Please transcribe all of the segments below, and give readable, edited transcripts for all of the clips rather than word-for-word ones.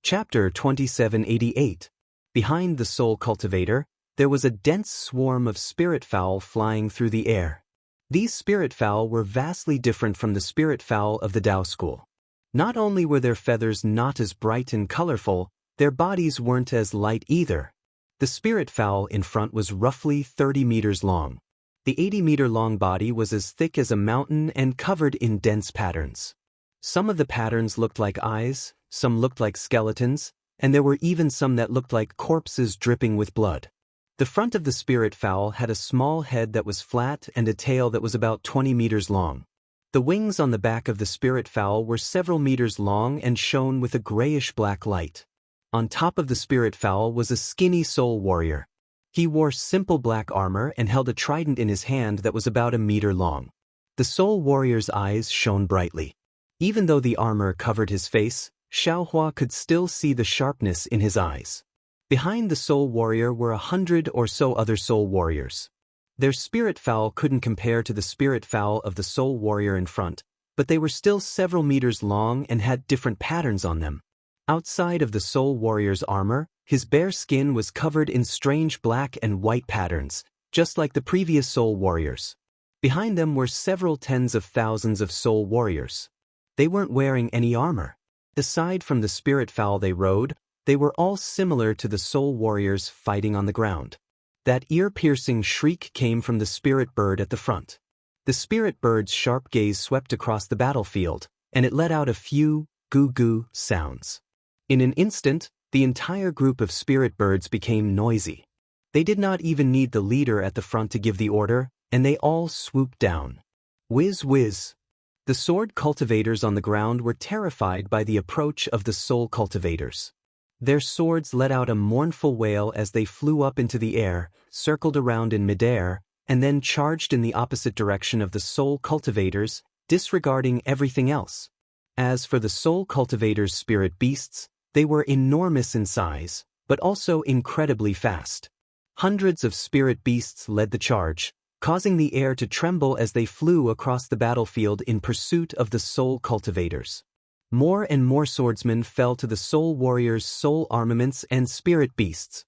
Chapter 2788. Behind the soul cultivator, there was a dense swarm of spirit fowl flying through the air. These spirit fowl were vastly different from the spirit fowl of the Dao school. Not only were their feathers not as bright and colorful, their bodies weren't as light either. The spirit fowl in front was roughly 30 meters long. The 80-meter-long body was as thick as a mountain and covered in dense patterns. Some of the patterns looked like eyes, some looked like skeletons, and there were even some that looked like corpses dripping with blood. The front of the spirit fowl had a small head that was flat and a tail that was about 20 meters long. The wings on the back of the spirit fowl were several meters long and shone with a grayish-black light. On top of the spirit fowl was a skinny soul warrior. He wore simple black armor and held a trident in his hand that was about a meter long. The soul warrior's eyes shone brightly. Even though the armor covered his face, Xiaohua could still see the sharpness in his eyes. Behind the soul warrior were 100 or so other soul warriors. Their spirit fowl couldn't compare to the spirit fowl of the soul warrior in front, but they were still several meters long and had different patterns on them. Outside of the soul warrior's armor, his bare skin was covered in strange black and white patterns, just like the previous soul warriors. Behind them were several tens of thousands of soul warriors. They weren't wearing any armor. Aside from the spirit fowl they rode, they were all similar to the soul warriors fighting on the ground. That ear-piercing shriek came from the spirit bird at the front. The spirit bird's sharp gaze swept across the battlefield, and it let out a few goo-goo sounds. In an instant, the entire group of spirit birds became noisy. They did not even need the leader at the front to give the order, and they all swooped down. Whiz whiz. The sword cultivators on the ground were terrified by the approach of the soul cultivators. Their swords let out a mournful wail as they flew up into the air, circled around in midair, and then charged in the opposite direction of the soul cultivators, disregarding everything else. As for the soul cultivators' spirit beasts, they were enormous in size, but also incredibly fast. Hundreds of spirit beasts led the charge, causing the air to tremble as they flew across the battlefield in pursuit of the soul cultivators. More and more swordsmen fell to the soul warriors' soul armaments and spirit beasts.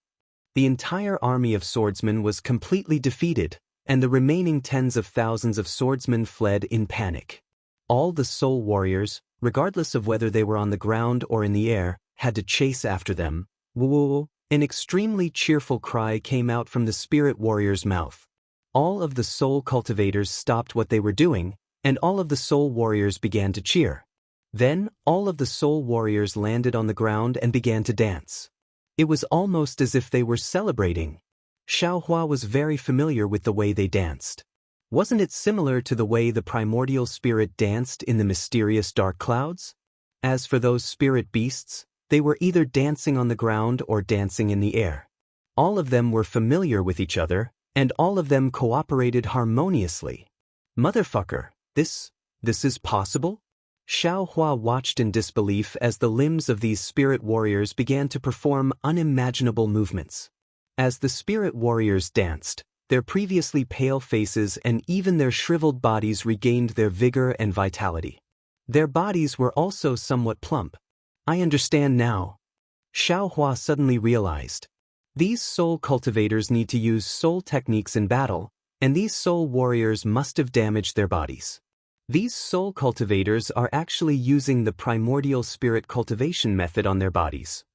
The entire army of swordsmen was completely defeated, and the remaining tens of thousands of swordsmen fled in panic. All the soul warriors, regardless of whether they were on the ground or in the air, had to chase after them. Woo! An extremely cheerful cry came out from the spirit warrior's mouth. All of the soul cultivators stopped what they were doing, and all of the soul warriors began to cheer. Then, all of the soul warriors landed on the ground and began to dance. It was almost as if they were celebrating. Xiaohua was very familiar with the way they danced. Wasn't it similar to the way the primordial spirit danced in the mysterious dark clouds? As for those spirit beasts, they were either dancing on the ground or dancing in the air. All of them were familiar with each other, and all of them cooperated harmoniously. Motherfucker, this is possible? Xiaohua watched in disbelief as the limbs of these spirit warriors began to perform unimaginable movements. As the spirit warriors danced, their previously pale faces and even their shriveled bodies regained their vigor and vitality. Their bodies were also somewhat plump. I understand now. Xiaohua suddenly realized. These soul cultivators need to use soul techniques in battle, and these soul warriors must have damaged their bodies. These soul cultivators are actually using the primordial spirit cultivation method on their bodies.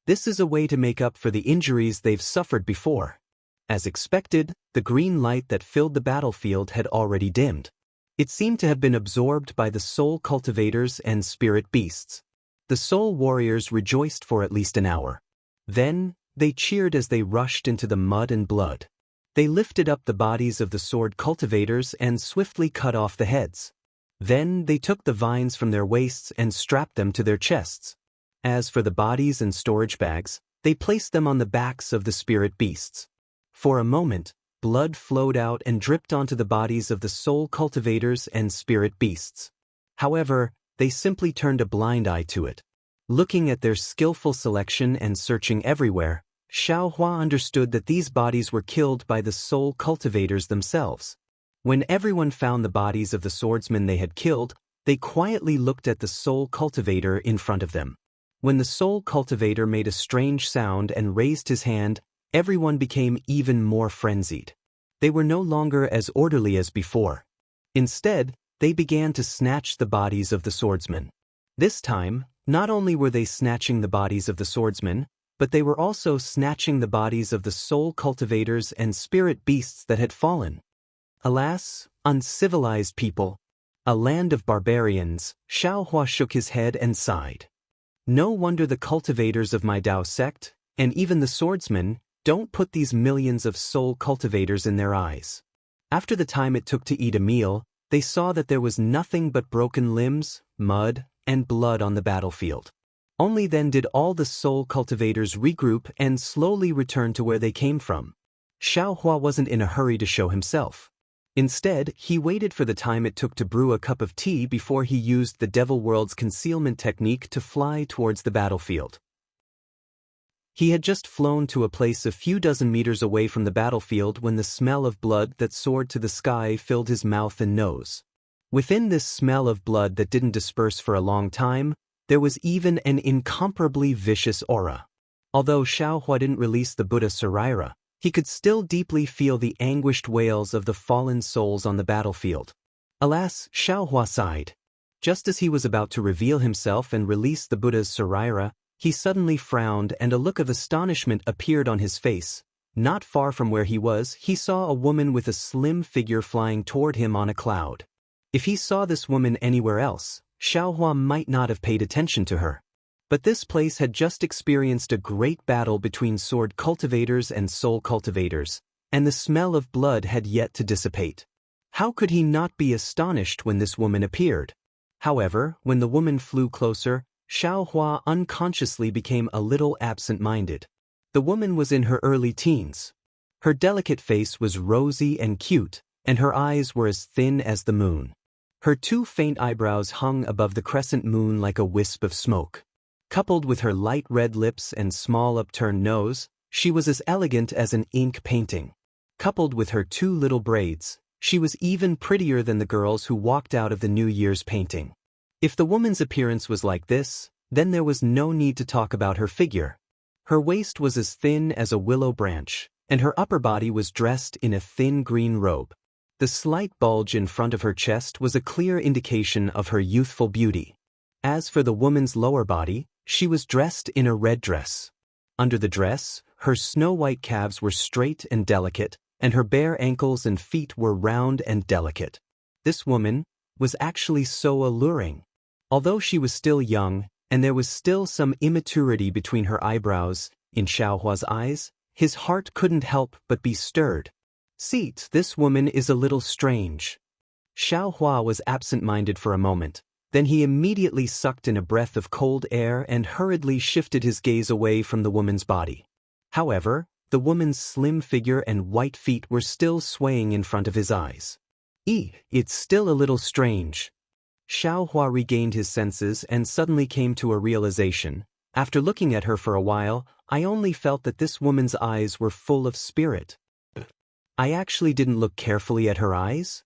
This is a way to make up for the injuries they've suffered before. As expected, the green light that filled the battlefield had already dimmed. It seemed to have been absorbed by the soul cultivators and spirit beasts. The soul warriors rejoiced for at least an hour. Then, they cheered as they rushed into the mud and blood. They lifted up the bodies of the sword cultivators and swiftly cut off the heads. Then they took the vines from their waists and strapped them to their chests. As for the bodies and storage bags, they placed them on the backs of the spirit beasts. For a moment, blood flowed out and dripped onto the bodies of the soul cultivators and spirit beasts. However, they simply turned a blind eye to it. Looking at their skillful selection and searching everywhere, Xiaohua understood that these bodies were killed by the soul cultivators themselves. When everyone found the bodies of the swordsmen they had killed, they quietly looked at the soul cultivator in front of them. When the soul cultivator made a strange sound and raised his hand, everyone became even more frenzied. They were no longer as orderly as before. Instead, they began to snatch the bodies of the swordsmen. This time, not only were they snatching the bodies of the swordsmen, but they were also snatching the bodies of the soul cultivators and spirit beasts that had fallen. Alas, uncivilized people! A land of barbarians, Xiaohua shook his head and sighed. No wonder the cultivators of my Dao sect, and even the swordsmen, don't put these millions of soul cultivators in their eyes. After the time it took to eat a meal, they saw that there was nothing but broken limbs, mud, and blood on the battlefield. Only then did all the soul cultivators regroup and slowly return to where they came from. Xiaohua wasn't in a hurry to show himself. Instead, he waited for the time it took to brew a cup of tea before he used the Devil World's concealment technique to fly towards the battlefield. He had just flown to a place a few dozen meters away from the battlefield when the smell of blood that soared to the sky filled his mouth and nose. Within this smell of blood that didn't disperse for a long time, there was even an incomparably vicious aura. Although Xiaohua didn't release the Buddha Saraira, he could still deeply feel the anguished wails of the fallen souls on the battlefield. Alas, Xiaohua sighed. Just as he was about to reveal himself and release the Buddha's Saraira, he suddenly frowned and a look of astonishment appeared on his face. Not far from where he was, he saw a woman with a slim figure flying toward him on a cloud. If he saw this woman anywhere else, Xiaohua might not have paid attention to her. But this place had just experienced a great battle between sword cultivators and soul cultivators, and the smell of blood had yet to dissipate. How could he not be astonished when this woman appeared? However, when the woman flew closer, Xiaohua unconsciously became a little absent-minded. The woman was in her early teens. Her delicate face was rosy and cute, and her eyes were as thin as the moon. Her two faint eyebrows hung above the crescent moon like a wisp of smoke. Coupled with her light red lips and small upturned nose, she was as elegant as an ink painting. Coupled with her two little braids, she was even prettier than the girls who walked out of the New Year's painting. If the woman's appearance was like this, then there was no need to talk about her figure. Her waist was as thin as a willow branch, and her upper body was dressed in a thin green robe. The slight bulge in front of her chest was a clear indication of her youthful beauty. As for the woman's lower body, she was dressed in a red dress. Under the dress, her snow-white calves were straight and delicate, and her bare ankles and feet were round and delicate. This woman was actually so alluring. Although she was still young, and there was still some immaturity between her eyebrows, in Xiaohua's eyes, his heart couldn't help but be stirred. "See, this woman is a little strange." Xiaohua was absent-minded for a moment. Then he immediately sucked in a breath of cold air and hurriedly shifted his gaze away from the woman's body. However, the woman's slim figure and white feet were still swaying in front of his eyes. It's still a little strange." Xiaohua regained his senses and suddenly came to a realization. After looking at her for a while, I only felt that this woman's eyes were full of spirit. I actually didn't look carefully at her eyes?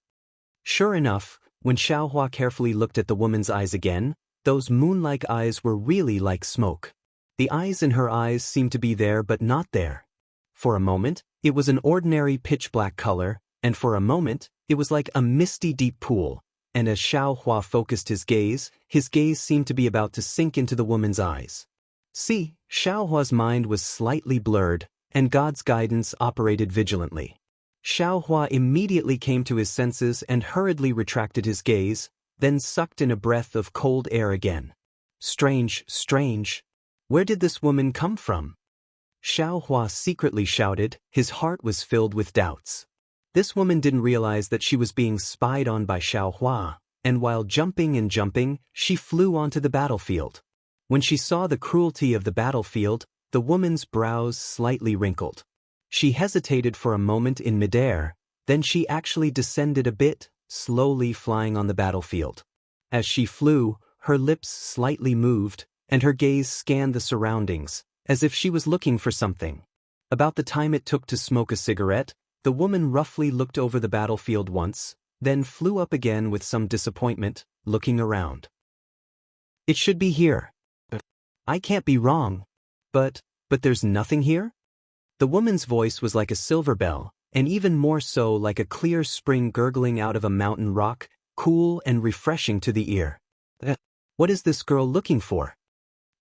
Sure enough, when Xiaohua carefully looked at the woman's eyes again, those moon-like eyes were really like smoke. The eyes in her eyes seemed to be there but not there. For a moment, it was an ordinary pitch-black color, and for a moment, it was like a misty deep pool, and as Xiaohua focused his gaze seemed to be about to sink into the woman's eyes. See, Xiaohua's mind was slightly blurred, and God's guidance operated vigilantly. Xiaohua immediately came to his senses and hurriedly retracted his gaze, then sucked in a breath of cold air again. Strange, strange. Where did this woman come from? Xiaohua secretly shouted, his heart was filled with doubts. This woman didn't realize that she was being spied on by Xiaohua, and while jumping and jumping, she flew onto the battlefield. When she saw the cruelty of the battlefield, the woman's brows slightly wrinkled. She hesitated for a moment in midair, then she actually descended a bit, slowly flying on the battlefield. As she flew, her lips slightly moved, and her gaze scanned the surroundings, as if she was looking for something. About the time it took to smoke a cigarette, the woman roughly looked over the battlefield once, then flew up again with some disappointment, looking around. "It should be here." I can't be wrong. But there's nothing here? The woman's voice was like a silver bell, and even more so like a clear spring gurgling out of a mountain rock, cool and refreshing to the ear. What is this girl looking for?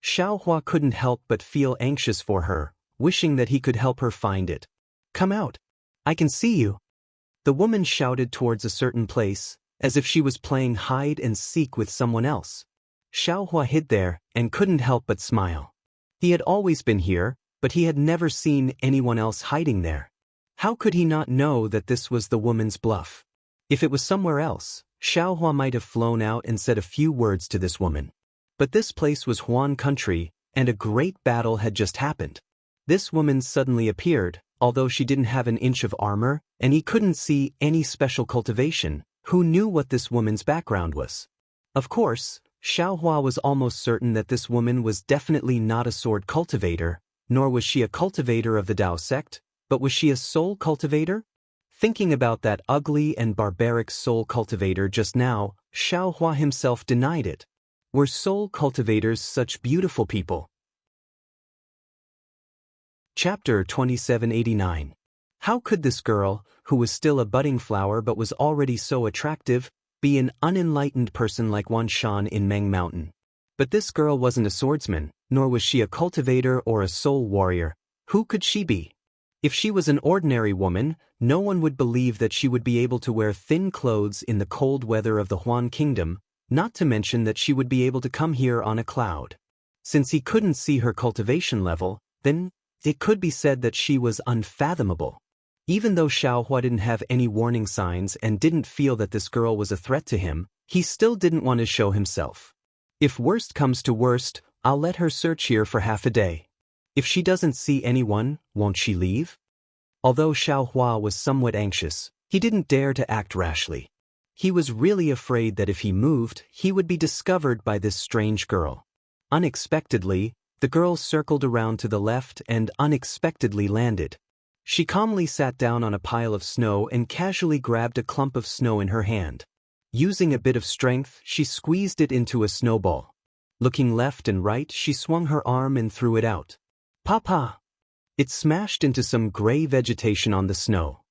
Xiaohua couldn't help but feel anxious for her, wishing that he could help her find it. Come out. I can see you. The woman shouted towards a certain place, as if she was playing hide and seek with someone else. Xiaohua hid there and couldn't help but smile. He had always been here, but he had never seen anyone else hiding there. How could he not know that this was the woman's bluff? If it was somewhere else, Xiaohua might have flown out and said a few words to this woman. But this place was Huan country, and a great battle had just happened. This woman suddenly appeared, although she didn't have an inch of armor, and he couldn't see any special cultivation. Who knew what this woman's background was? Of course, Xiaohua was almost certain that this woman was definitely not a sword cultivator, nor was she a cultivator of the Dao sect, but was she a soul cultivator? Thinking about that ugly and barbaric soul cultivator just now, Xiaohua himself denied it. Were soul cultivators such beautiful people? Chapter 2789. How could this girl, who was still a budding flower but was already so attractive, be an unenlightened person like Wan Shan in Meng Mountain? But this girl wasn't a swordsman, nor was she a cultivator or a soul warrior. Who could she be? If she was an ordinary woman, no one would believe that she would be able to wear thin clothes in the cold weather of the Huan Kingdom, not to mention that she would be able to come here on a cloud. Since he couldn't see her cultivation level, then it could be said that she was unfathomable. Even though Xiaohua didn't have any warning signs and didn't feel that this girl was a threat to him, he still didn't want to show himself. If worst comes to worst, I'll let her search here for half a day. If she doesn't see anyone, won't she leave? Although Xiaohua was somewhat anxious, he didn't dare to act rashly. He was really afraid that if he moved, he would be discovered by this strange girl. Unexpectedly, the girl circled around to the left and unexpectedly landed. She calmly sat down on a pile of snow and casually grabbed a clump of snow in her hand. Using a bit of strength, she squeezed it into a snowball. Looking left and right, she swung her arm and threw it out. Papa! It smashed into some gray vegetation on the snow.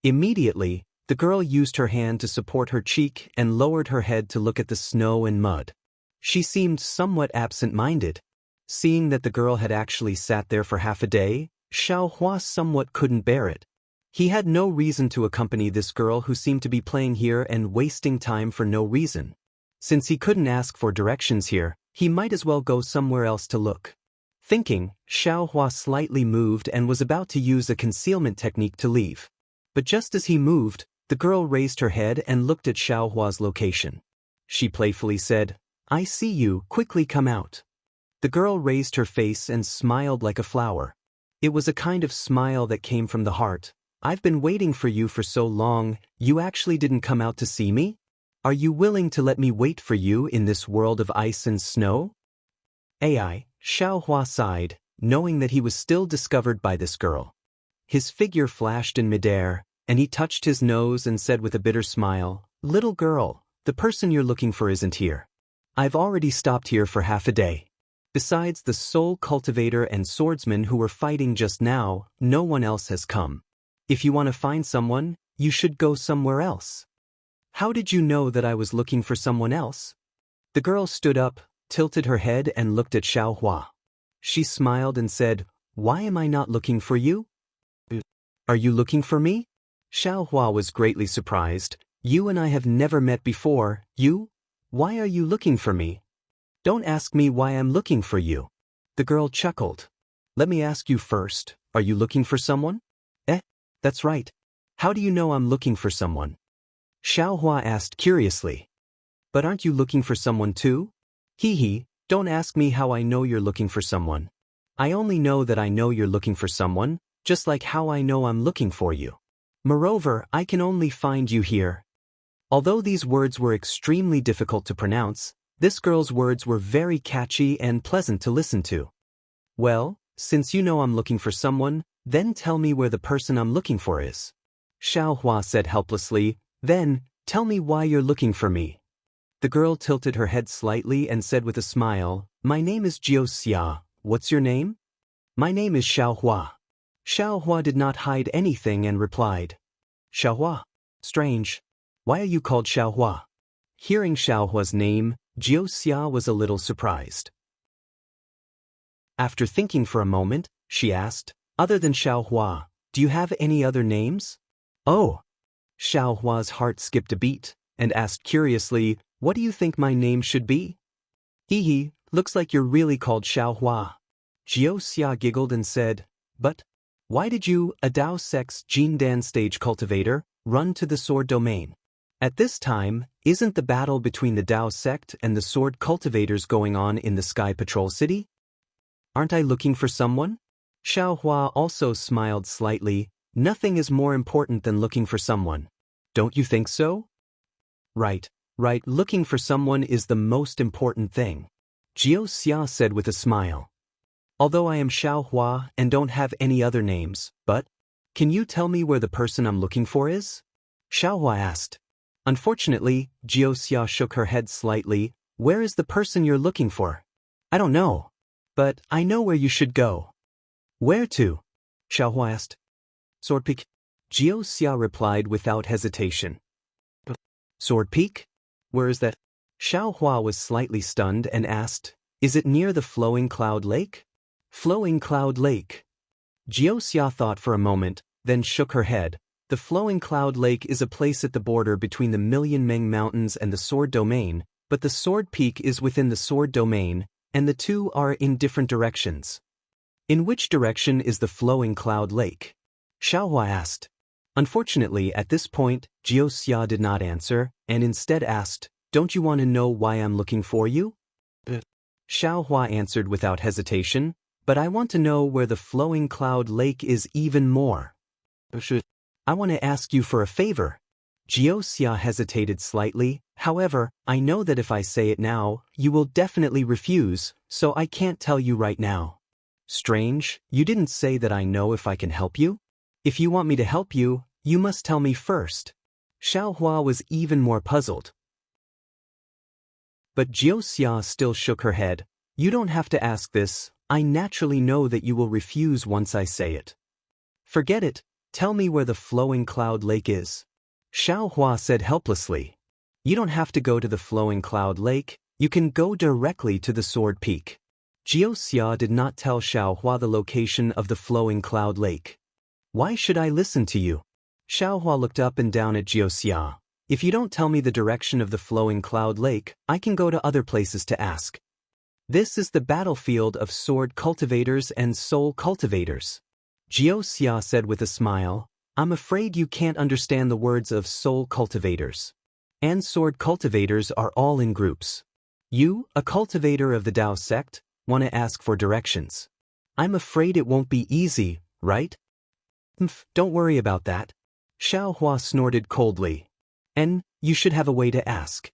Immediately, the girl used her hand to support her cheek and lowered her head to look at the snow and mud. She seemed somewhat absent-minded. Seeing that the girl had actually sat there for half a day, Xiaohua somewhat couldn't bear it. He had no reason to accompany this girl who seemed to be playing here and wasting time for no reason. Since he couldn't ask for directions here, he might as well go somewhere else to look. Thinking, Xiaohua slightly moved and was about to use a concealment technique to leave. But just as he moved, the girl raised her head and looked at Xiaohua's location. She playfully said, "I see you, quickly come out." The girl raised her face and smiled like a flower. It was a kind of smile that came from the heart. "I've been waiting for you for so long, you actually didn't come out to see me? Are you willing to let me wait for you in this world of ice and snow?" Xiaohua sighed, knowing that he was still discovered by this girl. His figure flashed in midair, and he touched his nose and said with a bitter smile, "Little girl, the person you're looking for isn't here. I've already stopped here for half a day. Besides the soul cultivator and swordsman who were fighting just now, no one else has come. If you want to find someone, you should go somewhere else." "How did you know that I was looking for someone else?" The girl stood up, tilted her head and looked at Xiaohua. She smiled and said, "Why am I not looking for you?" "Are you looking for me?" Xiaohua was greatly surprised. "You and I have never met before. You? Why are you looking for me?" "Don't ask me why I'm looking for you." The girl chuckled. "Let me ask you first, are you looking for someone?" That's right. How do you know I'm looking for someone?" Xiaohua asked curiously. "But aren't you looking for someone too?" Don't ask me how I know you're looking for someone. I only know that I know you're looking for someone, just like how I know I'm looking for you. Moreover, I can only find you here." Although these words were extremely difficult to pronounce, this girl's words were very catchy and pleasant to listen to. "Well, since you know I'm looking for someone, then tell me where the person I'm looking for is." Xiaohua said helplessly, "Then, tell me why you're looking for me." The girl tilted her head slightly and said with a smile, My name is Jiuxia. What's your name? My name is Xiaohua. Xiaohua did not hide anything and replied. Xiaohua. Strange. Why are you called Xiaohua? Hearing Xiaohua's name, Jiuxia was a little surprised. After thinking for a moment, she asked, other than Xiaohua, do you have any other names? Oh. Xiaohua's heart skipped a beat, and asked curiously, what do you think my name should be? Hee, looks like you're really called Xiaohua. Jiuxia giggled and said, but why did you, a Daoist Jindan stage cultivator, run to the sword domain? At this time, isn't the battle between the Dao sect and the sword cultivators going on in the Sky Patrol City? Aren't I looking for someone? Xiaohua also smiled slightly. Nothing is more important than looking for someone. Don't you think so? Right, looking for someone is the most important thing. Jiuxia said with a smile. Although I am Xiaohua and don't have any other names, but can you tell me where the person I'm looking for is? Xiaohua asked. Unfortunately, Jiuxia shook her head slightly. Where is the person you're looking for? I don't know. But I know where you should go. Where to? Xiaohua asked. Sword Peak. Jiuxia replied without hesitation. Sword Peak? Where is that? Xiaohua was slightly stunned and asked, is it near the Flowing Cloud Lake? Flowing Cloud Lake. Jiuxia thought for a moment, then shook her head. The Flowing Cloud Lake is a place at the border between the Million Meng Mountains and the Sword Domain, but the Sword Peak is within the Sword Domain, and the two are in different directions. In which direction is the Flowing Cloud Lake? Xiaohua asked. Unfortunately, at this point, Jiuxia did not answer, and instead asked, don't you want to know why I'm looking for you? Xiaohua answered without hesitation, but I want to know where the Flowing Cloud Lake is even more. I want to ask you for a favor. Jiuxia hesitated slightly, however, I know that if I say it now, you will definitely refuse, so I can't tell you right now. Strange, you didn't say that I know if I can help you? If you want me to help you, you must tell me first. Xiaohua was even more puzzled. But Jiuxia still shook her head. You don't have to ask this, I naturally know that you will refuse once I say it. Forget it, tell me where the Flowing Cloud Lake is. Xiaohua said helplessly. You don't have to go to the Flowing Cloud Lake, you can go directly to the Sword Peak. Jiuxia did not tell Xiaohua the location of the Flowing Cloud Lake. Why should I listen to you? Xiaohua looked up and down at Jiuxia. If you don't tell me the direction of the Flowing Cloud Lake, I can go to other places to ask. This is the battlefield of sword cultivators and soul cultivators. Jiuxia said with a smile, I'm afraid you can't understand the words of soul cultivators. And sword cultivators are all in groups. You, a cultivator of the Dao sect, want to ask for directions. I'm afraid it won't be easy, right? Don't worry about that. Xiaohua snorted coldly. And you should have a way to ask.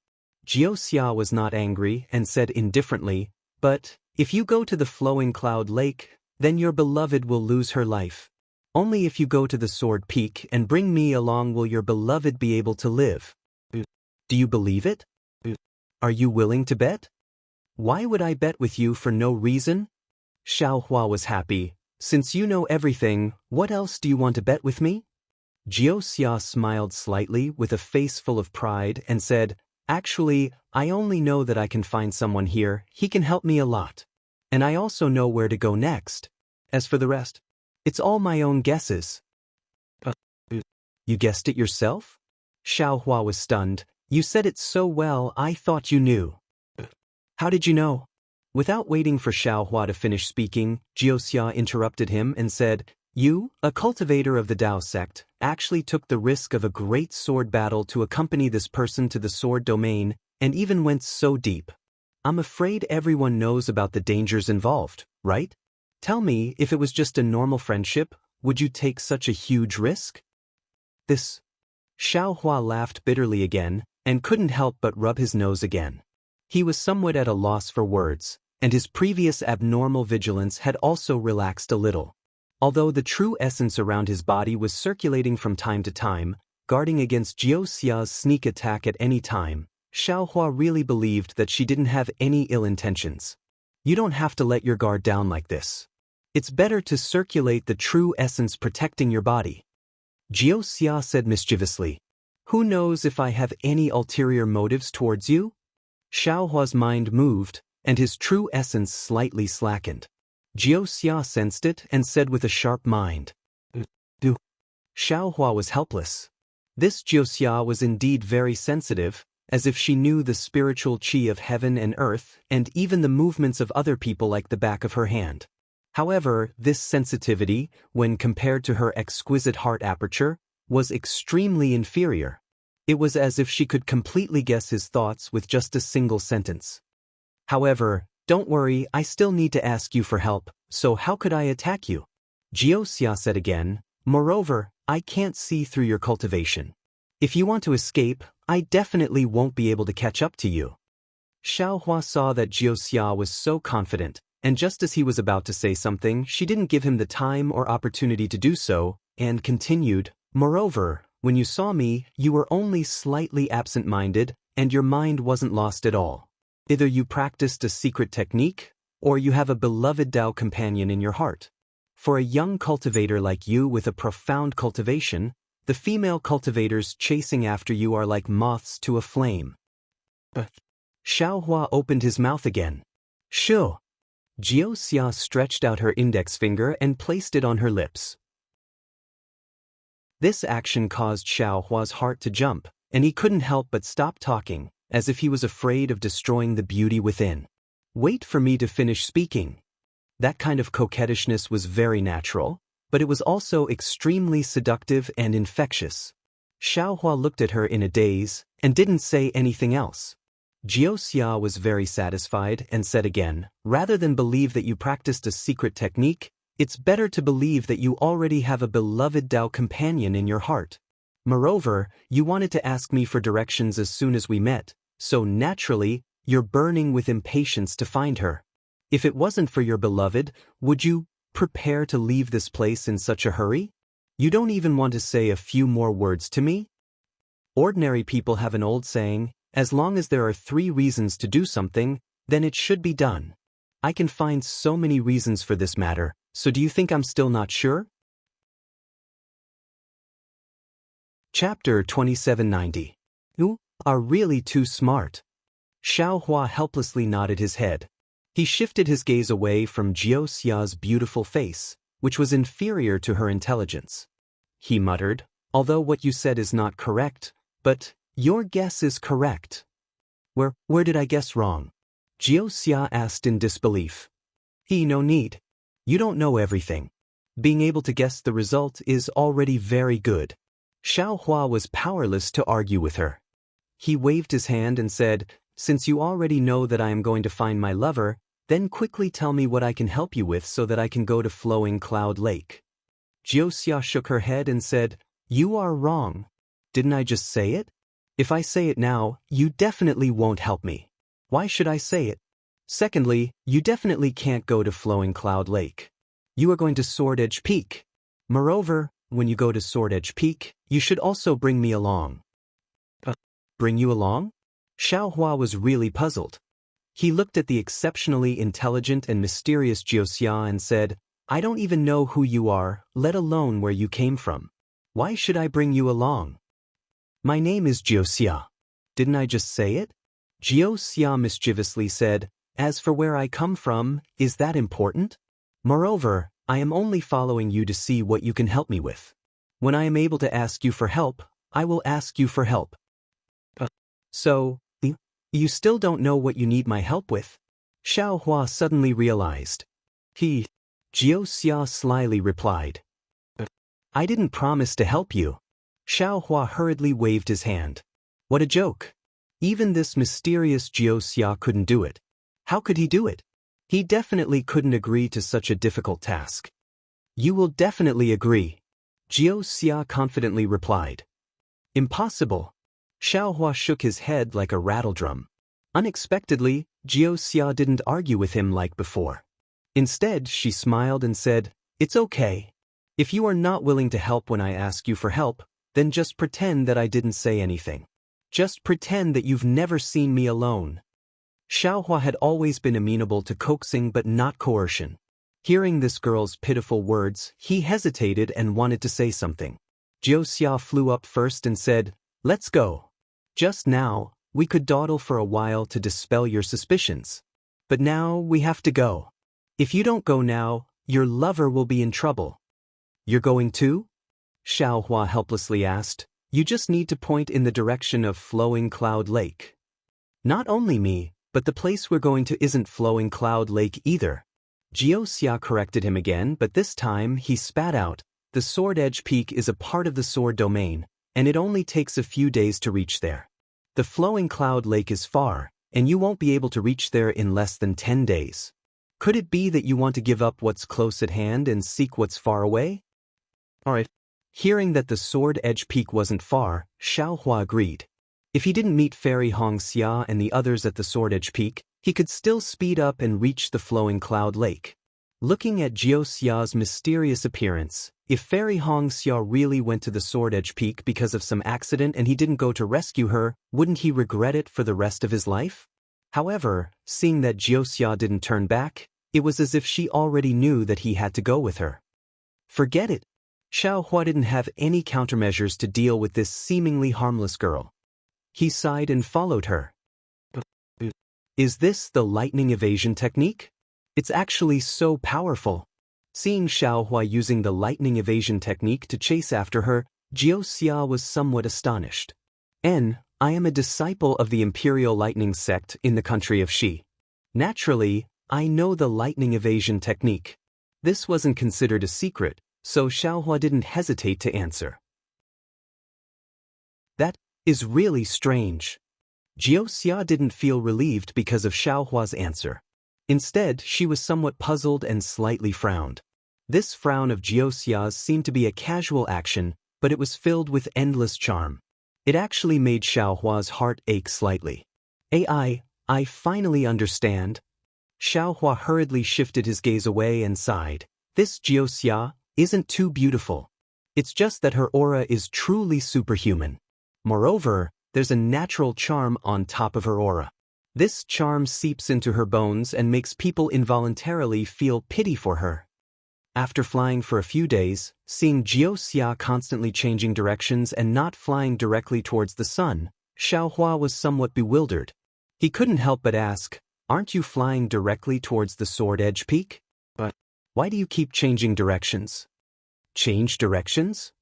Jiuxia was not angry and said indifferently, but if you go to the Flowing Cloud Lake, then your beloved will lose her life. Only if you go to the Sword Peak and bring me along will your beloved be able to live. Do you believe it? Are you willing to bet? Why would I bet with you for no reason? Xiaohua was happy. Since you know everything, what else do you want to bet with me? Jiuxia smiled slightly with a face full of pride and said, actually, I only know that I can find someone here, he can help me a lot. And I also know where to go next. As for the rest, it's all my own guesses. You guessed it yourself? Xiaohua was stunned. You said it so well, I thought you knew. How did you know? Without waiting for Xiaohua to finish speaking, Jiuxia interrupted him and said, you, a cultivator of the Dao sect, actually took the risk of a great sword battle to accompany this person to the sword domain, and even went so deep. I'm afraid everyone knows about the dangers involved, right? Tell me, if it was just a normal friendship, would you take such a huge risk? This. Xiaohua laughed bitterly again, and couldn't help but rub his nose again. He was somewhat at a loss for words, and his previous abnormal vigilance had also relaxed a little. Although the true essence around his body was circulating from time to time, guarding against Jiuxia's sneak attack at any time, Xiaohua really believed that she didn't have any ill intentions. You don't have to let your guard down like this. It's better to circulate the true essence protecting your body. Xianxia said mischievously. Who knows if I have any ulterior motives towards you? Xiaohua's mind moved, and his true essence slightly slackened. Xianxia sensed it and said with a sharp mind. Do. Xiaohua was helpless. This Xianxia was indeed very sensitive, as if she knew the spiritual qi of heaven and earth and even the movements of other people like the back of her hand. However, this sensitivity, when compared to her exquisite heart aperture, was extremely inferior. It was as if she could completely guess his thoughts with just a single sentence. However, don't worry, I still need to ask you for help, so how could I attack you? Xianxia said again, moreover, I can't see through your cultivation. If you want to escape, I definitely won't be able to catch up to you. Xiaohua saw that Xianxia was so confident, and just as he was about to say something, she didn't give him the time or opportunity to do so, and continued, moreover, when you saw me, you were only slightly absent-minded, and your mind wasn't lost at all. Either you practiced a secret technique, or you have a beloved Dao companion in your heart. For a young cultivator like you with a profound cultivation, the female cultivators chasing after you are like moths to a flame. Xiaohua opened his mouth again. Sure. Xianxia stretched out her index finger and placed it on her lips. This action caused Xiaohua's heart to jump, and he couldn't help but stop talking, as if he was afraid of destroying the beauty within. Wait for me to finish speaking. That kind of coquettishness was very natural, but it was also extremely seductive and infectious. Xiaohua looked at her in a daze, and didn't say anything else. Xianxia was very satisfied and said again, rather than believe that you practiced a secret technique, it's better to believe that you already have a beloved Dao companion in your heart. Moreover, you wanted to ask me for directions as soon as we met, so naturally, you're burning with impatience to find her. If it wasn't for your beloved, would you prepare to leave this place in such a hurry? You don't even want to say a few more words to me? Ordinary people have an old saying, as long as there are 3 reasons to do something, then it should be done. I can find so many reasons for this matter, so do you think I'm still not sure? Chapter 2790. You are really too smart. Xiaohua helplessly nodded his head. He shifted his gaze away from Xianxia's beautiful face, which was inferior to her intelligence. He muttered, although what you said is not correct, but your guess is correct. Where did I guess wrong? Xianxia asked in disbelief. No need. You don't know everything. Being able to guess the result is already very good. Xiaohua was powerless to argue with her. He waved his hand and said, since you already know that I am going to find my lover, then quickly tell me what I can help you with so that I can go to Flowing Cloud Lake. Xianxia shook her head and said, you are wrong. Didn't I just say it? If I say it now, you definitely won't help me. Why should I say it? Secondly, you definitely can't go to Flowing Cloud Lake. You are going to Sword Edge Peak. Moreover, when you go to Sword Edge Peak, you should also bring me along. Bring you along? Xiaohua was really puzzled. He looked at the exceptionally intelligent and mysterious Xianxia and said, I don't even know who you are, let alone where you came from. Why should I bring you along? My name is Xianxia. Didn't I just say it? Xianxia mischievously said, as for where I come from, is that important? Moreover, I am only following you to see what you can help me with. When I am able to ask you for help, I will ask you for help. So, you still don't know what you need my help with? Xiaohua suddenly realized. Xianxia slyly replied. I didn't promise to help you. Xiaohua hurriedly waved his hand. What a joke. Even this mysterious Xianxia couldn't do it. How could he do it? He definitely couldn't agree to such a difficult task. You will definitely agree. Xianxia confidently replied. Impossible. Xiaohua shook his head like a rattledrum. Unexpectedly, Xianxia didn't argue with him like before. Instead, she smiled and said, it's okay. If you are not willing to help when I ask you for help, then just pretend that I didn't say anything. Just pretend that you've never seen me alone. Xiaohua had always been amenable to coaxing but not coercion. Hearing this girl's pitiful words, he hesitated and wanted to say something. Xiaoxia flew up first and said, "Let's go. Just now, we could dawdle for a while to dispel your suspicions. But now we have to go. If you don't go now, your lover will be in trouble." "You're going too?" Xiaohua helplessly asked. "You just need to point in the direction of Flowing Cloud Lake." "Not only me, but the place we're going to isn't Flowing Cloud Lake either." Xiaoxia corrected him again, but this time he spat out, "The Sword Edge Peak is a part of the Sword Domain, and it only takes a few days to reach there. The Flowing Cloud Lake is far, and you won't be able to reach there in less than 10 days. Could it be that you want to give up what's close at hand and seek what's far away?" "Alright." Hearing that the Sword Edge Peak wasn't far, Xiaohua agreed. If he didn't meet Fairy Hongxia and the others at the Sword Edge Peak, he could still speed up and reach the Flowing Cloud Lake. Looking at Xiaoxia's mysterious appearance, if Fairy Hongxia really went to the Sword Edge Peak because of some accident and he didn't go to rescue her, wouldn't he regret it for the rest of his life? However, seeing that Xiaoxia didn't turn back, it was as if she already knew that he had to go with her. Forget it. Xiaohua didn't have any countermeasures to deal with this seemingly harmless girl. He sighed and followed her. "Is this the lightning evasion technique? It's actually so powerful." Seeing Xiaohua using the lightning evasion technique to chase after her, Xiaoxia was somewhat astonished. "I am a disciple of the Imperial Lightning Sect in the country of Xi. Naturally, I know the lightning evasion technique." This wasn't considered a secret, so Xiaohua didn't hesitate to answer. "That is really strange." Xiaoxia didn't feel relieved because of Xiaohua's answer. Instead, she was somewhat puzzled and slightly frowned. This frown of Xiaoxia's seemed to be a casual action, but it was filled with endless charm. It actually made Xiaohua's heart ache slightly. I finally understand." Xiaohua hurriedly shifted his gaze away and sighed. "This Xiaoxia isn't too beautiful. It's just that her aura is truly superhuman. Moreover, there's a natural charm on top of her aura. This charm seeps into her bones and makes people involuntarily feel pity for her." After flying for a few days, seeing Xiaoxia constantly changing directions and not flying directly towards the sun, Xiaohua was somewhat bewildered. He couldn't help but ask, "Aren't you flying directly towards the Sword Edge Peak? But why do you keep changing directions?" "Change directions?"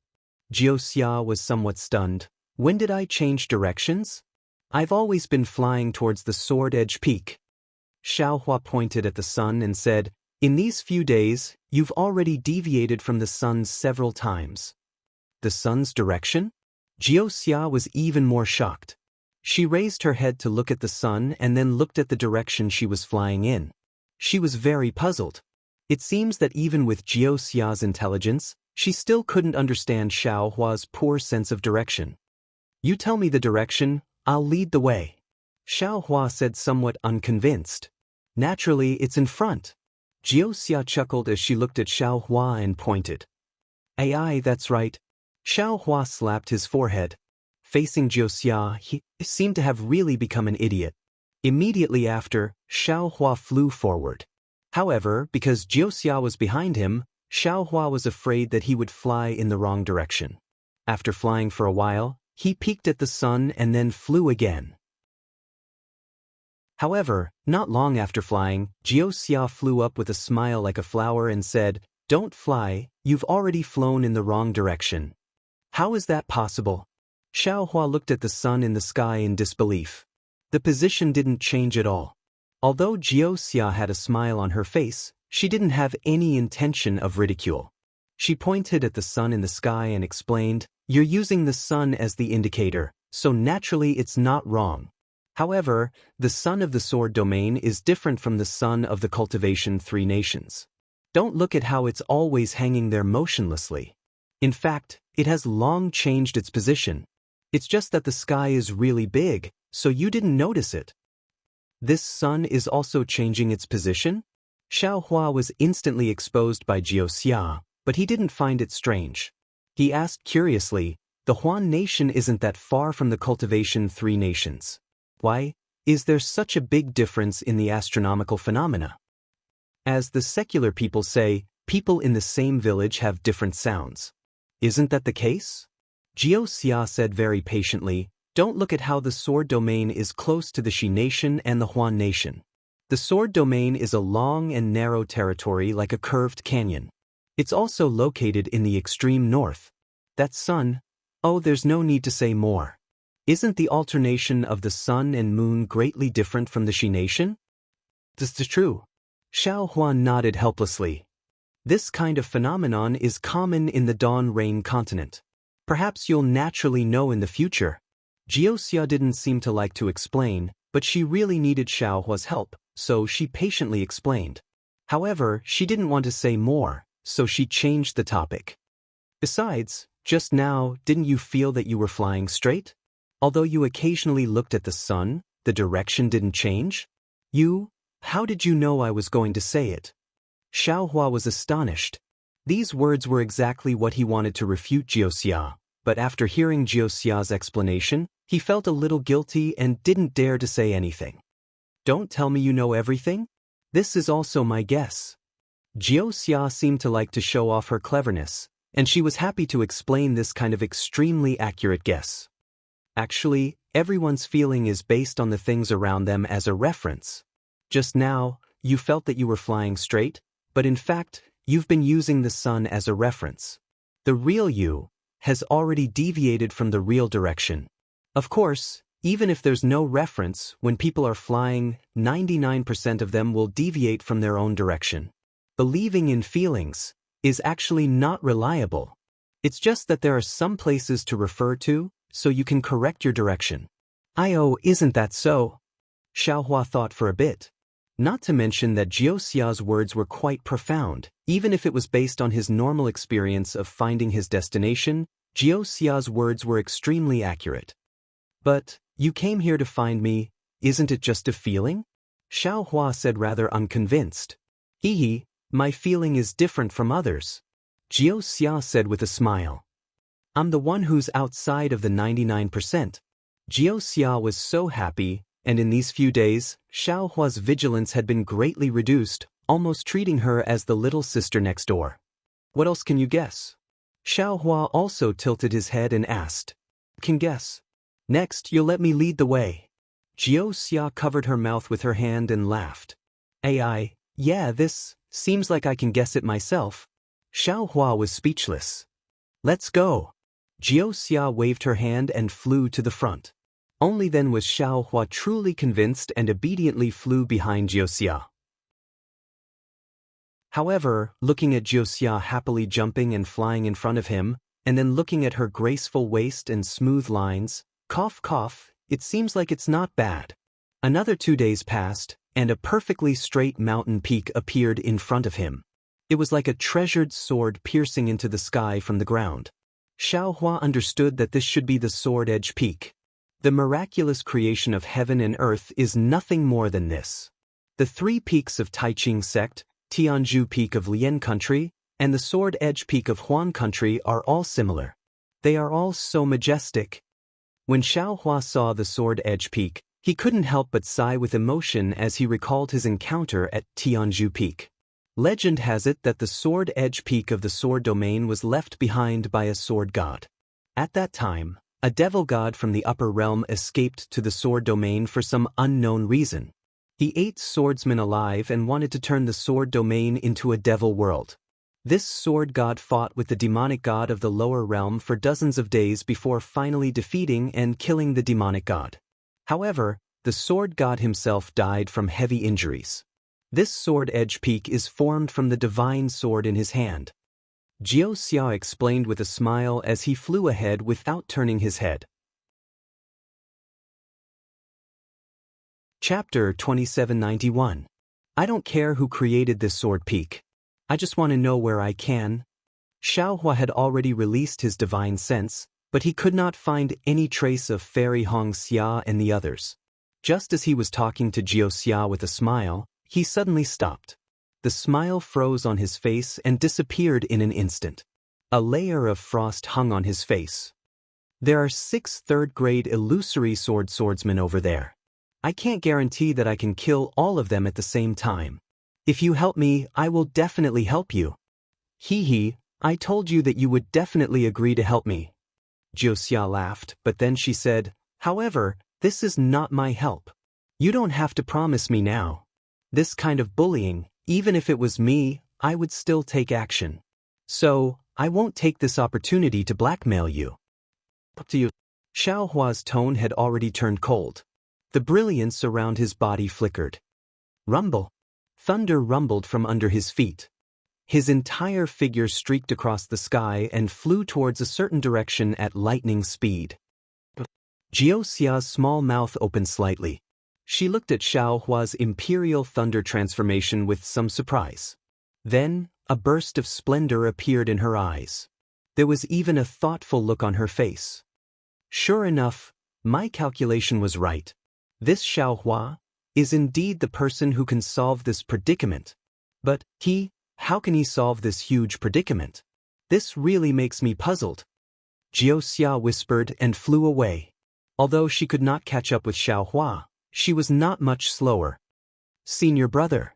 Xiaoxia was somewhat stunned. "When did I change directions? I've always been flying towards the Sword Edge Peak." Xiaohua pointed at the sun and said, "In these few days, you've already deviated from the sun several times." "The sun's direction?" Xiaoxia was even more shocked. She raised her head to look at the sun and then looked at the direction she was flying in. She was very puzzled. It seems that even with Xiaoxia's intelligence, she still couldn't understand Xiaohua's poor sense of direction. "You tell me the direction, I'll lead the way." Xiaohua said somewhat unconvinced. "Naturally, it's in front." Xiaoxia chuckled as she looked at Xiaohua and pointed. "Aye, that's right." Xiaohua slapped his forehead. Facing Xiaoxia, he seemed to have really become an idiot. Immediately after, Xiaohua flew forward. However, because Xiaoxia was behind him, Xiaohua was afraid that he would fly in the wrong direction. After flying for a while, he peeked at the sun and then flew again. However, not long after flying, Xiaoxia flew up with a smile like a flower and said, "Don't fly, you've already flown in the wrong direction." "How is that possible?" Xiaohua looked at the sun in the sky in disbelief. The position didn't change at all. Although Xiaoxia had a smile on her face, she didn't have any intention of ridicule. She pointed at the sun in the sky and explained, "You're using the sun as the indicator, so naturally it's not wrong. However, the sun of the Sword Domain is different from the sun of the Cultivation 3 Nations. Don't look at how it's always hanging there motionlessly. In fact, it has long changed its position. It's just that the sky is really big, so you didn't notice it." "This sun is also changing its position?" Xiaohua was instantly exposed by Xiaoxia, but he didn't find it strange. He asked curiously, "The Huan nation isn't that far from the Cultivation 3 Nations. Why, Is there such a big difference in the astronomical phenomena? As the secular people say, people in the same village have different sounds. Isn't that the case? Xianxia said very patiently, don't look at how the sword domain is close to the Xi nation and the Huan nation. The sword domain is a long and narrow territory like a curved canyon. It's also located in the extreme north. That sun, oh, there's no need to say more. Isn't the alternation of the sun and moon greatly different from the Xi nation? This is true. Xiao Huan nodded helplessly. This kind of phenomenon is common in the Dawn Rain continent. Perhaps you'll naturally know in the future. Xianxia didn't seem to like to explain, but she really needed Xiao Hua's help, so she patiently explained. However, she didn't want to say more, so she changed the topic. Besides, just now, didn't you feel that you were flying straight? Although you occasionally looked at the sun, the direction didn't change? How did you know I was going to say it? Xiao Hua was astonished. These words were exactly what he wanted to refute Xianxia, but after hearing Xianxia's explanation, he felt a little guilty and didn't dare to say anything. Don't tell me you know everything? This is also my guess. Xianxia seemed to like to show off her cleverness, and she was happy to explain this kind of extremely accurate guess. Actually, everyone's feeling is based on the things around them as a reference. Just now, you felt that you were flying straight, but in fact, you've been using the sun as a reference. The real you has already deviated from the real direction. Of course, even if there's no reference, when people are flying, 99% of them will deviate from their own direction. Believing in feelings is actually not reliable. It's just that there are some places to refer to, so you can correct your direction. Isn't that so? Xiao Hua thought for a bit. Not to mention that Xianxia's words were quite profound. Even if it was based on his normal experience of finding his destination, Xianxia's words were extremely accurate. But, you came here to find me, isn't it just a feeling? Xiao Hua said rather unconvinced. My feeling is different from others. Xianxia said with a smile. I'm the one who's outside of the 99%. Xianxia was so happy, and in these few days, Xiao Hua's vigilance had been greatly reduced, almost treating her as the little sister next door. What else can you guess? Xiao Hua also tilted his head and asked. Can guess. Next, you'll let me lead the way. Xianxia covered her mouth with her hand and laughed. Yeah, this seems like I can guess it myself. Xiao Hua was speechless. Let's go. Xianxia waved her hand and flew to the front. Only then was Xiao Hua truly convinced and obediently flew behind Xianxia. However, looking at Xianxia happily jumping and flying in front of him, and then looking at her graceful waist and smooth lines, cough cough, it seems like it's not bad. Another 2 days passed, and a perfectly straight mountain peak appeared in front of him. It was like a treasured sword piercing into the sky from the ground. Xiao Hua understood that this should be the Sword Edge Peak. The miraculous creation of heaven and earth is nothing more than this. The 3 peaks of Taiqing sect, Tianzhu Peak of Lian country, and the Sword Edge Peak of Huan country are all similar. They are all so majestic. When Xiao Hua saw the Sword Edge Peak, he couldn't help but sigh with emotion as he recalled his encounter at Tianzhu Peak. Legend has it that the Sword Edge Peak of the Sword Domain was left behind by a sword god. At that time, a devil god from the upper realm escaped to the Sword Domain for some unknown reason. He ate swordsmen alive and wanted to turn the Sword Domain into a devil world. This sword god fought with the demonic god of the lower realm for dozens of days before finally defeating and killing the demonic god. However, the sword god himself died from heavy injuries. This Sword Edge Peak is formed from the divine sword in his hand. Xianxia explained with a smile as he flew ahead without turning his head. Chapter 2791. I don't care who created this sword peak. I just want to know where I can. Xiao Hua had already released his divine sense, but he could not find any trace of Fairy Hongxia and the others. Just as he was talking to Xianxia with a smile, he suddenly stopped. The smile froze on his face and disappeared in an instant. A layer of frost hung on his face. There are 6 third-grade illusory swordsmen over there. I can't guarantee that I can kill all of them at the same time. If you help me, I will definitely help you. Hee, I told you that you would definitely agree to help me. Wuxia laughed, but then she said, however, this is not my help. You don't have to promise me now. This kind of bullying, even if it was me, I would still take action. So, I won't take this opportunity to blackmail you. Up to you. Xiao Hua's tone had already turned cold. The brilliance around his body flickered. Rumble. Thunder rumbled from under his feet. His entire figure streaked across the sky and flew towards a certain direction at lightning speed. Wuxia's small mouth opened slightly. She looked at Xiao Hua's imperial thunder transformation with some surprise. Then, a burst of splendor appeared in her eyes. There was even a thoughtful look on her face. Sure enough, my calculation was right. This Xiao Hua is indeed the person who can solve this predicament. But how can he solve this huge predicament? This really makes me puzzled. Wuxia whispered and flew away. Although she could not catch up with Xiao Hua, she was not much slower. Senior brother.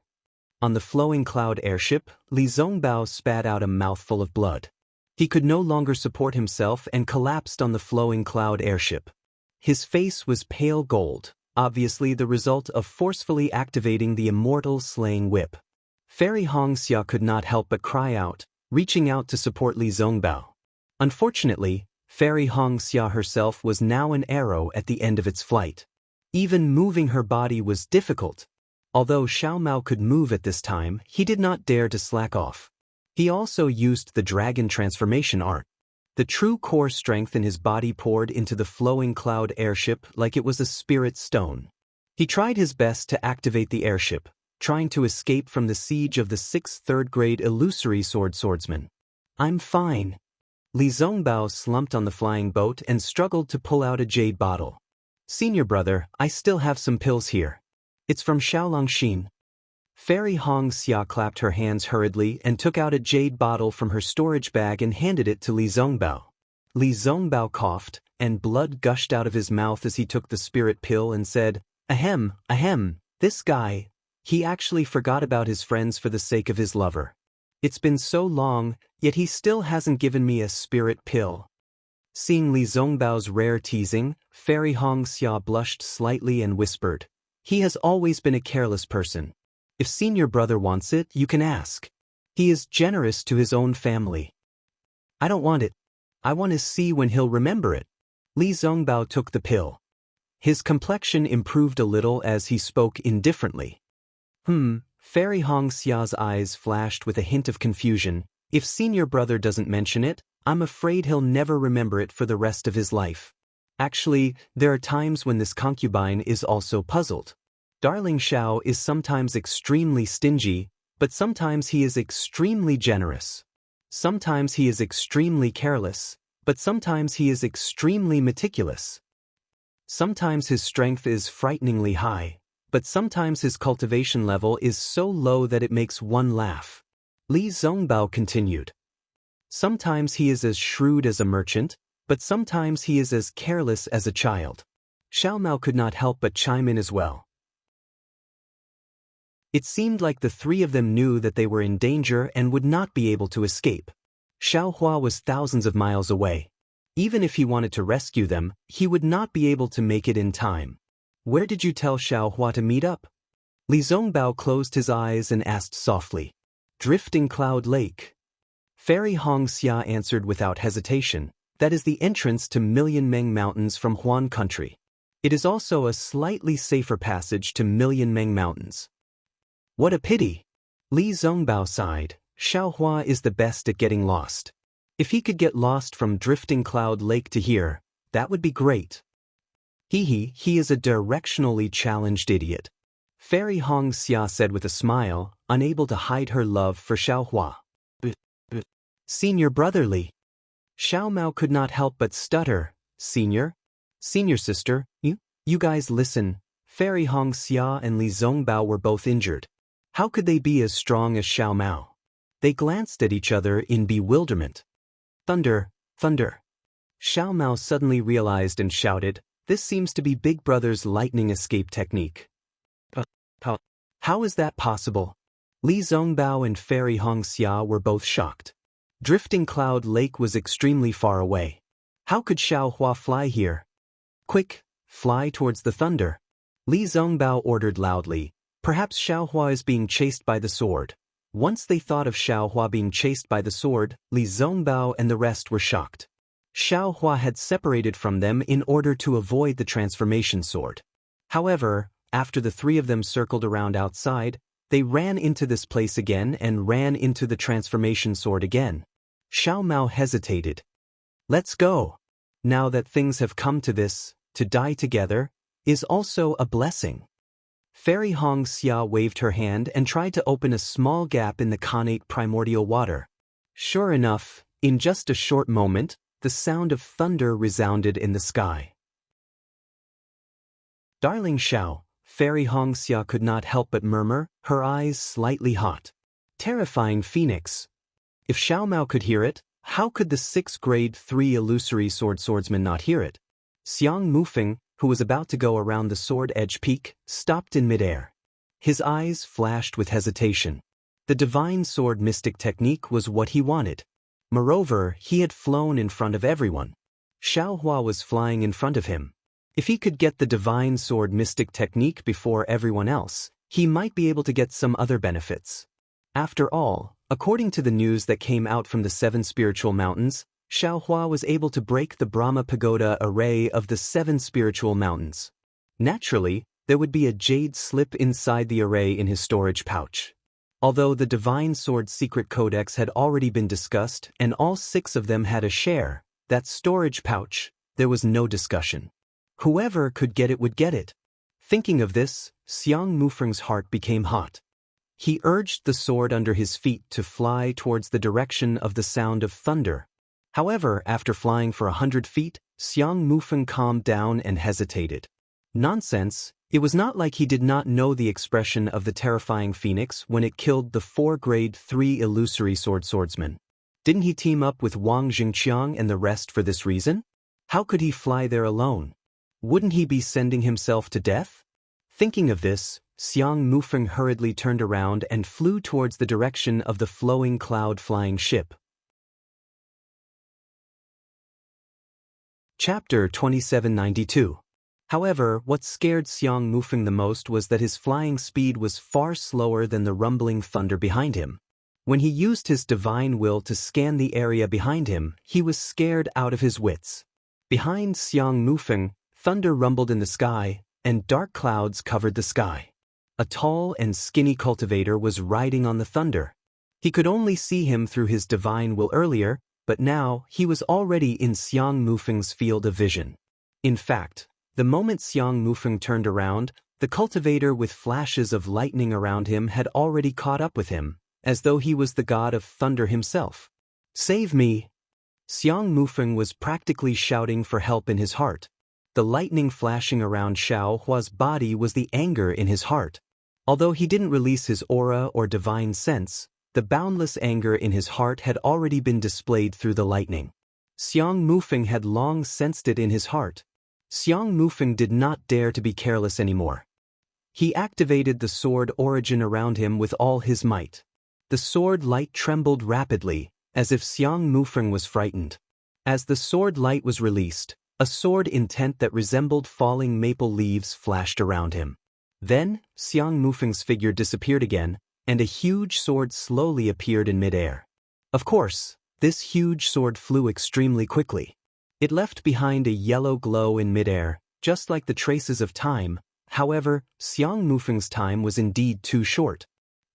On the flowing cloud airship, Li Zongbao spat out a mouthful of blood. He could no longer support himself and collapsed on the flowing cloud airship. His face was pale gold, obviously the result of forcefully activating the immortal slaying whip. Fairy Xianxia could not help but cry out, reaching out to support Li Zongbao. Unfortunately, Fairy Xianxia herself was now an arrow at the end of its flight. Even moving her body was difficult. Although Xiao Mao could move at this time, he did not dare to slack off. He also used the dragon transformation art. The true core strength in his body poured into the flowing cloud airship like it was a spirit stone. He tried his best to activate the airship, trying to escape from the siege of the 6th third-grade illusory swordsman. I'm fine. Li Zongbao slumped on the flying boat and struggled to pull out a jade bottle. Senior brother, I still have some pills here. It's from Xiaolongxin. Fairy Xianxia clapped her hands hurriedly and took out a jade bottle from her storage bag and handed it to Li Zongbao. Li Zongbao coughed, and blood gushed out of his mouth as he took the spirit pill and said, Ahem, this guy, he actually forgot about his friends for the sake of his lover. It's been so long, yet he still hasn't given me a spirit pill. Seeing Li Zongbao's rare teasing, Fairy Xianxia blushed slightly and whispered, he has always been a careless person. If senior brother wants it, you can ask. He is generous to his own family. I don't want it. I want to see when he'll remember it. Li Zongbao took the pill. His complexion improved a little as he spoke indifferently. Fairy Xia's eyes flashed with a hint of confusion. If senior brother doesn't mention it, I'm afraid he'll never remember it for the rest of his life. Actually, there are times when this concubine is also puzzled. Darling Xiao is sometimes extremely stingy, but sometimes he is extremely generous. Sometimes he is extremely careless, but sometimes he is extremely meticulous. Sometimes his strength is frighteningly high, but sometimes his cultivation level is so low that it makes one laugh. Li Zongbao continued. Sometimes he is as shrewd as a merchant, but sometimes he is as careless as a child. Xiao Mao could not help but chime in as well. It seemed like the three of them knew that they were in danger and would not be able to escape. Xiao Hua was thousands of miles away. Even if he wanted to rescue them, he would not be able to make it in time. Where did you tell Xiao Hua to meet up? Li Zongbao closed his eyes and asked softly. Drifting Cloud Lake. Fairy Xianxia answered without hesitation. That is the entrance to Million Meng Mountains from Huan Country. It is also a slightly safer passage to Million Meng Mountains. What a pity. Li Zongbao sighed. Xiao Hua is the best at getting lost. If he could get lost from Drifting Cloud Lake to here, that would be great. He is a directionally challenged idiot. Fairy Xianxia said with a smile, unable to hide her love for Xiao Hua. Senior brotherly. Xiao Mao could not help but stutter. Senior sister, you guys listen. Fairy Xianxia and Li Zongbao were both injured. How could they be as strong as Xiao Mao? They glanced at each other in bewilderment. Thunder. Xiao Mao suddenly realized and shouted, This seems to be Big Brother's lightning escape technique. How is that possible? Li Zongbao and Fairy Hongxia were both shocked. Drifting Cloud Lake was extremely far away. How could Xiao Hua fly here? Quick, fly towards the thunder. Li Zongbao ordered loudly. Perhaps Xiao Hua is being chased by the sword. Once they thought of Xiao Hua being chased by the sword, Li Zongbao and the rest were shocked. Xiao Hua had separated from them in order to avoid the transformation sword. However, after the three of them circled around outside, they ran into this place again and ran into the transformation sword again. Xiao Mao hesitated. Let's go. Now that things have come to this, to die together, is also a blessing. Fairy Hongxia waved her hand and tried to open a small gap in the connate primordial water. Sure enough, in just a short moment, the sound of thunder resounded in the sky. Darling Xiao, Fairy Hongxia could not help but murmur, her eyes slightly hot. Terrifying phoenix. If Xiao Mao could hear it, how could the 6th grade 3 illusory swordsman not hear it? Xiang Mufeng, who was about to go around the sword edge peak, stopped in midair. His eyes flashed with hesitation. The divine sword mystic technique was what he wanted. Moreover, he had flown in front of everyone. Xiao Hua was flying in front of him. If he could get the divine sword mystic technique before everyone else, he might be able to get some other benefits. After all, according to the news that came out from the 7 spiritual mountains, Xiao Hua was able to break the Brahma Pagoda array of the 7 spiritual mountains. Naturally, there would be a jade slip inside the array in his storage pouch. Although the Divine Sword Secret Codex had already been discussed and all 6 of them had a share, that storage pouch, there was no discussion. Whoever could get it would get it. Thinking of this, Xiang Mufeng's heart became hot. He urged the sword under his feet to fly towards the direction of the sound of thunder. However, after flying for 100 feet, Xiang Mufeng calmed down and hesitated. Nonsense, it was not like he did not know the expression of the terrifying phoenix when it killed the 4 grade 3 illusory swordsman. Didn't he team up with Wang Lin and the rest for this reason? How could he fly there alone? Wouldn't he be sending himself to death? Thinking of this, Xiang Mufeng hurriedly turned around and flew towards the direction of the flowing cloud-flying ship. Chapter 2792. However, what scared Xiang Mufeng the most was that his flying speed was far slower than the rumbling thunder behind him. When he used his divine will to scan the area behind him, he was scared out of his wits. Behind Xiang Mufeng, thunder rumbled in the sky, and dark clouds covered the sky. A tall and skinny cultivator was riding on the thunder. He could only see him through his divine will earlier, but now he was already in Xiang Mufeng's field of vision. In fact, the moment Xiang Mufeng turned around, the cultivator with flashes of lightning around him had already caught up with him, as though he was the god of thunder himself. Save me! Xiang Mufeng was practically shouting for help in his heart. The lightning flashing around Xiao Hua's body was the anger in his heart. Although he didn't release his aura or divine sense, the boundless anger in his heart had already been displayed through the lightning. Xiang Mufeng had long sensed it in his heart. Xiang Mufeng did not dare to be careless anymore. He activated the sword origin around him with all his might. The sword light trembled rapidly, as if Xiang Mufeng was frightened. As the sword light was released, a sword intent that resembled falling maple leaves flashed around him. Then, Xiang Mufeng's figure disappeared again, and a huge sword slowly appeared in midair. Of course, this huge sword flew extremely quickly. It left behind a yellow glow in midair, just like the traces of time. However, Xiang Mufeng's time was indeed too short.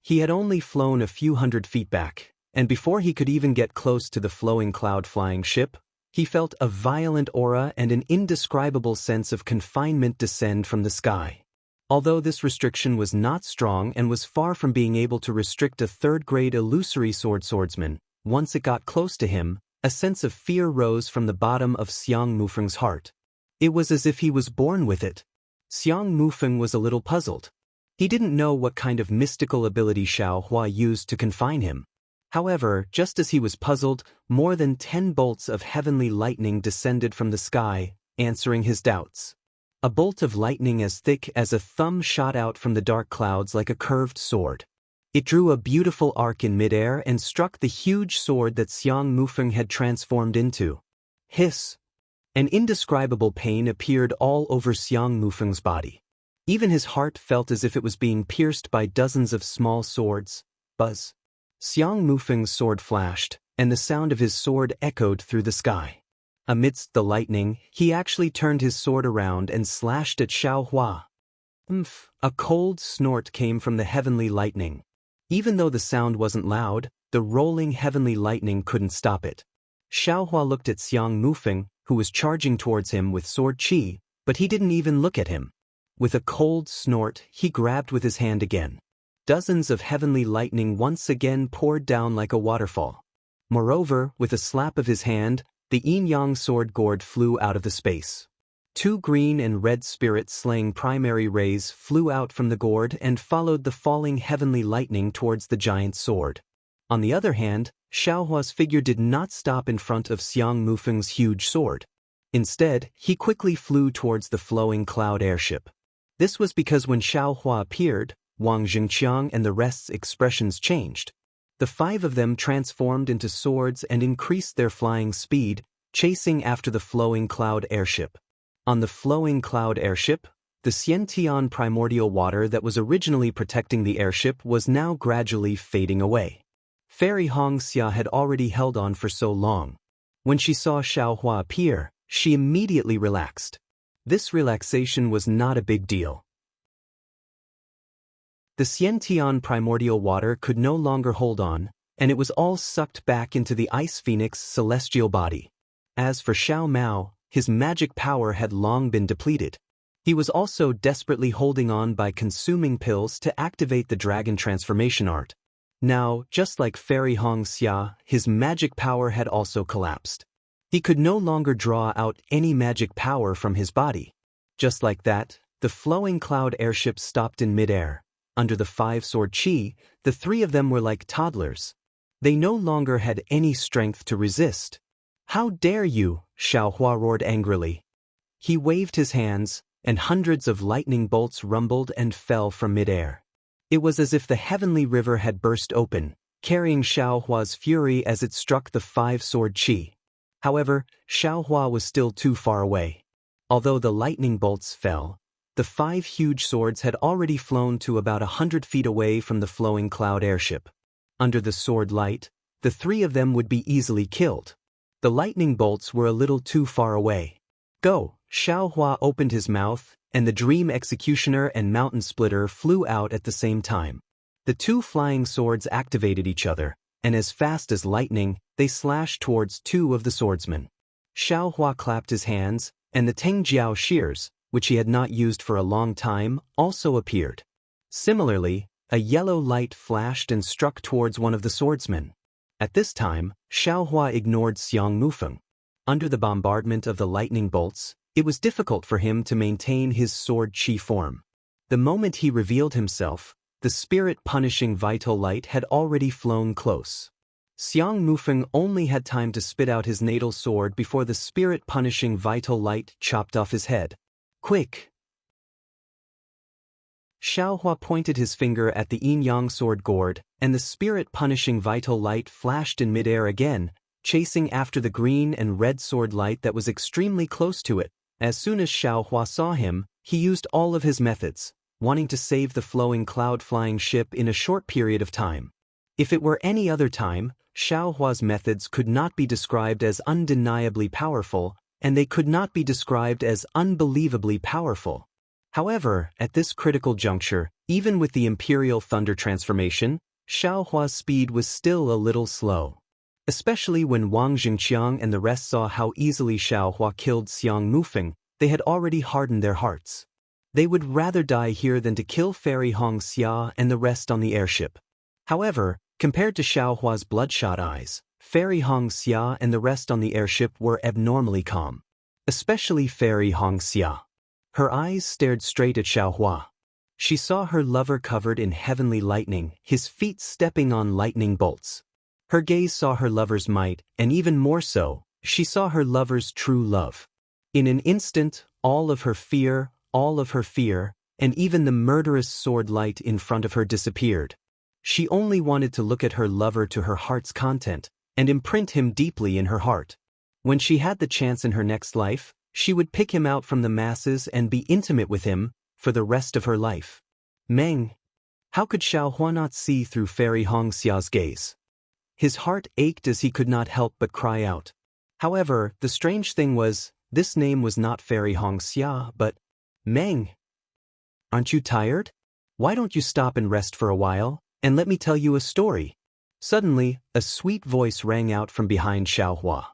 He had only flown a few hundred feet back, and before he could even get close to the flowing cloud-flying ship, he felt a violent aura and an indescribable sense of confinement descend from the sky. Although this restriction was not strong and was far from being able to restrict a 3rd-grade illusory swordsman, once it got close to him, a sense of fear rose from the bottom of Xiang Mufeng's heart. It was as if he was born with it. Xiang Mufeng was a little puzzled. He didn't know what kind of mystical ability Xiao Hua used to confine him. However, just as he was puzzled, more than 10 bolts of heavenly lightning descended from the sky, answering his doubts. A bolt of lightning as thick as a thumb shot out from the dark clouds like a curved sword. It drew a beautiful arc in midair and struck the huge sword that Xiang Mufeng had transformed into. Hiss! An indescribable pain appeared all over Xiang Mufeng's body. Even his heart felt as if it was being pierced by dozens of small swords. Buzz! Xiang Mufeng's sword flashed, and the sound of his sword echoed through the sky. Amidst the lightning, he actually turned his sword around and slashed at Xiaohua. A cold snort came from the heavenly lightning. Even though the sound wasn't loud, the rolling heavenly lightning couldn't stop it. Xiaohua looked at Xiang Mufeng, who was charging towards him with sword qi, but he didn't even look at him. With a cold snort, he grabbed with his hand again. Dozens of heavenly lightning once again poured down like a waterfall. Moreover, with a slap of his hand, the yin-yang sword gourd flew out of the space. 2 green and red spirit-slaying primary rays flew out from the gourd and followed the falling heavenly lightning towards the giant sword. On the other hand, Xiaohua's figure did not stop in front of Xiang Mufeng's huge sword. Instead, he quickly flew towards the flowing cloud airship. This was because when Xiaohua appeared, Wang Lin and the rest's expressions changed. The 5 of them transformed into swords and increased their flying speed, chasing after the flowing cloud airship. On the flowing cloud airship, the Xiantian primordial water that was originally protecting the airship was now gradually fading away. Fairy Xianxia had already held on for so long. When she saw Xiaohua appear, she immediately relaxed. This relaxation was not a big deal. The Xiantian primordial water could no longer hold on, and it was all sucked back into the Ice Phoenix's celestial body. As for Xiao Mao, his magic power had long been depleted. He was also desperately holding on by consuming pills to activate the dragon transformation art. Now, just like Fairy Xianxia, his magic power had also collapsed. He could no longer draw out any magic power from his body. Just like that, the flowing cloud airship stopped in midair. Under the 5-sword qi, the 3 of them were like toddlers. They no longer had any strength to resist. "How dare you?" Xiaohua roared angrily. He waved his hands, and hundreds of lightning bolts rumbled and fell from midair. It was as if the heavenly river had burst open, carrying Xiaohua's fury as it struck the 5-sword qi. However, Xiaohua was still too far away. Although the lightning bolts fell, the 5 huge swords had already flown to about 100 feet away from the flowing cloud airship. Under the sword light, the 3 of them would be easily killed. The lightning bolts were a little too far away. "Go!" Xiaohua opened his mouth, and the Dream Executioner and Mountain Splitter flew out at the same time. The 2 flying swords activated each other, and as fast as lightning, they slashed towards 2 of the swordsmen. Xiaohua clapped his hands, and the Tengjiao shears, which he had not used for a long time, also appeared. Similarly, a yellow light flashed and struck towards one of the swordsmen. At this time, Xiaohua ignored Xiang Mufeng. Under the bombardment of the lightning bolts, it was difficult for him to maintain his sword qi form. The moment he revealed himself, the spirit-punishing vital light had already flown close. Xiang Mufeng only had time to spit out his natal sword before the spirit-punishing vital light chopped off his head. "Quick!" Xiaohua pointed his finger at the yin-yang sword gourd, and the spirit-punishing vital light flashed in midair again, chasing after the green and red sword light that was extremely close to it. As soon as Xiaohua saw him, he used all of his methods, wanting to save the flowing cloud-flying ship in a short period of time. If it were any other time, Xiaohua's methods could not be described as undeniably powerful, and they could not be described as unbelievably powerful. However, at this critical juncture, even with the Imperial Thunder transformation, Xiaohua's speed was still a little slow. Especially when Wang Lin and the rest saw how easily Xiaohua killed Xiang Mufeng, they had already hardened their hearts. They would rather die here than to kill Fairy Xianxia and the rest on the airship. However, compared to Xiaohua's bloodshot eyes, Fairy Xianxia and the rest on the airship were abnormally calm. Especially Fairy Xianxia. Her eyes stared straight at Xiaohua. She saw her lover covered in heavenly lightning, his feet stepping on lightning bolts. Her gaze saw her lover's might, and even more so, she saw her lover's true love. In an instant, all of her fear, and even the murderous sword light in front of her disappeared. She only wanted to look at her lover to her heart's content, and imprint him deeply in her heart. When she had the chance in her next life, she would pick him out from the masses and be intimate with him for the rest of her life. Meng. How could Xiaohua not see through Fairy Hongxia's gaze? His heart ached as he could not help but cry out. However, the strange thing was, this name was not Fairy Hongxia, but Meng. Aren't you tired? Why don't you stop and rest for a while, and let me tell you a story? Suddenly, a sweet voice rang out from behind Xiaohua.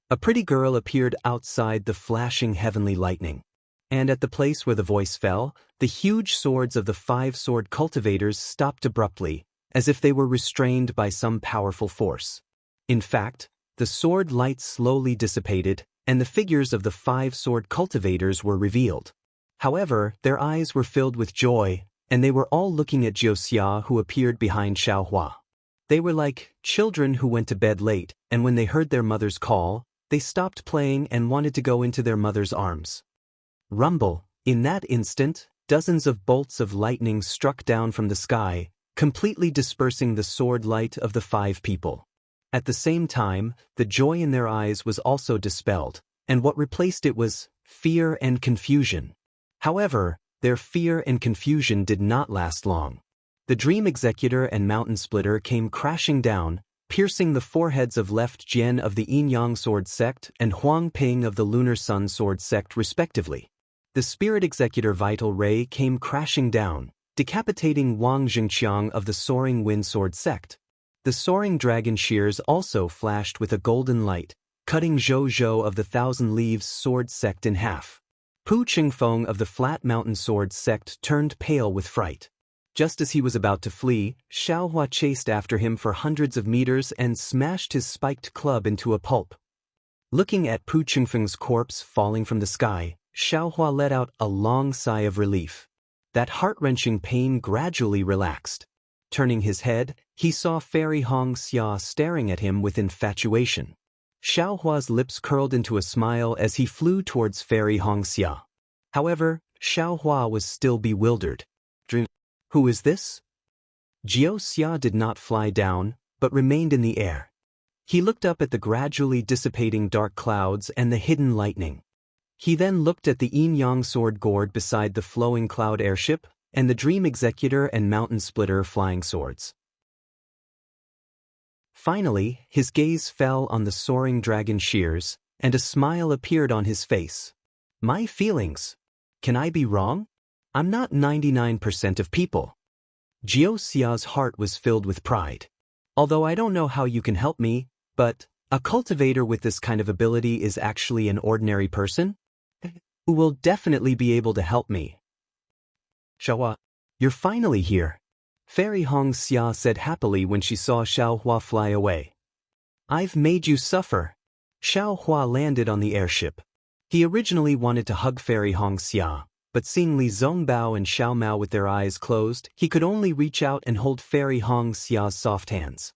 A pretty girl appeared outside the flashing heavenly lightning. And at the place where the voice fell, the huge swords of the 5 sword cultivators stopped abruptly, as if they were restrained by some powerful force. In fact, the sword light slowly dissipated, and the figures of the 5 sword cultivators were revealed. However, their eyes were filled with joy, and they were all looking at Jiuxia, who appeared behind Xiaohua. They were like children who went to bed late, and when they heard their mother's call, they stopped playing and wanted to go into their mother's arms. Rumble. In that instant, dozens of bolts of lightning struck down from the sky, completely dispersing the sword light of the 5 people. At the same time, the joy in their eyes was also dispelled, and what replaced it was fear and confusion. However, their fear and confusion did not last long. The Dream Executor and Mountain Splitter came crashing down, piercing the foreheads of Left Jian of the Yin-Yang Sword Sect and Huang Ping of the Lunar Sun Sword Sect respectively. The Spirit Executor Vital Ray came crashing down, decapitating Wang Jingqiang of the Soaring Wind Sword Sect. The Soaring Dragon Shears also flashed with a golden light, cutting Zhou Zhou of the Thousand Leaves Sword Sect in half. Pu Qingfeng of the Flat Mountain Sword Sect turned pale with fright. Just as he was about to flee, Xiaohua chased after him for hundreds of meters and smashed his spiked club into a pulp. Looking at Pu Qingfeng's corpse falling from the sky, Xiaohua let out a long sigh of relief. That heart-wrenching pain gradually relaxed. Turning his head, he saw Fairy Hongxia staring at him with infatuation. Xiaohua's lips curled into a smile as he flew towards Fairy Hongxia. However, Xiaohua was still bewildered. Who is this? Jiuxia did not fly down, but remained in the air. He looked up at the gradually dissipating dark clouds and the hidden lightning. He then looked at the Yin-Yang Sword Gourd beside the flowing cloud airship, and the Dream Executor and Mountain Splitter flying swords. Finally, his gaze fell on the Soaring Dragon Shears, and a smile appeared on his face. My feelings. Can I be wrong? I'm not 99% of people. Jiuxia's heart was filled with pride. Although I don't know how you can help me, but a cultivator with this kind of ability is actually an ordinary person who will definitely be able to help me. Xiaohua, you're finally here. Fairy Hongxia said happily when she saw Xiaohua fly away. I've made you suffer. Xiaohua landed on the airship. He originally wanted to hug Fairy Hongxia, but seeing Li Zongbao and Xiao Mao with their eyes closed, he could only reach out and hold Fairy Hongxia's soft hands.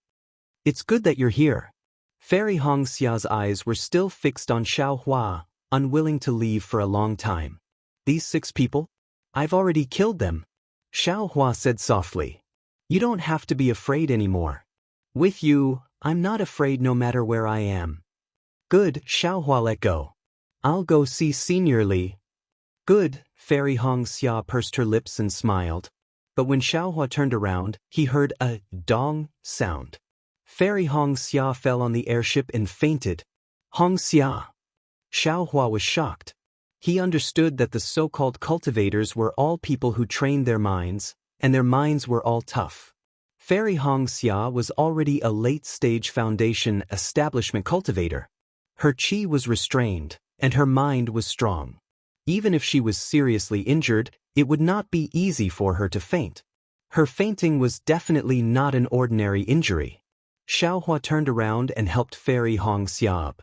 It's good that you're here. Fairy Hongxia's eyes were still fixed on Xiaohua, unwilling to leave for a long time. These 6 people? I've already killed them. Xiaohua said softly. You don't have to be afraid anymore. With you, I'm not afraid no matter where I am. Good, Xiaohua let go. I'll go see Senior Li. Good, Fairy Hongxia pursed her lips and smiled. But when Xiaohua turned around, he heard a dong sound. Fairy Hongxia fell on the airship and fainted. Hongxia. Xiaohua was shocked. He understood that the so-called cultivators were all people who trained their minds, and their minds were all tough. Fairy Hongxia was already a late-stage foundation establishment cultivator. Her chi was restrained, and her mind was strong. Even if she was seriously injured, it would not be easy for her to faint. Her fainting was definitely not an ordinary injury. Xiaohua turned around and helped Fairy Hongxia up.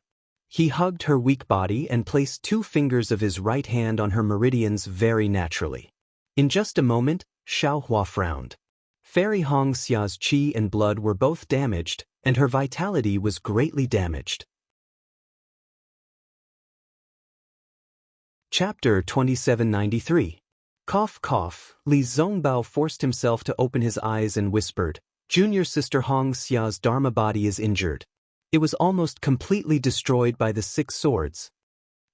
He hugged her weak body and placed 2 fingers of his right hand on her meridians very naturally. In just a moment, Xiaohua frowned. Fairy Hongxia's qi and blood were both damaged, and her vitality was greatly damaged. Chapter 2793. Cough cough. Li Zongbao forced himself to open his eyes and whispered, Junior sister Hong Xia's Dharma body is injured. It was almost completely destroyed by the 6 swords.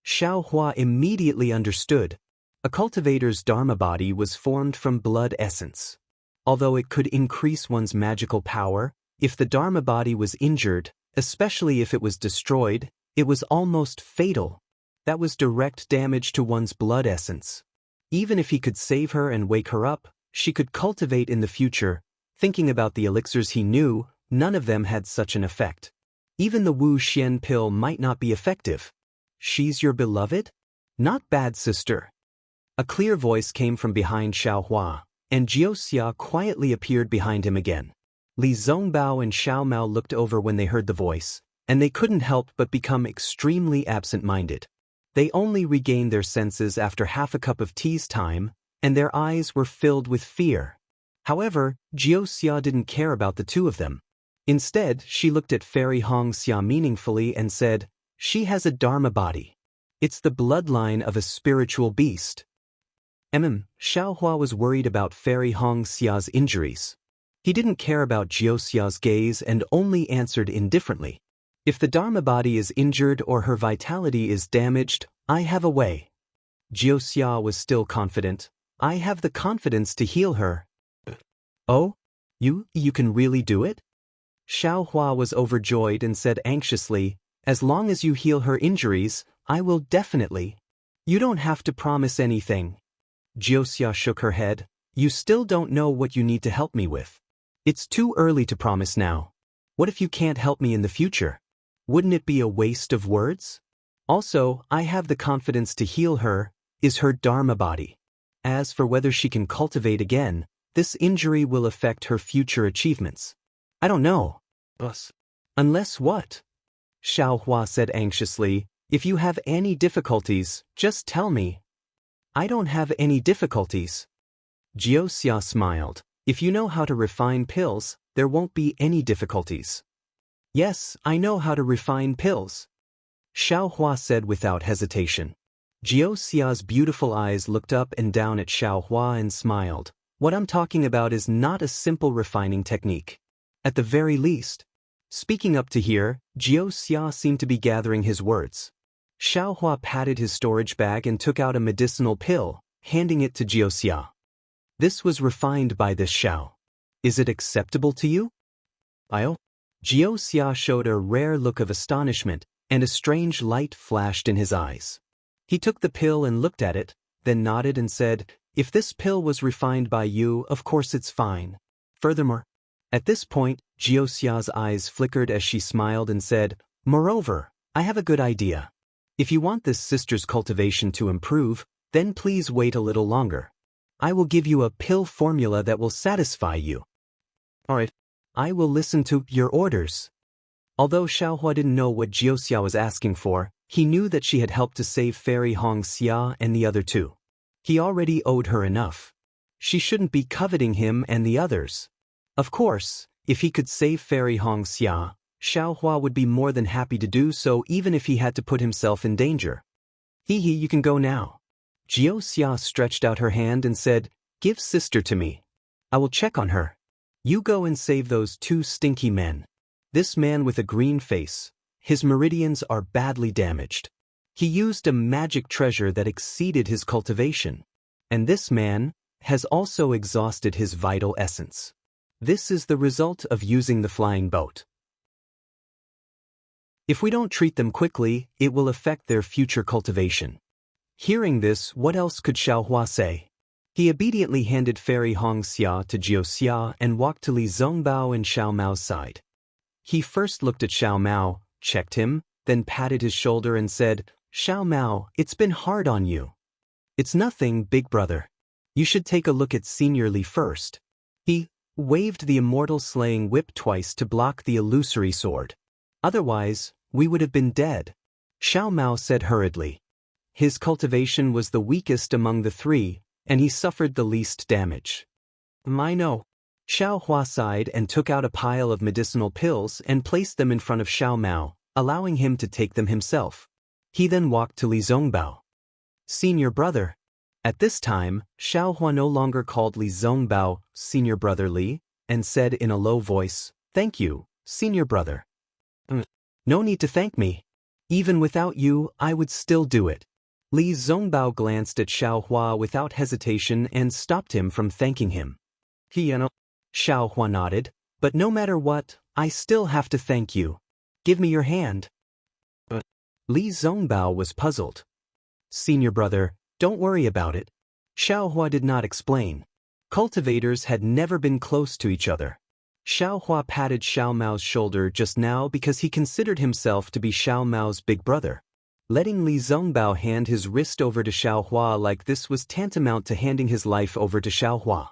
Xiao Hua immediately understood. A cultivator's Dharma body was formed from blood essence. Although it could increase one's magical power, if the Dharma body was injured, especially if it was destroyed, it was almost fatal. That was direct damage to one's blood essence. Even if he could save her and wake her up, she could cultivate in the future. Thinking about the elixirs he knew, none of them had such an effect. Even the Wu Xian pill might not be effective. She's your beloved? Not bad, sister. A clear voice came from behind Xiao Hua, and Jiuxia quietly appeared behind him again. Li Zongbao and Xiao Mao looked over when they heard the voice, and they couldn't help but become extremely absent-minded. They only regained their senses after half a cup of tea's time, and their eyes were filled with fear. However, Jiuxia didn't care about the two of them. Instead, she looked at Fairy Hong Xia meaningfully and said, She has a Dharma body. It's the bloodline of a spiritual beast. Xiao Hua was worried about Fairy Hong Xia's injuries. He didn't care about Jiuxia's gaze and only answered indifferently. If the Dharma body is injured or her vitality is damaged, I have a way. Jiuxia was still confident. I have the confidence to heal her. Oh? You can really do it? Xiao Hua was overjoyed and said anxiously, As long as you heal her injuries, I will definitely. You don't have to promise anything. Jiuxia shook her head. You still don't know what you need to help me with. It's too early to promise now. What if you can't help me in the future? Wouldn't it be a waste of words? Also, I have the confidence to heal her, is her Dharma body. As for whether she can cultivate again, this injury will affect her future achievements. I don't know. Unless what? Xiao Hua said anxiously, If you have any difficulties, just tell me. I don't have any difficulties. Jiuxia smiled. If you know how to refine pills, there won't be any difficulties. Yes, I know how to refine pills. Xiao Hua said without hesitation. Jiuxia's beautiful eyes looked up and down at Xiao Hua and smiled. What I'm talking about is not a simple refining technique. At the very least. Speaking up to here, Jiuxia seemed to be gathering his words. Xiao Hua patted his storage bag and took out a medicinal pill, handing it to Jiuxia. This was refined by this Xiao. Is it acceptable to you? Jiuxia showed a rare look of astonishment, and a strange light flashed in his eyes. He took the pill and looked at it, then nodded and said, If this pill was refined by you, of course it's fine. Furthermore, at this point, Jiuxia's eyes flickered as she smiled and said, Moreover, I have a good idea. If you want this sister's cultivation to improve, then please wait a little longer. I will give you a pill formula that will satisfy you. Alright. I will listen to your orders. Although Xiao Hua didn't know what Jiuxia was asking for, he knew that she had helped to save Fairy Hong Xia and the other two. He already owed her enough. She shouldn't be coveting him and the others. Of course, if he could save Fairy Hong Xia, Xiao Hua would be more than happy to do so even if he had to put himself in danger. You can go now. Jiuxia stretched out her hand and said, Give sister to me. I will check on her. You go and save those 2 stinky men. This man with a green face, his meridians are badly damaged. He used a magic treasure that exceeded his cultivation. And this man has also exhausted his vital essence. This is the result of using the flying boat. If we don't treat them quickly, it will affect their future cultivation. Hearing this, what else could Xiao Hua say? He obediently handed Fairy Hong Xia to Jiuxia and walked to Li Zongbao and Xiao Mao's side. He first looked at Xiao Mao, checked him, then patted his shoulder and said, Xiao Mao, it's been hard on you. It's nothing, big brother. You should take a look at Senior Li first. He waved the immortal slaying whip twice to block the illusory sword. Otherwise, we would have been dead. Xiao Mao said hurriedly. His cultivation was the weakest among the 3, and he suffered the least damage. I know. Xiao Hua sighed and took out a pile of medicinal pills and placed them in front of Xiao Mao, allowing him to take them himself. He then walked to Li Zongbao. Senior brother. At this time, Xiaohua no longer called Li Zongbao Senior Brother Li, and said in a low voice, "Thank you, Senior Brother." No need to thank me. Even without you, I would still do it." Li Zongbao glanced at Xiaohua without hesitation and stopped him from thanking him. Xiaohua nodded, "But no matter what, I still have to thank you. Give me your hand." Li Zongbao was puzzled. "Senior brother, don't worry about it." Xiaohua did not explain. Cultivators had never been close to each other. Xiaohua patted Xiao Mao's shoulder just now because he considered himself to be Xiao Mao's big brother. Letting Li Zongbao hand his wrist over to Xiaohua like this was tantamount to handing his life over to Xiaohua.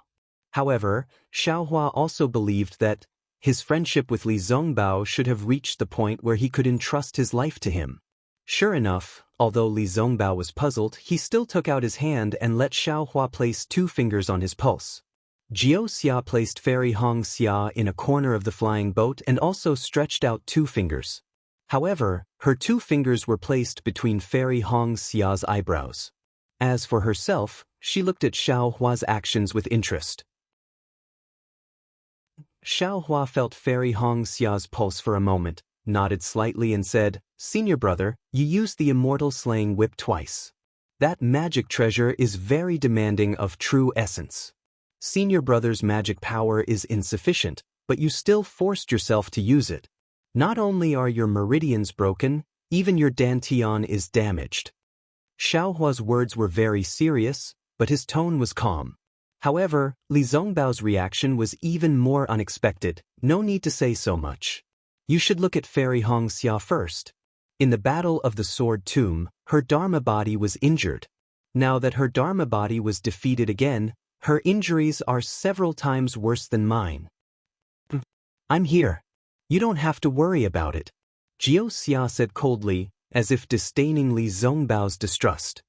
However, Xiaohua also believed that his friendship with Li Zongbao should have reached the point where he could entrust his life to him. Sure enough, although Li Zongbao was puzzled, he still took out his hand and let Xiaohua place 2 fingers on his pulse. Jiuxia placed Fairy Xianxia in a corner of the flying boat and also stretched out 2 fingers. However, her 2 fingers were placed between Fairy Xia's eyebrows. As for herself, she looked at Xiaohua's actions with interest. Xiaohua felt Fairy Xia's pulse for a moment, nodded slightly and said, "Senior brother, you used the immortal slaying whip twice. That magic treasure is very demanding of true essence. Senior brother's magic power is insufficient, but you still forced yourself to use it. Not only are your meridians broken, even your dantian is damaged." Xiaohua's words were very serious, but his tone was calm. However, Li Zongbao's reaction was even more unexpected. "No need to say so much. You should look at Fairy Xia first. In the Battle of the Sword Tomb, her Dharma body was injured. Now that her Dharma body was defeated again, her injuries are several times worse than mine. I'm here. You don't have to worry about it," Jiuxia said coldly, as if disdaining Li Zongbao's distrust.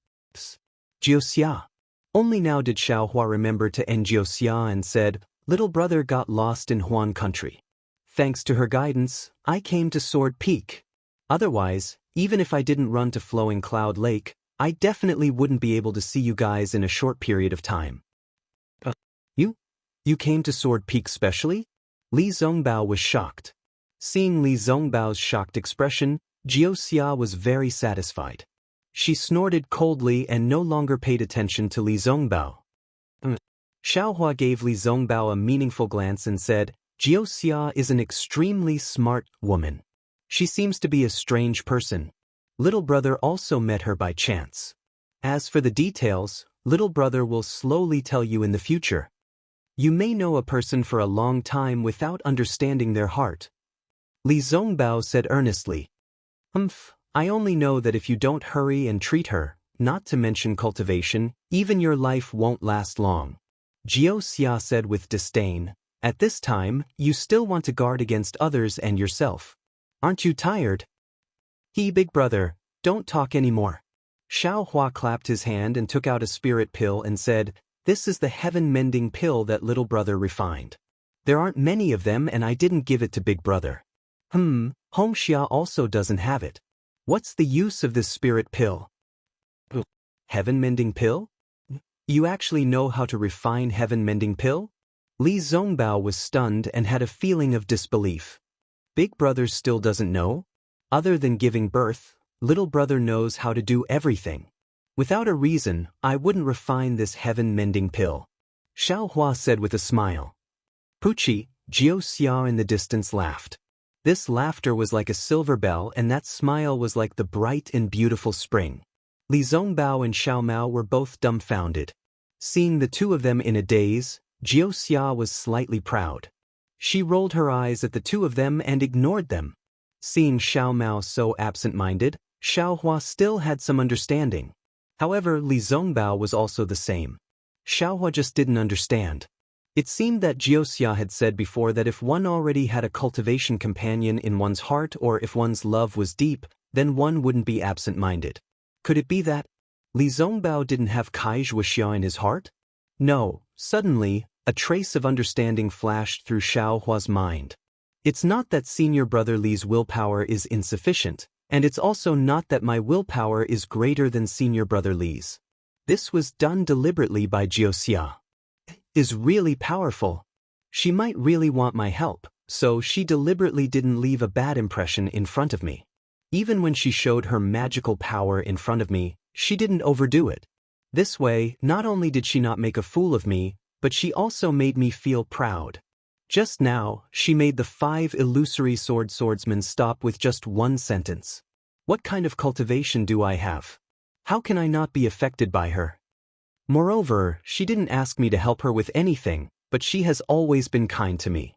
Jiuxia. Only now did Xiaohua remember to end Jiuxia and said, "Little brother got lost in Huan country. Thanks to her guidance, I came to Sword Peak. Otherwise, even if I didn't run to Flowing Cloud Lake, I definitely wouldn't be able to see you guys in a short period of time." You came to Sword Peak specially?" Li Zongbao was shocked. Seeing Li Zongbao's shocked expression, Jiuxia was very satisfied. She snorted coldly and no longer paid attention to Li Zongbao. Xiaohua gave Li Zongbao a meaningful glance and said, "Jiuxia is an extremely smart woman. She seems to be a strange person. Little brother also met her by chance. As for the details, little brother will slowly tell you in the future. You may know a person for a long time without understanding their heart." Li Zongbao said earnestly, I only know that if you don't hurry and treat her, not to mention cultivation, even your life won't last long." Jiuxia said with disdain, "At this time, you still want to guard against others and yourself. Aren't you tired?" Big brother, don't talk anymore." Xiaohua clapped his hand and took out a spirit pill and said, "This is the heaven-mending pill that little brother refined. There aren't many of them and I didn't give it to big brother. Hongxia also doesn't have it. What's the use of this spirit pill?" "Heaven-mending pill? You actually know how to refine heaven-mending pill?" Li Zongbao was stunned and had a feeling of disbelief. Big brother still doesn't know? Other than giving birth, little brother knows how to do everything. Without a reason, I wouldn't refine this heaven-mending pill," Xiaohua said with a smile. Pucci, Jiuxia in the distance laughed. This laughter was like a silver bell and that smile was like the bright and beautiful spring. Li Zongbao and Xiao Mao were both dumbfounded. Seeing the two of them in a daze, Jiuxia was slightly proud. She rolled her eyes at the two of them and ignored them. Seeing Xiao Mao so absent-minded, Xiaohua still had some understanding. However, Li Zongbao was also the same. Xiaohua just didn't understand. It seemed that Jiuxia had said before that if one already had a cultivation companion in one's heart or if one's love was deep, then one wouldn't be absent-minded. Could it be that Li Zongbao didn't have Wuxia in his heart? No, suddenly, a trace of understanding flashed through Xiaohua's mind. It's not that senior brother Li's willpower is insufficient, And it's also not that my willpower is greater than senior brother Li's. This was done deliberately by Jiuxia. Is really powerful. She might really want my help, so she deliberately didn't leave a bad impression in front of me. Even when she showed her magical power in front of me, she didn't overdo it. This way, not only did she not make a fool of me, but she also made me feel proud. Just now, she made the 5 illusory swordsmen stop with just one sentence. What kind of cultivation do I have? How can I not be affected by her? Moreover, she didn't ask me to help her with anything, but she has always been kind to me.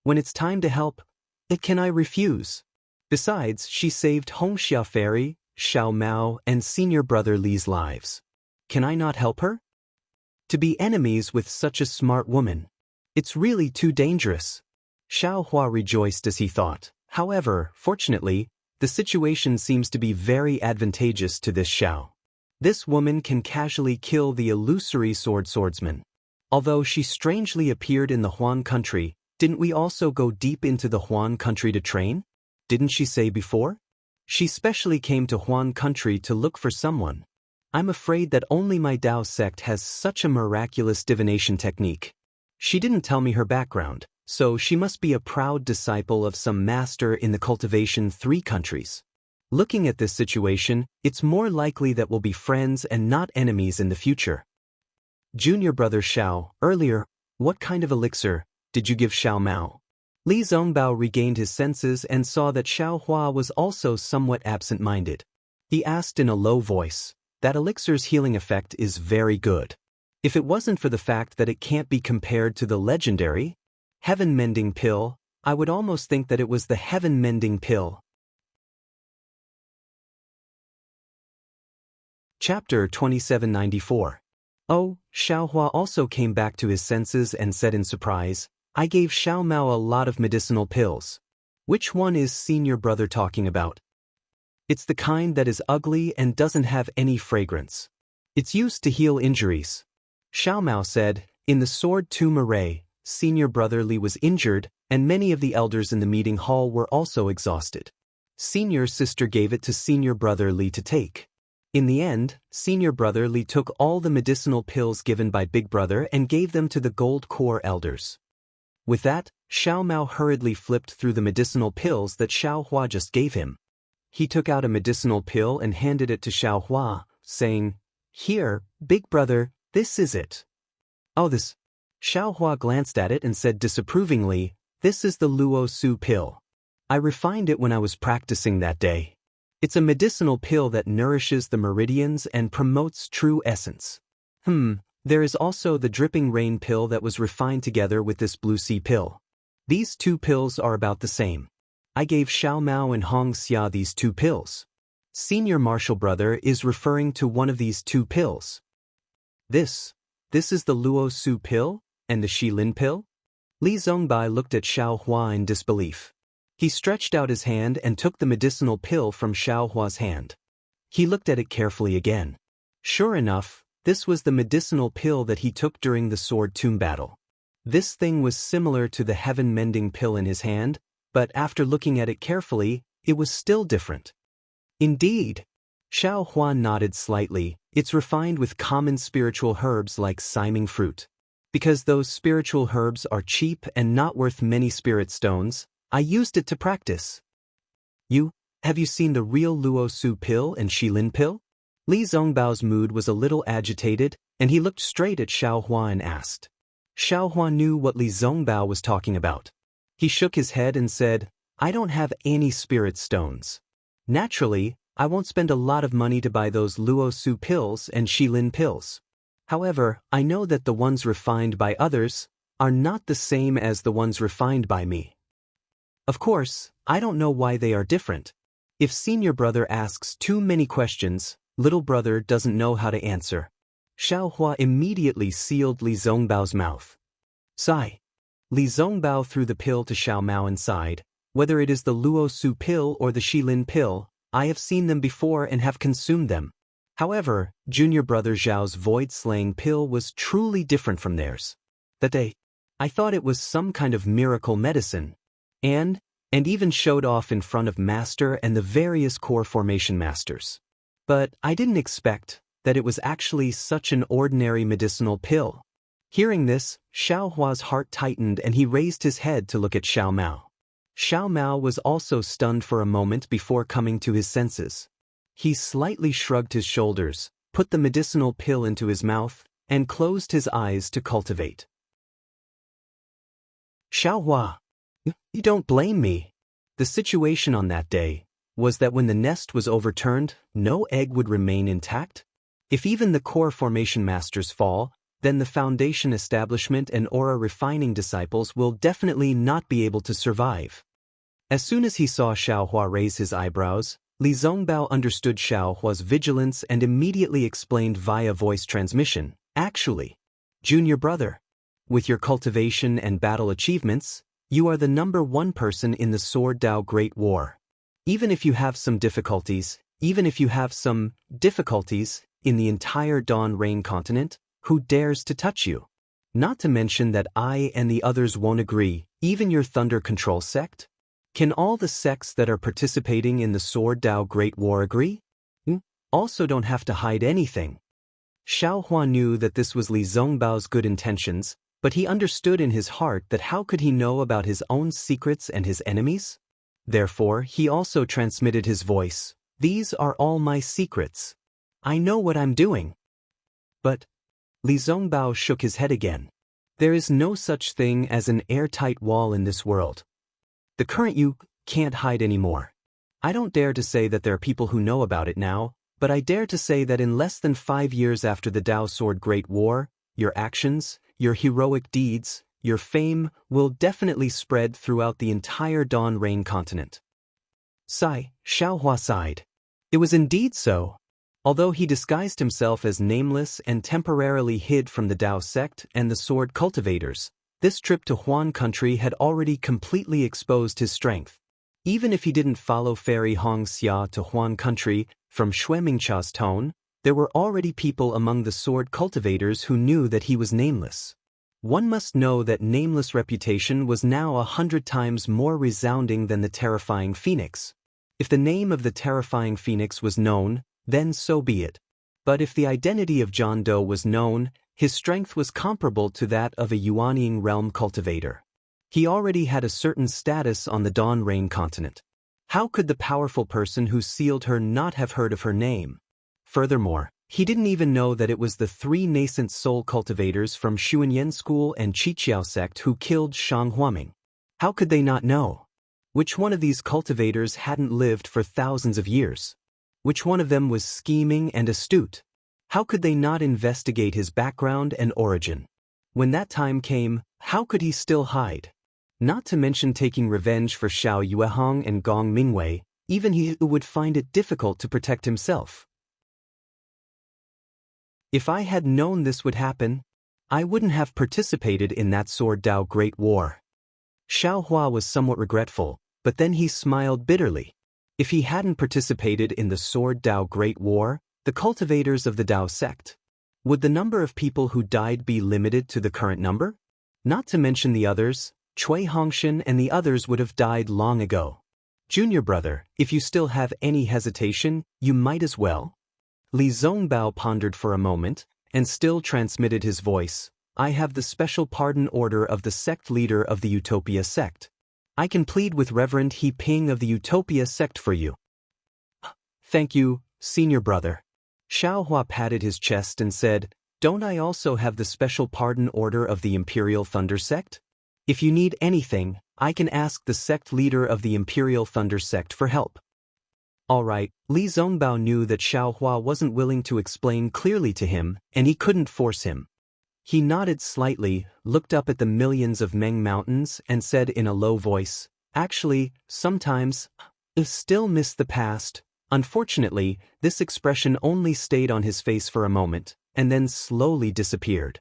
When it's time to help, can I refuse? Besides, she saved Hongxia Fairy, Xiao Mao, and senior brother Li's lives. Can I not help her? To be enemies with such a smart woman. It's really too dangerous. Xiao Hua rejoiced as he thought. However, fortunately, the situation seems to be very advantageous to this Xiao. This woman can casually kill the illusory swordsman. Although she strangely appeared in the Huan country, didn't we also go deep into the Huan country to train? Didn't she say before? She specially came to Huan country to look for someone. I'm afraid that only my Dao sect has such a miraculous divination technique. She didn't tell me her background, so she must be a proud disciple of some master in the Cultivation 3 countries. Looking at this situation, it's more likely that we'll be friends and not enemies in the future. Junior brother Xiao, earlier, what kind of elixir did you give Xiao Mao? Li Zongbao regained his senses and saw that Xiao Hua was also somewhat absent-minded. He asked in a low voice, that elixir's healing effect is very good. If it wasn't for the fact that it can't be compared to the legendary heaven-mending pill, I would almost think that it was the heaven-mending pill. Chapter 2794. Oh, Xiao Hua also came back to his senses and said in surprise, I gave Xiao Mao a lot of medicinal pills. Which one is senior brother talking about? It's the kind that is ugly and doesn't have any fragrance. It's used to heal injuries. Xiao Mao said, in the sword tomb array, senior brother Li was injured, and many of the elders in the meeting hall were also exhausted. Senior sister gave it to senior brother Li to take. In the end, senior brother Li took all the medicinal pills given by big brother and gave them to the gold core elders. With that, Xiao Mao hurriedly flipped through the medicinal pills that Xiao Hua just gave him. He took out a medicinal pill and handed it to Xiao Hua, saying, Here, big brother, this is it. Oh, this. Xiao Hua glanced at it and said disapprovingly, This is the Luo Su pill. I refined it when I was practicing that day. It's a medicinal pill that nourishes the meridians and promotes true essence. There is also the dripping rain pill that was refined together with this blue sea pill. These 2 pills are about the same. I gave Xiao Mao and Hong Xia these 2 pills. Senior martial brother is referring to one of these 2 pills. This is the Luo Su pill, and the Shilin pill? Li Zongbai looked at Xiao Hua in disbelief. He stretched out his hand and took the medicinal pill from Xiao Hua's hand. He looked at it carefully again. Sure enough, this was the medicinal pill that he took during the sword tomb battle. This thing was similar to the heaven-mending pill in his hand, but after looking at it carefully, it was still different. Indeed. Xiao Hua nodded slightly. It's refined with common spiritual herbs like siming fruit. Because those spiritual herbs are cheap and not worth many spirit stones, I used it to practice. Have you seen the real Luo Su pill and Shilin pill? Li Zongbao's mood was a little agitated, and he looked straight at Xiao Hua and asked. Xiao Hua knew what Li Zongbao was talking about. He shook his head and said, I don't have any spirit stones. Naturally, I won't spend a lot of money to buy those Luo Su pills and Shilin pills. However, I know that the ones refined by others are not the same as the ones refined by me. Of course, I don't know why they are different. If senior brother asks too many questions, little brother doesn't know how to answer. Xiao Hua immediately sealed Li Zongbao's mouth. Sigh. Li Zongbao threw the pill to Xiao Mao and sighed. Whether it is the Luo Su pill or the Shilin pill, I have seen them before and have consumed them. However, junior brother Zhao's void-slaying pill was truly different from theirs. That day, I thought it was some kind of miracle medicine. And and even showed off in front of Master and the various core formation masters. But I didn't expect that it was actually such an ordinary medicinal pill. Hearing this, Xiao Hua's heart tightened and he raised his head to look at Xiao Mao. Xiao Mao was also stunned for a moment before coming to his senses. He slightly shrugged his shoulders, put the medicinal pill into his mouth, and closed his eyes to cultivate. Xiao Hua, you don't blame me. The situation on that day was that when the nest was overturned, no egg would remain intact. If even the core formation masters fall, then the foundation establishment and aura refining disciples will definitely not be able to survive. As soon as he saw Xiao Hua raise his eyebrows, Li Zongbao understood Xiao Hua's vigilance and immediately explained via voice transmission, actually, junior brother, with your cultivation and battle achievements, you are the #1 person in the Sword Dao Great War. Even if you have some difficulties in the entire Dawn Rain continent, who dares to touch you? Not to mention that I and the others won't agree, even your Thunder Control sect? Can all the sects that are participating in the Sword Dao Great War agree? Also don't have to hide anything. Xiao Hua knew that this was Li Zongbao's good intentions, but he understood in his heart that how could he know about his own secrets and his enemies? Therefore, he also transmitted his voice. These are all my secrets. I know what I'm doing. But Li Zongbao shook his head again. There is no such thing as an airtight wall in this world. The current you can't hide anymore. I don't dare to say that there are people who know about it now, but I dare to say that in less than 5 years after the Dao Sword Great War, your actions, your heroic deeds, your fame will definitely spread throughout the entire Dawn Rain continent. Xiao Hua sighed. It was indeed so. Although he disguised himself as nameless and temporarily hid from the Dao sect and the sword cultivators, this trip to Huan country had already completely exposed his strength. Even if he didn't follow Fairy Hongxia to Huan country from Xuemingcha's tone, there were already people among the sword cultivators who knew that he was nameless. One must know that nameless reputation was now 100 times more resounding than the terrifying phoenix. If the name of the terrifying phoenix was known, then so be it. But if the identity of John Doe was known, his strength was comparable to that of a Yuanying realm cultivator. He already had a certain status on the Dawn Rain continent. How could the powerful person who sealed her not have heard of her name? Furthermore, he didn't even know that it was the 3 nascent soul cultivators from Xuanyan School and Qiqiao sect who killed Shang Huaming. How could they not know? Which one of these cultivators hadn't lived for thousands of years? Which one of them was scheming and astute? How could they not investigate his background and origin? When that time came, how could he still hide? Not to mention taking revenge for Xiao Yuehong and Gong Mingwei, even he would find it difficult to protect himself. If I had known this would happen, I wouldn't have participated in that Sword Dao Great War. Xiao Hua was somewhat regretful, but then he smiled bitterly. If he hadn't participated in the Sword Dao Great War, the cultivators of the Dao sect, would the number of people who died be limited to the current number? Not to mention the others, Cui Hongshan and the others would have died long ago. Junior brother, if you still have any hesitation, you might as well. Li Zongbao pondered for a moment, and still transmitted his voice. I have the special pardon order of the sect leader of the Utopia sect. I can plead with Reverend He Ping of the Utopia sect for you. Thank you, senior brother. Xiao Hua patted his chest and said, don't I also have the special pardon order of the Imperial Thunder sect? If you need anything, I can ask the sect leader of the Imperial Thunder sect for help. All right, Li Zongbao knew that Xiao Hua wasn't willing to explain clearly to him, and he couldn't force him. He nodded slightly, looked up at the millions of Meng mountains, and said in a low voice, actually, sometimes, I still miss the past. Unfortunately, this expression only stayed on his face for a moment, and then slowly disappeared.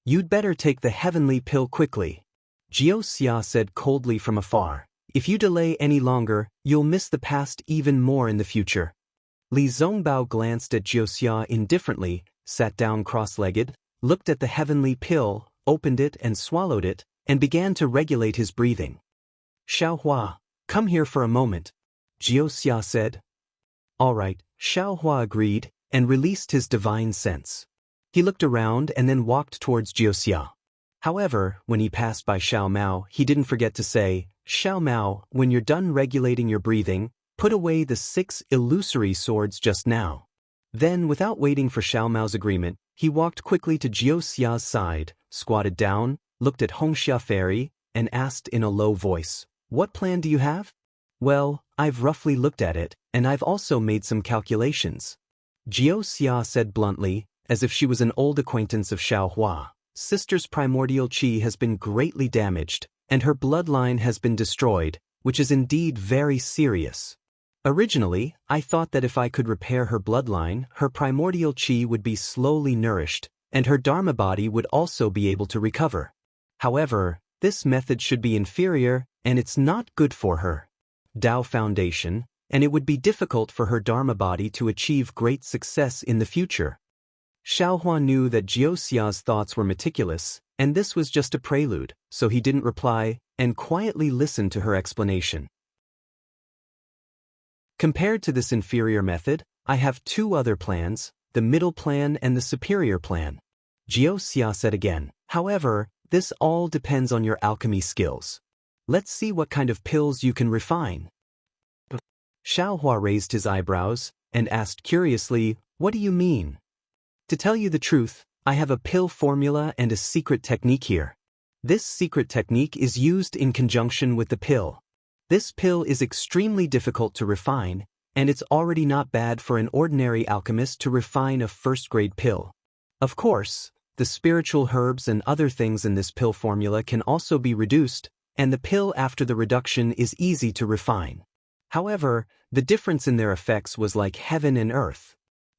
You'd better take the heavenly pill quickly. Jiao Xia said coldly from afar. If you delay any longer, you'll miss the past even more in the future. Li Zongbao glanced at Jiao Xia indifferently, sat down cross-legged, looked at the heavenly pill, opened it and swallowed it, and began to regulate his breathing. Xiao Hua, Come here for a moment, Xiaoxia said. All right, Xiaohua agreed and released his divine sense. He looked around and then walked towards Xiaoxia. However, when he passed by Xiao Mao, he didn't forget to say, Xiao Mao, when you're done regulating your breathing, put away the 6 illusory swords just now. Then, without waiting for Xiao Mao's agreement, he walked quickly to Xiaoxia's side, squatted down, looked at Hongxia Fairy, and asked in a low voice, What plan do you have? Well, I've roughly looked at it, and I've also made some calculations. Xiaoxia said bluntly, as if she was an old acquaintance of Xiaohua. Sister's primordial qi has been greatly damaged, and her bloodline has been destroyed, which is indeed very serious. Originally, I thought that if I could repair her bloodline, her primordial qi would be slowly nourished, and her dharma body would also be able to recover. However, this method should be inferior, and it's not good for her Dao Foundation, and it would be difficult for her dharma body to achieve great success in the future. Xiaohua knew that Xiaoxia's thoughts were meticulous, and this was just a prelude, so he didn't reply, and quietly listened to her explanation. Compared to this inferior method, I have 2 other plans, the middle plan and the superior plan. Xiaoxia said again. However, this all depends on your alchemy skills. Let's see what kind of pills you can refine. Xiaohua raised his eyebrows and asked curiously, What do you mean? To tell you the truth, I have a pill formula and a secret technique here. This secret technique is used in conjunction with the pill. This pill is extremely difficult to refine, and it's already not bad for an ordinary alchemist to refine a first-grade pill. Of course, the spiritual herbs and other things in this pill formula can also be reduced, and the pill after the reduction is easy to refine. However, the difference in their effects was like heaven and earth.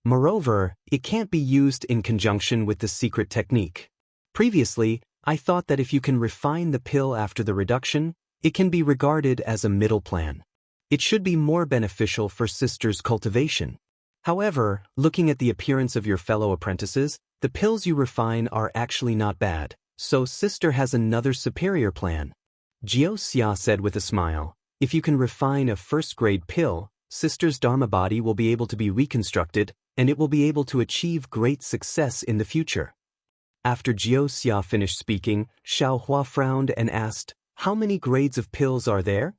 Moreover, it can't be used in conjunction with the secret technique. Previously, I thought that if you can refine the pill after the reduction, it can be regarded as a middle plan. It should be more beneficial for Sister's cultivation. However, looking at the appearance of your fellow apprentices, the pills you refine are actually not bad, so Sister has another superior plan. Xiaoxia said with a smile, If you can refine a first-grade pill, Sister's dharma body will be able to be reconstructed, and it will be able to achieve great success in the future. After Xiaoxia finished speaking, Xiaohua frowned and asked, How many grades of pills are there?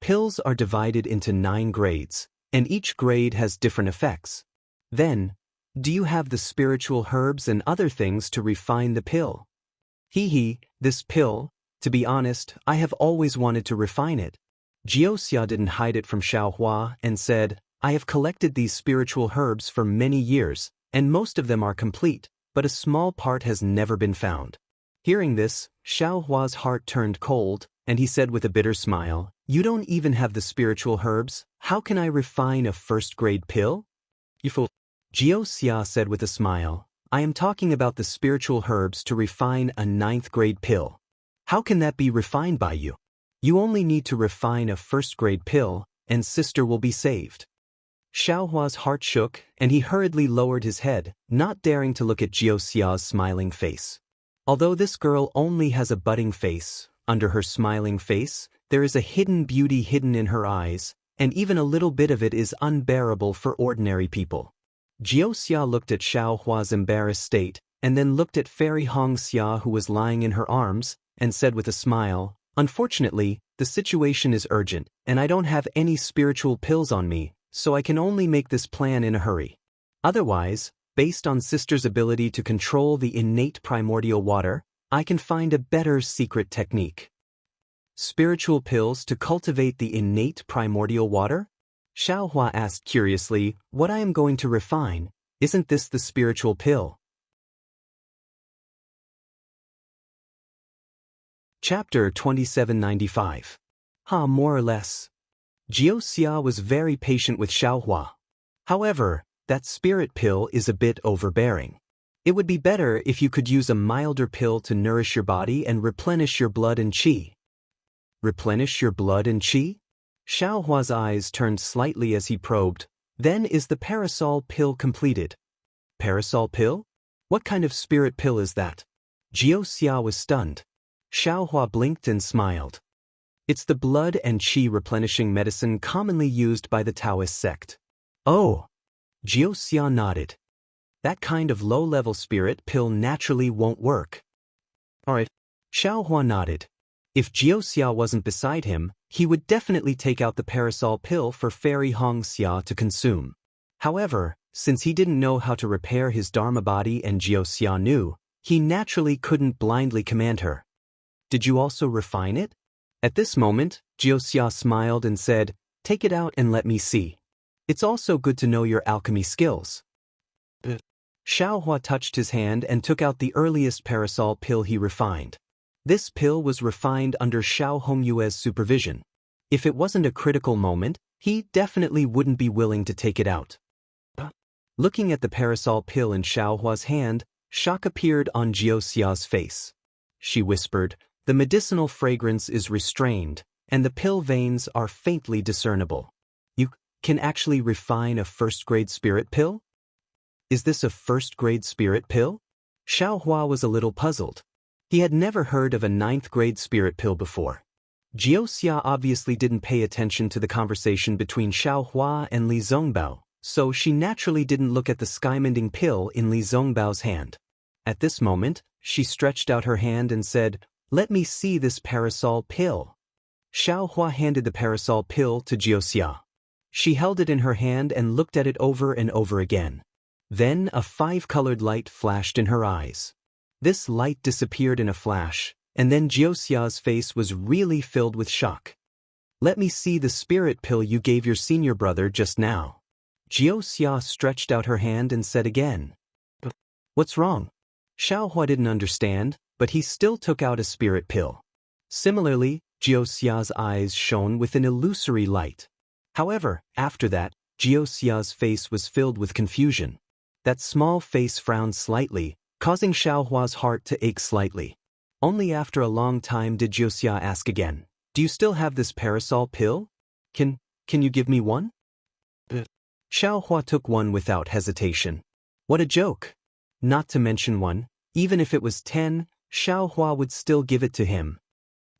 Pills are divided into 9 grades, and each grade has different effects. Then, do you have the spiritual herbs and other things to refine the pill? This pill, to be honest, I have always wanted to refine it. Xiaoxia didn't hide it from Xiaohua and said, I have collected these spiritual herbs for many years, and most of them are complete, but a small part has never been found. Hearing this, Xiaohua's heart turned cold, and he said with a bitter smile, You don't even have the spiritual herbs, how can I refine a first-grade pill? You fool. Xiaoxia said with a smile, I am talking about the spiritual herbs to refine a 9th-grade pill. How can that be refined by you? You only need to refine a first-grade pill, and Sister will be saved. Xiaohua's heart shook, and he hurriedly lowered his head, not daring to look at Xiaoxia's smiling face. Although this girl only has a budding face, under her smiling face, there is a hidden beauty hidden in her eyes, and even a little bit of it is unbearable for ordinary people. Xiaoxia looked at Xiaohua's embarrassed state, and then looked at Fairy Hongxia who was lying in her arms, and said with a smile, Unfortunately, the situation is urgent, and I don't have any spiritual pills on me, so I can only make this plan in a hurry. Otherwise, based on Sister's ability to control the innate primordial water, I can find a better secret technique. Spiritual pills to cultivate the innate primordial water? Xiaohua asked curiously, What I am going to refine, isn't this the spiritual pill? Chapter 2795. More or less. Xiaoxia was very patient with Xiaohua. However, that spirit pill is a bit overbearing. It would be better if you could use a milder pill to nourish your body and replenish your blood and qi. Replenish your blood and qi? Xiaohua's eyes turned slightly as he probed. Then is the parasol pill completed? Parasol pill? What kind of spirit pill is that? Xiaoxia was stunned. Xiaohua blinked and smiled. It's the blood and qi replenishing medicine commonly used by the Taoist sect. Oh. Xianxia nodded. That kind of low-level spirit pill naturally won't work. Alright. Xiaohua nodded. If Xianxia wasn't beside him, he would definitely take out the parasol pill for Fairy Hongxia to consume. However, since he didn't know how to repair his Dharma body and Xianxia knew, he naturally couldn't blindly command her. Did you also refine it? At this moment, Xianxia smiled and said, take it out and let me see. It's also good to know your alchemy skills. Xiaohua touched his hand and took out the earliest parasol pill he refined. This pill was refined under Xiao Hongyue's supervision. If it wasn't a critical moment, he definitely wouldn't be willing to take it out. Looking at the parasol pill in Xiaohua's hand, shock appeared on Xianxia's face. She whispered, the medicinal fragrance is restrained, and the pill veins are faintly discernible. You can actually refine a first-grade spirit pill? Is this a first-grade spirit pill? Xiaohua was a little puzzled. He had never heard of a 9th-grade spirit pill before. Xianxia obviously didn't pay attention to the conversation between Xiaohua and Li Zongbao, so she naturally didn't look at the skymending pill in Li Zongbao's hand. At this moment, she stretched out her hand and said, let me see this parasol pill. Xiaohua handed the parasol pill to Xianxia. She held it in her hand and looked at it over and over again. Then a 5-colored light flashed in her eyes. This light disappeared in a flash, and then Xianxia's face was really filled with shock. Let me see the spirit pill you gave your senior brother just now. Xianxia stretched out her hand and said again. What's wrong? Xiaohua didn't understand, but he still took out a spirit pill. Similarly, Xianxia's eyes shone with an illusory light. However, after that, Xianxia's face was filled with confusion. That small face frowned slightly, causing Xiaohua's heart to ache slightly. Only after a long time did Xianxia ask again, do you still have this parasol pill? Can you give me one? Xiaohua took one without hesitation. What a joke! Not to mention one, even if it was 10, Xiaohua would still give it to him.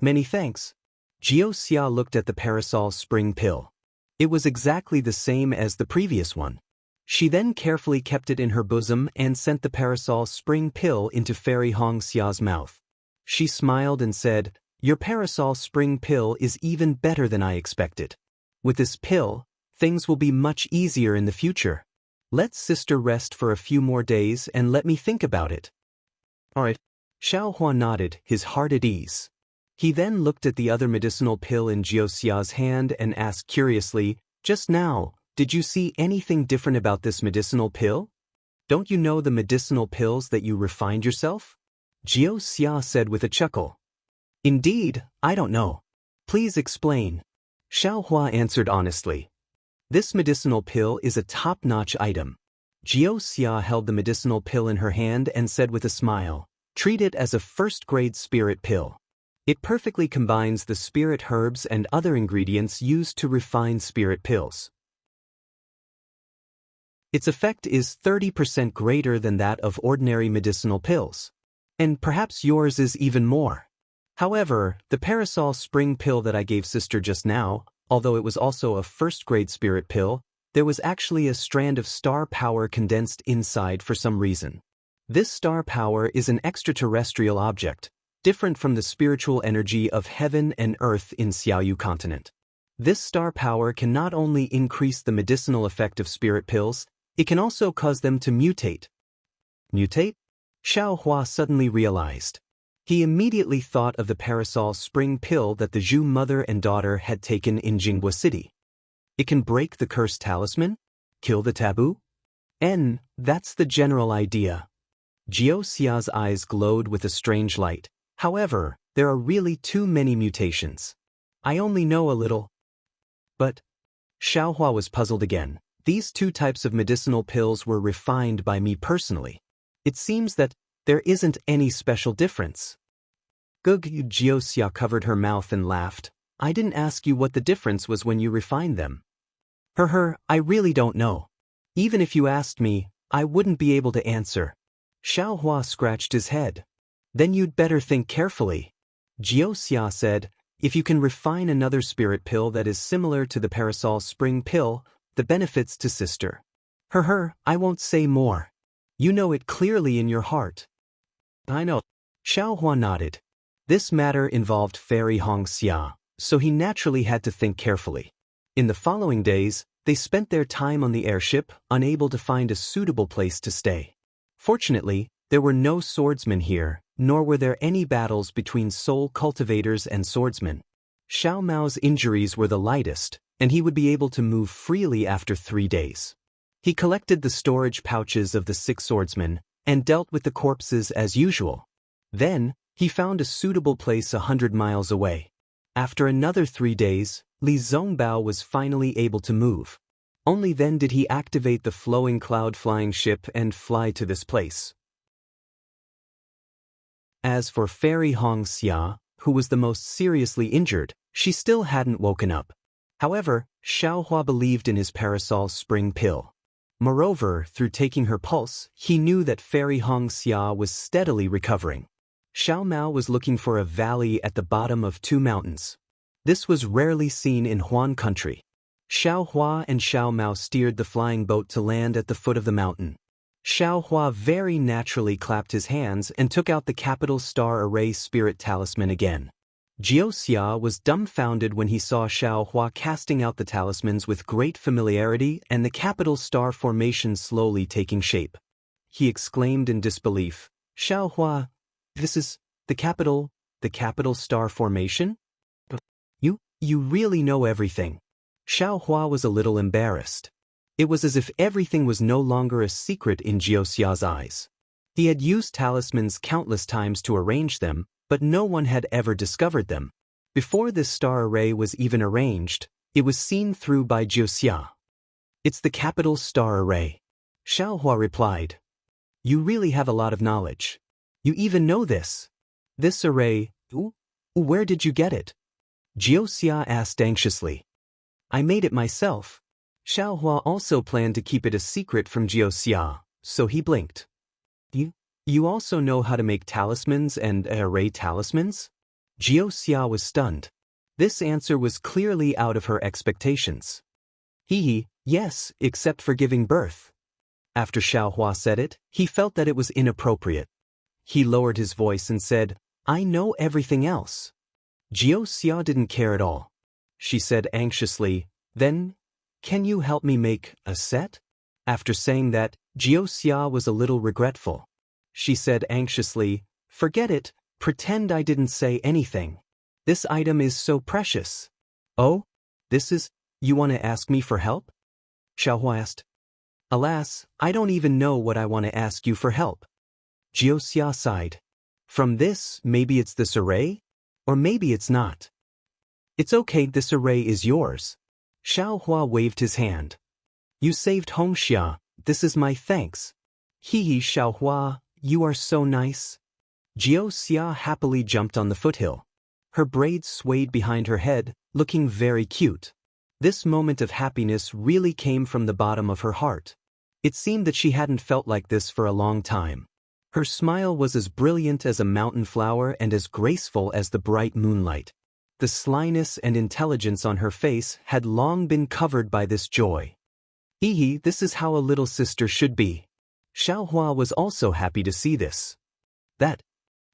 Many thanks. Xianxia looked at the parasol spring pill. It was exactly the same as the previous one. She then carefully kept it in her bosom and sent the parasol spring pill into Fairy Hongxia's mouth. She smiled and said, your parasol spring pill is even better than I expected. With this pill, things will be much easier in the future. Let sister rest for a few more days and let me think about it. Alright. Xiaohua nodded, his heart at ease. He then looked at the other medicinal pill in Xianxia's hand and asked curiously, just now, did you see anything different about this medicinal pill? Don't you know the medicinal pills that you refined yourself? Xianxia said with a chuckle. Indeed, I don't know. Please explain. Xiaohua answered honestly. This medicinal pill is a top-notch item. Xianxia held the medicinal pill in her hand and said with a smile, treat it as a first-grade spirit pill. It perfectly combines the spirit herbs and other ingredients used to refine spirit pills. Its effect is 30% greater than that of ordinary medicinal pills. And perhaps yours is even more. However, the parasol spring pill that I gave sister just now, although it was also a first-grade spirit pill, there was actually a strand of star power condensed inside for some reason. This star power is an extraterrestrial object, different from the spiritual energy of heaven and earth in Xiaoyu continent. This star power can not only increase the medicinal effect of spirit pills, it can also cause them to mutate. Mutate? Xiaohua suddenly realized. He immediately thought of the parasol spring pill that the Zhu mother and daughter had taken in Jinghua City. It can break the cursed talisman? Kill the taboo? That's the general idea. Xianxia's eyes glowed with a strange light. However, there are really too many mutations. I only know a little. But Xiaohua was puzzled again. These two types of medicinal pills were refined by me personally. It seems that there isn't any special difference. Xianxia covered her mouth and laughed. I didn't ask you what the difference was when you refined them. I really don't know. Even if you asked me, I wouldn't be able to answer. Xiaohua scratched his head. Then you'd better think carefully. Xianxia said, If you can refine another spirit pill that is similar to the parasol spring pill, the benefits to sister. I won't say more. You know it clearly in your heart. I know. Xiaohua nodded. This matter involved Fairy Xianxia, so he naturally had to think carefully. In the following days, they spent their time on the airship, unable to find a suitable place to stay. Fortunately, there were no swordsmen here, nor were there any battles between soul cultivators and swordsmen. Xiao Mao's injuries were the lightest, and he would be able to move freely after 3 days. He collected the storage pouches of the 6 swordsmen, and dealt with the corpses as usual. Then, he found a suitable place 100 miles away. After another 3 days, Li Zongbao was finally able to move. Only then did he activate the flowing cloud-flying ship and fly to this place. As for Fairy Xianxia, who was the most seriously injured, she still hadn't woken up. However, Xiaohua believed in his parasol spring pill. Moreover, through taking her pulse, he knew that Fairy Xianxia was steadily recovering. Xiao Mao was looking for a valley at the bottom of 2 mountains. This was rarely seen in Huan country. Xiao Hua and Xiao Mao steered the flying boat to land at the foot of the mountain. Xiao Hua very naturally clapped his hands and took out the capital star array spirit talisman again. Jiuxia was dumbfounded when he saw Xiao Hua casting out the talismans with great familiarity and the capital star formation slowly taking shape. He exclaimed in disbelief, "Xiao Hua, this is the capital star formation? You really know everything." Xiao Hua was a little embarrassed. It was as if everything was no longer a secret in Jiuxia's eyes. He had used talismans countless times to arrange them, but no one had ever discovered them. Before this star array was even arranged, it was seen through by Jiuxia. "It's the capital star array," Xiao Hua replied. "You really have a lot of knowledge. You even know this. This array, where did you get it?" Jiuxia asked anxiously. "I made it myself." Xiao Hua also planned to keep it a secret from Jiuxia, so he blinked. You also know how to make talismans and array talismans?" Jiuxia was stunned. This answer was clearly out of her expectations. Yes, except for giving birth." After Xiao Hua said it, he felt that it was inappropriate. He lowered his voice and said, "I know everything else." Jiuxia didn't care at all. She said anxiously, "Then, can you help me make a set?" After saying that, Jiuxia was a little regretful. She said anxiously, "Forget it, pretend I didn't say anything. This item is so precious." "Oh? You want to ask me for help?" Xiao Hua asked. "Alas, I don't even know what I want to ask you for help." Jiuxia sighed. "From this, maybe it's this array? Or maybe it's not. It's okay, this array is yours." Xiao Hua waved his hand. "You saved Hongxia, this is my thanks." Xiao Hua, you are so nice." Jiuxia happily jumped on the foothill. Her braids swayed behind her head, looking very cute. This moment of happiness really came from the bottom of her heart. It seemed that she hadn't felt like this for a long time. Her smile was as brilliant as a mountain flower and as graceful as the bright moonlight. The slyness and intelligence on her face had long been covered by this joy. This is how a little sister should be. Xiao Hua was also happy to see this.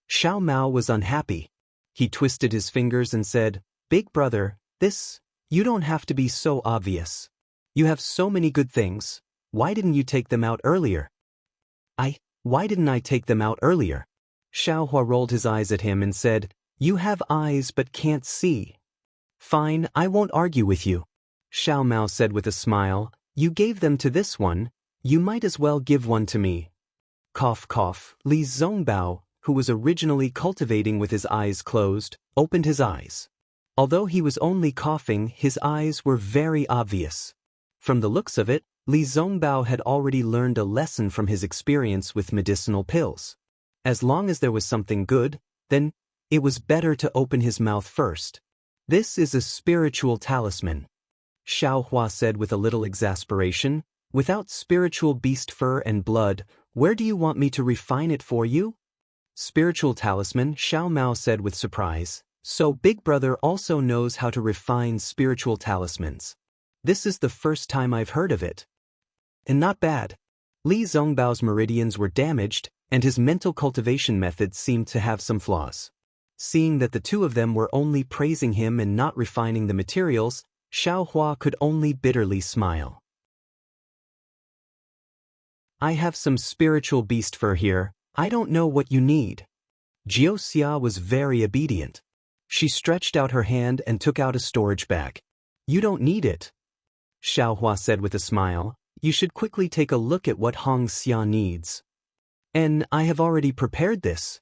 Xiao Mao was unhappy. He twisted his fingers and said, "Big brother, you don't have to be so obvious. You have so many good things. Why didn't you take them out earlier?" Why didn't I take them out earlier?" Xiao Hua rolled his eyes at him and said, "You have eyes but can't see." "Fine, I won't argue with you." Xiao Mao said with a smile, "You gave them to this one. You might as well give one to me." Cough cough, Li Zongbao, who was originally cultivating with his eyes closed, opened his eyes. Although he was only coughing, his eyes were very obvious. From the looks of it, Li Zongbao had already learned a lesson from his experience with medicinal pills. As long as there was something good, then it was better to open his mouth first. "This is a spiritual talisman," Xiao Hua said with a little exasperation. "Without spiritual beast fur and blood, where do you want me to refine it for you?" "Spiritual talisman," Xiao Mao said with surprise. So Big Brother also knows how to refine spiritual talismans. This is the first time I've heard of it. And not bad. Li Zhongbao's meridians were damaged, and his mental cultivation methods seemed to have some flaws. Seeing that the two of them were only praising him and not refining the materials, Xiaohua could only bitterly smile. I have some spiritual beast fur here, I don't know what you need. Jiuxia was very obedient. She stretched out her hand and took out a storage bag. You don't need it. Xiaohua said with a smile, you should quickly take a look at what Hong Xia needs. And I have already prepared this.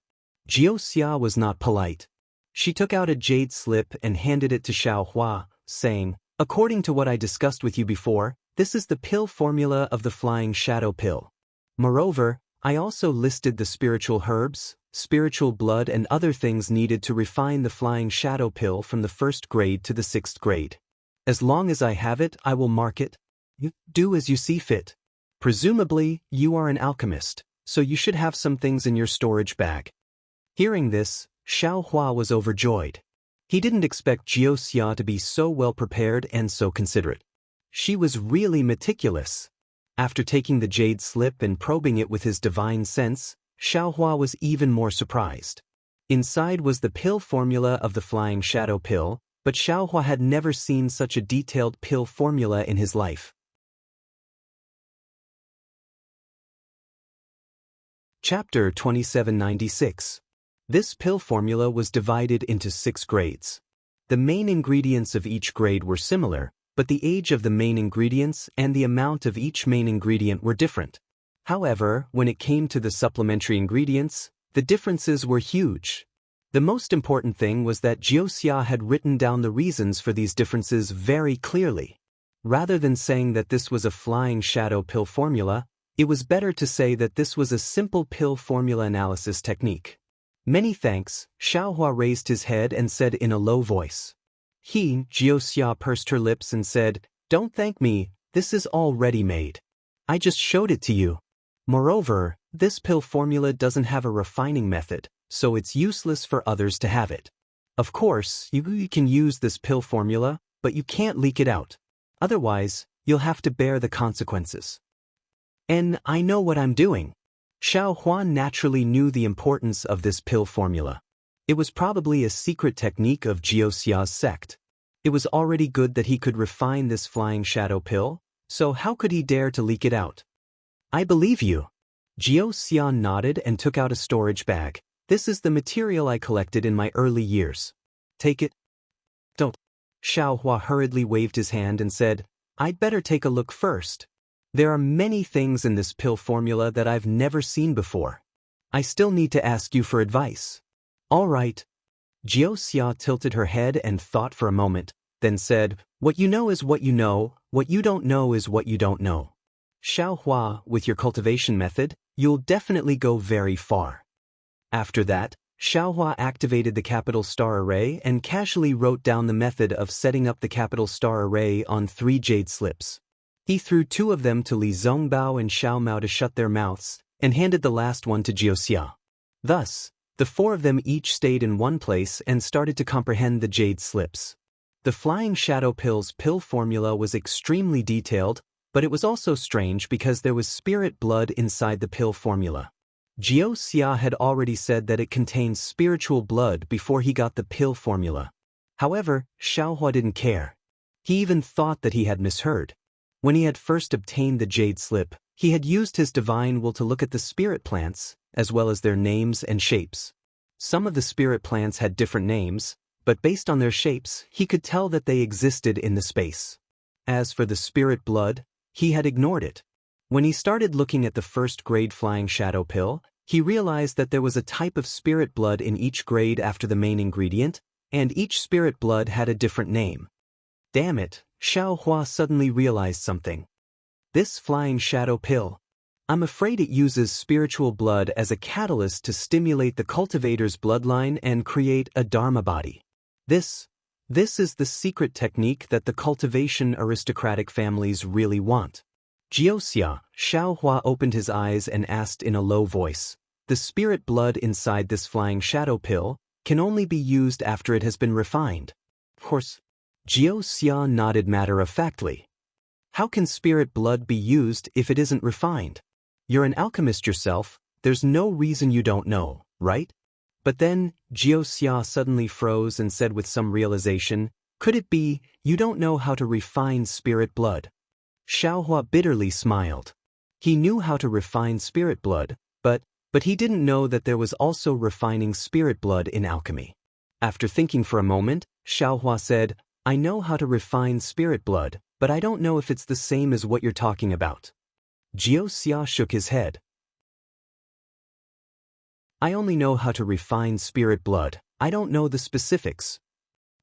Jiuxia was not polite. She took out a jade slip and handed it to Xiaohua, saying, according to what I discussed with you before, this is the pill formula of the flying shadow pill. Moreover, I also listed the spiritual herbs, spiritual blood and other things needed to refine the flying shadow pill from the 1st grade to the 6th grade. As long as I have it, I will mark it. You do as you see fit. Presumably, you are an alchemist, so you should have some things in your storage bag. Hearing this, Xiaohua was overjoyed. He didn't expect Jiuxia to be so well prepared and so considerate. She was really meticulous. After taking the jade slip and probing it with his divine sense, Xiaohua was even more surprised. Inside was the pill formula of the flying shadow pill, but Xiaohua had never seen such a detailed pill formula in his life. Chapter 2796. This pill formula was divided into 6 grades. The main ingredients of each grade were similar, but the age of the main ingredients and the amount of each main ingredient were different. However, when it came to the supplementary ingredients, the differences were huge. The most important thing was that Jiuxia had written down the reasons for these differences very clearly. Rather than saying that this was a flying shadow pill formula, it was better to say that this was a simple pill formula analysis technique. Many thanks, Xiaohua raised his head and said in a low voice. Jiuxia pursed her lips and said, don't thank me, this is all ready-made. I just showed it to you. Moreover, this pill formula doesn't have a refining method, so it's useless for others to have it. Of course, you can use this pill formula, but you can't leak it out. Otherwise, you'll have to bear the consequences. And I know what I'm doing. Xiaohua naturally knew the importance of this pill formula. It was probably a secret technique of Jiuxia's sect. It was already good that he could refine this flying shadow pill, so how could he dare to leak it out? I believe you. Jiuxia nodded and took out a storage bag. This is the material I collected in my early years. Take it. Don't. Xiaohua hurriedly waved his hand and said, I'd better take a look first. There are many things in this pill formula that I've never seen before. I still need to ask you for advice. All right. Jiuxia tilted her head and thought for a moment, then said, what you know is what you know, what you don't know is what you don't know. Xiaohua, with your cultivation method, you'll definitely go very far. After that, Xiaohua activated the capital star array and casually wrote down the method of setting up the capital star array on 3 jade slips. He threw 2 of them to Li Zhongbao and Xiao Mao to shut their mouths, and handed the last one to Jiuxia. Thus, the 4 of them each stayed in one place and started to comprehend the jade slips. The flying shadow pill's pill formula was extremely detailed, but it was also strange because there was spirit blood inside the pill formula. Jiuxia had already said that it contains spiritual blood before he got the pill formula. However, Xiaohua didn't care. He even thought that he had misheard. When he had first obtained the jade slip, he had used his divine will to look at the spirit plants, as well as their names and shapes. Some of the spirit plants had different names, but based on their shapes, he could tell that they existed in the space. As for the spirit blood, he had ignored it. When he started looking at the 1st grade flying shadow pill, he realized that there was a type of spirit blood in each grade after the main ingredient, and each spirit blood had a different name. Damn it, Xiaohua suddenly realized something. This flying shadow pill, I'm afraid it uses spiritual blood as a catalyst to stimulate the cultivator's bloodline and create a dharma body. This is the secret technique that the cultivation aristocratic families really want. Jiuxia, Xiaohua opened his eyes and asked in a low voice, the spirit blood inside this flying shadow pill, can only be used after it has been refined. Of course. Xianxia nodded matter-of-factly. How can spirit blood be used if it isn't refined? You're an alchemist yourself, there's no reason you don't know, right? But then, Xianxia suddenly froze and said with some realization, could it be, you don't know how to refine spirit blood? Xiaohua bitterly smiled. He knew how to refine spirit blood, but he didn't know that there was also refining spirit blood in alchemy. After thinking for a moment, Xiaohua said, I know how to refine spirit blood, but I don't know if it's the same as what you're talking about. Xianxia shook his head. I only know how to refine spirit blood, I don't know the specifics.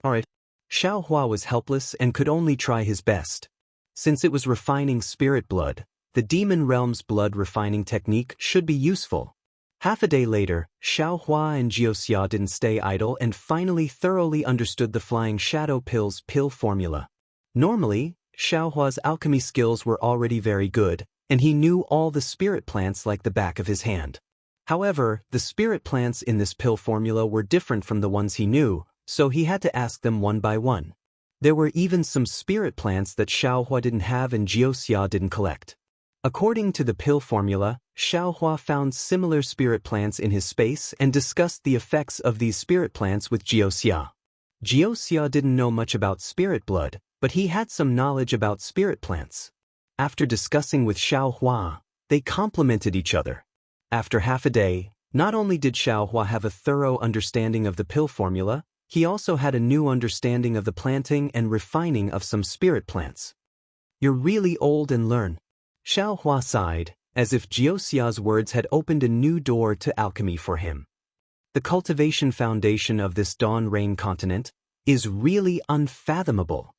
Alright. Xiaohua was helpless and could only try his best. Since it was refining spirit blood, the demon realm's blood refining technique should be useful. Half a day later, Xiaohua and Xianxia didn't stay idle and finally thoroughly understood the Flying Shadow Pill's pill formula. Normally, Xiaohua's alchemy skills were already very good, and he knew all the spirit plants like the back of his hand. However, the spirit plants in this pill formula were different from the ones he knew, so he had to ask them one by one. There were even some spirit plants that Xiaohua didn't have and Xianxia didn't collect. According to the pill formula, Xiaohua found similar spirit plants in his space and discussed the effects of these spirit plants with Xianxia. Xianxia didn't know much about spirit blood, but he had some knowledge about spirit plants. After discussing with Xiaohua, they complemented each other. After half a day, not only did Xiaohua have a thorough understanding of the pill formula, he also had a new understanding of the planting and refining of some spirit plants. You're really old and learn. Xiaohua sighed, as if Xianxia's words had opened a new door to alchemy for him. The cultivation foundation of this dawn rain continent is really unfathomable.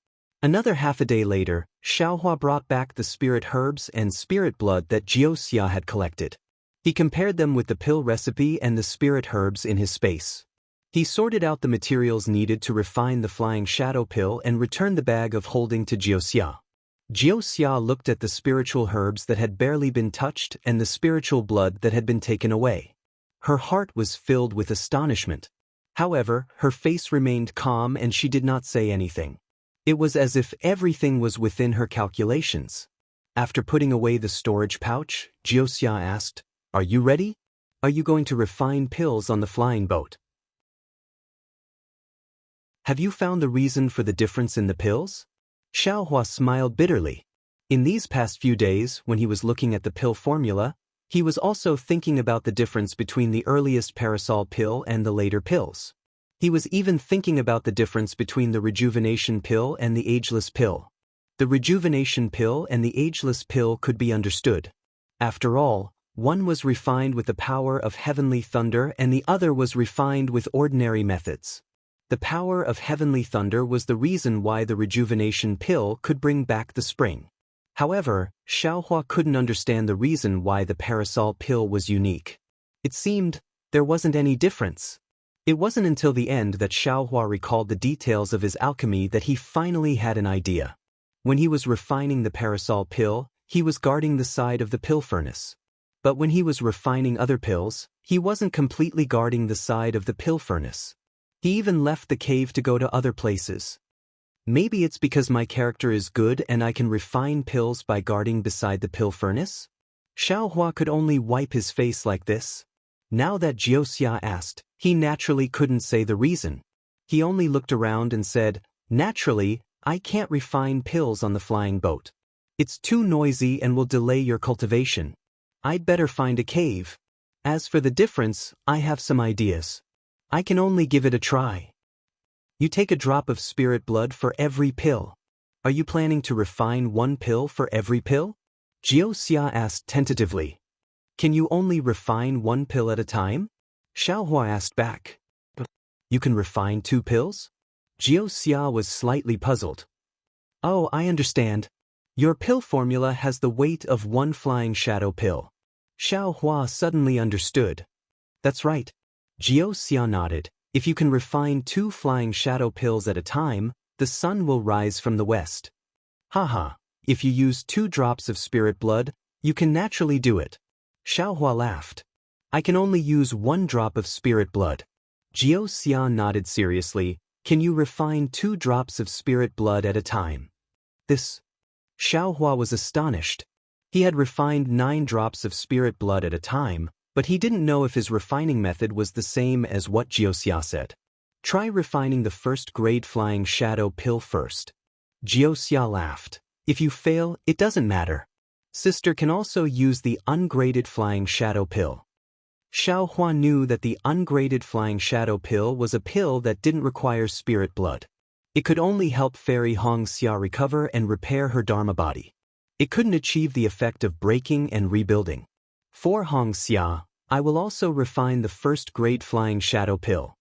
Another half a day later, Xiaohua brought back the spirit herbs and spirit blood that Xianxia had collected. He compared them with the pill recipe and the spirit herbs in his space. He sorted out the materials needed to refine the Flying Shadow Pill and returned the bag of holding to Xianxia. Xianxia looked at the spiritual herbs that had barely been touched and the spiritual blood that had been taken away. Her heart was filled with astonishment. However, her face remained calm and she did not say anything. It was as if everything was within her calculations. After putting away the storage pouch, Xianxia asked, Are you ready? Are you going to refine pills on the flying boat? Have you found the reason for the difference in the pills? Xiaohua smiled bitterly. In these past few days, when he was looking at the pill formula, he was also thinking about the difference between the earliest parasol pill and the later pills. He was even thinking about the difference between the rejuvenation pill and the ageless pill. The rejuvenation pill and the ageless pill could be understood. After all, one was refined with the power of heavenly thunder and the other was refined with ordinary methods. The power of heavenly thunder was the reason why the rejuvenation pill could bring back the spring. However, Xiaohua couldn't understand the reason why the parasol pill was unique. It seemed there wasn't any difference. It wasn't until the end that Xiaohua recalled the details of his alchemy that he finally had an idea. When he was refining the parasol pill, he was guarding the side of the pill furnace. But when he was refining other pills, he wasn't completely guarding the side of the pill furnace. He even left the cave to go to other places. Maybe it's because my character is good and I can refine pills by guarding beside the pill furnace? Xiaohua could only wipe his face like this. Now that Xianxia asked, he naturally couldn't say the reason. He only looked around and said, Naturally, I can't refine pills on the flying boat. It's too noisy and will delay your cultivation. I'd better find a cave. As for the difference, I have some ideas. I can only give it a try. You take a drop of spirit blood for every pill. Are you planning to refine one pill for every pill? Xianxia asked tentatively. Can you only refine one pill at a time? Xiaohua asked back. You can refine 2 pills? Xianxia was slightly puzzled. Oh, I understand. Your pill formula has the weight of 1 flying shadow pill. Xiaohua suddenly understood. That's right. Xianxia nodded. If you can refine 2 flying shadow pills at a time, the sun will rise from the west. Haha, if you use 2 drops of spirit blood, you can naturally do it. Xiaohua laughed. I can only use 1 drop of spirit blood. Jiuxia nodded seriously. Can you refine 2 drops of spirit blood at a time? This. Xiaohua was astonished. He had refined 9 drops of spirit blood at a time, but he didn't know if his refining method was the same as what Jiuxia said. Try refining the first-grade flying shadow pill first. Jiuxia laughed. If you fail, it doesn't matter. Sister can also use the ungraded flying shadow pill. Xiaohua knew that the ungraded flying shadow pill was a pill that didn't require spirit blood. It could only help Fairy Xianxia recover and repair her Dharma body. It couldn't achieve the effect of breaking and rebuilding. For Xianxia, I will also refine the first-grade flying shadow pill.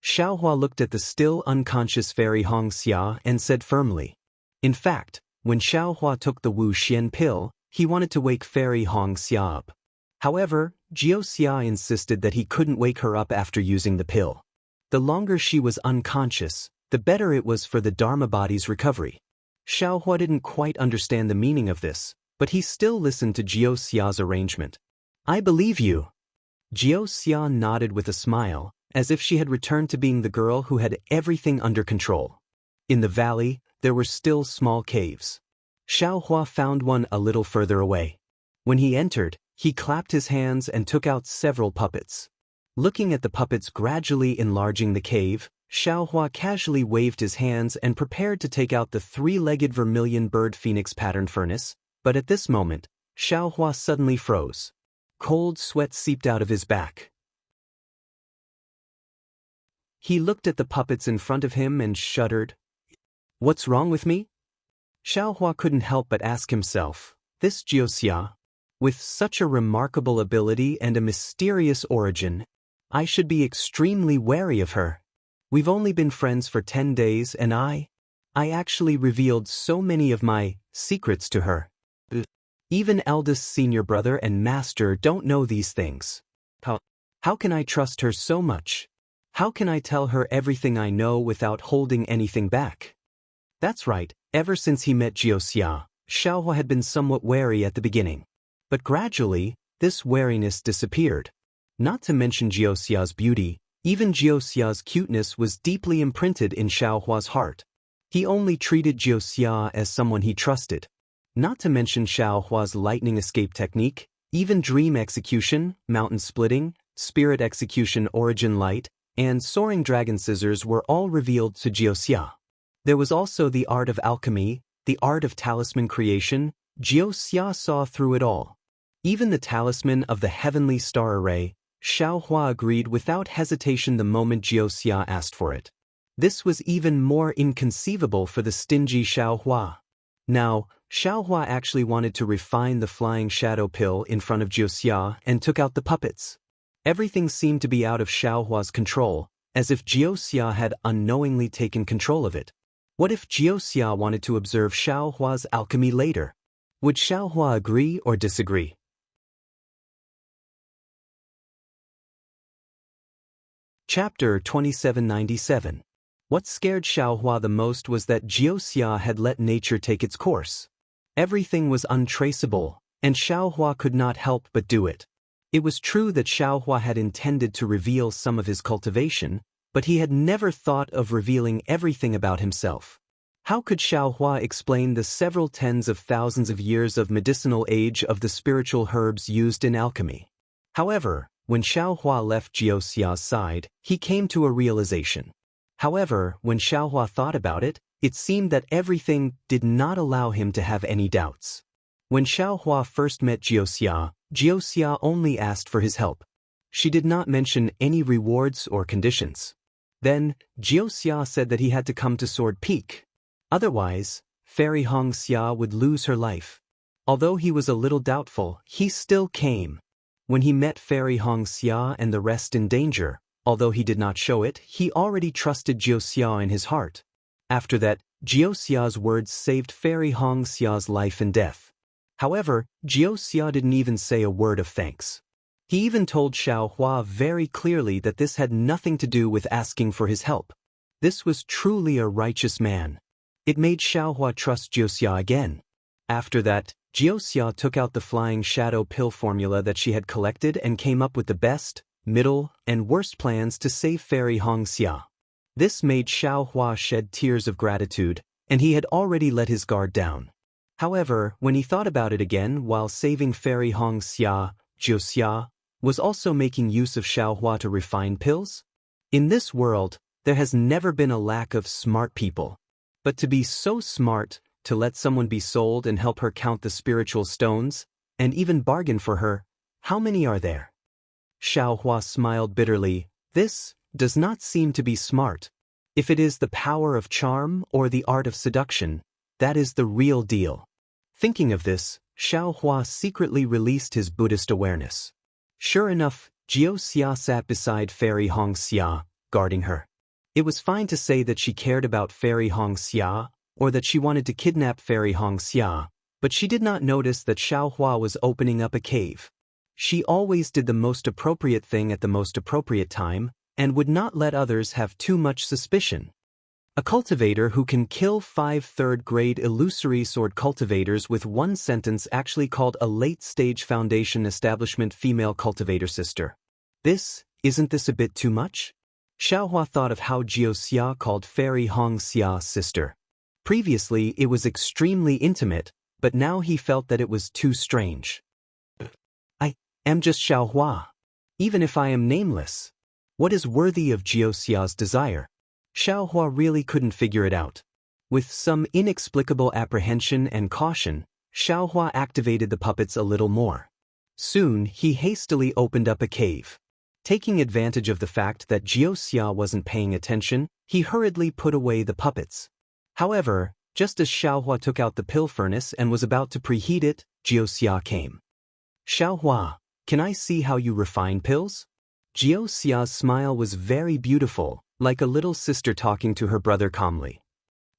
Xiaohua looked at the still unconscious Fairy Xianxia and said firmly. In fact, when Xiaohua took the Wu Xian pill, he wanted to wake Fairy Xianxia up. However, Jiuxia insisted that he couldn't wake her up after using the pill. The longer she was unconscious, the better it was for the Dharma body's recovery. Xiaohua didn't quite understand the meaning of this, but he still listened to Jiuxia's arrangement. I believe you. Jiuxia nodded with a smile, as if she had returned to being the girl who had everything under control. In the valley, there were still small caves. Xiaohua found one a little further away. When he entered, he clapped his hands and took out several puppets. Looking at the puppets gradually enlarging the cave, Xiaohua casually waved his hands and prepared to take out the 3-legged vermilion bird phoenix pattern furnace, but at this moment, Xiaohua suddenly froze. Cold sweat seeped out of his back. He looked at the puppets in front of him and shuddered. What's wrong with me? Xiaohua couldn't help but ask himself, this Jiuxia, with such a remarkable ability and a mysterious origin, I should be extremely wary of her. We've only been friends for 10 days and I actually revealed so many of my secrets to her. Even eldest senior brother and master don't know these things. How can I trust her so much? How can I tell her everything I know without holding anything back? That's right, ever since he met Jiuxia, Xiaohua had been somewhat wary at the beginning. But gradually, this wariness disappeared. Not to mention Jiuxia's beauty, even Jiuxia's cuteness was deeply imprinted in Xiaohua's heart. He only treated Jiuxia as someone he trusted. Not to mention Xiaohua's lightning escape technique, even dream execution, mountain splitting, spirit execution origin light, and soaring dragon scissors were all revealed to Jiuxia. There was also the art of alchemy, the art of talisman creation. Jiuxia saw through it all. Even the talisman of the heavenly star array, Xiaohua agreed without hesitation the moment Jiuxia asked for it. This was even more inconceivable for the stingy Xiaohua. Now, Xiaohua actually wanted to refine the flying shadow pill in front of Jiuxia and took out the puppets. Everything seemed to be out of Xiaohua's control, as if Jiuxia had unknowingly taken control of it. What if Jiuxia wanted to observe Xiaohua's alchemy later? Would Xiaohua agree or disagree? Chapter 2797. What scared Xiaohua the most was that Jiuxia had let nature take its course. Everything was untraceable, and Xiaohua could not help but do it. It was true that Xiaohua had intended to reveal some of his cultivation, but he had never thought of revealing everything about himself. How could Xiaohua explain the several tens of thousands of years of medicinal age of the spiritual herbs used in alchemy? However, when Xiaohua left Jiuxia's side, he came to a realization. However, when Xiaohua thought about it, it seemed that everything did not allow him to have any doubts. When Xiaohua first met Jiuxia, Jiuxia only asked for his help. She did not mention any rewards or conditions. Then, Jiuxia said that he had to come to Sword Peak. Otherwise, Fairy Xianxia would lose her life. Although he was a little doubtful, he still came. When he met Fairy Xianxia and the rest in danger, although he did not show it, he already trusted Jiuxia in his heart. After that, Jiuxia's words saved Fairy Xianxia's life and death. However, Jiuxia didn't even say a word of thanks. He even told Xiaohua very clearly that this had nothing to do with asking for his help. This was truly a righteous man. It made Xiaohua trust Jiuxia again. After that, Jiuxia took out the flying shadow pill formula that she had collected and came up with the best, middle, and worst plans to save Fairy Xianxia. This made Xiaohua shed tears of gratitude, and he had already let his guard down. However, when he thought about it again while saving Fairy Xianxia, Jiuxia was also making use of Xiaohua to refine pills? In this world, there has never been a lack of smart people. But to be so smart, to let someone be sold and help her count the spiritual stones, and even bargain for her, how many are there? Xiaohua smiled bitterly. This does not seem to be smart. If it is the power of charm or the art of seduction, that is the real deal. Thinking of this, Xiaohua secretly released his Buddhist awareness. Sure enough, Jiuxia sat beside Fairy Xianxia, guarding her. It was fine to say that she cared about Fairy Xianxia, or that she wanted to kidnap Fairy Xianxia, but she did not notice that Xiaohua was opening up a cave. She always did the most appropriate thing at the most appropriate time, and would not let others have too much suspicion. A cultivator who can kill 5 third-grade illusory sword cultivators with one sentence actually called a late-stage foundation establishment female cultivator sister. Isn't this a bit too much? Xiaohua thought of how Jiuxia called Fairy Xianxia sister. Previously it was extremely intimate, but now he felt that it was too strange. I am just Xiaohua. Even if I am nameless. What is worthy of Jiuxia's desire? Xiaohua really couldn't figure it out. With some inexplicable apprehension and caution, Xiaohua activated the puppets a little more. Soon he hastily opened up a cave. Taking advantage of the fact that Jiuxia wasn't paying attention, he hurriedly put away the puppets. However, just as Xiaohua took out the pill furnace and was about to preheat it, Jiuxia came. Xiaohua, can I see how you refine pills? Jiuxia's smile was very beautiful, like a little sister talking to her brother calmly.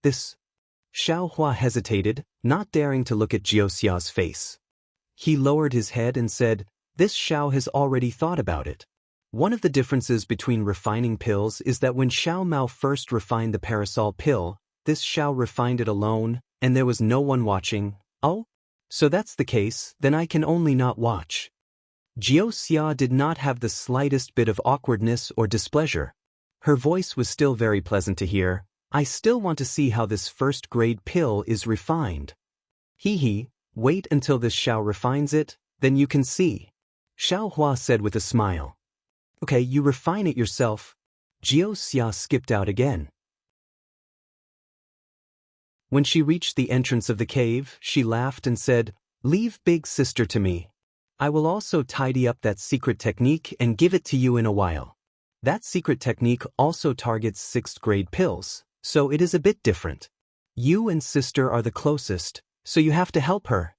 Xiaohua hesitated, not daring to look at Jiuxia's face. He lowered his head and said, "This Xiao has already thought about it. One of the differences between refining pills is that when Xiao Mao first refined the parasol pill, this Xiao refined it alone, and there was no one watching." "Oh? So that's the case, then I can only not watch." Jiuxia did not have the slightest bit of awkwardness or displeasure. Her voice was still very pleasant to hear. "I still want to see how this first-grade pill is refined." Wait until this Xiao refines it, then you can see," Xiaohua said with a smile. "Okay, you refine it yourself." Jiuxia skipped out again. When she reached the entrance of the cave, she laughed and said, "Leave big sister to me. I will also tidy up that secret technique and give it to you in a while." That secret technique also targets 6th-grade pills, so it is a bit different. You and sister are the closest, so you have to help her.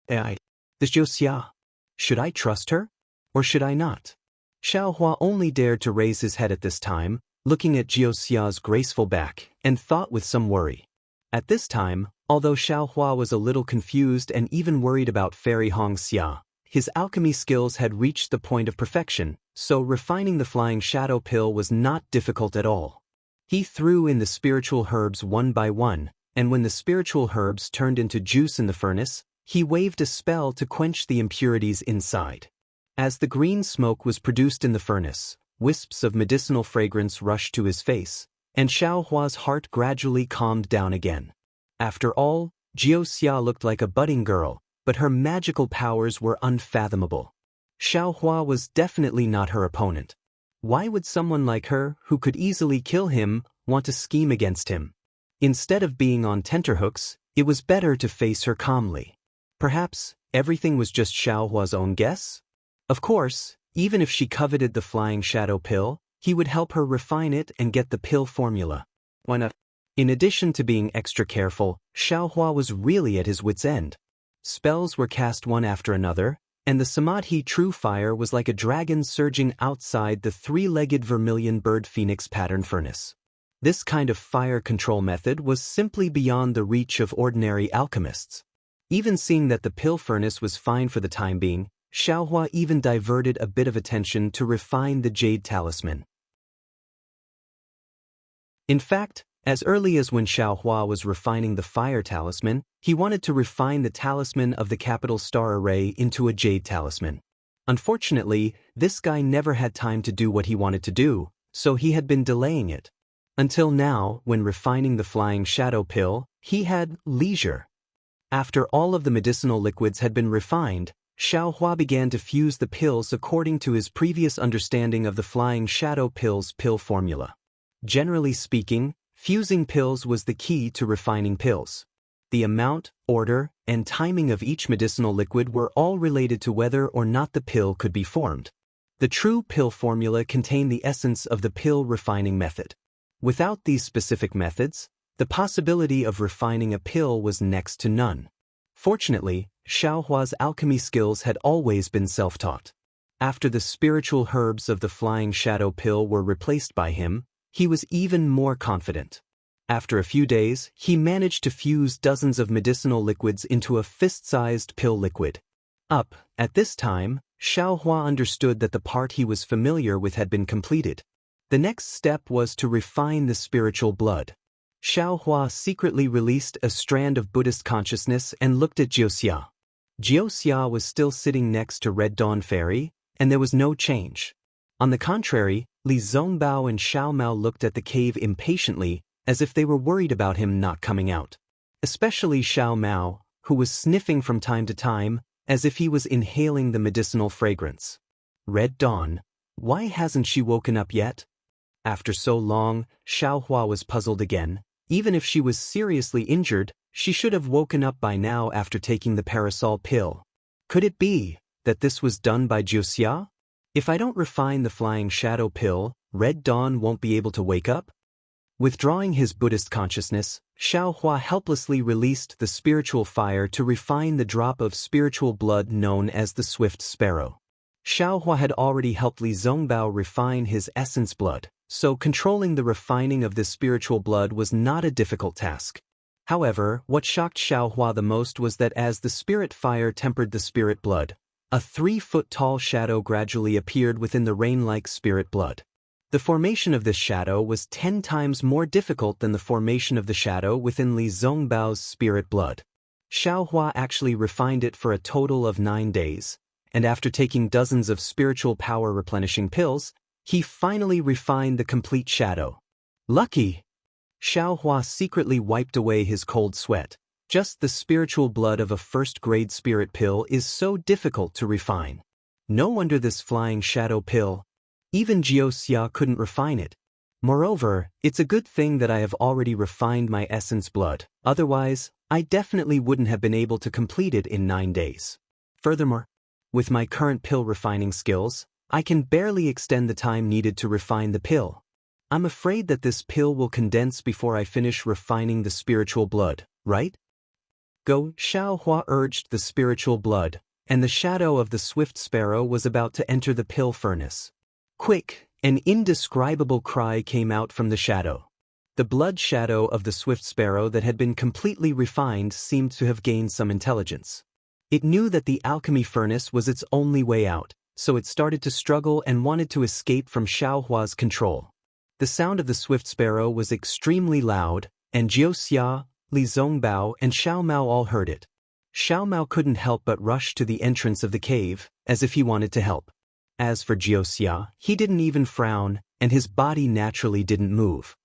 This Jiuxia. Should I trust her? Or should I not? Xiaohua only dared to raise his head at this time, looking at Jiuxia's graceful back, and thought with some worry. At this time, although Xiaohua was a little confused and even worried about Fairy Xianxia, his alchemy skills had reached the point of perfection, so refining the flying shadow pill was not difficult at all. He threw in the spiritual herbs one by one, and when the spiritual herbs turned into juice in the furnace, he waved a spell to quench the impurities inside. As the green smoke was produced in the furnace, wisps of medicinal fragrance rushed to his face, and Xiaohua's heart gradually calmed down again. After all, Jiuxia looked like a budding girl, but her magical powers were unfathomable. Xiaohua was definitely not her opponent. Why would someone like her, who could easily kill him, want to scheme against him? Instead of being on tenterhooks, it was better to face her calmly. Perhaps everything was just Xiaohua's own guess? Of course, even if she coveted the flying shadow pill, he would help her refine it and get the pill formula. Why not? In addition to being extra careful, Xiaohua was really at his wit's end. Spells were cast one after another, and the Samadhi True Fire was like a dragon surging outside the 3-legged vermilion bird phoenix pattern furnace. This kind of fire control method was simply beyond the reach of ordinary alchemists. Even seeing that the pill furnace was fine for the time being, Xiaohua even diverted a bit of attention to refine the jade talisman. In fact, as early as when Xiaohua was refining the fire talisman, he wanted to refine the talisman of the capital star array into a jade talisman. Unfortunately, this guy never had time to do what he wanted to do, so he had been delaying it. Until now, when refining the flying shadow pill, he had leisure. After all of the medicinal liquids had been refined, Xiaohua began to fuse the pills according to his previous understanding of the flying shadow pill's pill formula. Generally speaking, fusing pills was the key to refining pills. The amount, order, and timing of each medicinal liquid were all related to whether or not the pill could be formed. The true pill formula contained the essence of the pill refining method. Without these specific methods, the possibility of refining a pill was next to none. Fortunately, Xiaohua's alchemy skills had always been self-taught. After the spiritual herbs of the flying shadow pill were replaced by him, he was even more confident. After a few days, he managed to fuse dozens of medicinal liquids into a fist-sized pill liquid. At this time, Xiaohua understood that the part he was familiar with had been completed. The next step was to refine the spiritual blood. Xiaohua secretly released a strand of Buddhist consciousness and looked at Jiuxia. Jiuxia was still sitting next to Red Dawn Fairy, and there was no change. On the contrary, Li Zongbao and Xiao Mao looked at the cave impatiently, as if they were worried about him not coming out. Especially Xiao Mao, who was sniffing from time to time, as if he was inhaling the medicinal fragrance. Red Dawn, why hasn't she woken up yet? After so long, Xiaohua was puzzled again. Even if she was seriously injured, she should have woken up by now after taking the parasol pill. Could it be that this was done by Jiuxia? If I don't refine the flying shadow pill, Red Dawn won't be able to wake up? Withdrawing his Buddhist consciousness, Xiaohua helplessly released the spiritual fire to refine the drop of spiritual blood known as the swift sparrow. Xiaohua had already helped Li Zongbao refine his essence blood, so controlling the refining of this spiritual blood was not a difficult task. However, what shocked Xiaohua the most was that as the spirit fire tempered the spirit blood, a 3-foot-tall shadow gradually appeared within the rain-like spirit blood. The formation of this shadow was 10 times more difficult than the formation of the shadow within Li Zongbao's spirit blood. Xiaohua actually refined it for a total of 9 days, and after taking dozens of spiritual power replenishing pills, he finally refined the complete shadow. Lucky! Xiaohua secretly wiped away his cold sweat. Just the spiritual blood of a first-grade spirit pill is so difficult to refine. No wonder this flying shadow pill. Even Jiuxia couldn't refine it. Moreover, it's a good thing that I have already refined my essence blood, otherwise, I definitely wouldn't have been able to complete it in 9 days. Furthermore, with my current pill refining skills, I can barely extend the time needed to refine the pill. I'm afraid that this pill will condense before I finish refining the spiritual blood, right? Go, Xiaohua urged the spiritual blood, and the shadow of the swift sparrow was about to enter the pill furnace. Quick, an indescribable cry came out from the shadow. The blood shadow of the swift sparrow that had been completely refined seemed to have gained some intelligence. It knew that the alchemy furnace was its only way out, so it started to struggle and wanted to escape from Xiaohua's control. The sound of the swift sparrow was extremely loud, and Jiuxia, Li Zongbao, and Xiao Mao all heard it. Xiao Mao couldn't help but rush to the entrance of the cave, as if he wanted to help. As for Jiuxia, he didn't even frown, and his body naturally didn't move.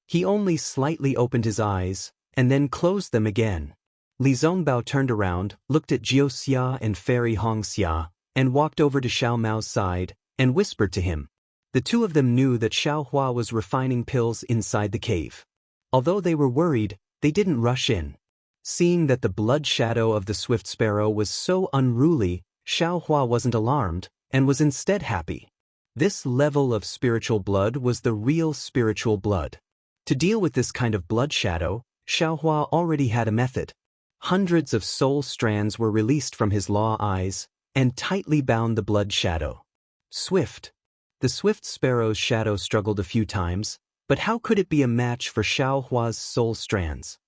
He only slightly opened his eyes, and then closed them again. Li Zongbao turned around, looked at Jiuxia and Fairy Hongxia, and walked over to Xiao Mao's side, and whispered to him. The two of them knew that Xiaohua was refining pills inside the cave. Although they were worried, they didn't rush in. Seeing that the blood shadow of the swift sparrow was so unruly, Xiaohua wasn't alarmed, and was instead happy. This level of spiritual blood was the real spiritual blood. To deal with this kind of blood shadow, Xiaohua already had a method. Hundreds of soul strands were released from his law eyes, and tightly bound the blood shadow. Swift. The swift sparrow's shadow struggled a few times, but how could it be a match for Xiaohua's soul strands?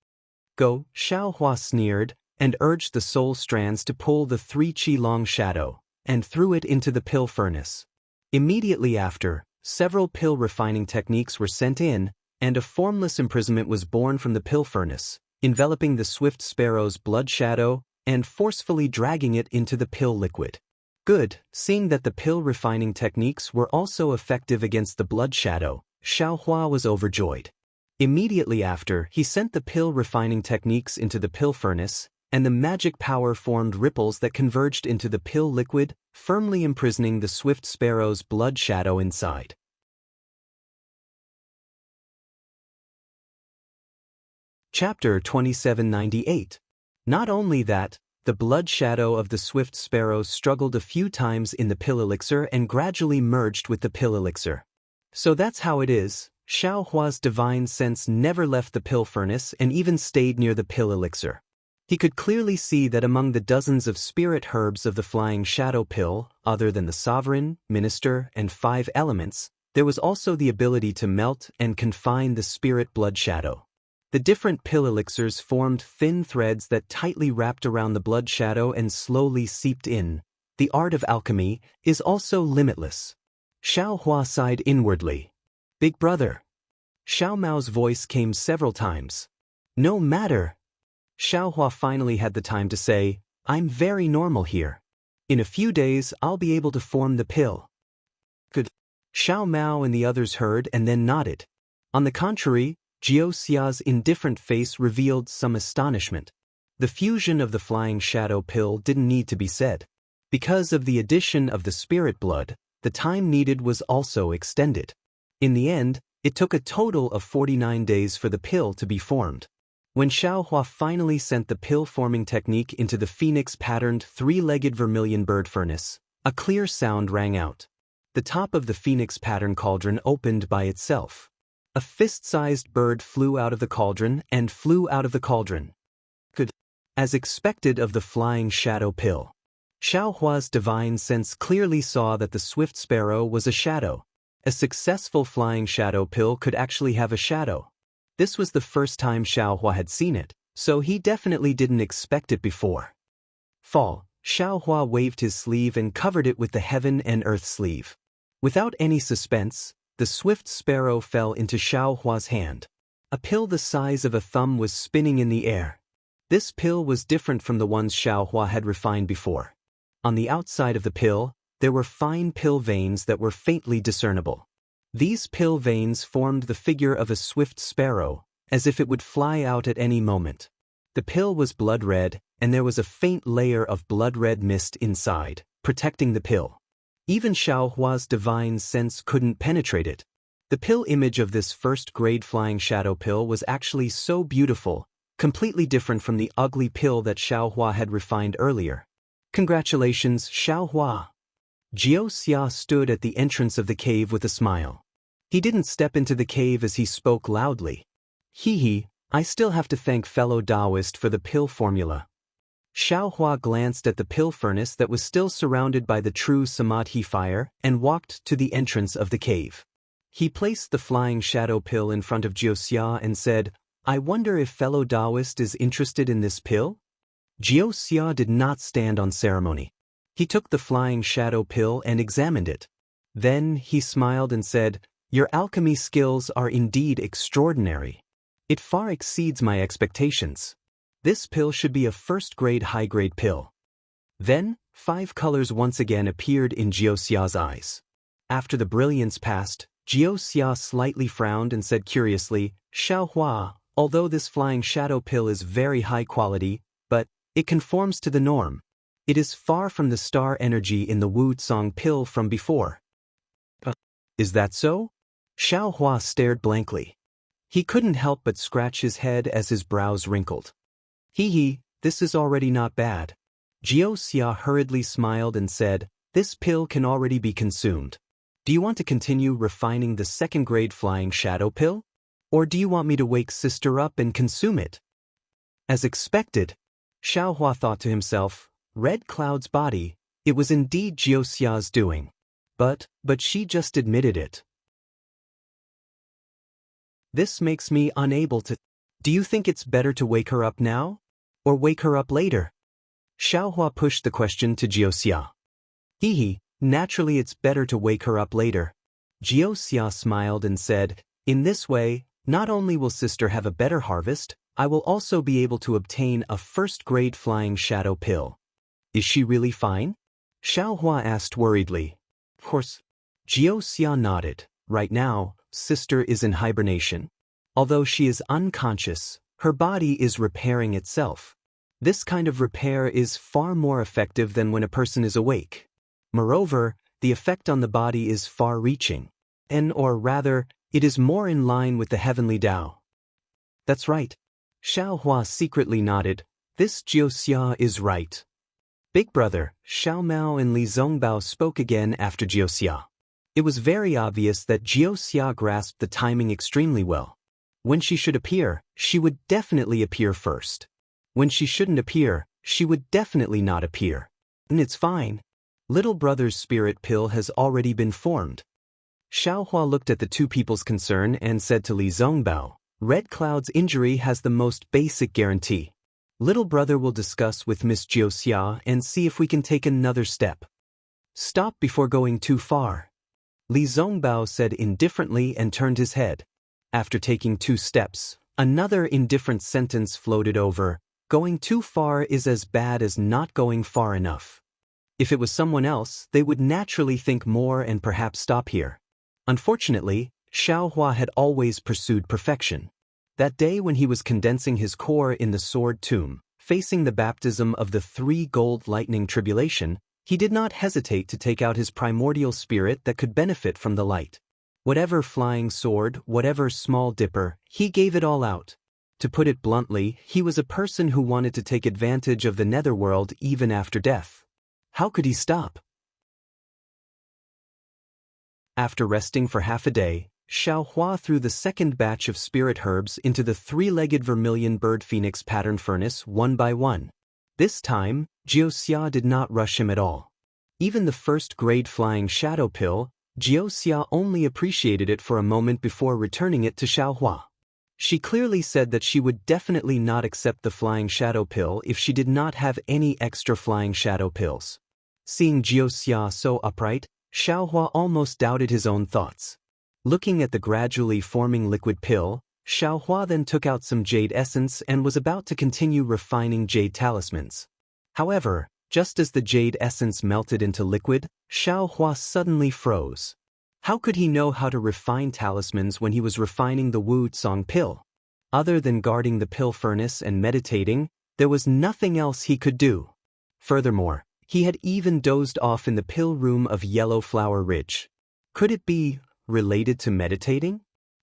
Go, Xiaohua sneered, and urged the soul strands to pull the 3-qi-long shadow, and threw it into the pill furnace. Immediately after, several pill refining techniques were sent in, and a formless imprisonment was born from the pill furnace, enveloping the swift sparrow's blood shadow and forcefully dragging it into the pill liquid. Good, seeing that the pill refining techniques were also effective against the blood shadow, Xiaohua was overjoyed. Immediately after, he sent the pill refining techniques into the pill furnace, and the magic power formed ripples that converged into the pill liquid, firmly imprisoning the swift sparrow's blood shadow inside. Chapter 2798. Not only that, the blood shadow of the swift sparrow struggled a few times in the pill elixir and gradually merged with the pill elixir. So that's how it is, Xiaohua's divine sense never left the pill furnace and even stayed near the pill elixir. He could clearly see that among the dozens of spirit herbs of the flying shadow pill, other than the sovereign, minister, and 5 elements, there was also the ability to melt and confine the spirit blood shadow. The different pill elixirs formed thin threads that tightly wrapped around the blood shadow and slowly seeped in. The art of alchemy is also limitless. Xiaohua sighed inwardly. Big brother. Xiao Mao's voice came several times. No matter. Xiaohua finally had the time to say, I'm very normal here. In a few days I'll be able to form the pill. Good. Xiao Mao and the others heard and then nodded. On the contrary, Jiuxia's indifferent face revealed some astonishment. The fusion of the flying shadow pill didn't need to be said. Because of the addition of the spirit blood, the time needed was also extended. In the end, it took a total of 49 days for the pill to be formed. When Xiaohua finally sent the pill-forming technique into the phoenix-patterned 3-legged vermilion bird furnace, a clear sound rang out. The top of the phoenix-pattern cauldron opened by itself. A fist-sized bird flew out of the cauldron and flew out of the cauldron. Good. As expected of the flying shadow pill. Xiaohua's divine sense clearly saw that the swift sparrow was a shadow. A successful flying shadow pill could actually have a shadow. This was the first time Xiaohua had seen it, so he definitely didn't expect it before. Fall. Xiaohua waved his sleeve and covered it with the heaven and earth sleeve. Without any suspense, the swift sparrow fell into Xiaohua's hand. A pill the size of a thumb was spinning in the air. This pill was different from the ones Xiaohua had refined before. On the outside of the pill, there were fine pill veins that were faintly discernible. These pill veins formed the figure of a swift sparrow, as if it would fly out at any moment. The pill was blood red, and there was a faint layer of blood red mist inside, protecting the pill. Even Xiaohua's divine sense couldn't penetrate it. The pill image of this first-grade flying shadow pill was actually so beautiful, completely different from the ugly pill that Xiaohua had refined earlier. Congratulations, Xiaohua. Jiuxia stood at the entrance of the cave with a smile. He didn't step into the cave as he spoke loudly. I still have to thank fellow Daoist for the pill formula. Xiaohua glanced at the pill furnace that was still surrounded by the true samadhi fire and walked to the entrance of the cave. He placed the flying shadow pill in front of Jiuxia and said, I wonder if fellow Daoist is interested in this pill? Jiuxia did not stand on ceremony. He took the flying shadow pill and examined it. Then he smiled and said, Your alchemy skills are indeed extraordinary. It far exceeds my expectations. This pill should be a first-grade high-grade pill. Then, 5 colors once again appeared in Jiuxia's eyes. After the brilliance passed, Jiuxia slightly frowned and said curiously, Xiaohua, although this flying shadow pill is very high quality, but it conforms to the norm. It is far from the star energy in the Wuxia pill from before. Is that so? Xiaohua stared blankly. He couldn't help but scratch his head as his brows wrinkled. This is already not bad. Jiuxia hurriedly smiled and said, This pill can already be consumed. Do you want to continue refining the second-grade flying shadow pill? Or do you want me to wake sister up and consume it? As expected, Xiaohua thought to himself, Red Cloud's body, it was indeed Jiuxia's doing. But she just admitted it. This makes me unable to... Do you think it's better to wake her up now? Or wake her up later? Xiaohua pushed the question to Jiuxia. Naturally it's better to wake her up later. Jiuxia smiled and said, In this way, not only will sister have a better harvest, I will also be able to obtain a first-grade flying shadow pill. Is she really fine? Xiaohua asked worriedly. Of course. Xianxia nodded. Right now, sister is in hibernation. Although she is unconscious, her body is repairing itself. This kind of repair is far more effective than when a person is awake. Moreover, the effect on the body is far-reaching. Or rather, it is more in line with the heavenly Tao. That's right. Xiaohua secretly nodded. This Jiuxia is right. Big brother, Xiaomao and Li Zongbao spoke again after Jiuxia. It was very obvious that Jiuxia grasped the timing extremely well. When she should appear, she would definitely appear first. When she shouldn't appear, she would definitely not appear. And it's fine. Little brother's spirit pill has already been formed. Xiaohua looked at the two people's concern and said to Li Zongbao, Red Cloud's injury has the most basic guarantee. Little brother will discuss with Miss Jiuxia and see if we can take another step. Stop before going too far. Li Zongbao said indifferently and turned his head. After taking 2 steps, another indifferent sentence floated over. Going too far is as bad as not going far enough. If it was someone else, they would naturally think more and perhaps stop here. Unfortunately, Xiaohua had always pursued perfection. That day when he was condensing his core in the sword tomb, facing the baptism of the 3 gold lightning tribulation, he did not hesitate to take out his primordial spirit that could benefit from the light. Whatever flying sword, whatever small dipper, he gave it all out. To put it bluntly, he was a person who wanted to take advantage of the netherworld even after death. How could he stop? After resting for half a day, Xiaohua threw the second batch of spirit herbs into the 3-legged vermilion bird phoenix pattern furnace one by one. This time, Jiuxia did not rush him at all. Even the first-grade flying shadow pill, Jiuxia only appreciated it for a moment before returning it to Xiaohua. She clearly said that she would definitely not accept the flying shadow pill if she did not have any extra flying shadow pills. Seeing Jiuxia so upright, Xiaohua almost doubted his own thoughts. Looking at the gradually forming liquid pill, Xiaohua then took out some jade essence and was about to continue refining jade talismans. However, just as the jade essence melted into liquid, Xiaohua suddenly froze. How could he know how to refine talismans when he was refining the Wuxia pill? Other than guarding the pill furnace and meditating, there was nothing else he could do. Furthermore, he had even dozed off in the pill room of Yellow Flower Ridge. Could it be related to meditating?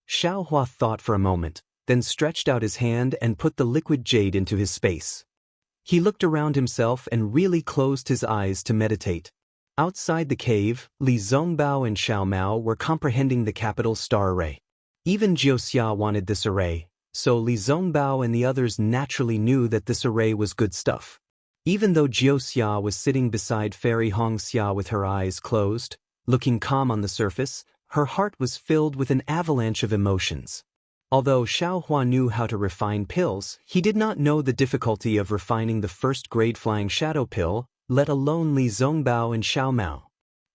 Xiaohua thought for a moment, then stretched out his hand and put the liquid jade into his space. He looked around himself and really closed his eyes to meditate. Outside the cave, Li Zongbao and Xiaomao were comprehending the capital star array. Even Jiuxia wanted this array, so Li Zongbao and the others naturally knew that this array was good stuff. Even though Jiuxia was sitting beside Fairy Hongxia with her eyes closed, looking calm on the surface, her heart was filled with an avalanche of emotions. Although Xiaohua knew how to refine pills, he did not know the difficulty of refining the first-grade flying shadow pill, let alone Li Zongbao and Xiaomao.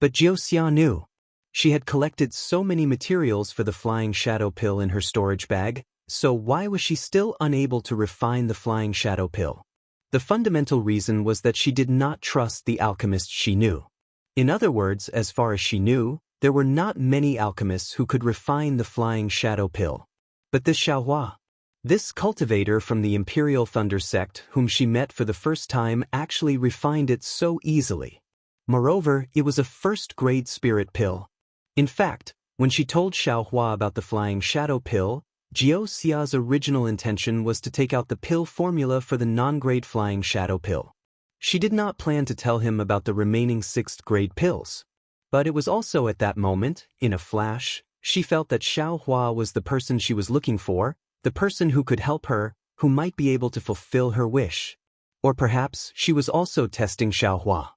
But Jiuxia knew. She had collected so many materials for the flying shadow pill in her storage bag, so why was she still unable to refine the flying shadow pill? The fundamental reason was that she did not trust the alchemists she knew. In other words, as far as she knew, there were not many alchemists who could refine the flying shadow pill. But this Xiaohua, this cultivator from the Imperial Thunder sect whom she met for the first time actually refined it so easily. Moreover, it was a first-grade spirit pill. In fact, when she told Xiaohua about the flying shadow pill, Jiuxia's original intention was to take out the pill formula for the non-grade flying shadow pill. She did not plan to tell him about the remaining 6th-grade pills. But it was also at that moment, in a flash, she felt that Xiaohua was the person she was looking for, the person who could help her, who might be able to fulfill her wish. Or perhaps she was also testing Xiaohua.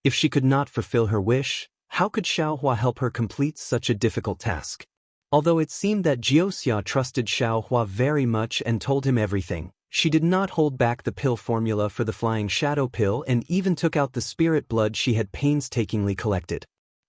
If she could not fulfill her wish, how could Xiaohua help her complete such a difficult task? Although it seemed that Jiuxia trusted Xiaohua very much and told him everything, she did not hold back the pill formula for the flying shadow pill and even took out the spirit blood she had painstakingly collected.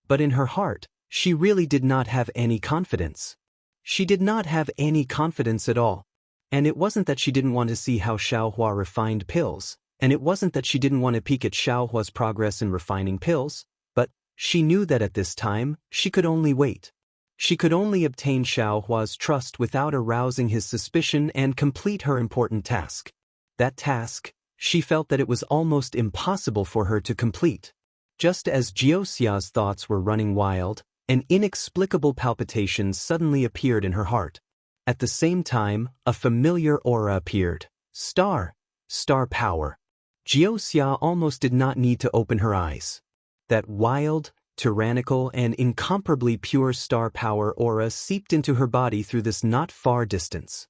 But in her heart, she really did not have any confidence. She did not have any confidence at all. And it wasn't that she didn't want to see how Xiaohua refined pills, and it wasn't that she didn't want to peek at Xiaohua's progress in refining pills, but she knew that at this time, she could only wait. She could only obtain Xiaohua's trust without arousing his suspicion and complete her important task. That task, she felt that it was almost impossible for her to complete. Just as Jiuxia's thoughts were running wild, an inexplicable palpitation suddenly appeared in her heart. At the same time, a familiar aura appeared. Star power. Jiuxia almost did not need to open her eyes. That wild, tyrannical, and incomparably pure star power aura seeped into her body through this not far distance.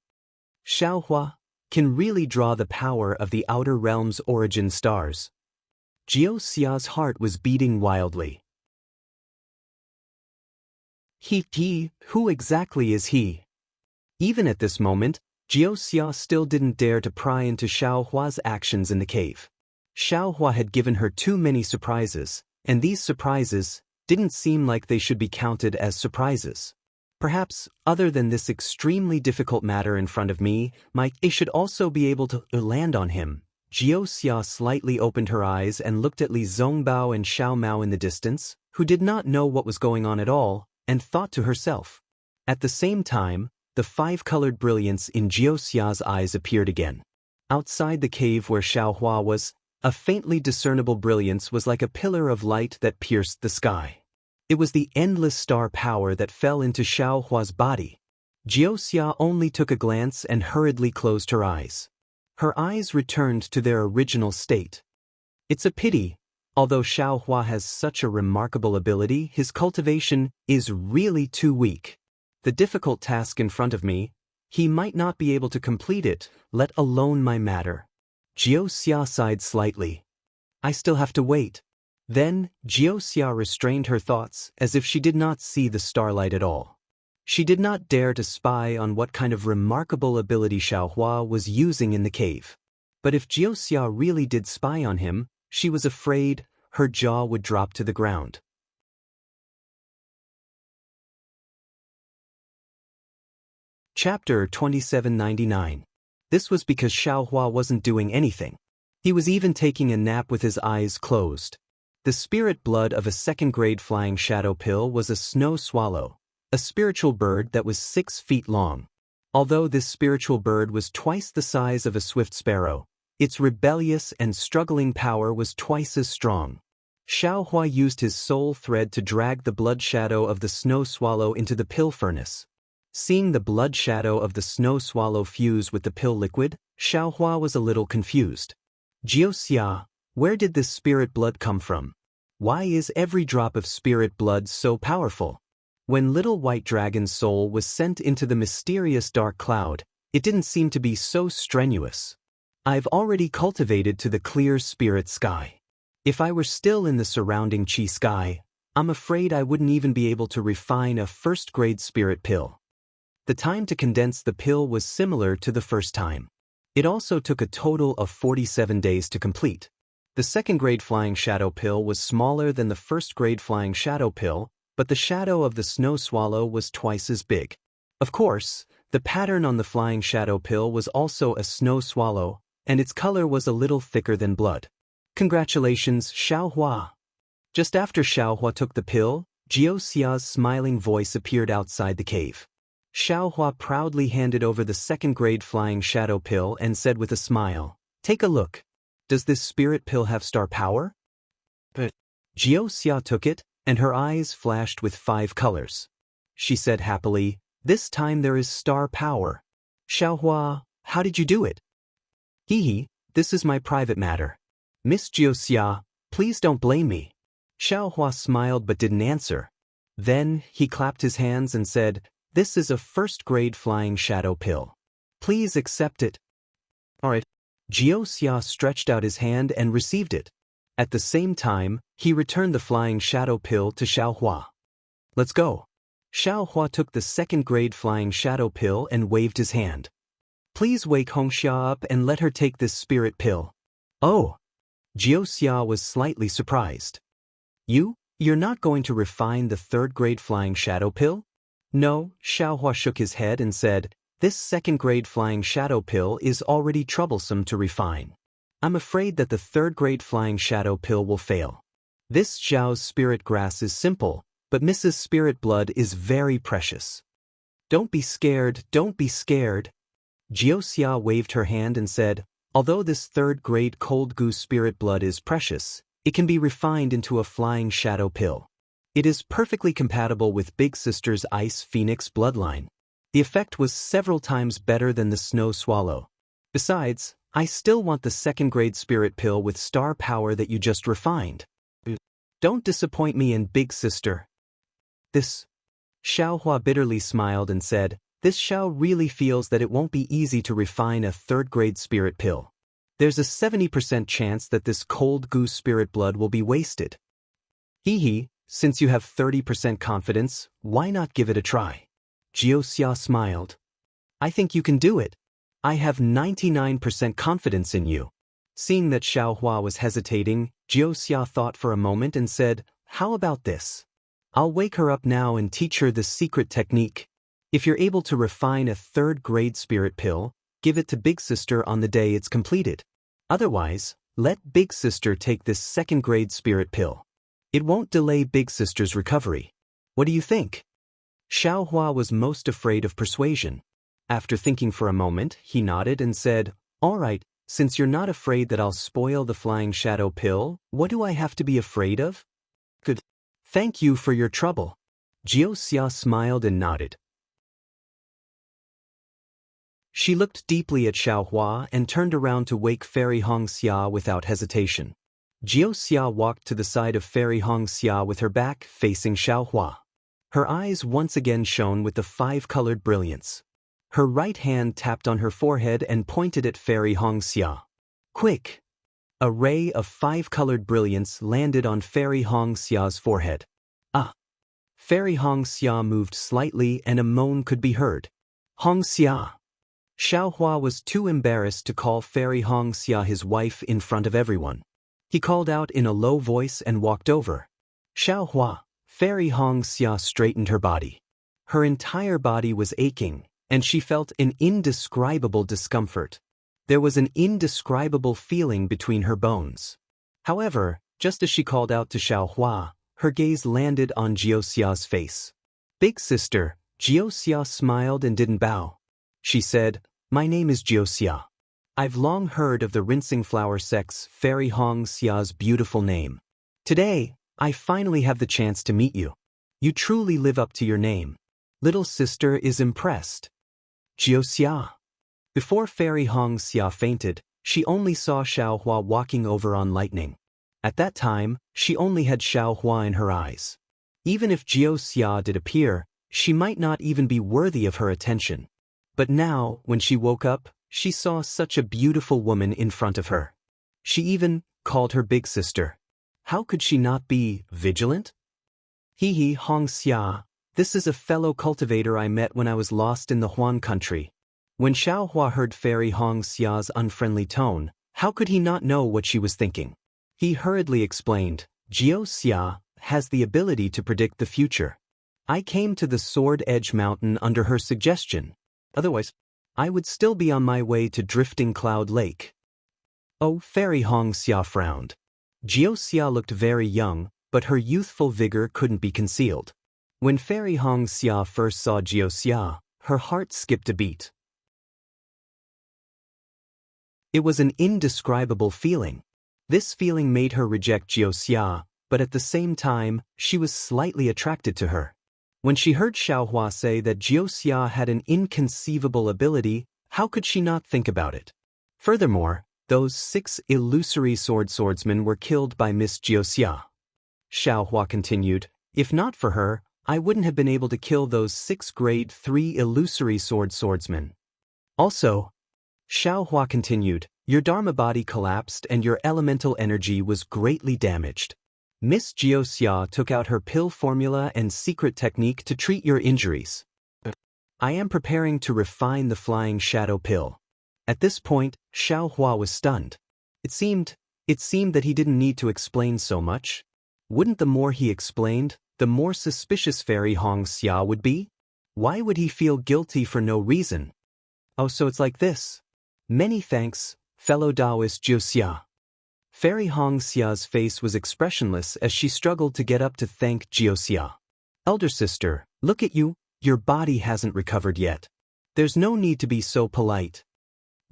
Xiaohua can really draw the power of the outer realm's origin stars. Jiuxia's heart was beating wildly. Who exactly is he? Even at this moment, Jiuxia still didn't dare to pry into Xiaohua's actions in the cave. Xiaohua had given her too many surprises, and these surprises didn't seem like they should be counted as surprises. Perhaps, other than this extremely difficult matter in front of me, they should also be able to land on him. Jiuxia slightly opened her eyes and looked at Li Zongbao and Xiao Mao in the distance, who did not know what was going on at all, and thought to herself. At the same time, the five-colored brilliance in Jiuxia's eyes appeared again. Outside the cave where Xiaohua was, a faintly discernible brilliance was like a pillar of light that pierced the sky. It was the endless star power that fell into Xiaohua's body. Jiuxia only took a glance and hurriedly closed her eyes. Her eyes returned to their original state. It's a pity, although Xiaohua has such a remarkable ability, his cultivation is really too weak. The difficult task in front of me, he might not be able to complete it, let alone my matter. Jiuxia sighed slightly. I still have to wait. Then, Jiuxia restrained her thoughts as if she did not see the starlight at all. She did not dare to spy on what kind of remarkable ability Xiaohua was using in the cave. But if Jiuxia really did spy on him, she was afraid her jaw would drop to the ground. Chapter 2799. This was because Xiaohua wasn't doing anything. He was even taking a nap with his eyes closed. The spirit blood of a second-grade flying shadow pill was a snow swallow, a spiritual bird that was 6 feet long. Although this spiritual bird was twice the size of a swift sparrow, its rebellious and struggling power was twice as strong. Xiaohua used his soul thread to drag the blood shadow of the snow swallow into the pill furnace. Seeing the blood shadow of the snow swallow fuse with the pill liquid, Xiaohua was a little confused. Jiuxia, where did this spirit blood come from? Why is every drop of spirit blood so powerful? When little white dragon's soul was sent into the mysterious dark cloud, it didn't seem to be so strenuous. I've already cultivated to the clear spirit sky. If I were still in the surrounding chi sky, I'm afraid I wouldn't even be able to refine a first-grade spirit pill. The time to condense the pill was similar to the first time. It also took a total of 47 days to complete. The second-grade flying shadow pill was smaller than the first-grade flying shadow pill, but the shadow of the snow swallow was twice as big. Of course, the pattern on the flying shadow pill was also a snow swallow, and its color was a little thicker than blood. Congratulations, Xiaohua. Just after Xiaohua took the pill, Jiuxia's smiling voice appeared outside the cave. Xiaohua proudly handed over the second-grade flying shadow pill and said with a smile, "Take a look. Does this spirit pill have star power?" But Jiuxia took it, and her eyes flashed with 5 colors. She said happily, "This time there is star power. Xiaohua, how did you do it?" This is my private matter. Miss Jiuxia, please don't blame me." Xiaohua smiled but didn't answer. Then he clapped his hands and said, "This is a first-grade flying shadow pill. Please accept it." All right. Jiuxia stretched out his hand and received it. At the same time, he returned the flying shadow pill to Xiaohua. "Let's go." Xiaohua took the second-grade flying shadow pill and waved his hand. "Please wake Hongxia up and let her take this spirit pill." "Oh." Jiuxia was slightly surprised. You're not going to refine the third-grade flying shadow pill?" "No," Xiaohua shook his head and said, This second-grade flying shadow pill is already troublesome to refine. I'm afraid that the third-grade flying shadow pill will fail. This Zhao's spirit grass is simple, but Mrs. Spirit Blood is very precious. Don't be scared, don't be scared. Xianxia waved her hand and said, although this third-grade cold goose spirit blood is precious, it can be refined into a flying shadow pill. It is perfectly compatible with Big Sister's Ice Phoenix bloodline. The effect was several times better than the Snow Swallow. Besides, I still want the second-grade spirit pill with star power that you just refined. Don't disappoint me in Big Sister. This. Xiaohua bitterly smiled and said, this Xiao really feels that it won't be easy to refine a third-grade spirit pill. There's a 70% chance that this cold goose spirit blood will be wasted. Hee, since you have 30% confidence, why not give it a try? Xianxia smiled. I think you can do it. I have 99% confidence in you. Seeing that Xiaohua was hesitating, Xianxia thought for a moment and said, how about this? I'll wake her up now and teach her the secret technique. If you're able to refine a third-grade spirit pill, give it to Big Sister on the day it's completed. Otherwise, let Big Sister take this second-grade spirit pill. It won't delay Big Sister's recovery. What do you think? Xiaohua was most afraid of persuasion. After thinking for a moment, he nodded and said, all right, since you're not afraid that I'll spoil the flying shadow pill, what do I have to be afraid of? Good. Thank you for your trouble. Xianxia smiled and nodded. She looked deeply at Xiaohua and turned around to wake Fairy Xianxia without hesitation. Xianxia walked to the side of Fairy Xianxia with her back facing Xiaohua. Her eyes once again shone with the five-colored brilliance. Her right hand tapped on her forehead and pointed at Fairy Xianxia. Quick! A ray of five-colored brilliance landed on Fairy Xianxia's forehead. Ah! Fairy Xianxia moved slightly and a moan could be heard. Xianxia! Xiaohua was too embarrassed to call Fairy Xianxia his wife in front of everyone. He called out in a low voice and walked over. Xiaohua! Fairy Xianxia straightened her body. Her entire body was aching, and she felt an indescribable discomfort. There was an indescribable feeling between her bones. However, just as she called out to Xiaohua, her gaze landed on Xianxia's face. Big Sister, Xianxia smiled and didn't bow. She said, my name is Xianxia. I've long heard of the rinsing flower sex Fairy Xia's beautiful name. Today, I finally have the chance to meet you. You truly live up to your name. Little sister is impressed. Xianxia. Before Fairy Xia fainted, she only saw Xiaohua walking over on lightning. At that time, she only had Xiaohua in her eyes. Even if Xianxia did appear, she might not even be worthy of her attention. But now, when she woke up, she saw such a beautiful woman in front of her. She even called her big sister. How could she not be vigilant? Hee Xianxia, this is a fellow cultivator I met when I was lost in the Huan country. When Xiaohua heard Fairy Xia's unfriendly tone, how could he not know what she was thinking? He hurriedly explained, Xianxia has the ability to predict the future. I came to the Sword Edge Mountain under her suggestion. Otherwise, I would still be on my way to Drifting Cloud Lake. Oh, Fairy Xia frowned. Xianxia looked very young, but her youthful vigor couldn't be concealed. When Fairy Xia first saw Xianxia, her heart skipped a beat. It was an indescribable feeling. This feeling made her reject Xianxia, but at the same time, she was slightly attracted to her. When she heard Xiaohua say that Xianxia had an inconceivable ability, how could she not think about it? Furthermore, those 6 illusory swordsmen were killed by Miss Xianxia. Xiaohua continued, if not for her, I wouldn't have been able to kill those 6 grade 3 illusory swordsmen. Also, Xiaohua continued, your Dharma body collapsed and your elemental energy was greatly damaged. Miss Xianxia took out her pill formula and secret technique to treat your injuries. I am preparing to refine the flying shadow pill. At this point, Xiaohua was stunned. It seemed that he didn't need to explain so much. Wouldn't the more he explained, the more suspicious Fairy Xia would be? Why would he feel guilty for no reason? Oh, so it's like this. Many thanks, fellow Daoist Wuxia. Fairy Xianxia's face was expressionless as she struggled to get up to thank Wuxia. Elder sister, look at you, your body hasn't recovered yet. There's no need to be so polite.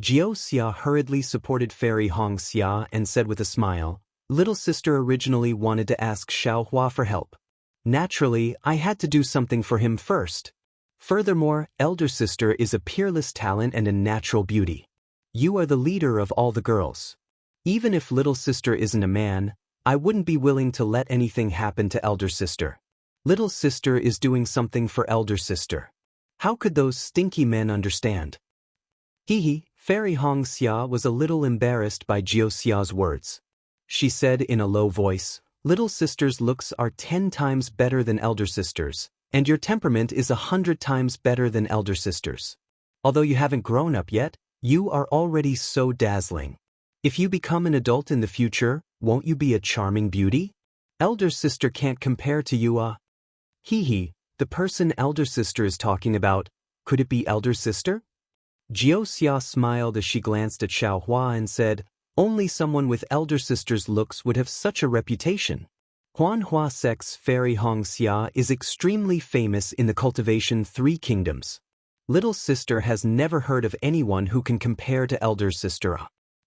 Wuxia hurriedly supported Fairy Xianxia and said with a smile, little sister originally wanted to ask Xiaohua for help. Naturally, I had to do something for him first. Furthermore, elder sister is a peerless talent and a natural beauty. You are the leader of all the girls. Even if little sister isn't a man, I wouldn't be willing to let anything happen to elder sister. Little sister is doing something for elder sister. How could those stinky men understand? Fairy Xianxia was a little embarrassed by Wuxia's words. She said in a low voice, little sister's looks are 10 times better than elder sister's, and your temperament is 100 times better than elder sister's. Although you haven't grown up yet, you are already so dazzling. If you become an adult in the future, won't you be a charming beauty? Elder sister can't compare to you. The person elder sister is talking about, could it be elder sister? Wuxia smiled as she glanced at Xiaohua and said, only someone with elder sister's looks would have such a reputation. Huanhua Sec's Fairy Xianxia is extremely famous in the Cultivation 3 kingdoms. Little sister has never heard of anyone who can compare to elder sister.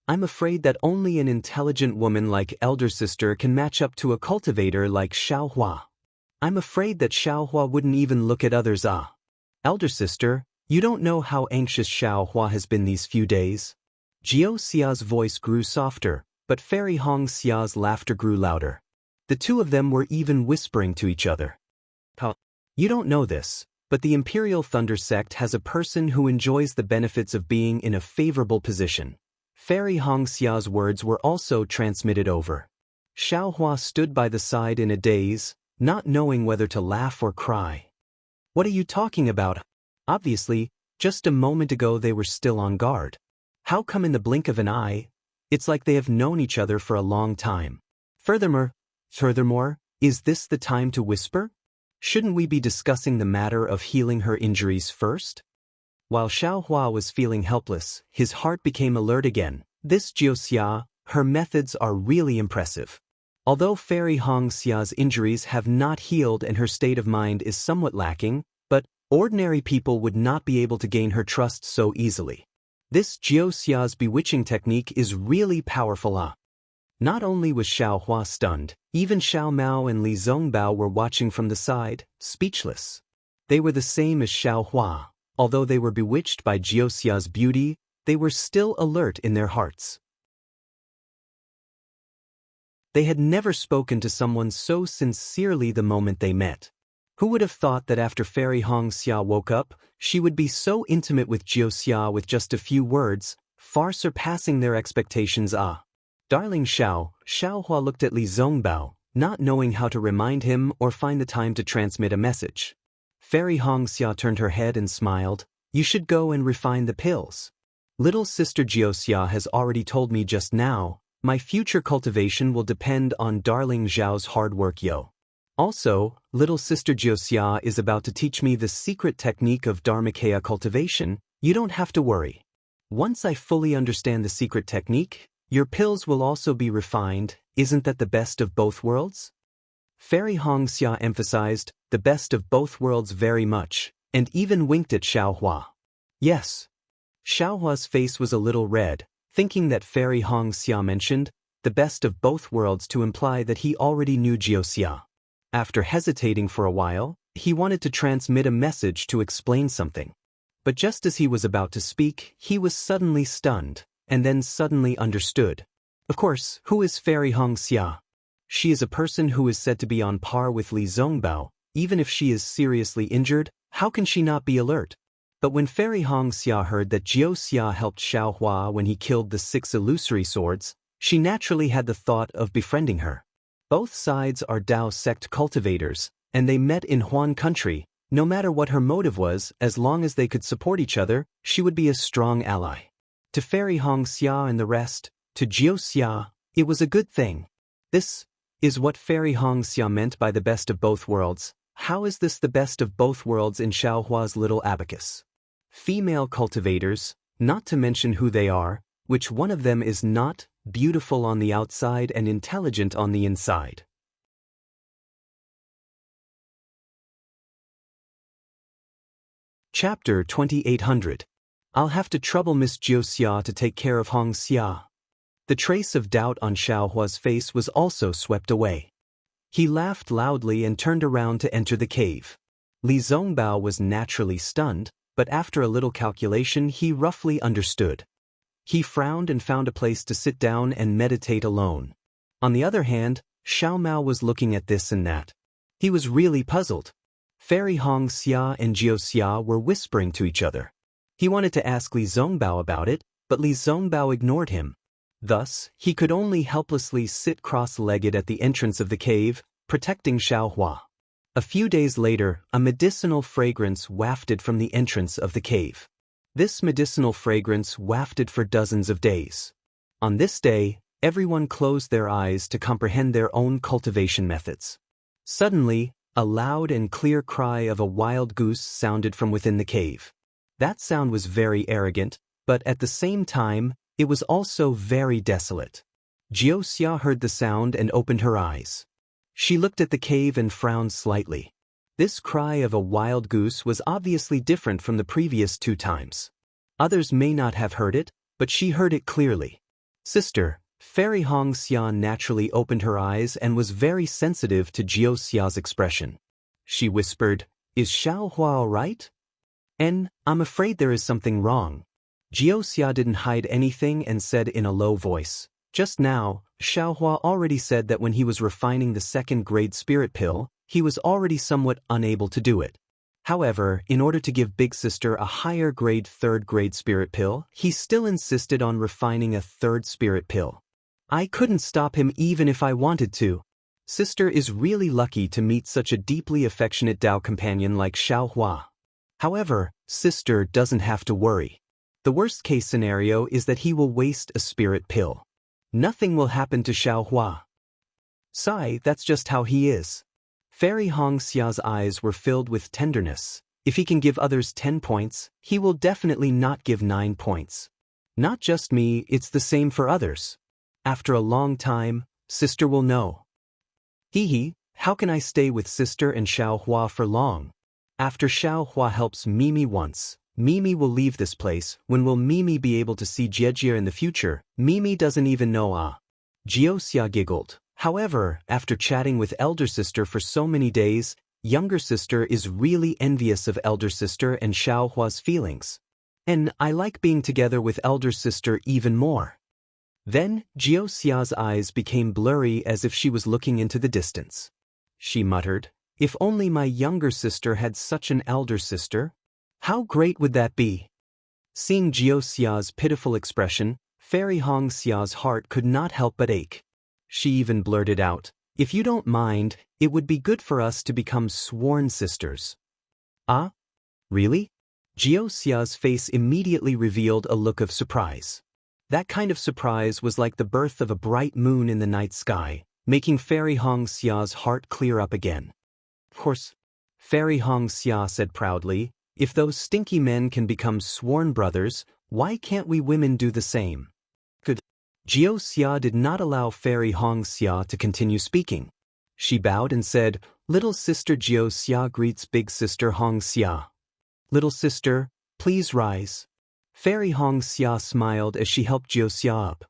I'm afraid that only an intelligent woman like elder sister can match up to a cultivator like Xiaohua. I'm afraid that Xiaohua wouldn't even look at others. Elder sister, you don't know how anxious Xiaohua has been these few days. Wuxia's voice grew softer, but Fairy Xiaoxia's laughter grew louder. The two of them were even whispering to each other. You don't know this, but the Imperial Thunder Sect has a person who enjoys the benefits of being in a favorable position. Fairy Xiaoxia's words were also transmitted over. Xiaohua stood by the side in a daze, not knowing whether to laugh or cry. What are you talking about? Obviously, just a moment ago they were still on guard. How come in the blink of an eye? It's like they have known each other for a long time. Furthermore, is this the time to whisper? Shouldn't we be discussing the matter of healing her injuries first? While Xiaohua was feeling helpless, his heart became alert again. This Wuxia, her methods are really impressive. Although Fairy Xiaoxia's injuries have not healed and her state of mind is somewhat lacking, but ordinary people would not be able to gain her trust so easily. This Wuxia's bewitching technique is really powerful. Not only was Xiaohua stunned, even Xiao Mao and Li Zongbao were watching from the side, speechless. They were the same as Xiaohua. Although they were bewitched by Wuxia's beauty, they were still alert in their hearts. They had never spoken to someone so sincerely the moment they met. Who would have thought that after Fairy Xianxia woke up, she would be so intimate with Wuxia with just a few words, far surpassing their expectations. Darling Xiaohua looked at Li Zongbao, not knowing how to remind him or find the time to transmit a message. Fairy Xianxia turned her head and smiled. You should go and refine the pills. Little sister Wuxia has already told me just now, my future cultivation will depend on darling Zhao's hard work. Also, little sister Wuxia is about to teach me the secret technique of Dharmakaya cultivation. You don't have to worry. Once I fully understand the secret technique, your pills will also be refined. Isn't that the best of both worlds? Fairy Xianxia emphasized the best of both worlds very much, and even winked at Xiaohua. Yes. Xiaohua's face was a little red, thinking that Fairy Xianxia mentioned the best of both worlds to imply that he already knew Wuxia. After hesitating for a while, he wanted to transmit a message to explain something. But just as he was about to speak, he was suddenly stunned, and then suddenly understood. Of course, who is Fairy Xianxia? She is a person who is said to be on par with Li Zongbao. Even if she is seriously injured, how can she not be alert? But when Fairy Xianxia heard that Wuxia helped Xiaohua when he killed the 6 illusory swords, she naturally had the thought of befriending her. Both sides are Dao sect cultivators, and they met in Huan country. No matter what her motive was, as long as they could support each other, she would be a strong ally. To Fairy Xianxia and the rest, to Wuxia, it was a good thing. This is what Fairy Xianxia meant by the best of both worlds. How is this the best of both worlds in Xiaohua's little abacus? female cultivators, not to mention who they are, which one of them is not beautiful on the outside and intelligent on the inside. Chapter 2800. I'll have to trouble Miss Xiaoxia to take care of Xianxia. The trace of doubt on Xiaohua's face was also swept away. He laughed loudly and turned around to enter the cave. Li Zongbao was naturally stunned, but after a little calculation he roughly understood. He frowned and found a place to sit down and meditate alone. On the other hand, Xiao Mao was looking at this and that. He was really puzzled. Fairy Xianxia and Xiaoxia were whispering to each other. He wanted to ask Li Zongbao about it, but Li Zongbao ignored him. Thus, he could only helplessly sit cross-legged at the entrance of the cave, protecting Xiaohua. A few days later, a medicinal fragrance wafted from the entrance of the cave. This medicinal fragrance wafted for dozens of days. On this day, everyone closed their eyes to comprehend their own cultivation methods. Suddenly, a loud and clear cry of a wild goose sounded from within the cave. That sound was very arrogant, but at the same time, it was also very desolate. Xiaoxia heard the sound and opened her eyes. She looked at the cave and frowned slightly. This cry of a wild goose was obviously different from the previous 2 times. Others may not have heard it, but she heard it clearly. Sister, Fairy Xianxia naturally opened her eyes and was very sensitive to Xiaoxia's expression. She whispered, "Is Xiaohua all right?" I'm afraid there is something wrong." Xiaoxia didn't hide anything and said in a low voice, "Just now, Xiaohua already said that when he was refining the 2nd-grade spirit pill, he was already somewhat unable to do it. However, in order to give Big Sister a higher-grade 3rd-grade spirit pill, he still insisted on refining a 3rd spirit pill. I couldn't stop him even if I wanted to. Sister is really lucky to meet such a deeply affectionate Dao companion like Xiaohua. However, Sister doesn't have to worry. The worst-case scenario is that he will waste a spirit pill. Nothing will happen to Xiaohua. Sigh, that's just how he is." Fairy Xia's eyes were filled with tenderness. If he can give others 10 points, he will definitely not give 9 points. Not just me, it's the same for others. After a long time, Sister will know. Hee, how can I stay with Sister and Xiaohua for long? After Xiaohua helps Mimi once, Mimi will leave this place. When will Mimi be able to see Jiejie in the future? Mimi doesn't even know. Xiaoxia giggled. However, after chatting with elder sister for so many days, younger sister is really envious of elder sister and Xiaohua's feelings. And I like being together with elder sister even more. Then, Xiaoxia's eyes became blurry as if she was looking into the distance. She muttered, "If only my younger sister had such an elder sister. How great would that be?" Seeing Xiaoxia's pitiful expression, Fairy Xia's heart could not help but ache. She even blurted out, "If you don't mind, it would be good for us to become sworn sisters." Ah? Really? Xiaoxia's face immediately revealed a look of surprise. That kind of surprise was like the birth of a bright moon in the night sky, making Fairy Xia's heart clear up again. "Of course," Fairy Xia said proudly, "if those stinky men can become sworn brothers, why can't we women do the same?" Good. Xiaoxia did not allow Fairy Xia to continue speaking. She bowed and said, "Little sister Xiaoxia greets big sister Xia. Little sister, please rise." Fairy Xia smiled as she helped Xiaoxia up.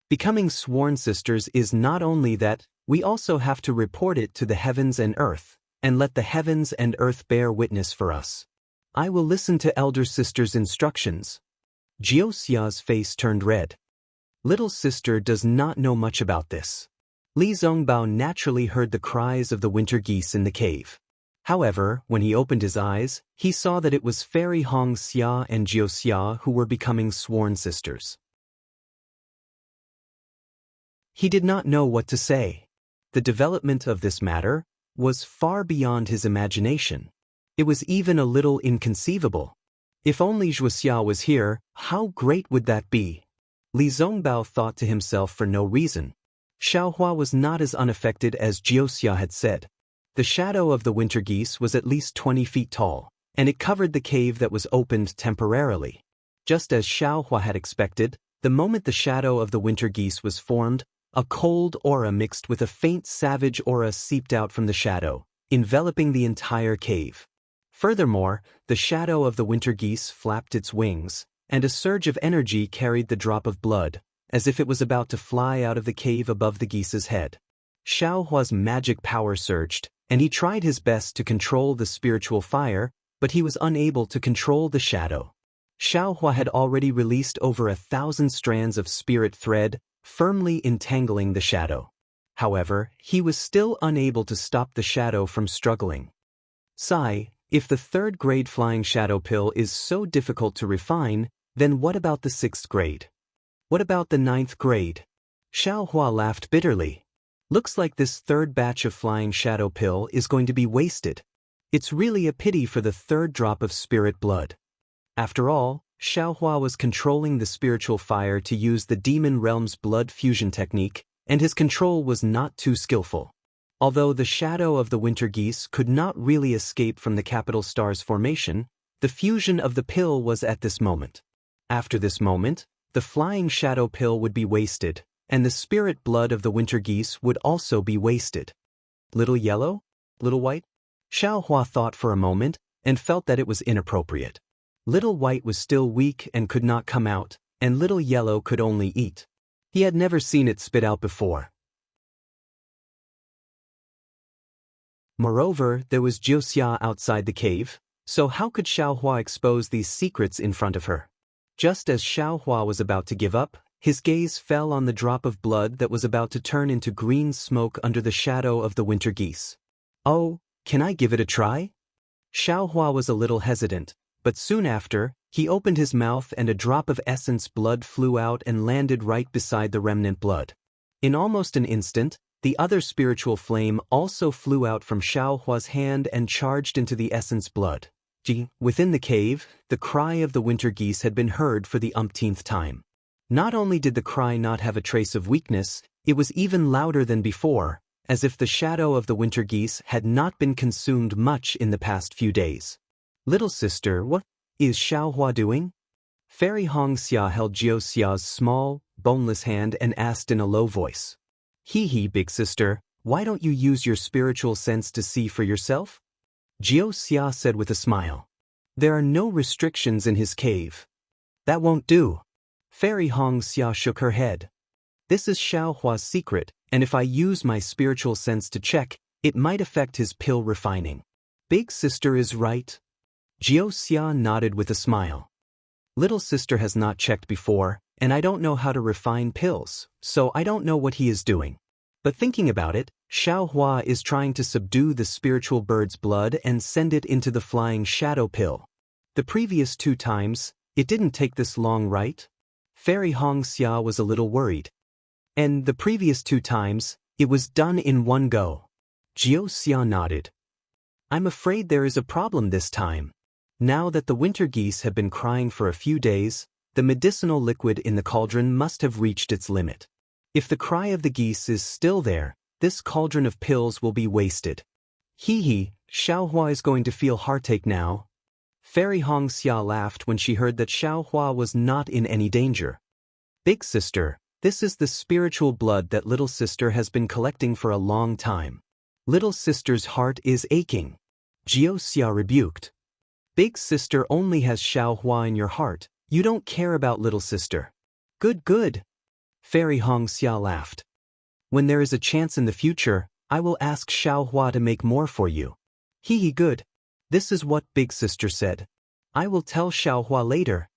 Becoming sworn sisters is not only that, we also have to report it to the heavens and earth, and let the heavens and earth bear witness for us. I will listen to elder sister's instructions. Xiaoxia's face turned red. Little sister does not know much about this. Li Zongbao naturally heard the cries of the winter geese in the cave. However, when he opened his eyes, he saw that it was Fairy Xia and Xiaoxia who were becoming sworn sisters. He did not know what to say. The development of this matter was far beyond his imagination. It was even a little inconceivable. If only Xiaoxia was here, how great would that be? Li Zongbao thought to himself for no reason. Xiaohua was not as unaffected as Xiaoxia had said. The shadow of the winter geese was at least 20 feet tall. and it covered the cave that was opened temporarily. Just as Xiaohua had expected, the moment the shadow of the winter geese was formed, a cold aura mixed with a faint savage aura seeped out from the shadow, enveloping the entire cave. Furthermore, the shadow of the winter geese flapped its wings, and a surge of energy carried the drop of blood, as if it was about to fly out of the cave above the geese's head. Xiaohua's magic power surged, and he tried his best to control the spiritual fire, but he was unable to control the shadow. Xiaohua had already released over 1,000 strands of spirit thread, firmly entangling the shadow. However, he was still unable to stop the shadow from struggling. Sigh, if the 3rd grade flying shadow pill is so difficult to refine, then what about the 6th grade? What about the 9th grade? Xiaohua laughed bitterly. Looks like this 3rd batch of flying shadow pill is going to be wasted. It's really a pity for the 3rd drop of spirit blood. After all, Xiaohua was controlling the spiritual fire to use the demon realm's blood fusion technique, and his control was not too skillful. Although the shadow of the winter geese could not really escape from the capital star's formation, the fusion of the pill was at this moment. After this moment, the flying shadow pill would be wasted, and the spirit blood of the winter geese would also be wasted. Little yellow? Little white? Xiaohua thought for a moment, and felt that it was inappropriate. Little white was still weak and could not come out, and little yellow could only eat. He had never seen it spit out before. Moreover, there was Wuxia outside the cave, so how could Xiaohua expose these secrets in front of her? Just as Xiaohua was about to give up, his gaze fell on the drop of blood that was about to turn into green smoke under the shadow of the winter geese. Oh, can I give it a try? Xiaohua was a little hesitant, but soon after, he opened his mouth and a drop of essence blood flew out and landed right beside the remnant blood. In almost an instant, the other spiritual flame also flew out from Xiaohua's hand and charged into the essence blood. Within the cave, the cry of the winter geese had been heard for the umpteenth time. Not only did the cry not have a trace of weakness, it was even louder than before, as if the shadow of the winter geese had not been consumed much in the past few days. Little sister, what is Xiaohua doing? Fairy Xianxia held Wuxia's small, boneless hand and asked in a low voice. Hee, big sister, why don't you use your spiritual sense to see for yourself? Wuxia said with a smile. There are no restrictions in his cave. That won't do. Fairy Xianxia shook her head. This is Xiaohua's secret, and if I use my spiritual sense to check, it might affect his pill refining. Big sister is right. Wuxia nodded with a smile. Little sister has not checked before, and I don't know how to refine pills, so I don't know what he is doing. But thinking about it, Xiaohua is trying to subdue the spiritual bird's blood and send it into the flying shadow pill. The previous 2 times, it didn't take this long, right? Fairy Xianxia was a little worried. And the previous 2 times, it was done in one go. Wuxia nodded. I'm afraid there is a problem this time. Now that the winter geese have been crying for a few days, the medicinal liquid in the cauldron must have reached its limit. If the cry of the geese is still there, this cauldron of pills will be wasted. Xiaohua is going to feel heartache now. Fairy Xianxia laughed when she heard that Xiaohua was not in any danger. Big sister, this is the spiritual blood that little sister has been collecting for a long time. Little sister's heart is aching. Wuxia rebuked. Big sister only has Xiaohua in your heart. You don't care about little sister. Good. Fairy Xianxia laughed. When there is a chance in the future, I will ask Xiaohua to make more for you. Good. This is what big sister said. I will tell Xiaohua later.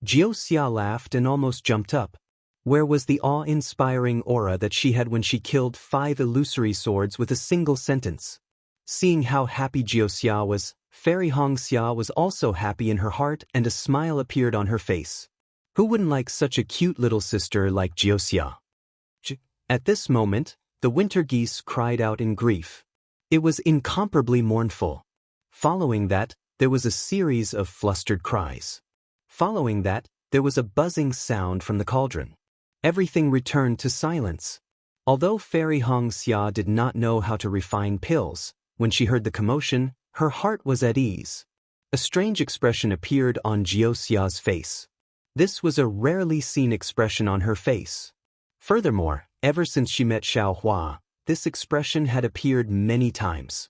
Wuxia laughed and almost jumped up. Where was the awe-inspiring aura that she had when she killed 5 illusory swords with a single sentence? Seeing how happy Wuxia was, Fairy Xianxia was also happy in her heart and a smile appeared on her face. Who wouldn't like such a cute little sister like Wuxia? At this moment, the winter geese cried out in grief. It was incomparably mournful. Following that, there was a series of flustered cries. Following that, there was a buzzing sound from the cauldron. Everything returned to silence. Although Fairy Xianxia did not know how to refine pills, when she heard the commotion, her heart was at ease. A strange expression appeared on Xiaoxia's face. This was a rarely seen expression on her face. Furthermore, ever since she met Xiaohua, this expression had appeared many times.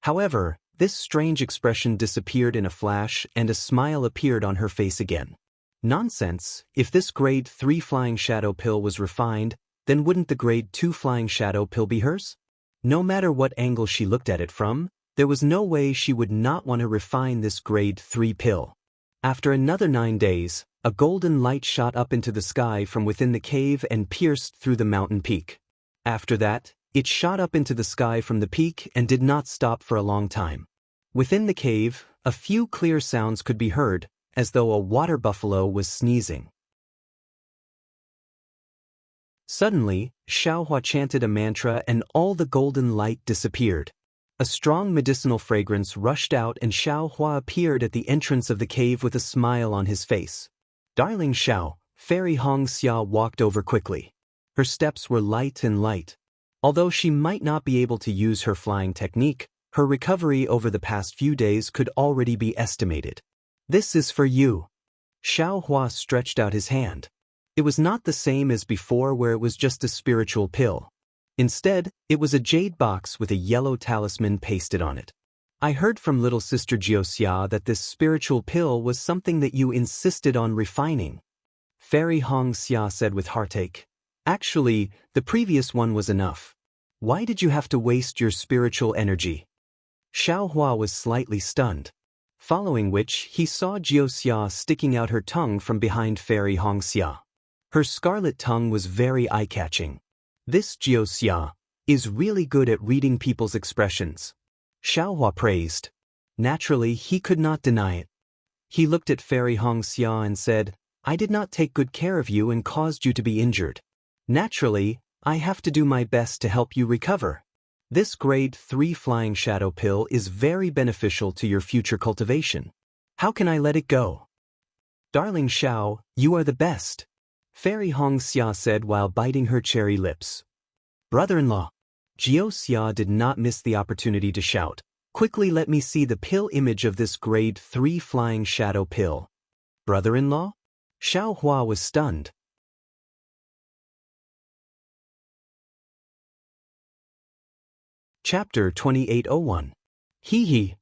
However, this strange expression disappeared in a flash and a smile appeared on her face again. Nonsense, if this grade 3 flying shadow pill was refined, then wouldn't the grade 2 flying shadow pill be hers? No matter what angle she looked at it from, there was no way she would not want to refine this grade 3 pill. After another 9 days, a golden light shot up into the sky from within the cave and pierced through the mountain peak. After that, it shot up into the sky from the peak and did not stop for a long time. Within the cave, a few clear sounds could be heard, as though a water buffalo was sneezing. Suddenly, Xiaohua chanted a mantra and all the golden light disappeared. A strong medicinal fragrance rushed out and Xiaohua appeared at the entrance of the cave with a smile on his face. Darling Xiao, Fairy Xianxia walked over quickly. Her steps were light and light. Although she might not be able to use her flying technique, her recovery over the past few days could already be estimated. This is for you. Xiaohua stretched out his hand. It was not the same as before where it was just a spiritual pill. Instead, it was a jade box with a yellow talisman pasted on it. I heard from little sister Xiaoxia that this spiritual pill was something that you insisted on refining. Fairy Xianxia said with heartache. Actually, the previous one was enough. Why did you have to waste your spiritual energy? Xiaohua was slightly stunned. Following which, he saw Xiaoxia sticking out her tongue from behind Fairy Xianxia. Her scarlet tongue was very eye-catching. This Xiaoxia is really good at reading people's expressions. Xiaohua praised. Naturally, he could not deny it. He looked at Fairy Xianxia and said, I did not take good care of you and caused you to be injured. Naturally, I have to do my best to help you recover. This grade 3 flying shadow pill is very beneficial to your future cultivation. How can I let it go? Darling Xiao, you are the best. Fairy Xianxia said while biting her cherry lips. Brother-in-law. Xiaoxia did not miss the opportunity to shout. Quickly let me see the pill image of this grade 3 flying shadow pill. Brother-in-law? Xiaohua was stunned. Chapter 2801. Hee.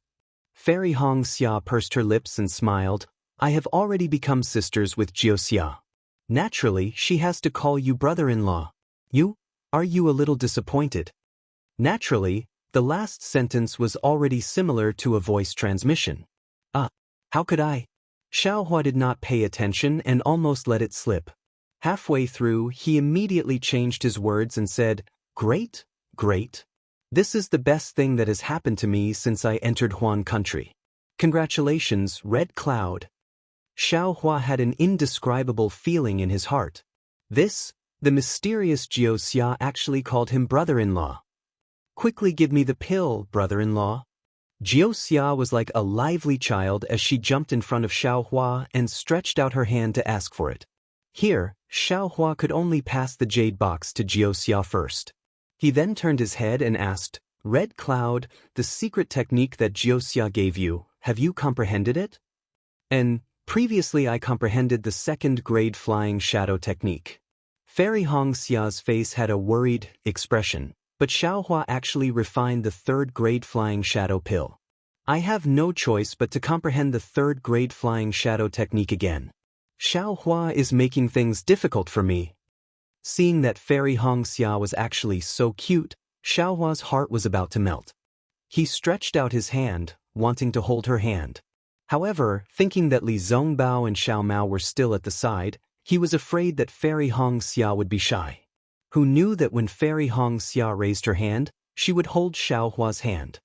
Fairy Xianxia pursed her lips and smiled. I have already become sisters with Xiaoxia. Naturally, she has to call you brother-in-law. Are you a little disappointed? Naturally, the last sentence was already similar to a voice transmission. How could I? Xiaohua did not pay attention and almost let it slip. Halfway through, he immediately changed his words and said, Great. This is the best thing that has happened to me since I entered Huan country. Congratulations, Red Cloud. Xiaohua had an indescribable feeling in his heart. The mysterious Xiaoxia actually called him brother-in-law. Quickly give me the pill, brother-in-law. Xiaoxia was like a lively child as she jumped in front of Xiaohua and stretched out her hand to ask for it. Here, Xiaohua could only pass the jade box to Xiaoxia first. He then turned his head and asked, Red Cloud, the secret technique that Xiaoxia gave you, have you comprehended it? And previously I comprehended the second grade flying shadow technique. Fairy Xia's face had a worried expression, but Xiaohua actually refined the third grade flying shadow pill. I have no choice but to comprehend the third grade flying shadow technique again. Xiaohua is making things difficult for me. Seeing that Fairy Xia was actually so cute, Xiaohua's heart was about to melt. He stretched out his hand, wanting to hold her hand. However, thinking that Li Zongbao and Xiao Mao were still at the side, he was afraid that Fairy Xia would be shy. Who knew that when Fairy Xia raised her hand, she would hold Xiaohua's hand.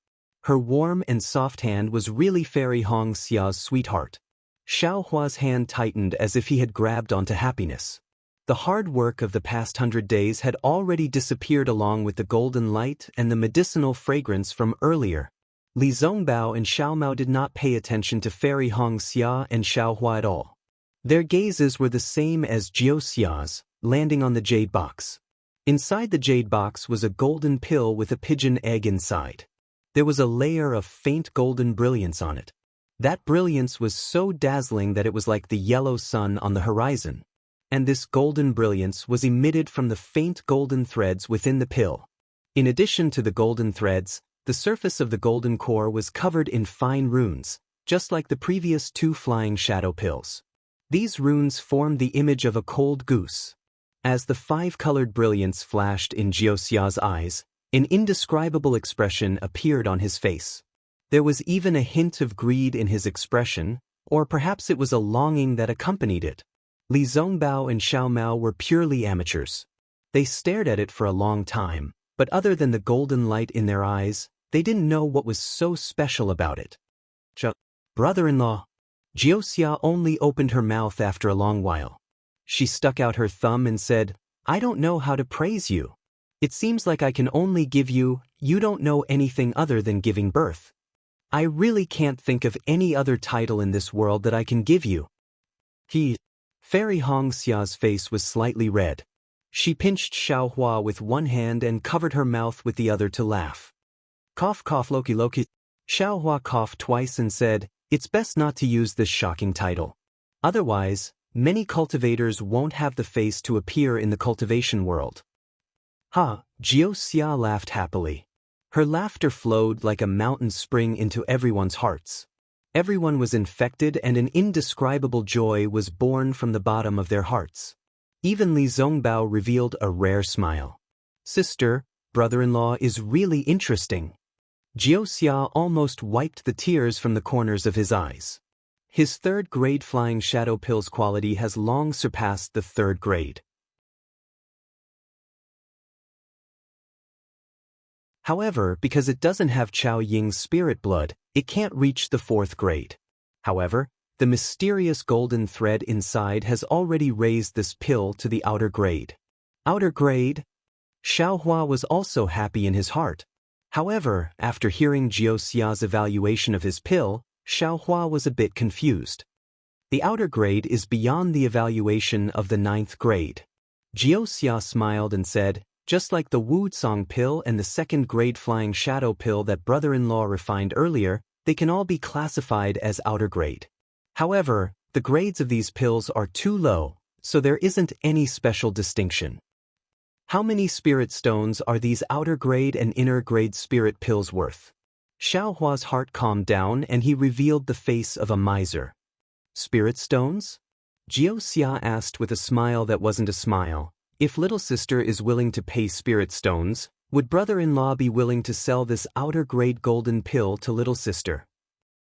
Her warm and soft hand was really Fairy Xia's sweetheart. Xiaohua's hand tightened as if he had grabbed onto happiness. The hard work of the past 100 days had already disappeared along with the golden light and the medicinal fragrance from earlier. Li Zongbao and Xiao Mao did not pay attention to Fairy Xia and Xiaohua at all. Their gazes were the same as Xiaoxia's, landing on the jade box. Inside the jade box was a golden pill with a pigeon egg inside. There was a layer of faint golden brilliance on it. That brilliance was so dazzling that it was like the yellow sun on the horizon. And this golden brilliance was emitted from the faint golden threads within the pill. In addition to the golden threads, the surface of the golden core was covered in fine runes, just like the previous 2 flying shadow pills. These runes formed the image of a cold goose. As the 5-colored brilliance flashed in Xiaoxia's eyes, an indescribable expression appeared on his face. There was even a hint of greed in his expression, or perhaps it was a longing that accompanied it. Li Zongbao and Xiao Mao were purely amateurs. They stared at it for a long time, but other than the golden light in their eyes, they didn't know what was so special about it. Brother-in-law. Xiaoxia only opened her mouth after a long while. She stuck out her thumb and said, "I don't know how to praise you. It seems like I can only give you don't know anything other than giving birth. I really can't think of any other title in this world that I can give you." Fairy Hongxia's face was slightly red. She pinched Xiaohua with one hand and covered her mouth with the other to laugh. Cough cough Loki Loki. Xiaohua coughed twice and said, "It's best not to use this shocking title. Otherwise, many cultivators won't have the face to appear in the cultivation world." Xiaoxia laughed happily. Her laughter flowed like a mountain spring into everyone's hearts. Everyone was infected and an indescribable joy was born from the bottom of their hearts. Even Li Zongbao revealed a rare smile. "Sister, brother-in-law is really interesting." Xiaoxia almost wiped the tears from the corners of his eyes. His 3rd grade flying shadow pill's quality has long surpassed the 3rd grade. However, because it doesn't have Chao Ying's spirit blood, it can't reach the 4th grade. However, the mysterious golden thread inside has already raised this pill to the outer grade. Outer grade? Xiaohua was also happy in his heart. However, after hearing Xiaoxia's evaluation of his pill, Xiaohua was a bit confused. The outer grade is beyond the evaluation of the 9th grade. Xiaoxia smiled and said, "Just like the Wuxia pill and the 2nd grade flying shadow pill that brother-in-law refined earlier, they can all be classified as outer grade. However, the grades of these pills are too low, so there isn't any special distinction." How many spirit stones are these outer grade and inner grade spirit pills worth? Xiaohua's heart calmed down and he revealed the face of a miser. "Spirit stones?" Xiaoxia asked with a smile that wasn't a smile. "If little sister is willing to pay spirit stones, would brother-in-law be willing to sell this outer grade golden pill to little sister?"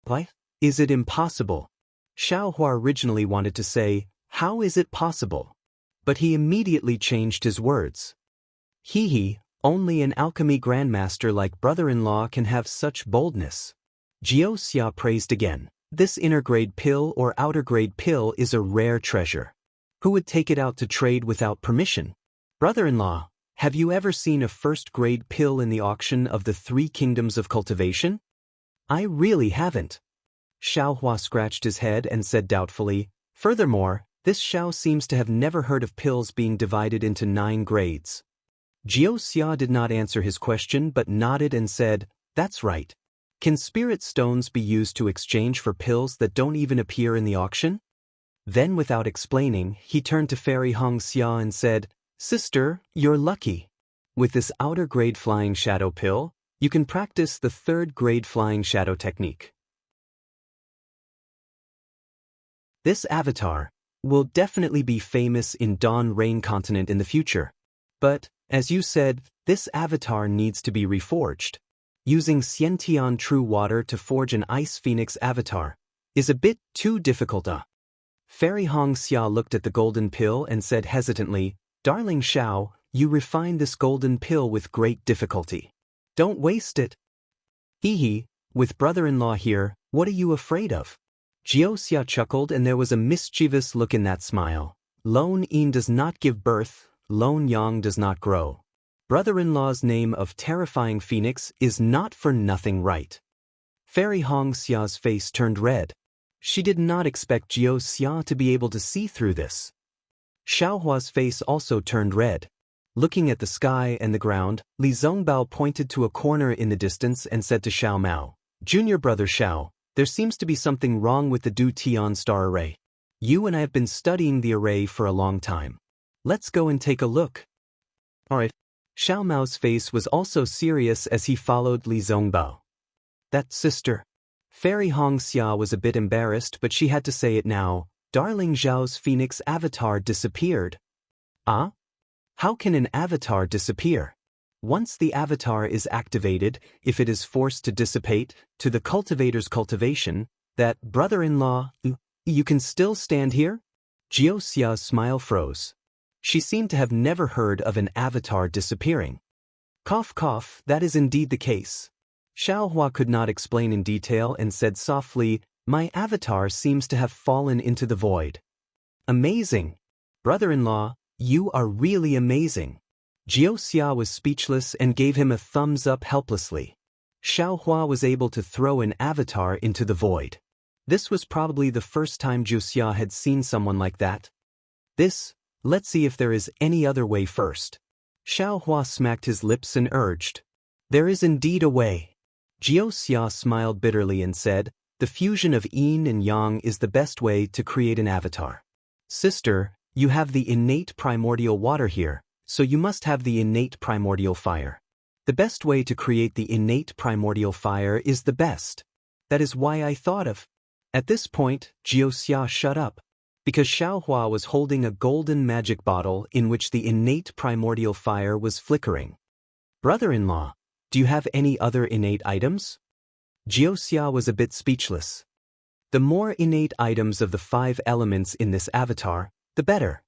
"What? Is it impossible?" Xiaohua originally wanted to say, "How is it possible?" But he immediately changed his words. Only an alchemy grandmaster like brother-in-law can have such boldness." Xiaoxia praised again. "This inner grade pill or outer grade pill is a rare treasure. Who would take it out to trade without permission? Brother-in-law, have you ever seen a 1st grade pill in the auction of the 3 kingdoms of cultivation?" "I really haven't." Xiaohua scratched his head and said doubtfully, "Furthermore, this Xiao seems to have never heard of pills being divided into 9 grades. Xiaoxia did not answer his question but nodded and said, "That's right. Can spirit stones be used to exchange for pills that don't even appear in the auction?" Then without explaining, he turned to Fairy Hongxia and said, "Sister, you're lucky. With this outer grade flying shadow pill, you can practice the 3rd grade flying shadow technique. This avatar will definitely be famous in Dawn Rain continent in the future. But, as you said, this avatar needs to be reforged. Using Xiantian true water to forge an ice phoenix avatar is a bit too difficult. Fairy Hongxia looked at the golden pill and said hesitantly, "Darling Xiao, you refined this golden pill with great difficulty. Don't waste it." With brother-in-law here, what are you afraid of?" Xiaoxia chuckled and there was a mischievous look in that smile. "Lone Yin does not give birth, Lone Yang does not grow. Brother-in-law's name of terrifying phoenix is not for nothing, right?" Fairy Hongxia's face turned red. She did not expect Xiaoxia to be able to see through this. Xiaohua's face also turned red. Looking at the sky and the ground, Li Zongbao pointed to a corner in the distance and said to Xiao Mao, "Junior brother Xiao, There seems to be something wrong with the Du Tian star array. You and I have been studying the array for a long time. Let's go and take a look. Alright. Xiao Mao's face was also serious as he followed Li Zongbao. That sister. Fairy Hongxia was a bit embarrassed, but she had to say it now. Darling Zhao's phoenix avatar disappeared. Ah? How can an avatar disappear? Once the avatar is activated, if it is forced to dissipate, to the cultivator's cultivation, that brother-in-law, you can still stand here? Jiao Xia's smile froze. She seemed to have never heard of an avatar disappearing. Cough cough, that is indeed the case. Xiaohua could not explain in detail and said softly, my avatar seems to have fallen into the void. Amazing. Brother-in-law, you are really amazing. Jiao Xia was speechless and gave him a thumbs up helplessly. Xiaohua was able to throw an avatar into the void. This was probably the first time Jiao Xia had seen someone like that. Let's see if there is any other way first. Xiaohua smacked his lips and urged. There is indeed a way. Jiao Xia smiled bitterly and said, the fusion of yin and yang is the best way to create an avatar. Sister, you have the innate primordial water here, so you must have the innate primordial fire. The best way to create the innate primordial fire is the best. That is why I thought of. At this point, Jiao Xia shut up, because Xiaohua was holding a golden magic bottle in which the innate primordial fire was flickering. Brother-in-law, do you have any other innate items? Jiao Xia was a bit speechless. The more innate items of the 5 elements in this avatar, the better.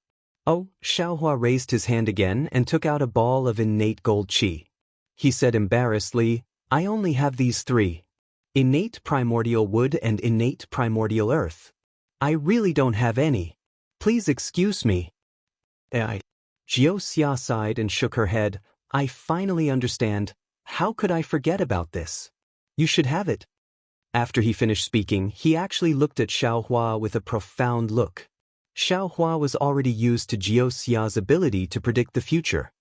Oh, Xiaohua raised his hand again and took out a ball of innate gold qi. He said embarrassedly, I only have these 3. Innate primordial wood and innate primordial earth. I really don't have any. Please excuse me. Jiao Xia sighed and shook her head. I finally understand. How could I forget about this? You should have it. After he finished speaking, he actually looked at Xiaohua with a profound look. Xiaohua was already used to Jiao Xia's ability to predict the future.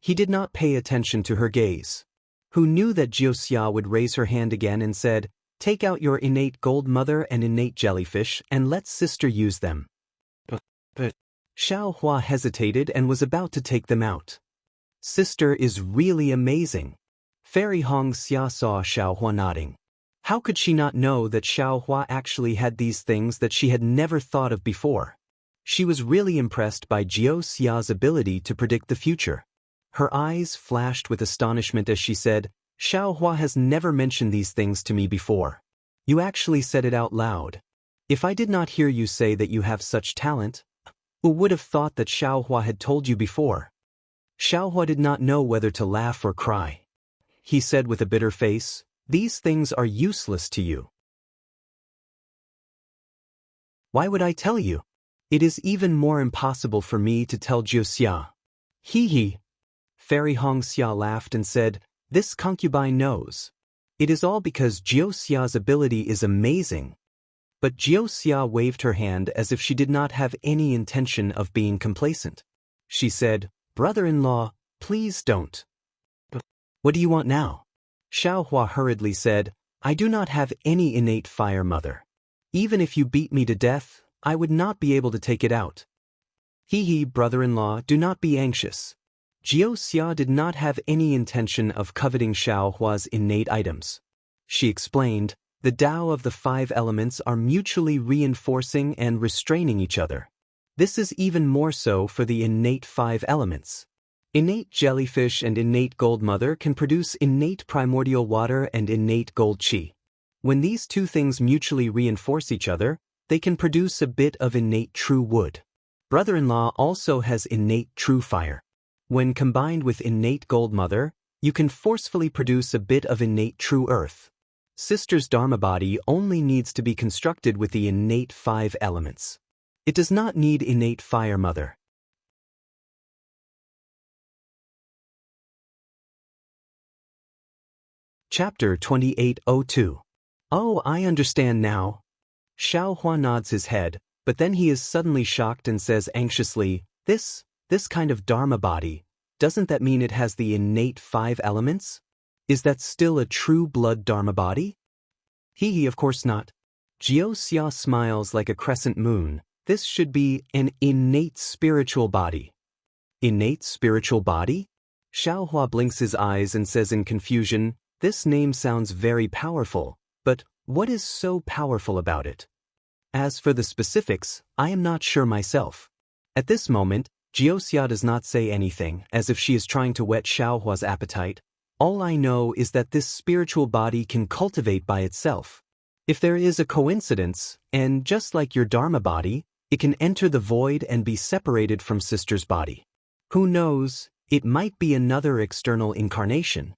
He did not pay attention to her gaze. Who knew that Jiao Xia would raise her hand again and said, take out your innate gold mother and innate jellyfish and let sister use them. But Xiaohua hesitated and was about to take them out. Sister is really amazing. Fairy Hongxia saw Xiaohua nodding. How could she not know that Xiaohua actually had these things that she had never thought of before? She was really impressed by Jiao Xia's ability to predict the future. Her eyes flashed with astonishment as she said, Xiaohua has never mentioned these things to me before. You actually said it out loud. If I did not hear you say that you have such talent, who would have thought that Xiaohua had told you before? Xiaohua did not know whether to laugh or cry. He said with a bitter face, these things are useless to you. Why would I tell you? It is even more impossible for me to tell Jiao Xia. Hee. Fairy Hongxia laughed and said, this concubine knows. It is all because Jiao Xia's ability is amazing. But Jiao Xia waved her hand as if she did not have any intention of being complacent. She said, brother-in-law, please don't. But what do you want now? Xiaohua hurriedly said, I do not have any innate fire, mother. Even if you beat me to death, I would not be able to take it out. Hee, brother-in-law, do not be anxious. Jiao Xia did not have any intention of coveting Xiaohua's innate items. She explained, the Tao of the 5 elements are mutually reinforcing and restraining each other. This is even more so for the innate 5 elements. Innate jellyfish and innate gold mother can produce innate primordial water and innate gold qi. When these 2 things mutually reinforce each other, they can produce a bit of innate true wood. Brother-in-law also has innate true fire. When combined with innate gold mother, you can forcefully produce a bit of innate true earth. Sister's Dharma body only needs to be constructed with the innate 5 elements. It does not need innate fire, mother. Chapter 2802. Oh, I understand now. Xiaohua nods his head, but then he is suddenly shocked and says anxiously, This kind of Dharma body, doesn't that mean it has the innate 5 elements? Is that still a true blood Dharma body? Of course not. Xianxia smiles like a crescent moon. This should be an innate spiritual body. Innate spiritual body? Xiaohua blinks his eyes and says in confusion, this name sounds very powerful, but what is so powerful about it? As for the specifics, I am not sure myself. At this moment, Xianxia does not say anything, as if she is trying to whet Xiaohua's appetite. All I know is that this spiritual body can cultivate by itself. If there is a coincidence, and just like your Dharma body, it can enter the void and be separated from sister's body. Who knows, it might be another external incarnation.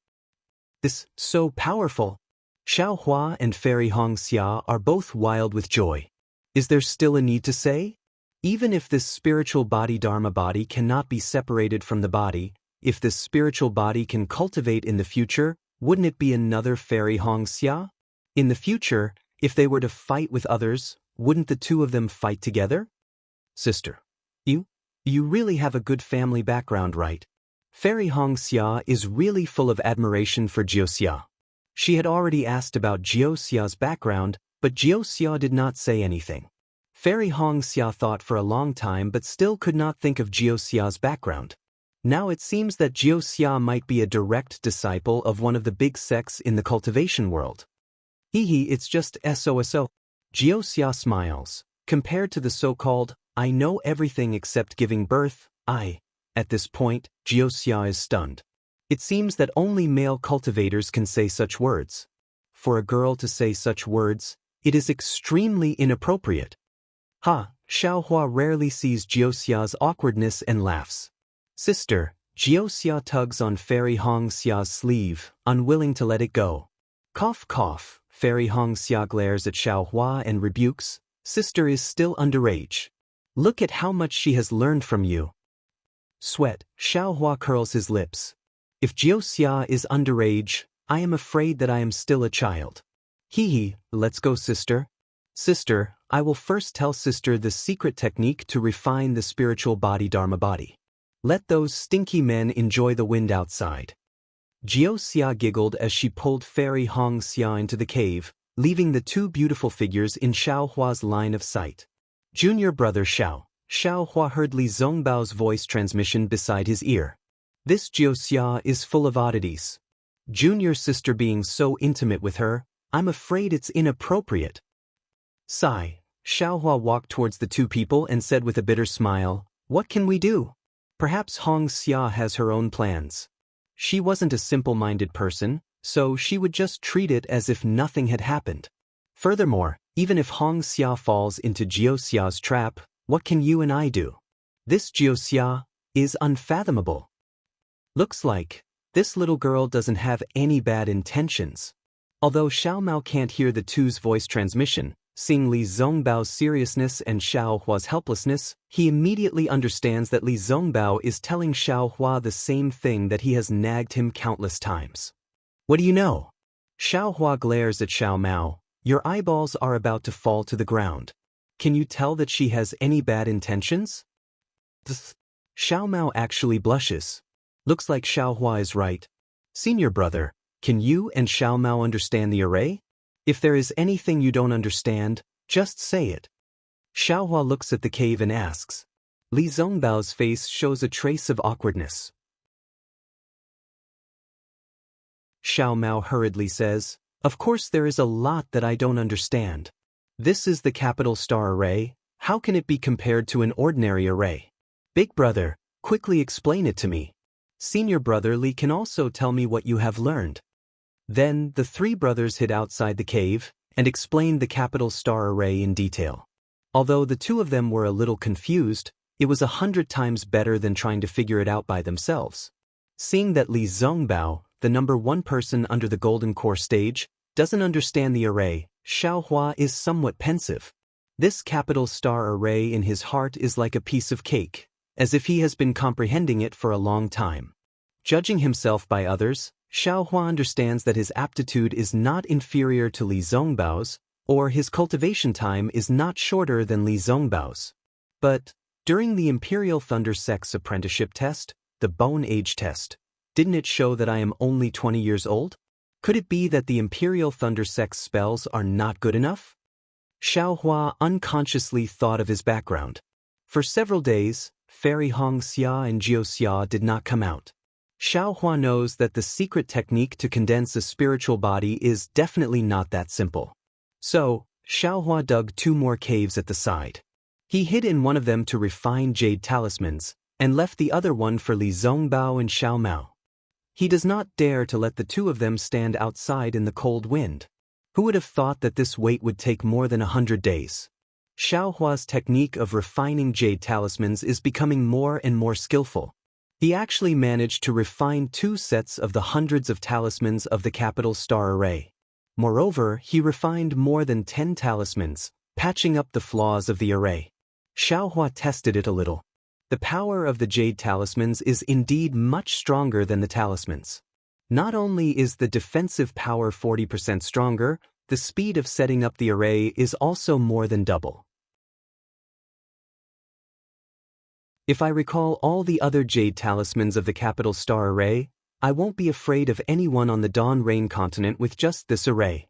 This so powerful. Xiaohua and Fairy Xianxia are both wild with joy. Is there still a need to say? Even if this spiritual body Dharma body cannot be separated from the body, if this spiritual body can cultivate in the future, wouldn't it be another Fairy Xianxia? In the future, if they were to fight with others, wouldn't the two of them fight together? Sister, you really have a good family background, right? Fairy Xianxia is really full of admiration for Xianxia. She had already asked about Xianxia's background, but Xianxia did not say anything. Fairy Xianxia thought for a long time but still could not think of Xianxia's background. Now it seems that Xianxia might be a direct disciple of one of the big sects in the cultivation world. It's just SOSO. Xianxia smiles. Compared to the so-called, I know everything except giving birth, at this point, Xianxia is stunned. It seems that only male cultivators can say such words. For a girl to say such words, it is extremely inappropriate. Xiaohua rarely sees Xianxia's awkwardness and laughs. Sister, Xianxia tugs on Fairy Xia's sleeve, unwilling to let it go. Cough cough, Fairy Xianxia glares at Xiaohua and rebukes, sister is still underage. Look at how much she has learned from you. Sweat, Xiaohua curls his lips. If Xianxia is underage, I am afraid that I am still a child. Let's go, sister. Sister, I will first tell sister the secret technique to refine the spiritual body Dharma body. Let those stinky men enjoy the wind outside. Xianxia giggled as she pulled Fairy Xianxia into the cave, leaving the two beautiful figures in Xiaohua's line of sight. Junior brother Xiaohua heard Li Zongbao's voice transmission beside his ear. This Xianxia is full of oddities. Junior sister being so intimate with her, I'm afraid it's inappropriate. Sigh. Xiaohua walked towards the two people and said with a bitter smile, what can we do? Perhaps Xianxia has her own plans. She wasn't a simple-minded person, so she would just treat it as if nothing had happened. Furthermore, even if Xianxia falls into Xianxia's trap, what can you and I do? This Xianxia is unfathomable. Looks like this little girl doesn't have any bad intentions. Although Xiaomao can't hear the two's voice transmission, seeing Li Zongbao's seriousness and Xiaohua's helplessness, he immediately understands that Li Zongbao is telling Xiaohua the same thing that he has nagged him countless times. What do you know? Xiaohua glares at Xiaomao. Your eyeballs are about to fall to the ground. Can you tell that she has any bad intentions? Xiaomao actually blushes. Looks like Xiaohua is right. Senior brother, can you and Xiaomao understand the array? If there is anything you don't understand, just say it. Xiaohua looks at the cave and asks. Li Zongbao's face shows a trace of awkwardness. Xiaomao hurriedly says, of course there is a lot that I don't understand. This is the capital star array, how can it be compared to an ordinary array? Big brother, quickly explain it to me. Senior brother Li can also tell me what you have learned. Then, the three brothers hid outside the cave and explained the capital star array in detail. Although the two of them were a little confused, it was 100 times better than trying to figure it out by themselves. Seeing that Li Zongbao, the number one person under the Golden Core stage, doesn't understand the array, Xiaohua is somewhat pensive. This capital star array in his heart is like a piece of cake, as if he has been comprehending it for a long time. Judging himself by others, Xiaohua understands that his aptitude is not inferior to Li Zongbao's, or his cultivation time is not shorter than Li Zongbao's. But, during the Imperial Thunder Sect's apprenticeship test, the Bone Age test, didn't it show that I am only 20 years old? Could it be that the Imperial Thunder Sect's spells are not good enough? Xiaohua unconsciously thought of his background. For several days, Fairy Hongxia and Jiuxia did not come out. Xiaohua knows that the secret technique to condense a spiritual body is definitely not that simple. So, Xiaohua dug 2 more caves at the side. He hid in one of them to refine jade talismans, and left the other one for Li Zongbao and Xiao Mao. He does not dare to let the 2 of them stand outside in the cold wind. Who would have thought that this wait would take more than 100 days? Xiaohua's technique of refining jade talismans is becoming more and more skillful. He actually managed to refine 2 sets of the hundreds of talismans of the capital star array. Moreover, he refined more than 10 talismans, patching up the flaws of the array. Xiaohua tested it a little. The power of the jade talismans is indeed much stronger than the talismans. Not only is the defensive power 40% stronger, the speed of setting up the array is also more than double. If I recall all the other jade talismans of the capital star array, I won't be afraid of anyone on the Dawn Rain continent with just this array.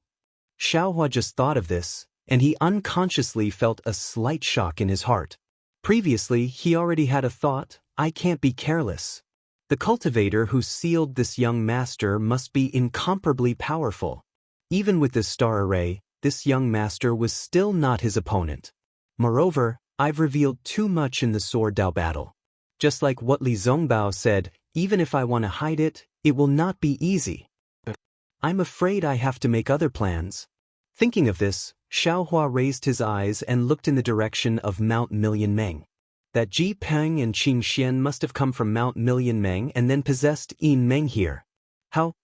Xiaohua just thought of this, and he unconsciously felt a slight shock in his heart. Previously, he already had a thought, I can't be careless. The cultivator who sealed this young master must be incomparably powerful. Even with this star array, this young master was still not his opponent. Moreover, I've revealed too much in the Sword Dao battle. Just like what Li Zongbao said, even if I want to hide it, it will not be easy. I'm afraid I have to make other plans. Thinking of this, Xiaohua raised his eyes and looked in the direction of Mount Million Meng. That Ji Peng and Qing Xian must have come from Mount Million Meng and then possessed Yin Meng here. How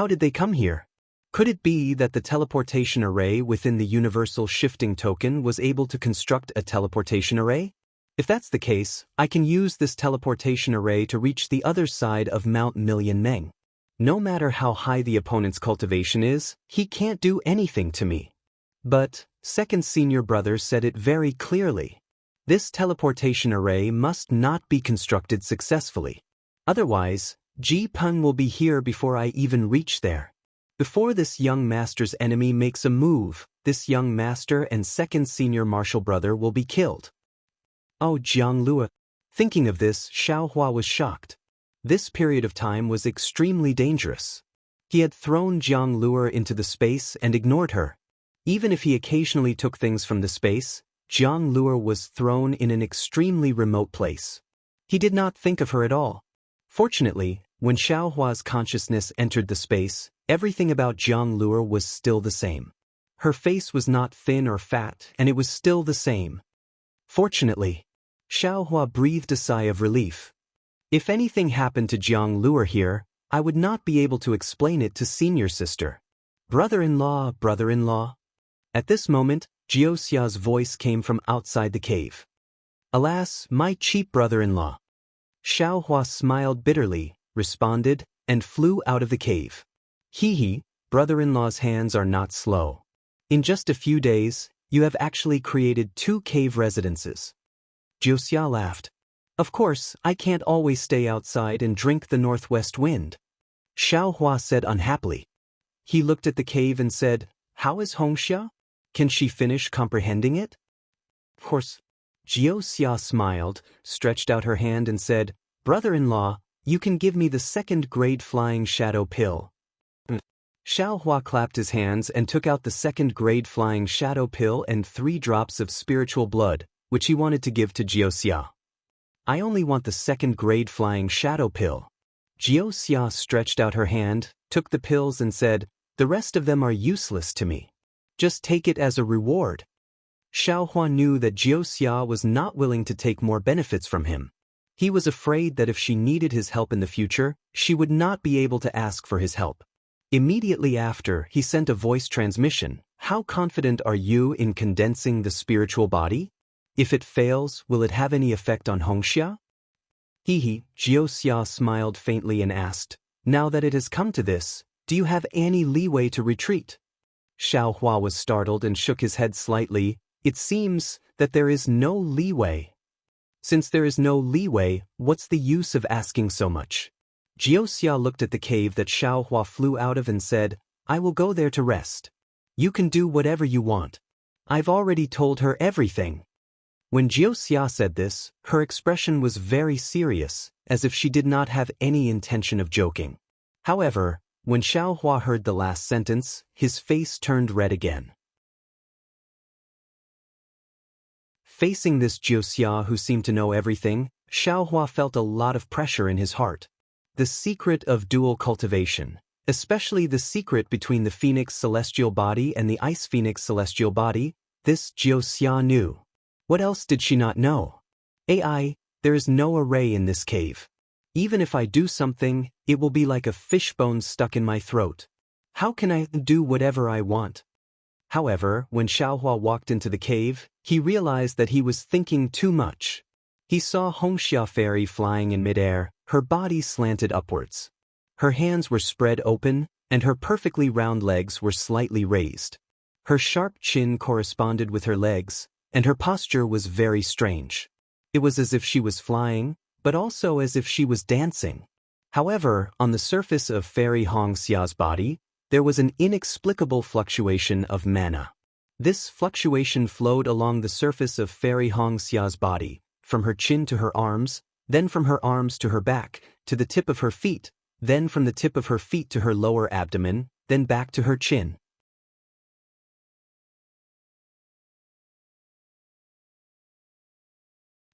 did they come here? Could it be that the teleportation array within the universal shifting token was able to construct a teleportation array? If that's the case, I can use this teleportation array to reach the other side of Mount Million Meng. No matter how high the opponent's cultivation is, he can't do anything to me. But, second senior brother said it very clearly. This teleportation array must not be constructed successfully. Otherwise, Ji Peng will be here before I even reach there. Before this young master's enemy makes a move, this young master and second senior martial brother will be killed. Oh, Jiang Lua. Thinking of this, Xiaohua was shocked. This period of time was extremely dangerous. He had thrown Jiang Lua into the space and ignored her. Even if he occasionally took things from the space, Jiang Lua was thrown in an extremely remote place. He did not think of her at all. Fortunately, when Xiaohua's consciousness entered the space, everything about Jiang Lua was still the same. Her face was not thin or fat, and it was still the same. Fortunately, Xiaohua breathed a sigh of relief. If anything happened to Jiang Lua here, I would not be able to explain it to senior sister. Brother-in-law, brother-in-law. At this moment, Jiuxia's voice came from outside the cave. Alas, my cheap brother-in-law. Xiaohua smiled bitterly, responded, and flew out of the cave. Hee, brother-in-law's hands are not slow. In just a few days, you have actually created 2 cave residences. Jiuxia laughed. Of course, I can't always stay outside and drink the northwest wind. Xiaohua said unhappily. He looked at the cave and said, How is Hongxia? Can she finish comprehending it? Of course. Jiuxia smiled, stretched out her hand and said, Brother-in-law, you can give me the 2nd-grade flying shadow pill. Xiaohua clapped his hands and took out the 2nd-grade flying shadow pill and 3 drops of spiritual blood, which he wanted to give to Jiuxia. I only want the 2nd-grade flying shadow pill. Jiuxia stretched out her hand, took the pills and said, The rest of them are useless to me. Just take it as a reward. Xiaohua knew that Jiuxia was not willing to take more benefits from him. He was afraid that if she needed his help in the future, she would not be able to ask for his help. Immediately after, he sent a voice transmission. How confident are you in condensing the spiritual body? If it fails, will it have any effect on Hongxia? Jiuxia smiled faintly and asked, Now that it has come to this, do you have any leeway to retreat? Xiaohua was startled and shook his head slightly. It seems that there is no leeway. Since there is no leeway, what's the use of asking so much? Jiuxia looked at the cave that Xiaohua flew out of and said, I will go there to rest. You can do whatever you want. I've already told her everything." When Xianxia said this, her expression was very serious, as if she did not have any intention of joking. However, when Xiaohua heard the last sentence, his face turned red again. Facing this Xianxia who seemed to know everything, Xiaohua felt a lot of pressure in his heart. The secret of dual cultivation, especially the secret between the phoenix celestial body and the ice phoenix celestial body, this Xianxia knew. What else did she not know? There is no array in this cave. Even if I do something, it will be like a fishbone stuck in my throat. How can I do whatever I want? However, when Xiaohua walked into the cave, he realized that he was thinking too much. He saw Hongxia Fairy flying in midair, her body slanted upwards. Her hands were spread open, and her perfectly round legs were slightly raised. Her sharp chin corresponded with her legs, and her posture was very strange. It was as if she was flying, but also as if she was dancing. However, on the surface of Fairy Hongxia's body, there was an inexplicable fluctuation of mana. This fluctuation flowed along the surface of Fairy Hongxia's body, from her chin to her arms, then from her arms to her back, to the tip of her feet, then from the tip of her feet to her lower abdomen, then back to her chin.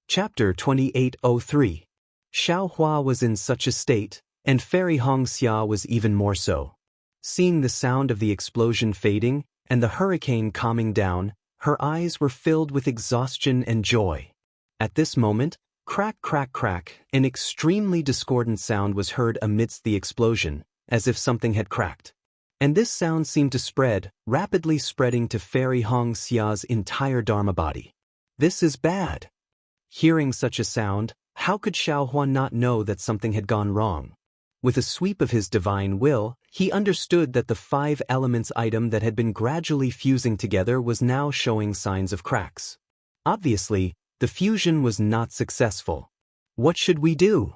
Chapter 2803. Xiaohua was in such a state, and Fairy Hongxia was even more so. Seeing the sound of the explosion fading, and the hurricane calming down, her eyes were filled with exhaustion and joy. At this moment, crack crack crack, an extremely discordant sound was heard amidst the explosion, as if something had cracked. And this sound seemed to spread, rapidly spreading to Fairy Hongxia's entire Dharma body. This is bad. Hearing such a sound, how could Xiaohua not know that something had gone wrong? With a sweep of his divine will, he understood that the 5 elements item that had been gradually fusing together was now showing signs of cracks. Obviously, the fusion was not successful. What should we do?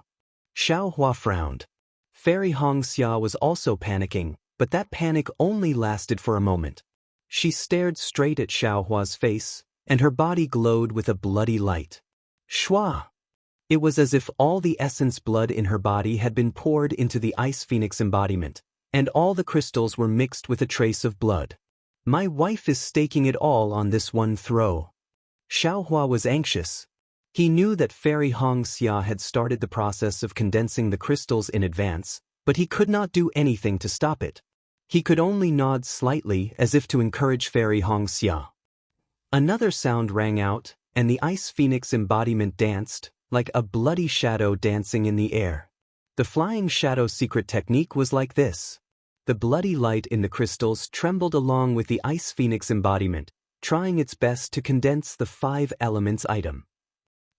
Xiaohua frowned. Fairy Hongxia was also panicking, but that panic only lasted for a moment. She stared straight at Xiaohua's face, and her body glowed with a bloody light. Shua! It was as if all the essence blood in her body had been poured into the Ice Phoenix embodiment, and all the crystals were mixed with a trace of blood. My wife is staking it all on this one throw. Xiaohua was anxious. He knew that Fairy Hongxia had started the process of condensing the crystals in advance, but he could not do anything to stop it. He could only nod slightly as if to encourage Fairy Hongxia. Another sound rang out, and the Ice Phoenix embodiment danced, like a bloody shadow dancing in the air. The flying shadow secret technique was like this. The bloody light in the crystals trembled along with the Ice Phoenix embodiment, trying its best to condense the 5 elements item.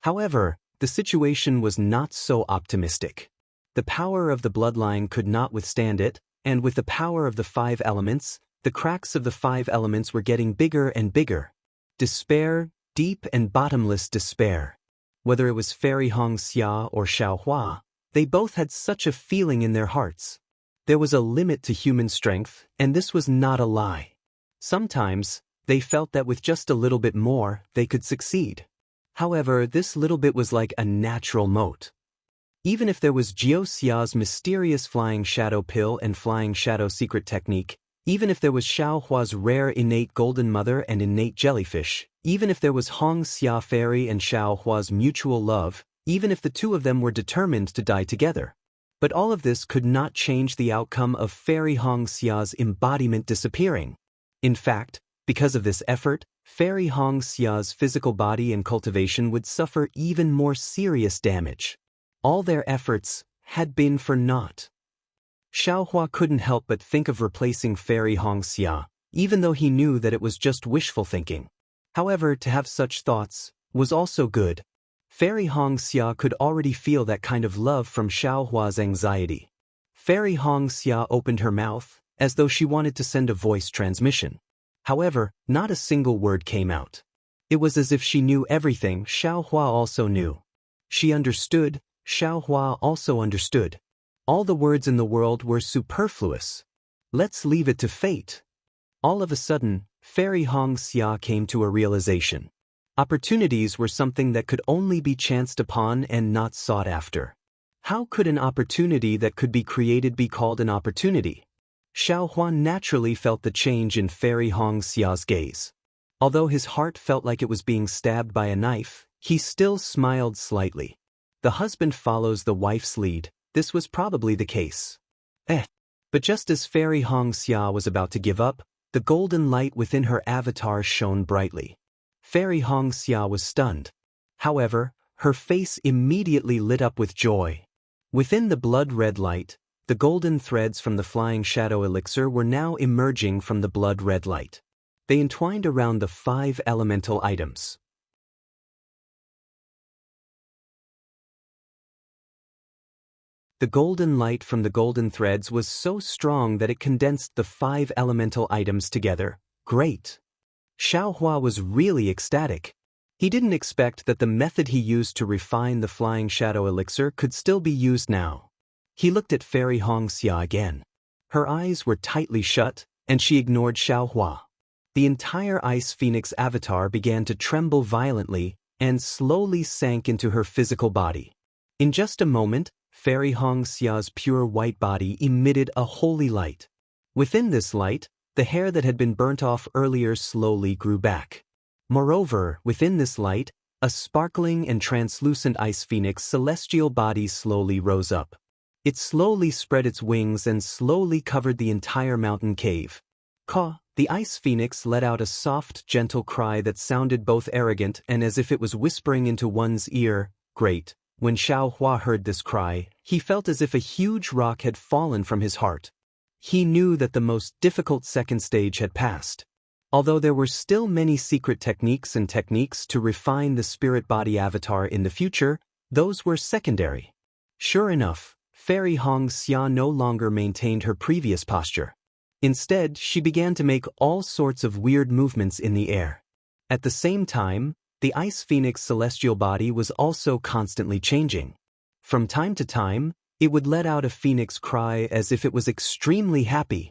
However, the situation was not so optimistic. The power of the bloodline could not withstand it, and with the power of the 5 elements, the cracks of the 5 elements were getting bigger and bigger. Despair, deep and bottomless despair. Whether it was Fairy Hongxia or Xiaohua, they both had such a feeling in their hearts. There was a limit to human strength, and this was not a lie. Sometimes, they felt that with just a little bit more, they could succeed. However, this little bit was like a natural moat. Even if there was Xiaoxia's mysterious flying shadow pill and flying shadow secret technique, even if there was Xiaohua's rare innate golden mother and innate jellyfish, even if there was Hongxia Fairy and Xiaohua's mutual love, even if the two of them were determined to die together. But all of this could not change the outcome of Fairy Hongxia's embodiment disappearing. In fact, because of this effort, Fairy Hongxia's physical body and cultivation would suffer even more serious damage. All their efforts had been for naught. Xiaohua couldn't help but think of replacing Fairy Hongxia, even though he knew that it was just wishful thinking. However, to have such thoughts was also good. Fairy Hongxia could already feel that kind of love from Xiaohua's anxiety. Fairy Hongxia opened her mouth, as though she wanted to send a voice transmission. However, not a single word came out. It was as if she knew everything Xiaohua also knew. She understood, Xiaohua also understood. All the words in the world were superfluous. Let's leave it to fate. All of a sudden, Fairy Xianxia came to a realization. Opportunities were something that could only be chanced upon and not sought after. How could an opportunity that could be created be called an opportunity? Xiao Huan naturally felt the change in Fairy Xia's gaze. Although his heart felt like it was being stabbed by a knife, he still smiled slightly. The husband follows the wife's lead, this was probably the case. But just as Fairy Xianxia was about to give up, the golden light within her avatar shone brightly. Fairy Xianxia was stunned. However, her face immediately lit up with joy. Within the blood-red light, the golden threads from the flying shadow elixir were now emerging from the blood-red light. They entwined around the 5 elemental items. The golden light from the golden threads was so strong that it condensed the 5 elemental items together. Great! Xiao Hua was really ecstatic. He didn't expect that the method he used to refine the flying shadow elixir could still be used now. He looked at Fairy Xianxia again. Her eyes were tightly shut, and she ignored Xiao Hua. The entire Ice Phoenix avatar began to tremble violently and slowly sank into her physical body. In just a moment, Fairy Xia's pure white body emitted a holy light. Within this light, the hair that had been burnt off earlier slowly grew back. Moreover, within this light, a sparkling and translucent Ice Phoenix celestial body slowly rose up. It slowly spread its wings and slowly covered the entire mountain cave. Caw! The Ice Phoenix let out a soft, gentle cry that sounded both arrogant and as if it was whispering into one's ear. Great! When Xiao Hua heard this cry, he felt as if a huge rock had fallen from his heart. He knew that the most difficult second stage had passed. Although there were still many secret techniques to refine the spirit body avatar in the future, those were secondary. Sure enough, Fairy Xianxia no longer maintained her previous posture. Instead, she began to make all sorts of weird movements in the air. At the same time, the Ice Phoenix celestial body was also constantly changing. From time to time, it would let out a phoenix cry as if it was extremely happy.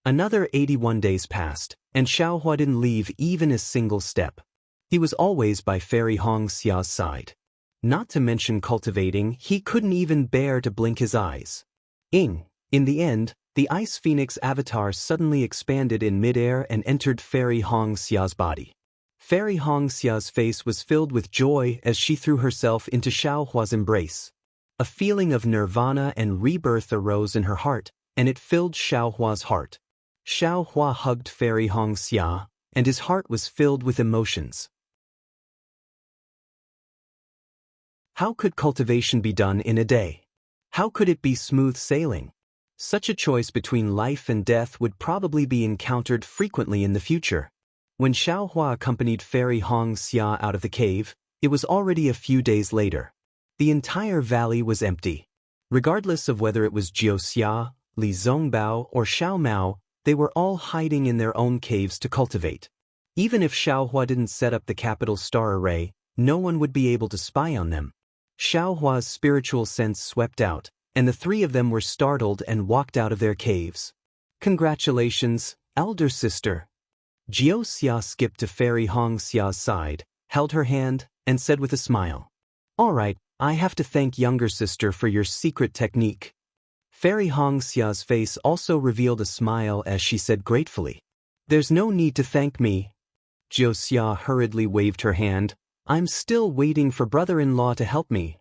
Another 81 days passed, and Xiao Hua didn't leave even a single step. He was always by Fairy Xia's side. Not to mention cultivating, he couldn't even bear to blink his eyes. In the end, the Ice Phoenix avatar suddenly expanded in midair and entered Fairy Xia's body. Fairy Xia's face was filled with joy as she threw herself into Xiao Hua's embrace. A feeling of nirvana and rebirth arose in her heart, and it filled Xiao Hua's heart. Xiao Hua hugged Fairy Xia, and his heart was filled with emotions. How could cultivation be done in a day? How could it be smooth sailing? Such a choice between life and death would probably be encountered frequently in the future. When Xiao Hua accompanied Fairy Xia out of the cave, it was already a few days later. The entire valley was empty. Regardless of whether it was Jiuxia, Li Zongbao, or Xiao Mao, they were all hiding in their own caves to cultivate. Even if Xiao Hua didn't set up the capital star array, no one would be able to spy on them. Xiao Hua's spiritual sense swept out, and the 3 of them were startled and walked out of their caves. Congratulations, elder sister. Jiuxia skipped to Fairy Xia's side, held her hand, and said with a smile, "All right, I have to thank younger sister for your secret technique." Fairy Xia's face also revealed a smile as she said gratefully, "There's no need to thank me." Jiuxia hurriedly waved her hand, "I'm still waiting for brother-in-law to help me."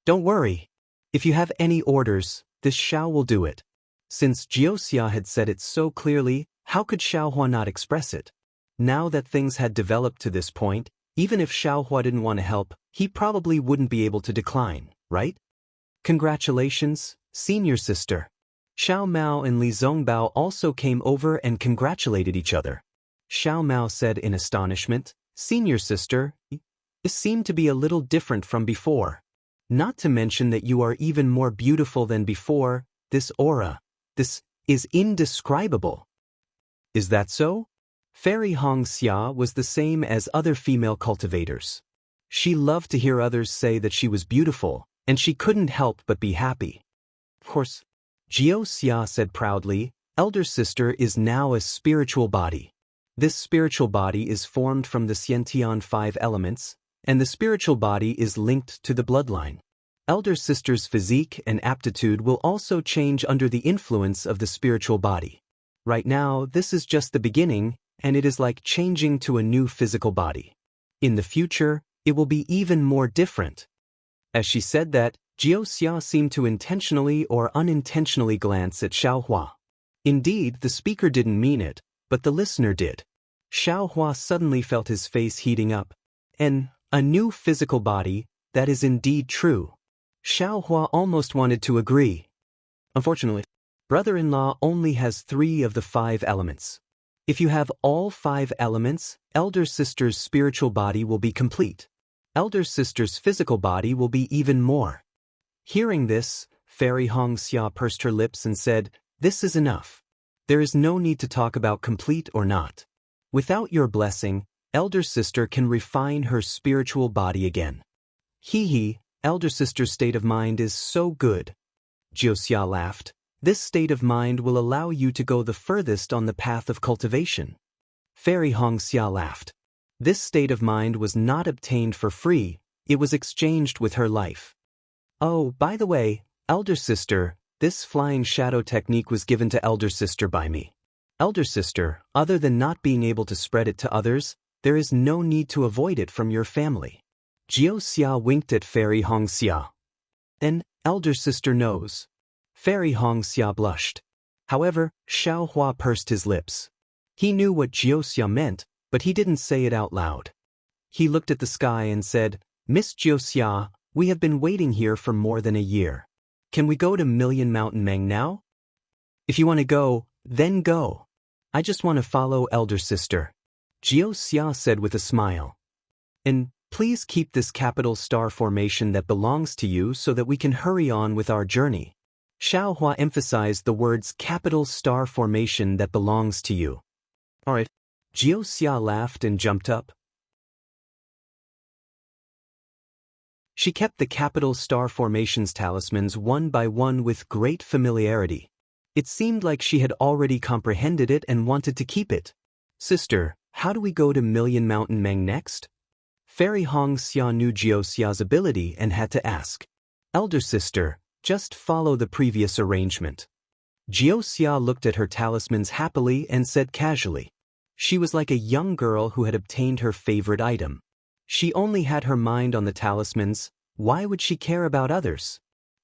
"Don't worry. If you have any orders, this Xiao will do it." Since Jiuxia had said it so clearly, how could Xiao Hua not express it? Now that things had developed to this point, even if Xiao Hua didn't want to help, he probably wouldn't be able to decline, right? "Congratulations, senior sister." Xiao Mao and Li Zongbao also came over and congratulated each other. Xiao Mao said in astonishment, "Senior sister, this seemed to be a little different from before. Not to mention that you are even more beautiful than before, this aura, this is indescribable." "Is that so?" Fairy Xia was the same as other female cultivators. She loved to hear others say that she was beautiful, and she couldn't help but be happy. "Of course," Jiuxia said proudly, Elder sister is now a spiritual body. This spiritual body is formed from the Xiantian 5 elements, and the spiritual body is linked to the bloodline. Elder sister's physique and aptitude will also change under the influence of the spiritual body. Right now, this is just the beginning, and it is like changing to a new physical body. In the future, it will be even more different. As she said that, Xianxia seemed to intentionally or unintentionally glance at Xiaohua. Indeed, the speaker didn't mean it, but the listener did. Xiaohua suddenly felt his face heating up. A new physical body, that is indeed true. Xiaohua almost wanted to agree. Unfortunately, brother-in-law only has 3 of the 5 elements. If you have all 5 elements, elder sister's spiritual body will be complete. Elder sister's physical body will be even more. Hearing this, Fairy Xianxia pursed her lips and said, "This is enough. There is no need to talk about complete or not. Without your blessing, elder sister can refine her spiritual body again." Hee, elder sister's state of mind is so good. Xianxia laughed. This state of mind will allow you to go the furthest on the path of cultivation. Fairy Xianxia laughed. This state of mind was not obtained for free, it was exchanged with her life. Oh, by the way, elder sister, this flying shadow technique was given to elder sister by me. Elder sister, other than not being able to spread it to others, there is no need to avoid it from your family. Xianxia winked at Fairy Xianxia. Then, elder sister knows. Fairy Xianxia blushed. However, Xiaohua pursed his lips. He knew what Xianxia meant, but he didn't say it out loud. He looked at the sky and said, "Miss Xianxia, we have been waiting here for more than a year. Can we go to Million Mountain Meng now? If you want to go, then go. I just want to follow elder sister," Xianxia said with a smile. "And please keep this capital star formation that belongs to you so that we can hurry on with our journey." Xiaohua emphasized the words capital star formation that belongs to you. All right. Xianxia laughed and jumped up. She kept the capital star formation's talismans one by one with great familiarity. It seemed like she had already comprehended it and wanted to keep it. "Sister, how do we go to Million Mountain Meng next?" Fairy Xianxia knew Xianxia's ability and had to ask. "Elder sister, just follow the previous arrangement." Xianxia looked at her talismans happily and said casually. She was like a young girl who had obtained her favorite item. She only had her mind on the talismans, why would she care about others?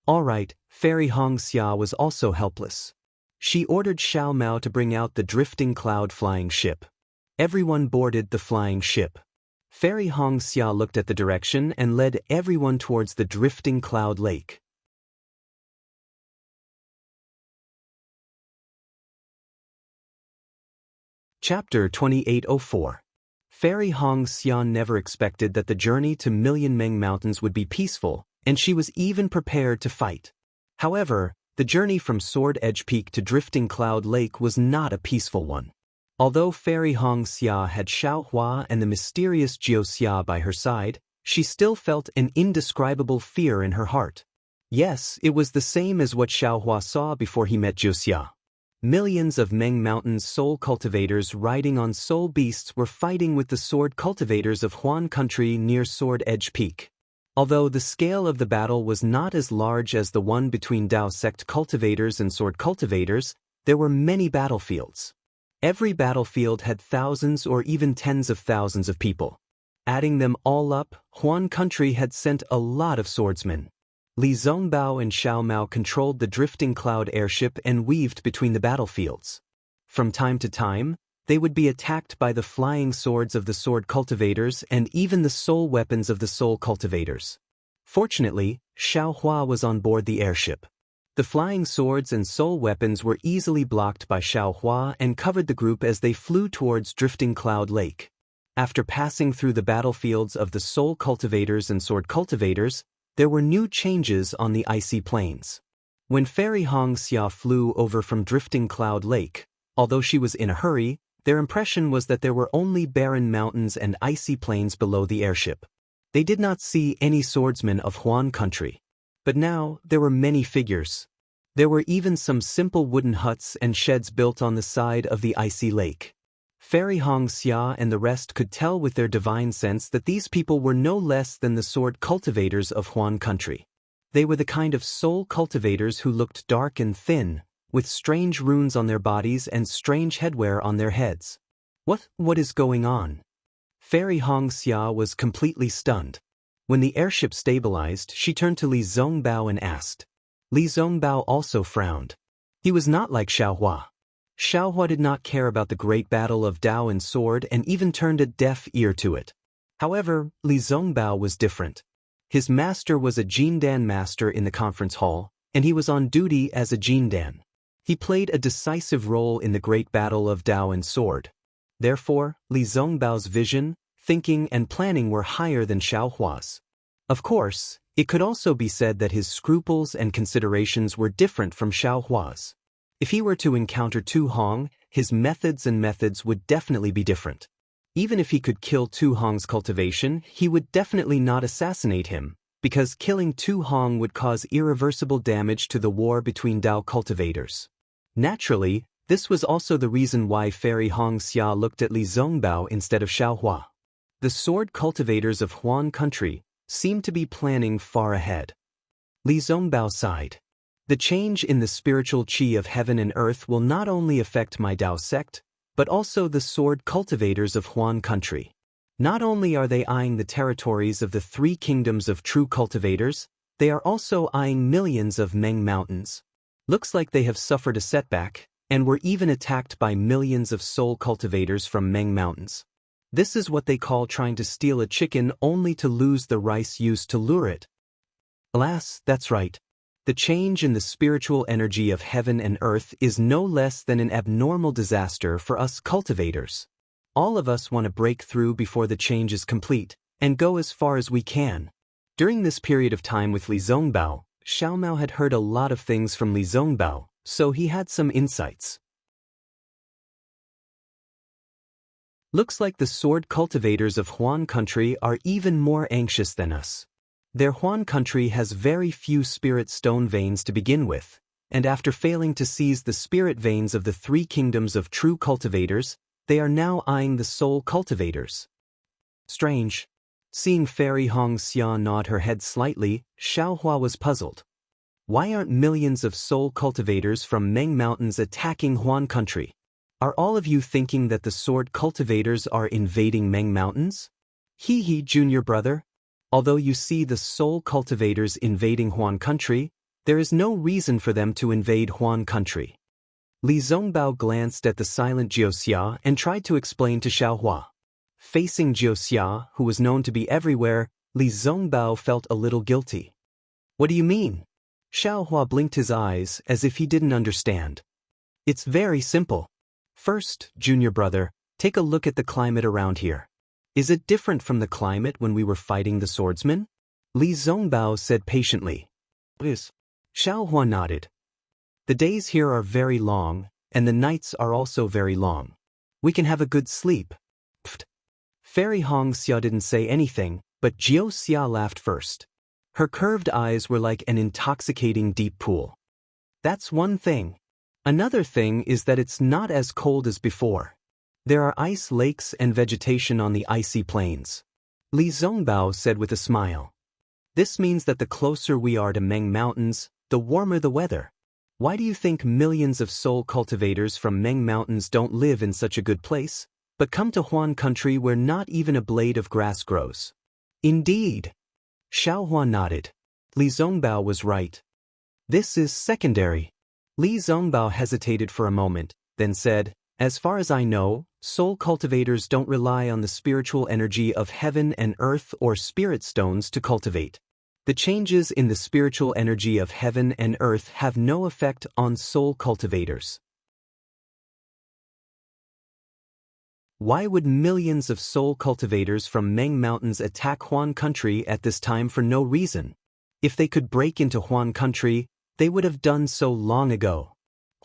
All right, Fairy Xianxia was also helpless. She ordered Xiao Mao to bring out the drifting cloud flying ship. Everyone boarded the flying ship. Fairy Xianxia looked at the direction and led everyone towards the drifting cloud lake. Chapter 2804. Fairy Xianxia never expected that the journey to Million Meng Mountains would be peaceful, and she was even prepared to fight. However, the journey from Sword Edge Peak to Drifting Cloud Lake was not a peaceful one. Although Fairy Xianxia had Xiaohua and the mysterious Xianxia by her side, she still felt an indescribable fear in her heart. Yes, it was the same as what Xiaohua saw before he met Xianxia. Millions of Meng Mountain's soul cultivators riding on soul beasts were fighting with the sword cultivators of Huan Country near Sword Edge Peak. Although the scale of the battle was not as large as the one between Dao sect cultivators and sword cultivators, there were many battlefields. Every battlefield had thousands or even tens of thousands of people. Adding them all up, Huan Country had sent a lot of swordsmen. Li Zongbao and Xiao Mao controlled the drifting cloud airship and weaved between the battlefields. From time to time, they would be attacked by the flying swords of the sword cultivators and even the soul weapons of the soul cultivators. Fortunately, Xiaohua was on board the airship. The flying swords and soul weapons were easily blocked by Xiaohua and covered the group as they flew towards Drifting Cloud Lake. After passing through the battlefields of the soul cultivators and sword cultivators, there were new changes on the icy plains. When Fairy Xianxia flew over from Drifting Cloud Lake, although she was in a hurry, their impression was that there were only barren mountains and icy plains below the airship. They did not see any swordsmen of Huan Country. But now, there were many figures. There were even some simple wooden huts and sheds built on the side of the icy lake. Fairy Xianxia and the rest could tell with their divine sense that these people were no less than the sword cultivators of Huan country. They were the kind of soul cultivators who looked dark and thin, with strange runes on their bodies and strange headwear on their heads. What is going on? Fairy Xianxia was completely stunned. When the airship stabilized, she turned to Li Zongbao and asked. Li Zongbao also frowned. He was not like Xiaohua. Xiaohua did not care about the great battle of Dao and sword and even turned a deaf ear to it. However, Li Zongbao was different. His master was a Jindan master in the conference hall, and he was on duty as a Jindan. He played a decisive role in the great battle of Dao and sword. Therefore, Li Zongbao's vision, thinking and planning were higher than Xiaohua's. Of course, it could also be said that his scruples and considerations were different from Xiaohua's. If he were to encounter Tu Hong, his methods would definitely be different. Even if he could kill Tu Hong's cultivation, he would definitely not assassinate him, because killing Tu Hong would cause irreversible damage to the war between Dao cultivators. Naturally, this was also the reason why Fairy Xianxia looked at Li Zongbao instead of Xiaohua. The sword cultivators of Huan country seemed to be planning far ahead. Li Zongbao sighed. The change in the spiritual qi of heaven and earth will not only affect my Dao sect, but also the sword cultivators of Huan country. Not only are they eyeing the territories of the 3 kingdoms of true cultivators, they are also eyeing millions of Meng mountains. Looks like they have suffered a setback, and were even attacked by millions of soul cultivators from Meng mountains. This is what they call trying to steal a chicken only to lose the rice used to lure it. Alas, that's right. The change in the spiritual energy of heaven and earth is no less than an abnormal disaster for us cultivators. All of us want to break through before the change is complete, and go as far as we can. During this period of time with Li Zongbao, Xiaomao had heard a lot of things from Li Zongbao, so he had some insights. Looks like the sword cultivators of Huan country are even more anxious than us. Their Huan country has very few spirit stone veins to begin with, and after failing to seize the spirit veins of the 3 kingdoms of true cultivators, they are now eyeing the soul cultivators. Strange. Seeing Fairy Xianxia nod her head slightly, Xiaohua was puzzled. Why aren't millions of soul cultivators from Meng mountains attacking Huan country? Are all of you thinking that the sword cultivators are invading Meng mountains? Hee, junior brother. Although you see the soul cultivators invading Huan country, there is no reason for them to invade Huan country. Li Zongbao glanced at the silent Jiuxia and tried to explain to Xiaohua. Facing Jiuxia, who was known to be everywhere, Li Zongbao felt a little guilty. What do you mean? Xiaohua blinked his eyes as if he didn't understand. It's very simple. First, junior brother, take a look at the climate around here. Is it different from the climate when we were fighting the swordsmen? Li Zongbao said patiently. Yes. Xiaohua nodded. The days here are very long, and the nights are also very long. We can have a good sleep. Pfft. Fairy Xianxia didn't say anything, but Jiuxia laughed first. Her curved eyes were like an intoxicating deep pool. That's one thing. Another thing is that it's not as cold as before. There are ice lakes and vegetation on the icy plains. Li Zongbao said with a smile. This means that the closer we are to Meng mountains, the warmer the weather. Why do you think millions of soul cultivators from Meng mountains don't live in such a good place, but come to Huan country where not even a blade of grass grows? Indeed. Xiaohua nodded. Li Zongbao was right. This is secondary. Li Zongbao hesitated for a moment, then said, as far as I know, soul cultivators don't rely on the spiritual energy of heaven and earth or spirit stones to cultivate. The changes in the spiritual energy of heaven and earth have no effect on soul cultivators. Why would millions of soul cultivators from Meng mountains attack Huan country at this time for no reason? If they could break into Huan country, they would have done so long ago.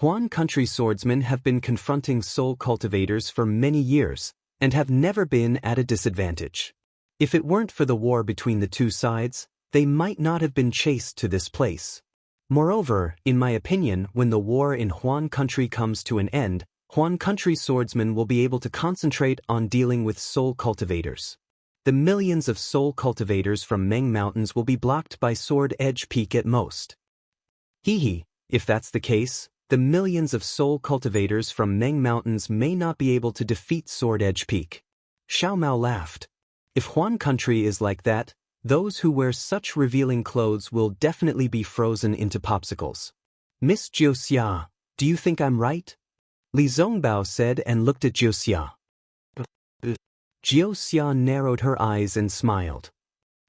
Huan country swordsmen have been confronting soul cultivators for many years, and have never been at a disadvantage. If it weren't for the war between the two sides, they might not have been chased to this place. Moreover, in my opinion, when the war in Huan country comes to an end, Huan country swordsmen will be able to concentrate on dealing with soul cultivators. The millions of soul cultivators from Meng Mountains will be blocked by Sword Edge Peak at most. Hehe, if that's the case, the millions of soul cultivators from Meng Mountains may not be able to defeat Sword Edge Peak. Xiao Mao laughed. If Huan country is like that, those who wear such revealing clothes will definitely be frozen into popsicles. Miss Jiuxia, do you think I'm right? Li Zongbao said and looked at Jiuxia. Jiuxia narrowed her eyes and smiled.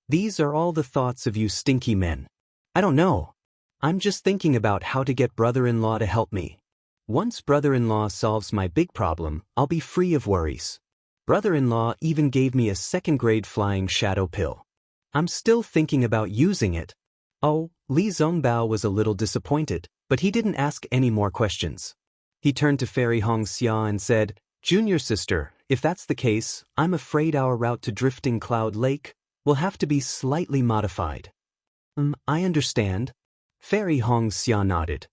These are all the thoughts of you stinky men. I don't know. I'm just thinking about how to get brother-in-law to help me. Once brother-in-law solves my big problem, I'll be free of worries. Brother-in-law even gave me a second-grade flying shadow pill. I'm still thinking about using it. Oh, Li Zongbao was a little disappointed, but he didn't ask any more questions. He turned to Fairy Hongxia and said, Junior sister, if that's the case, I'm afraid our route to Drifting Cloud Lake will have to be slightly modified. I understand. Fairy Hongxia nodded.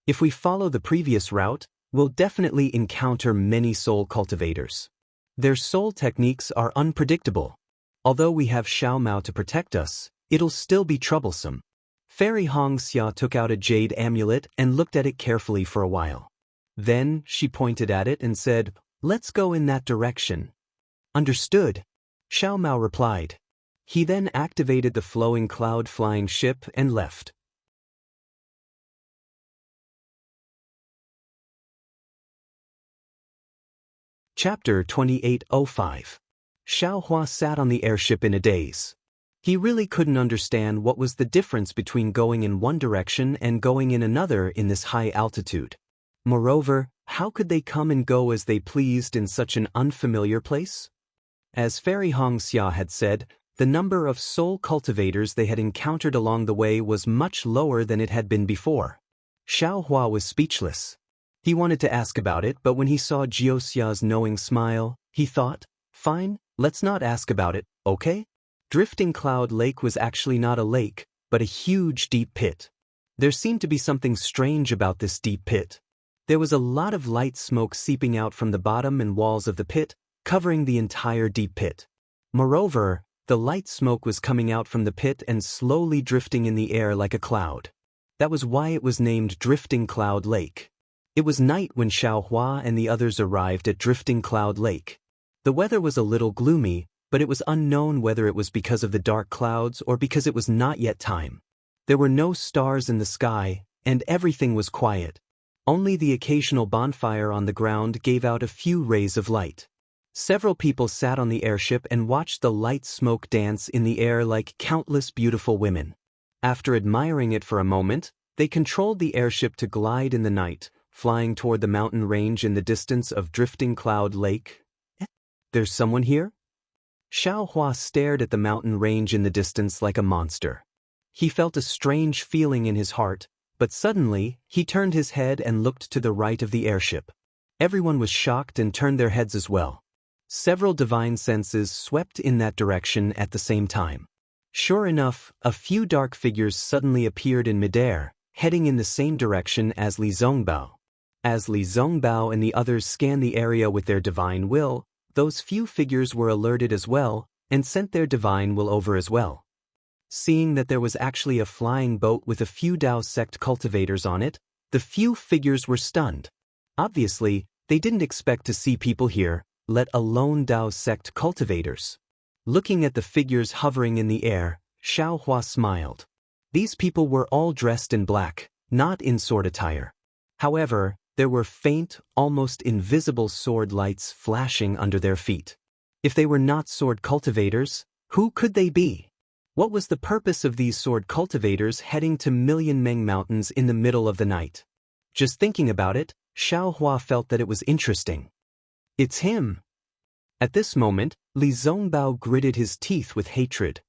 If we follow the previous route, we'll definitely encounter many soul cultivators. Their soul techniques are unpredictable. Although we have Xiao Mao to protect us, it'll still be troublesome. Fairy Hongxia took out a jade amulet and looked at it carefully for a while. Then she pointed at it and said, Let's go in that direction. Understood, Xiao Mao replied. He then activated the flowing cloud flying ship and left. Chapter 2805. Xiao Hua sat on the airship in a daze. He really couldn't understand what was the difference between going in one direction and going in another in this high altitude. Moreover, how could they come and go as they pleased in such an unfamiliar place? As Fairy Hongxia had said, the number of soul cultivators they had encountered along the way was much lower than it had been before. Xiao Hua was speechless. He wanted to ask about it, but when he saw Jiuxia's knowing smile, he thought, Fine, let's not ask about it, okay? Drifting Cloud Lake was actually not a lake, but a huge deep pit. There seemed to be something strange about this deep pit. There was a lot of light smoke seeping out from the bottom and walls of the pit, covering the entire deep pit. Moreover, the light smoke was coming out from the pit and slowly drifting in the air like a cloud. That was why it was named Drifting Cloud Lake. It was night when Xiao Hua and the others arrived at Drifting Cloud Lake. The weather was a little gloomy, but it was unknown whether it was because of the dark clouds or because it was not yet time. There were no stars in the sky, and everything was quiet. Only the occasional bonfire on the ground gave out a few rays of light. Several people sat on the airship and watched the light smoke dance in the air like countless beautiful women. After admiring it for a moment, they controlled the airship to glide in the night, flying toward the mountain range in the distance of Drifting Cloud Lake. There's someone here? Xiao Hua stared at the mountain range in the distance like a monster. He felt a strange feeling in his heart, but suddenly, he turned his head and looked to the right of the airship. Everyone was shocked and turned their heads as well. Several divine senses swept in that direction at the same time. Sure enough, a few dark figures suddenly appeared in midair, heading in the same direction as Li Zongbao. As Li Zongbao and the others scanned the area with their divine will, those few figures were alerted as well, and sent their divine will over as well. Seeing that there was actually a flying boat with a few Dao sect cultivators on it, the few figures were stunned. Obviously, they didn't expect to see people here, let alone Dao sect cultivators. Looking at the figures hovering in the air, Xiao Hua smiled. These people were all dressed in black, not in sword attire. However, there were faint, almost invisible sword lights flashing under their feet. If they were not sword cultivators, who could they be? What was the purpose of these sword cultivators heading to Million Meng Mountains in the middle of the night? Just thinking about it, Xiao Hua felt that it was interesting. It's him. At this moment, Li Zongbao gritted his teeth with hatred.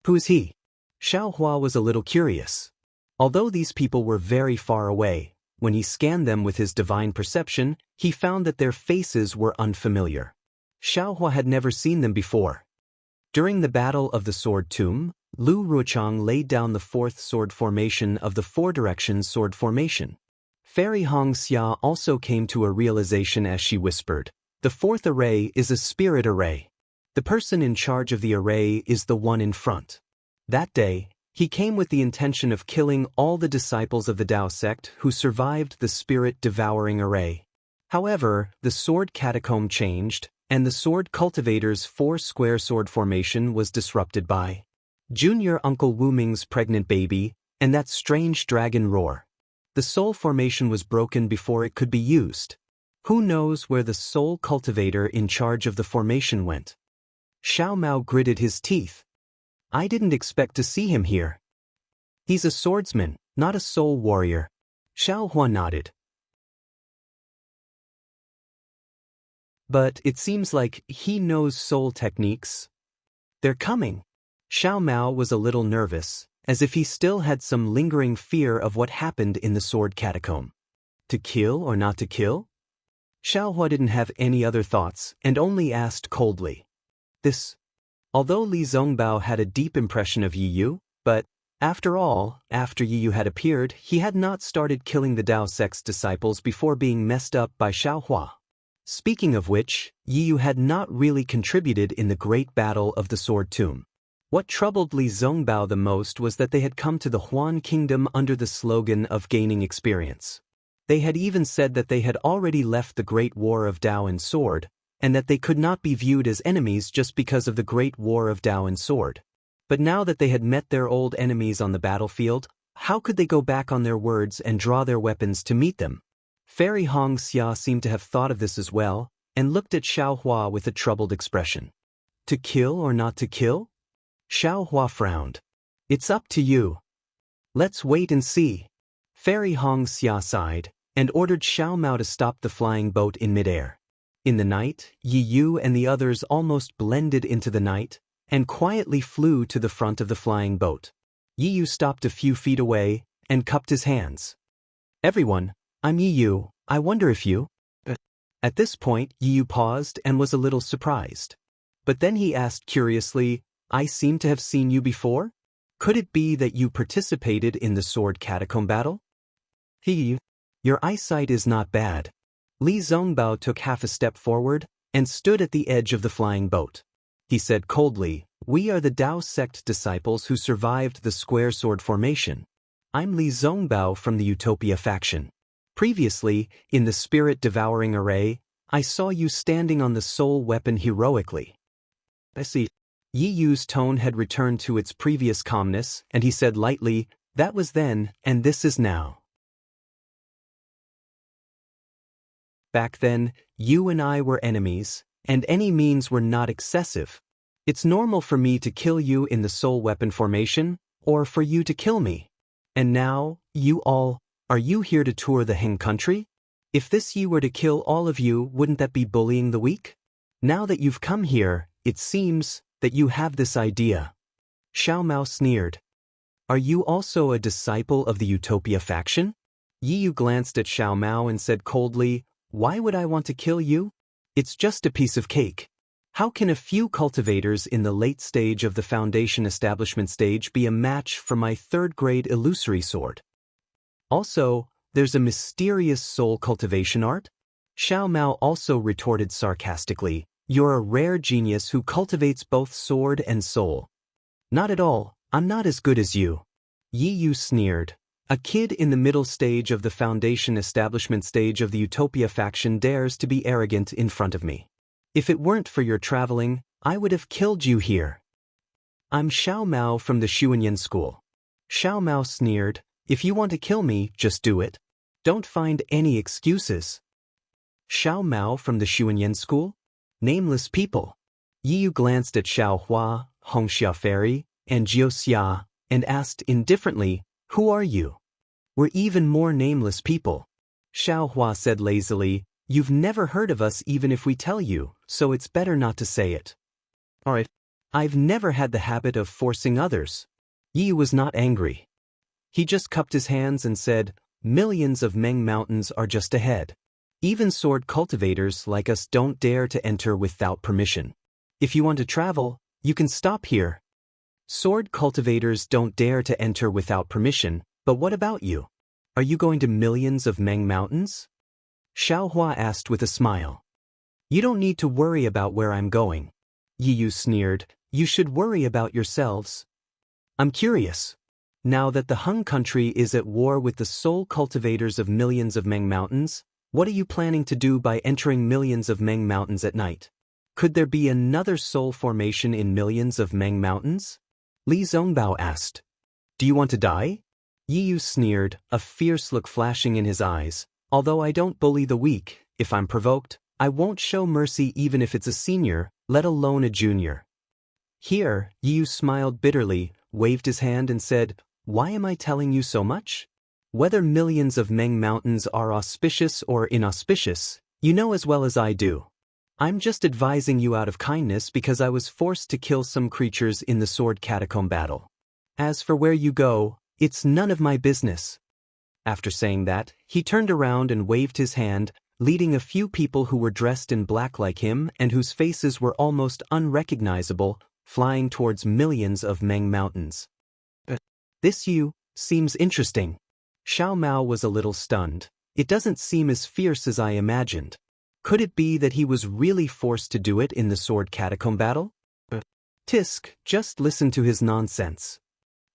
Who is he? Xiao Hua was a little curious. Although these people were very far away, when he scanned them with his divine perception, he found that their faces were unfamiliar. Xiao Hua had never seen them before. During the Battle of the Sword Tomb, Lu Ruochang laid down the fourth sword formation of the four directions sword formation. Fairy Xianxia also came to a realization as she whispered, "The fourth array is a spirit array. The person in charge of the array is the one in front." That day, he came with the intention of killing all the disciples of the Dao sect who survived the spirit-devouring array. However, the sword catacomb changed, and the sword cultivator's four-square sword formation was disrupted by Junior Uncle Wu Ming's pregnant baby and that strange dragon roar. The soul formation was broken before it could be used. Who knows where the soul cultivator in charge of the formation went? Xiao Mao gritted his teeth. "I didn't expect to see him here. He's a swordsman, not a soul warrior." Xiao Hua nodded. "But it seems like he knows soul techniques." "They're coming." Xiao Mao was a little nervous, as if he still had some lingering fear of what happened in the sword catacomb. To kill or not to kill? Xiao Hua didn't have any other thoughts and only asked coldly. Although Li Zongbao had a deep impression of Yi Yu, but, after all, after Yi Yu had appeared, he had not started killing the Dao sect's disciples before being messed up by Xiao Hua. Speaking of which, Yi Yu had not really contributed in the great battle of the Sword Tomb. What troubled Li Zongbao the most was that they had come to the Huan Kingdom under the slogan of gaining experience. They had even said that they had already left the Great War of Dao and Sword, and that they could not be viewed as enemies just because of the Great War of Dao and Sword. But now that they had met their old enemies on the battlefield, how could they go back on their words and draw their weapons to meet them? Fairy Xianxia seemed to have thought of this as well, and looked at Xiao Hua with a troubled expression. To kill or not to kill? Xiao Hua frowned. It's up to you. Let's wait and see. Fairy Xianxia sighed, and ordered Xiao Mao to stop the flying boat in midair. In the night, Yi Yu and the others almost blended into the night, and quietly flew to the front of the flying boat. Yi Yu stopped a few feet away, and cupped his hands. "Everyone, I'm Yi Yu, I wonder if you..." At this point, Yi Yu paused and was a little surprised. But then he asked curiously, "I seem to have seen you before? Could it be that you participated in the sword catacomb battle?" Your eyesight is not bad." Li Zongbao took half a step forward and stood at the edge of the flying boat. He said coldly, "We are the Dao sect disciples who survived the square sword formation. I'm Li Zongbao from the Utopia faction. Previously, in the spirit-devouring array, I saw you standing on the soul weapon heroically." I see. Yi Yu's tone had returned to its previous calmness, and he said lightly, "That was then, and this is now. Back then, you and I were enemies, and any means were not excessive. It's normal for me to kill you in the soul weapon formation, or for you to kill me. And now, are you here to tour the Heng country? If this you were to kill all of you, wouldn't that be bullying the weak? Now that you've come here, it seems that you have this idea." Xiao Mao sneered. "Are you also a disciple of the Utopia faction?" Yi Yu glanced at Xiao Mao and said coldly, "Why would I want to kill you? It's just a piece of cake. How can a few cultivators in the late stage of the foundation establishment stage be a match for my third-grade illusory sword? Also, there's a mysterious soul cultivation art?" Xiao Mao also retorted sarcastically, "You're a rare genius who cultivates both sword and soul." "Not at all, I'm not as good as you." Yi Yu sneered. "A kid in the middle stage of the foundation establishment stage of the Utopia faction dares to be arrogant in front of me. If it weren't for your traveling, I would have killed you here. I'm Xiao Mao from the Xuanyan school." Xiao Mao sneered, "If you want to kill me, just do it. Don't find any excuses." Xiao Mao from the Xuanyan school? Nameless people. Yi Yu glanced at Xiao Hua, Hongxia Fairy, and Jiuxia, and asked indifferently, "Who are you?" "We're even more nameless people." Xiao Hua said lazily, "You've never heard of us even if we tell you, so it's better not to say it." "Alright. I've never had the habit of forcing others." Yi Yu was not angry. He just cupped his hands and said, "Millions of Meng mountains are just ahead. Even sword cultivators like us don't dare to enter without permission. If you want to travel, you can stop here." Sword cultivators don't dare to enter without permission, but what about you? Are you going to millions of Meng Mountains? Xiaohua asked with a smile. You don't need to worry about where I'm going. Yi Yu sneered. You should worry about yourselves. I'm curious. Now that the Hung country is at war with the soul cultivators of millions of Meng Mountains, what are you planning to do by entering millions of Meng Mountains at night? Could there be another soul formation in millions of Meng Mountains? Li Zongbao asked. Do you want to die? Yi Yu sneered, a fierce look flashing in his eyes. Although I don't bully the weak, if I'm provoked, I won't show mercy even if it's a senior, let alone a junior. Here, Yi Yu smiled bitterly, waved his hand and said, Why am I telling you so much? Whether millions of Meng Mountains are auspicious or inauspicious, you know as well as I do. I'm just advising you out of kindness because I was forced to kill some creatures in the sword catacomb battle. As for where you go, it's none of my business. After saying that, he turned around and waved his hand, leading a few people who were dressed in black like him and whose faces were almost unrecognizable, flying towards millions of Meng Mountains. This seems interesting. Xiao Mao was a little stunned. It doesn't seem as fierce as I imagined. Could it be that he was really forced to do it in the sword catacomb battle? Tisk, just listen to his nonsense.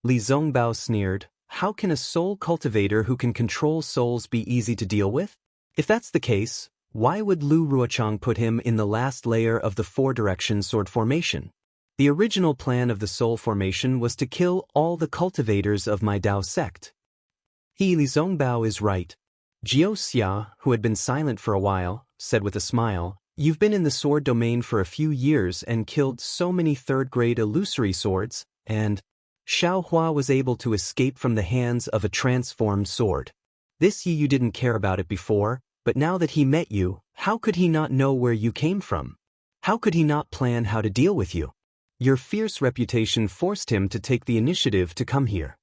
Li Zongbao sneered. How can a soul cultivator who can control souls be easy to deal with? If that's the case, why would Lu Ruochang put him in the last layer of the four-direction sword formation? The original plan of the soul formation was to kill all the cultivators of my Dao sect. Li Zongbao is right. Xianxia, who had been silent for a while, said with a smile, You've been in the sword domain for a few years and killed so many third-grade illusory swords, and Xiaohua was able to escape from the hands of a transformed sword. This Yi Yu didn't care about it before, but now that he met you, how could he not know where you came from? How could he not plan how to deal with you? Your fierce reputation forced him to take the initiative to come here.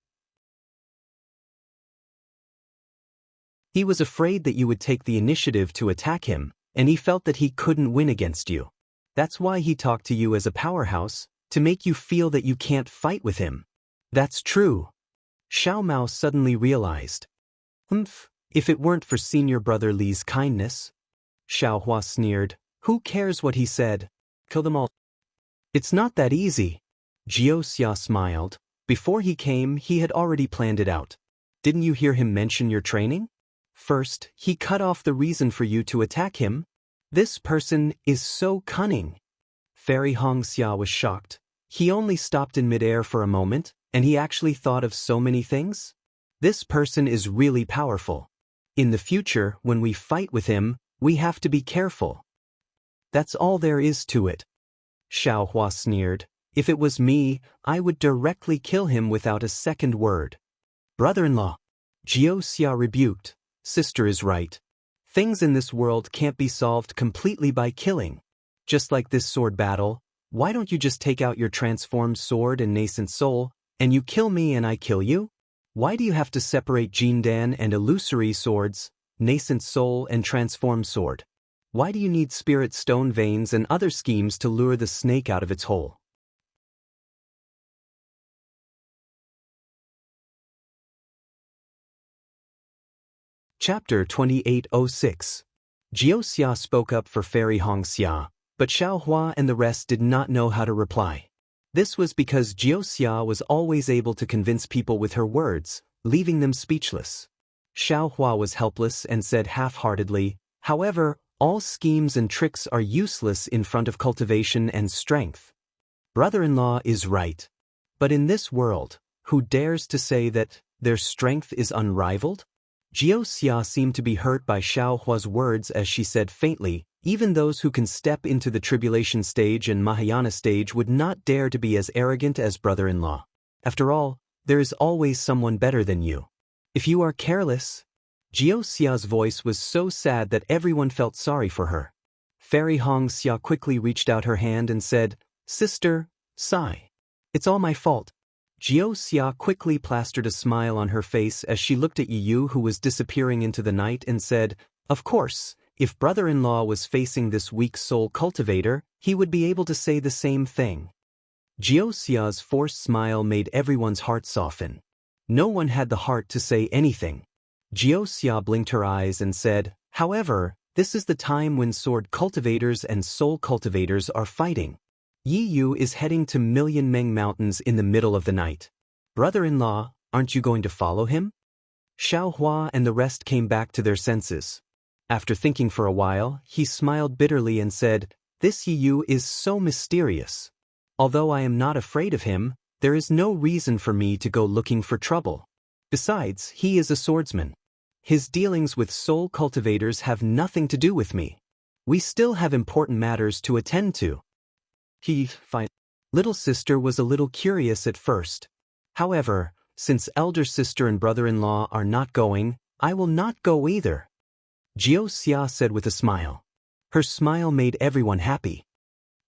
He was afraid that you would take the initiative to attack him, and he felt that he couldn't win against you. That's why he talked to you as a powerhouse, to make you feel that you can't fight with him. That's true. Xiao Mao suddenly realized. If it weren't for senior brother Li's kindness. Xiaohua sneered. Who cares what he said? Kill them all. It's not that easy. Xianxia smiled. Before he came, he had already planned it out. Didn't you hear him mention your training? First, he cut off the reason for you to attack him. This person is so cunning. Fairy Xianxia was shocked. He only stopped in midair for a moment, and he actually thought of so many things? This person is really powerful. In the future, when we fight with him, we have to be careful. That's all there is to it. Xiaohua sneered. If it was me, I would directly kill him without a second word. Brother-in-law. Xianxia rebuked. Sister is right. Things in this world can't be solved completely by killing. Just like this sword battle, why don't you just take out your transformed sword and nascent soul, and you kill me and I kill you? Why do you have to separate Jindan and illusory swords, nascent soul and transformed sword? Why do you need spirit stone veins and other schemes to lure the snake out of its hole? Chapter 2806. Xianxia spoke up for Fairy Xianxia, but Xiaohua and the rest did not know how to reply. This was because Xianxia was always able to convince people with her words, leaving them speechless. Xiaohua was helpless and said half-heartedly, However, all schemes and tricks are useless in front of cultivation and strength. Brother-in-law is right. But in this world, who dares to say that their strength is unrivaled? Xianxia seemed to be hurt by Xiaohua's words as she said faintly, Even those who can step into the tribulation stage and Mahayana stage would not dare to be as arrogant as brother-in-law. After all, there is always someone better than you. If you are careless... Xianxia's voice was so sad that everyone felt sorry for her. Fairy Xianxia quickly reached out her hand and said, Sister, sigh. It's all my fault. Xianxia quickly plastered a smile on her face as she looked at Yi Yu, who was disappearing into the night, and said, Of course, if brother-in-law was facing this weak soul cultivator, he would be able to say the same thing. Xiaoxia's forced smile made everyone's heart soften. No one had the heart to say anything. Xiaoxia blinked her eyes and said, "However, this is the time when sword cultivators and soul cultivators are fighting. Yi Yu is heading to Million Meng Mountains in the middle of the night. Brother-in-law, aren't you going to follow him?" Xiao Hua and the rest came back to their senses. After thinking for a while, he smiled bitterly and said, "This Yi Yu is so mysterious. Although I am not afraid of him, there is no reason for me to go looking for trouble. Besides, he is a swordsman. His dealings with soul cultivators have nothing to do with me. We still have important matters to attend to." Fine. Little sister was a little curious at first. However, since elder sister and brother-in-law are not going, I will not go either. Xiaoxia said with a smile. Her smile made everyone happy.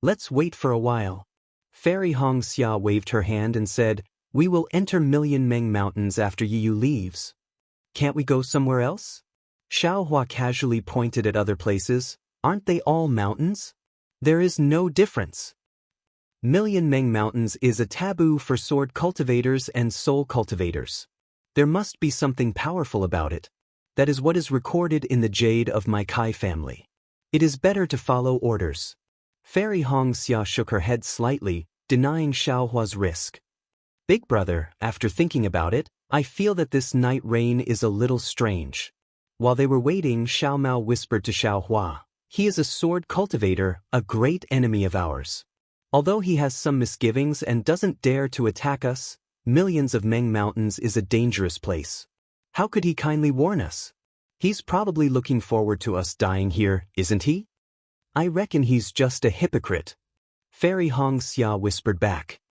"Let's wait for a while." Fairy Xianxia waved her hand and said, "We will enter Million Meng Mountains after Yi Yu leaves. Can't we go somewhere else?" Xiao Hua casually pointed at other places. "Aren't they all mountains? There is no difference." Million Meng Mountains is a taboo for sword cultivators and soul cultivators. There must be something powerful about it. That is what is recorded in the Jade of my Kai family. It is better to follow orders. Fairy Xianxia shook her head slightly, denying Xiao Hua's risk. "Big brother, after thinking about it, I feel that this night rain is a little strange." While they were waiting, Xiao Mao whispered to Xiao Hua, "He is a sword cultivator, a great enemy of ours. Although he has some misgivings and doesn't dare to attack us, Millions of Meng Mountains is a dangerous place. How could he kindly warn us? He's probably looking forward to us dying here, isn't he? I reckon he's just a hypocrite." Fairy Xianxia whispered back.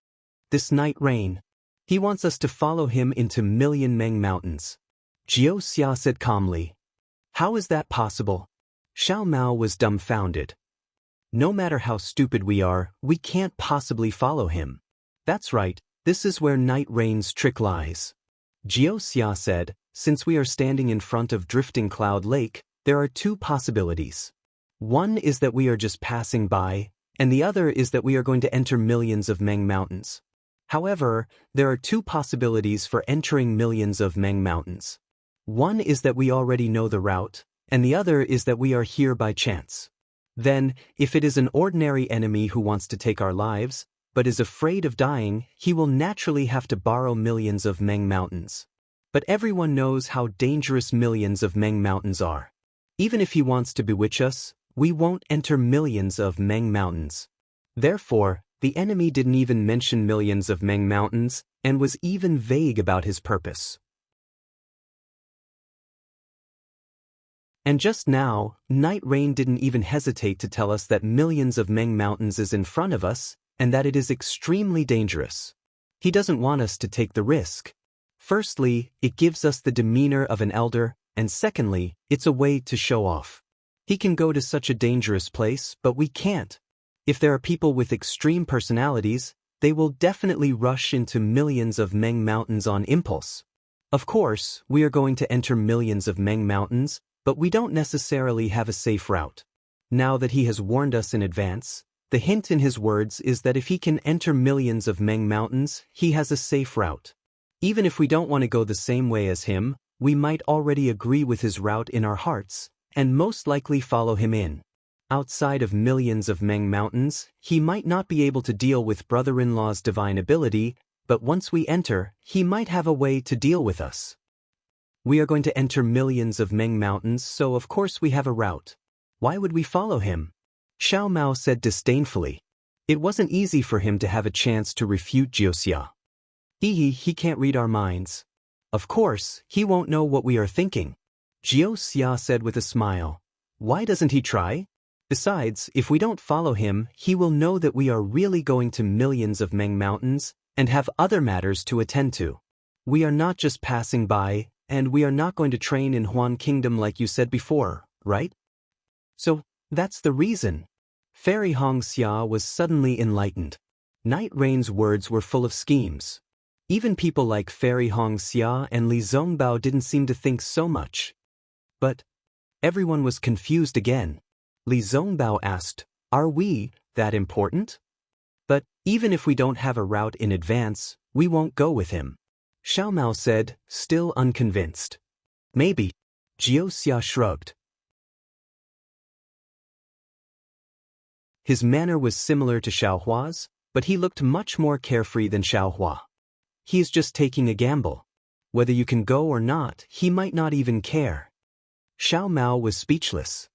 "This night rain. He wants us to follow him into Million Meng Mountains." Xiaoxia said calmly. "How is that possible?" Xiao Mao was dumbfounded. "No matter how stupid we are, we can't possibly follow him." "That's right, this is where night rain's trick lies." Xiaoxia said, "Since we are standing in front of Drifting Cloud Lake, there are two possibilities. One is that we are just passing by, and the other is that we are going to enter Millions of Meng Mountains. However, there are two possibilities for entering Millions of Meng Mountains. One is that we already know the route, and the other is that we are here by chance. Then, if it is an ordinary enemy who wants to take our lives, but is afraid of dying, he will naturally have to borrow Millions of Meng Mountains. But everyone knows how dangerous Millions of Meng Mountains are. Even if he wants to bewitch us, we won't enter Millions of Meng Mountains. Therefore, the enemy didn't even mention Millions of Meng Mountains, and was even vague about his purpose. And just now, Night Rain didn't even hesitate to tell us that Millions of Meng Mountains is in front of us, and that it is extremely dangerous. He doesn't want us to take the risk. Firstly, it gives us the demeanor of an elder, and secondly, it's a way to show off. He can go to such a dangerous place, but we can't. If there are people with extreme personalities, they will definitely rush into Millions of Meng Mountains on impulse. Of course, we are going to enter Millions of Meng Mountains, but we don't necessarily have a safe route. Now that he has warned us in advance, the hint in his words is that if he can enter Millions of Meng Mountains, he has a safe route. Even if we don't want to go the same way as him, we might already agree with his route in our hearts, and most likely follow him in. Outside of Millions of Meng Mountains, he might not be able to deal with brother-in-law's divine ability, but once we enter, he might have a way to deal with us. We are going to enter Millions of Meng Mountains, so of course we have a route. Why would we follow him? Xiao Mao said disdainfully. It wasn't easy for him to have a chance to refute Xiaoxia. He can't read our minds. Of course, he won't know what we are thinking. Xiaoxia said with a smile. Why doesn't he try? Besides, if we don't follow him, he will know that we are really going to Millions of Meng Mountains, and have other matters to attend to. We are not just passing by, and we are not going to train in Huan Kingdom like you said before, right? So, that's the reason. Fairy Xianxia was suddenly enlightened. Night Rain's words were full of schemes. Even people like Fairy Xianxia and Li Zongbao didn't seem to think so much. But everyone was confused again. Li Zongbao asked, "Are we that important?" But even if we don't have a route in advance, we won't go with him. Xiao Mao said, still unconvinced. Maybe. Xiaoxia shrugged. His manner was similar to Xiaohua's, but he looked much more carefree than Xiaohua. He is just taking a gamble. Whether you can go or not, he might not even care. Xiao Mao was speechless.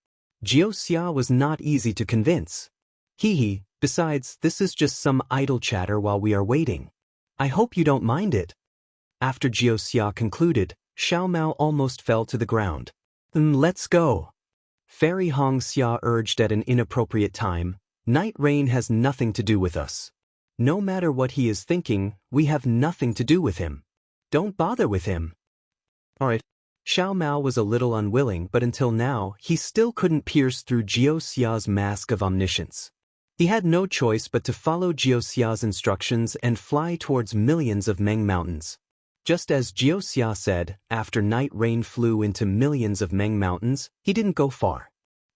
Xiaoxia was not easy to convince. Hee, besides, this is just some idle chatter while we are waiting. I hope you don't mind it. After Xiaoxia concluded, Xiao Mao almost fell to the ground. Let's go. Fairy Hongxia urged at an inappropriate time. Night Rain has nothing to do with us. No matter what he is thinking, we have nothing to do with him. Don't bother with him. Alright. Xiao Mao was a little unwilling, but until now, he still couldn't pierce through Xiaoxia's mask of omniscience. He had no choice but to follow Xiaoxia's instructions and fly towards millions of Meng mountains. Just as Xiaoxia said, after Night Rain flew into millions of Meng mountains, he didn't go far.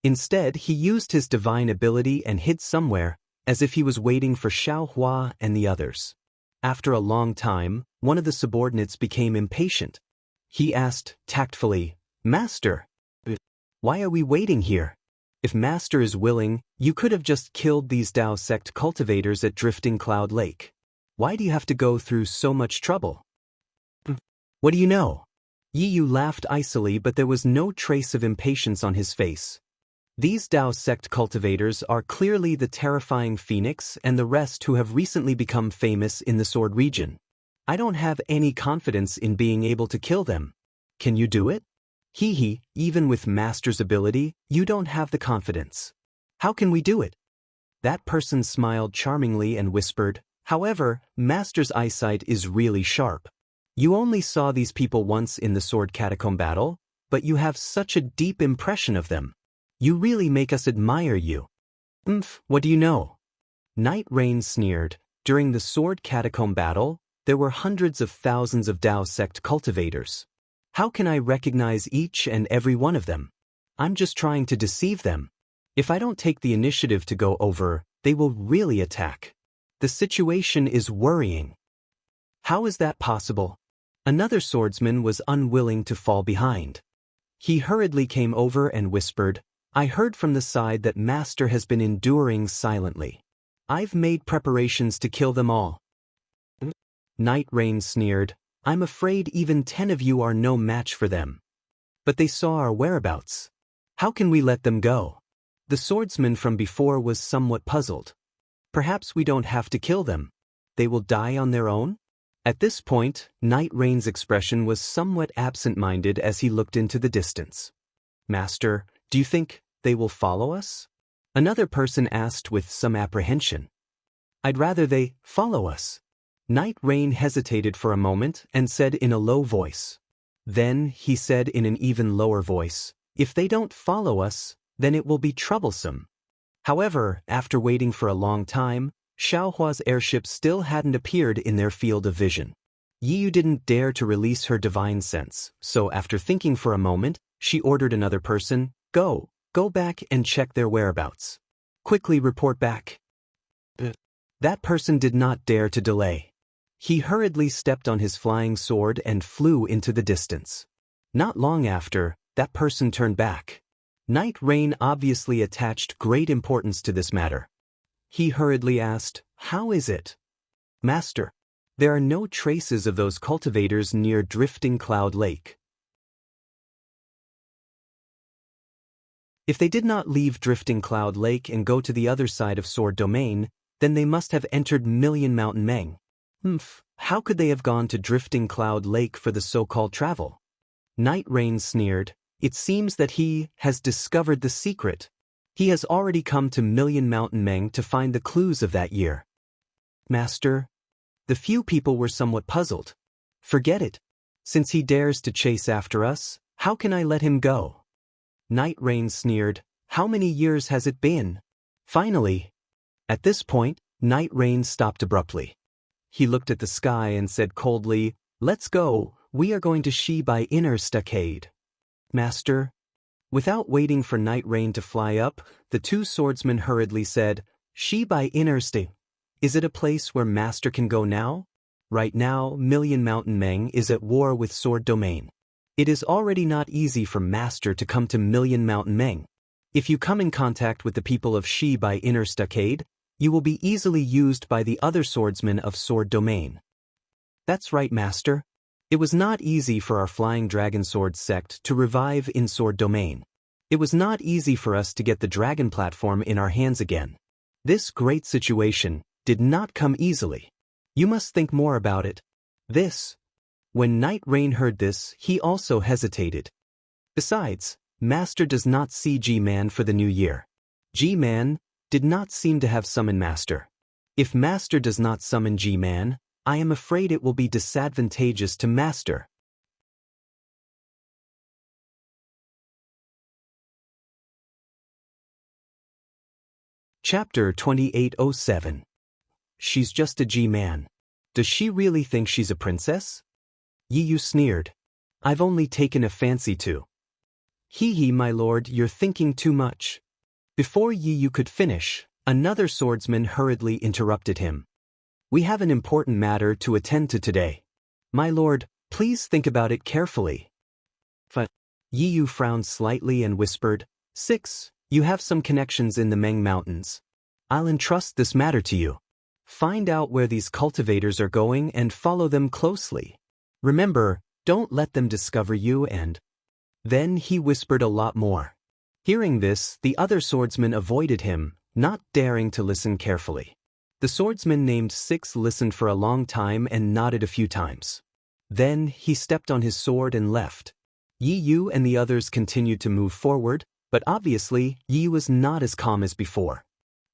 Instead, he used his divine ability and hid somewhere, as if he was waiting for Xiaohua and the others. After a long time, one of the subordinates became impatient. He asked, tactfully, Master, why are we waiting here? If Master is willing, you could have just killed these Dao sect cultivators at Drifting Cloud Lake. Why do you have to go through so much trouble? What do you know? Yi Yu laughed icily, but there was no trace of impatience on his face. These Dao sect cultivators are clearly the terrifying Phoenix and the rest who have recently become famous in the Sword region. I don't have any confidence in being able to kill them. Can you do it? Hee, even with Master's ability, you don't have the confidence. How can we do it? That person smiled charmingly and whispered, however, Master's eyesight is really sharp. You only saw these people once in the Sword Catacomb battle, but you have such a deep impression of them. You really make us admire you. What do you know? Night Rain sneered. During the Sword Catacomb battle, there were hundreds of thousands of Dao sect cultivators. How can I recognize each and every one of them? I'm just trying to deceive them. If I don't take the initiative to go over, they will really attack. The situation is worrying. How is that possible? Another swordsman was unwilling to fall behind. He hurriedly came over and whispered, I heard from the side that Master has been enduring silently. I've made preparations to kill them all. Night Rain sneered, I'm afraid even 10 of you are no match for them. But they saw our whereabouts. How can we let them go? The swordsman from before was somewhat puzzled. Perhaps we don't have to kill them. They will die on their own? At this point, Night Rain's expression was somewhat absent-minded as he looked into the distance. Master, do you think they will follow us? Another person asked with some apprehension. I'd rather they follow us. Night Rain hesitated for a moment and said in a low voice. Then he said in an even lower voice, if they don't follow us, then it will be troublesome. However, after waiting for a long time, Xiaohua's airship still hadn't appeared in their field of vision. Yi Yu didn't dare to release her divine sense, so after thinking for a moment, she ordered another person, go back and check their whereabouts. Quickly report back. That person did not dare to delay. He hurriedly stepped on his flying sword and flew into the distance. Not long after, that person turned back. Night Rain obviously attached great importance to this matter. He hurriedly asked, how is it? Master, there are no traces of those cultivators near Drifting Cloud Lake. If they did not leave Drifting Cloud Lake and go to the other side of Sword Domain, then they must have entered Million Mountain Meng. How could they have gone to Drifting Cloud Lake for the so-called travel? Night Rain sneered, it seems that he has discovered the secret. He has already come to Million Mountain Meng to find the clues of that year. Master, the few people were somewhat puzzled. Forget it. Since he dares to chase after us, how can I let him go? Night Rain sneered, how many years has it been? Finally. At this point, Night Rain stopped abruptly. He looked at the sky and said coldly, let's go, we are going to Shibai Inner Stockade. Master? Without waiting for Night Rain to fly up, the two swordsmen hurriedly said, Shibai Inner Stockade. Is it a place where Master can go now? Right now, Million Mountain Meng is at war with Sword Domain. It is already not easy for Master to come to Million Mountain Meng. If you come in contact with the people of Shi by Inner Stockade, you will be easily used by the other swordsmen of Sword Domain. That's right, Master. It was not easy for our Flying Dragon Sword sect to revive in Sword Domain. It was not easy for us to get the dragon platform in our hands again. This great situation did not come easily. You must think more about it. When Night Rain heard this, he also hesitated. Besides, Master does not see G-Man for the new year. G-Man did not seem to have summoned Master. If Master does not summon G-Man, I am afraid it will be disadvantageous to Master. Chapter 2807. She's just a G-Man. Does she really think she's a princess? Yi Yu sneered. I've only taken a fancy to. Hee, my lord, you're thinking too much. Before Yi Yu could finish, another swordsman hurriedly interrupted him. We have an important matter to attend to today. My lord, please think about it carefully. Yi Yu frowned slightly and whispered, 6. You have some connections in the Meng Mountains. I'll entrust this matter to you. Find out where these cultivators are going and follow them closely. Remember, don't let them discover you and... Then he whispered a lot more. Hearing this, the other swordsman avoided him, not daring to listen carefully. The swordsman named 6 listened for a long time and nodded a few times. Then he stepped on his sword and left. Yi Yu and the others continued to move forward, but obviously Yi Yu was not as calm as before.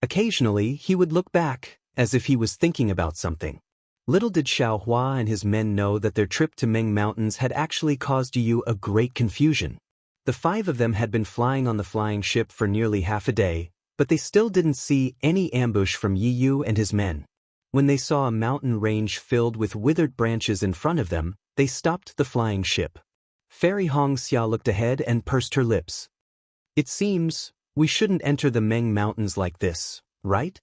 Occasionally he would look back, as if he was thinking about something. Little did Xiao Hua and his men know that their trip to Meng Mountains had actually caused Yi Yu a great confusion. The 5 of them had been flying on the flying ship for nearly half a day, but they still didn't see any ambush from Yi Yu and his men. When they saw a mountain range filled with withered branches in front of them, they stopped the flying ship. Fairy Xianxia looked ahead and pursed her lips. It seems we shouldn't enter the Meng Mountains like this, right?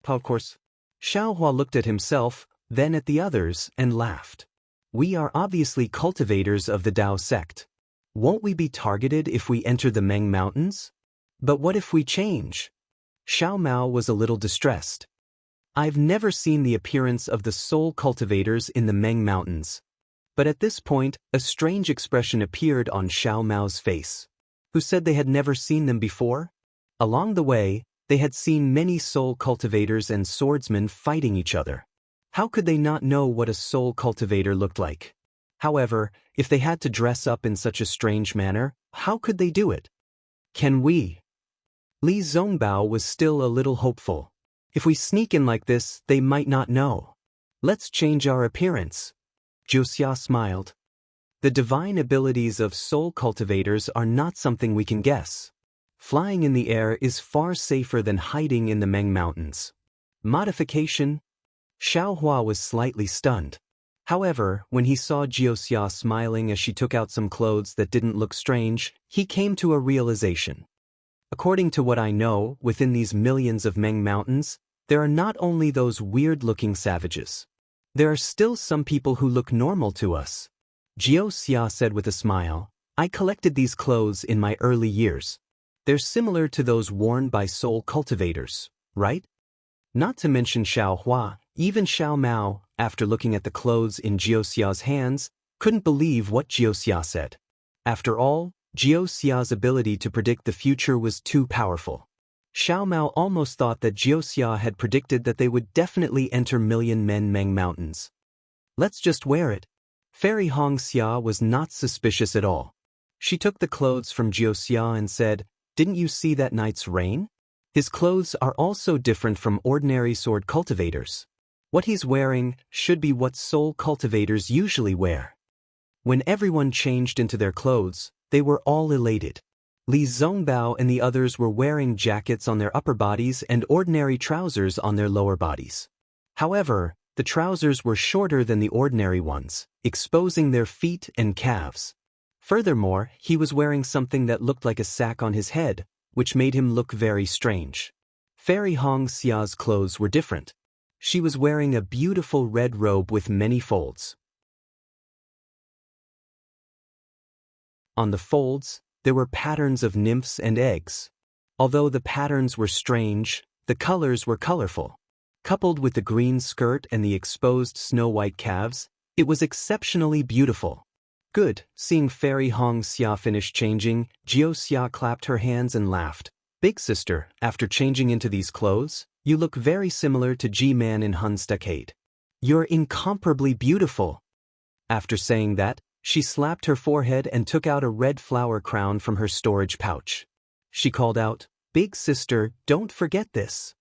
Of course. Xiao Hua looked at himself, then at the others, and laughed. We are obviously cultivators of the Dao sect. Won't we be targeted if we enter the Meng Mountains? But what if we change? Xiao Mao was a little distressed. I've never seen the appearance of the soul cultivators in the Meng Mountains. But at this point, a strange expression appeared on Xiao Mao's face. Who said they had never seen them before? Along the way, they had seen many soul cultivators and swordsmen fighting each other. How could they not know what a soul cultivator looked like? However, if they had to dress up in such a strange manner, how could they do it? Can we? Li Zongbao was still a little hopeful. If we sneak in like this, they might not know. Let's change our appearance. Wuxia smiled. The divine abilities of soul cultivators are not something we can guess. Flying in the air is far safer than hiding in the Meng Mountains. Modification? Xiao Hua was slightly stunned. However, when he saw Wuxia smiling as she took out some clothes that didn't look strange, he came to a realization. According to what I know, within these millions of Meng Mountains, there are not only those weird-looking savages. There are still some people who look normal to us. Wuxia said with a smile, I collected these clothes in my early years. They're similar to those worn by soul cultivators, right? Not to mention Xiao Hua, even Xiao Mao, after looking at the clothes in Wuxia's hands, couldn't believe what Wuxia said. After all, Wuxia's ability to predict the future was too powerful. Xiao Mao almost thought that Wuxia had predicted that they would definitely enter Million Men Meng Mountains. Let's just wear it. Fairy Xianxia was not suspicious at all. She took the clothes from Wuxia and said, Didn't you see that night's rain? His clothes are also different from ordinary sword cultivators. What he's wearing should be what soul cultivators usually wear. When everyone changed into their clothes, they were all elated. Li Zongbao and the others were wearing jackets on their upper bodies and ordinary trousers on their lower bodies. However, the trousers were shorter than the ordinary ones, exposing their feet and calves. Furthermore, he was wearing something that looked like a sack on his head, which made him look very strange. Fairy Xia's clothes were different. She was wearing a beautiful red robe with many folds. On the folds, there were patterns of nymphs and eggs. Although the patterns were strange, the colors were colorful. Coupled with the green skirt and the exposed snow-white calves, it was exceptionally beautiful. Good. Seeing Fairy Xianxia finish changing, Xianxia clapped her hands and laughed. Big sister, after changing into these clothes, you look very similar to G-Man in Hunstacade. You're incomparably beautiful. After saying that, she slapped her forehead and took out a red flower crown from her storage pouch. She called out, "Big sister, don't forget this."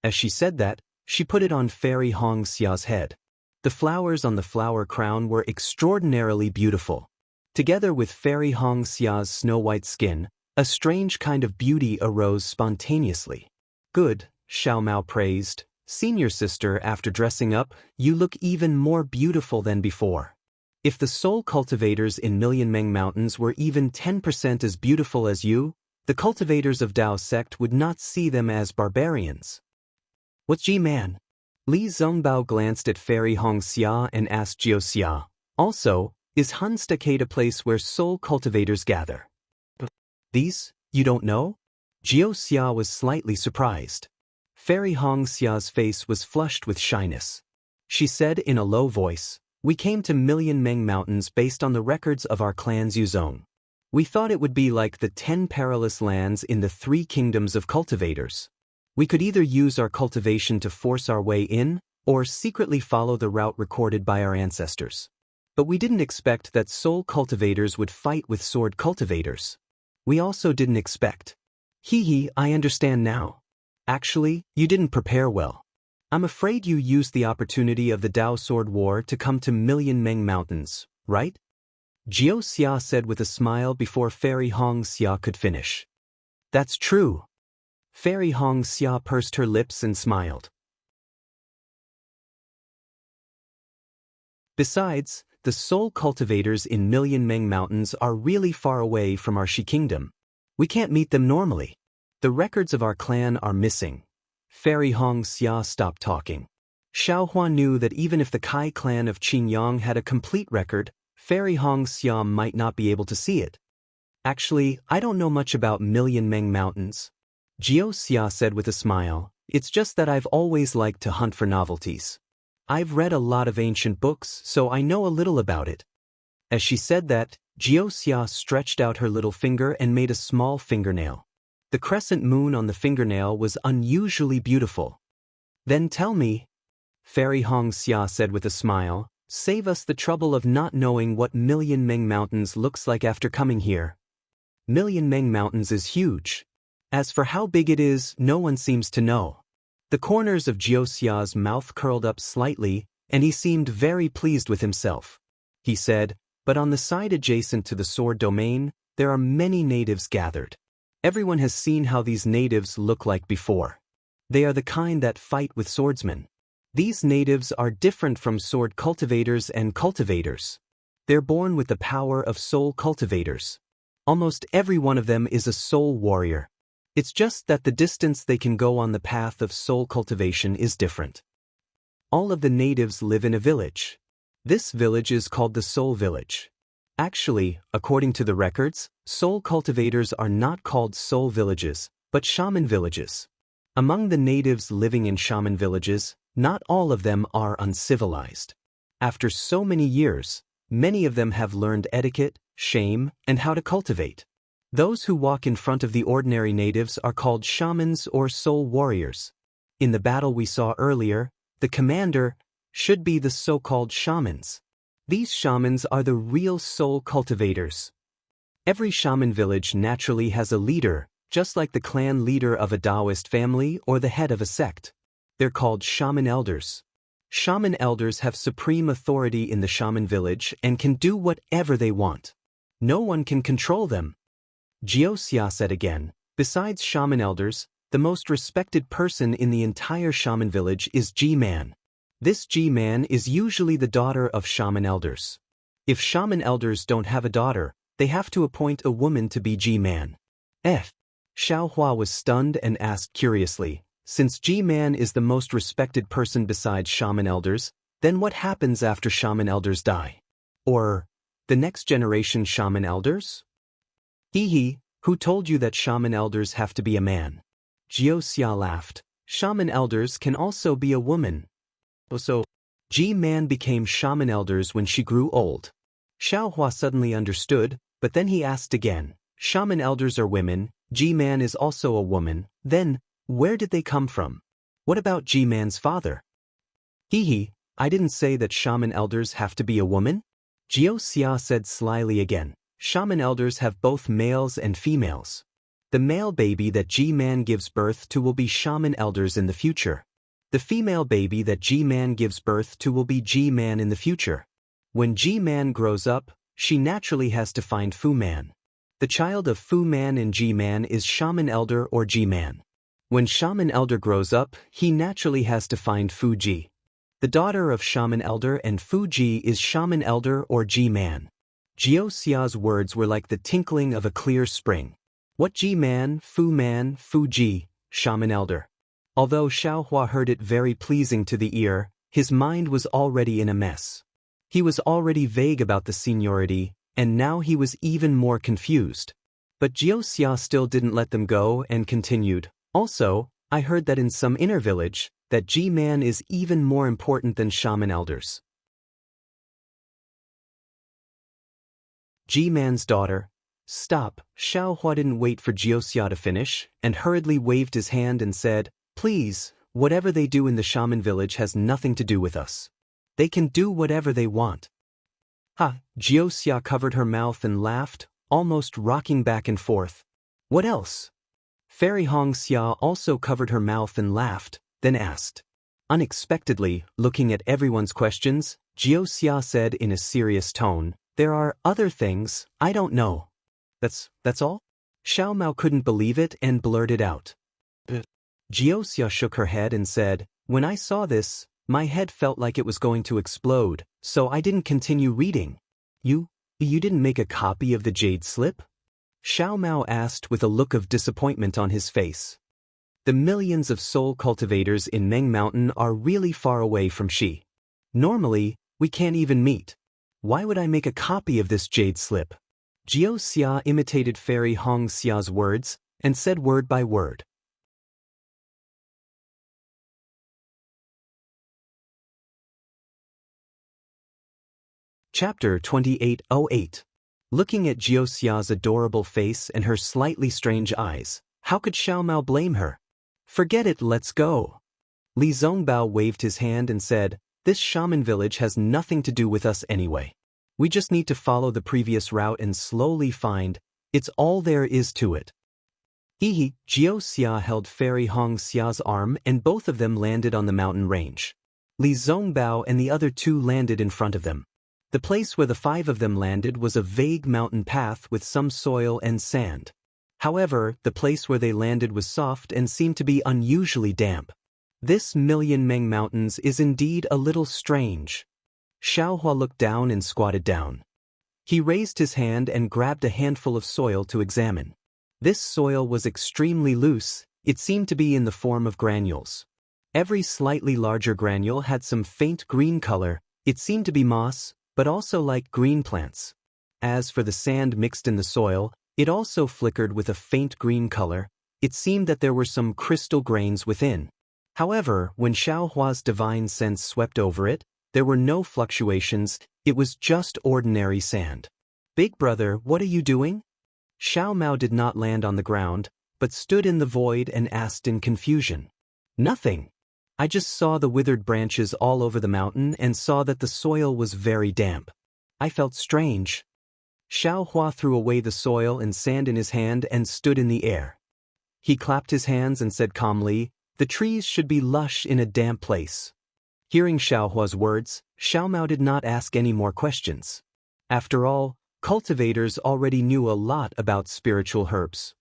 As she said that, she put it on Fairy Xia's head. The flowers on the flower crown were extraordinarily beautiful. Together with Fairy Xia's snow-white skin, a strange kind of beauty arose spontaneously. Good, Xiao Mao praised. Senior sister, after dressing up, you look even more beautiful than before. If the soul cultivators in Million Meng Mountains were even 10% as beautiful as you, the cultivators of Dao sect would not see them as barbarians. What's G-Man? Li Zhongbao glanced at Fairy Xianxia and asked Xianxia. Also, is Hunstacade a place where soul cultivators gather? These, you don't know? Xianxia was slightly surprised. Fairy Xia's face was flushed with shyness. She said in a low voice, "We came to Million Meng Mountains based on the records of our clan's Yuzong. We thought it would be like the 10 perilous lands in the 3 kingdoms of cultivators. We could either use our cultivation to force our way in, or secretly follow the route recorded by our ancestors. But we didn't expect that soul cultivators would fight with sword cultivators. We also didn't expect." Hee, I understand now. Actually, you didn't prepare well. I'm afraid you used the opportunity of the Dao Sword War to come to Million Meng Mountains, right? Xianxia said with a smile before Fairy Xianxia could finish. That's true. Fairy Xianxia pursed her lips and smiled. Besides, the soul cultivators in Million Meng Mountains are really far away from our Shi Kingdom. We can't meet them normally. The records of our clan are missing. Fairy Xianxia stopped talking. Xiaohua knew that even if the Kai clan of Qingyang had a complete record, Fairy Xianxia might not be able to see it. Actually, I don't know much about Million Meng Mountains. Xianxia said with a smile, it's just that I've always liked to hunt for novelties. I've read a lot of ancient books, so I know a little about it. As she said that, Xianxia stretched out her little finger and made a small fingernail. The crescent moon on the fingernail was unusually beautiful. Then tell me, Fairy Xianxia said with a smile, save us the trouble of not knowing what Million Meng Mountains looks like after coming here. Million Meng Mountains is huge. As for how big it is, no one seems to know. The corners of Xianxia's mouth curled up slightly, and he seemed very pleased with himself. He said, but on the side adjacent to the sword domain, there are many natives gathered. Everyone has seen how these natives look like before. They are the kind that fight with swordsmen. These natives are different from sword cultivators and cultivators. They're born with the power of soul cultivators. Almost every one of them is a soul warrior. It's just that the distance they can go on the path of soul cultivation is different. All of the natives live in a village. This village is called the Soul Village. Actually, according to the records, soul cultivators are not called soul villages, but shaman villages. Among the natives living in shaman villages, not all of them are uncivilized. After so many years, many of them have learned etiquette, shame, and how to cultivate. Those who walk in front of the ordinary natives are called shamans or soul warriors. In the battle we saw earlier, the commander should be the so-called shamans. These shamans are the real soul cultivators. Every shaman village naturally has a leader, just like the clan leader of a Daoist family or the head of a sect. They're called shaman elders. Shaman elders have supreme authority in the shaman village and can do whatever they want. No one can control them. Xianxia said again, besides shaman elders, the most respected person in the entire shaman village is G-Man. This G-Man is usually the daughter of shaman elders. If shaman elders don't have a daughter, they have to appoint a woman to be G-Man. Xiaohua was stunned and asked curiously, Since G-Man is the most respected person besides shaman elders, then what happens after shaman elders die? Or, the next generation shaman elders? Hee, who told you that shaman elders have to be a man? Xianxia laughed. Shaman elders can also be a woman. So, G-Man became shaman elders when she grew old. Xiaohua suddenly understood, but then he asked again, shaman elders are women, G-Man is also a woman, then, where did they come from? What about G-Man's father? Hee, I didn't say that shaman elders have to be a woman? Xianxia said slyly again. Shaman elders have both males and females. The male baby that G-Man gives birth to will be shaman elders in the future. The female baby that G-Man gives birth to will be G-Man in the future. When G-Man grows up, she naturally has to find Fu-Man. The child of Fu-Man and G-Man is shaman elder or G-Man. When shaman elder grows up, he naturally has to find Fu-Ji. The daughter of shaman elder and Fu-Ji is shaman elder or G-Man. Xiaoxia's words were like the tinkling of a clear spring. What G-Man, Fu-Ji, shaman elder? Although Xiaohua heard it very pleasing to the ear, his mind was already in a mess. He was already vague about the seniority, and now he was even more confused. But Xiaoxia still didn't let them go and continued. Also, I heard that in some inner village, that G-Man is even more important than shaman elders. G-Man's daughter. Stop. Xiaohua didn't wait for Xiaoxia to finish, and hurriedly waved his hand and said, please, whatever they do in the shaman village has nothing to do with us. They can do whatever they want. Ha! Xiaoxia covered her mouth and laughed, almost rocking back and forth. What else? Fairy Xianxia also covered her mouth and laughed, then asked. Unexpectedly, looking at everyone's questions, Xiaoxia said in a serious tone, there are other things, I don't know. That's all? Xiao Mao couldn't believe it and blurted out. Xiaoxia shook her head and said, when I saw this, my head felt like it was going to explode, so I didn't continue reading. You didn't make a copy of the jade slip? Xiao Mao asked with a look of disappointment on his face. The millions of soul cultivators in Meng Mountain are really far away from Shi. Normally, we can't even meet. Why would I make a copy of this jade slip? Xiaoxia imitated Fairy Xia's words, and said word by word. Chapter 2808. Looking at Xiaoxia's adorable face and her slightly strange eyes, how could Xiao Mao blame her? Forget it, let's go. Li Zongbao waved his hand and said, this shaman village has nothing to do with us anyway. We just need to follow the previous route and slowly find, it's all there is to it. Xiaoxia held Fairy Xia's arm and both of them landed on the mountain range. Li Zongbao and the other two landed in front of them. The place where the five of them landed was a vague mountain path with some soil and sand. However, the place where they landed was soft and seemed to be unusually damp. This Million Meng Mountains is indeed a little strange. Xiaohua looked down and squatted down. He raised his hand and grabbed a handful of soil to examine. This soil was extremely loose, it seemed to be in the form of granules. Every slightly larger granule had some faint green color, it seemed to be moss, but also like green plants. As for the sand mixed in the soil, it also flickered with a faint green color, it seemed that there were some crystal grains within. However, when Xiaohua's divine sense swept over it, there were no fluctuations, it was just ordinary sand. Big brother, what are you doing? Xiao Mao did not land on the ground, but stood in the void and asked in confusion. Nothing. I just saw the withered branches all over the mountain and saw that the soil was very damp. I felt strange. Xiaohua threw away the soil and sand in his hand and stood in the air. He clapped his hands and said calmly, the trees should be lush in a damp place. Hearing Xiaohua's words, Xiao Mao did not ask any more questions. After all, cultivators already knew a lot about spiritual herbs.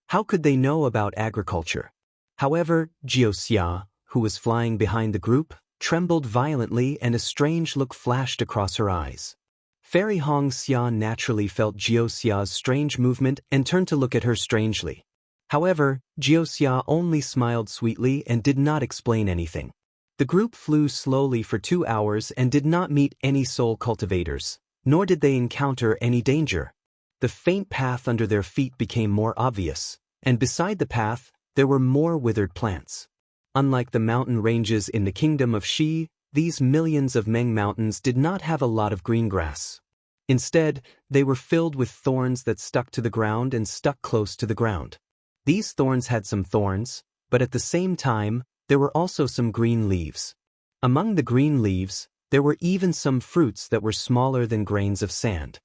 How could they know about agriculture? However, Xiaoxia, who was flying behind the group, trembled violently and a strange look flashed across her eyes. Fairy Xian naturally felt Xiaoxia's strange movement and turned to look at her strangely. However, Xianxia only smiled sweetly and did not explain anything. The group flew slowly for 2 hours and did not meet any soul cultivators, nor did they encounter any danger. The faint path under their feet became more obvious, and beside the path, there were more withered plants. Unlike the mountain ranges in the kingdom of Xi, these millions of Meng mountains did not have a lot of green grass. Instead, they were filled with thorns that stuck to the ground and stuck close to the ground. These thorns had some thorns, but at the same time, there were also some green leaves. Among the green leaves, there were even some fruits that were smaller than grains of sand.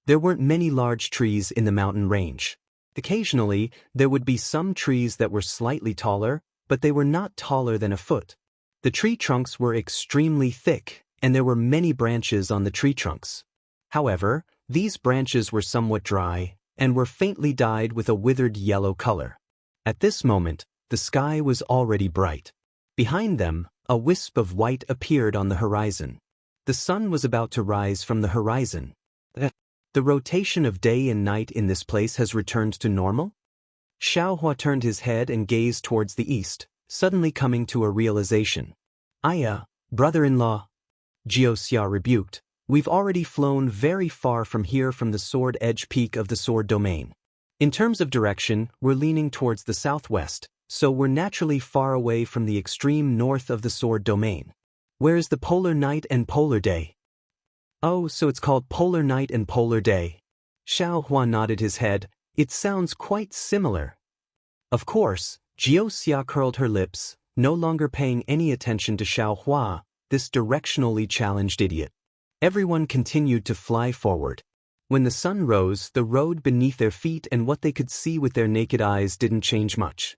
There weren't many large trees in the mountain range. Occasionally, there would be some trees that were slightly taller, but they were not taller than a foot. The tree trunks were extremely thick, and there were many branches on the tree trunks. However, these branches were somewhat dry, and were faintly dyed with a withered yellow color. At this moment, the sky was already bright. Behind them, a wisp of white appeared on the horizon. The sun was about to rise from the horizon. The rotation of day and night in this place has returned to normal? Xiaohua turned his head and gazed towards the east, suddenly coming to a realization. "Aya, brother-in-law," Xianxia rebuked, "we've already flown very far from here from the sword edge peak of the sword domain. In terms of direction, we're leaning towards the southwest, so we're naturally far away from the extreme north of the sword domain. Where's the polar night and polar day?" "Oh, so it's called polar night and polar day." Xiaohua nodded his head. "It sounds quite similar." Of course, Xianxia curled her lips, no longer paying any attention to Xiaohua, this directionally challenged idiot. Everyone continued to fly forward. When the sun rose, the road beneath their feet and what they could see with their naked eyes didn't change much.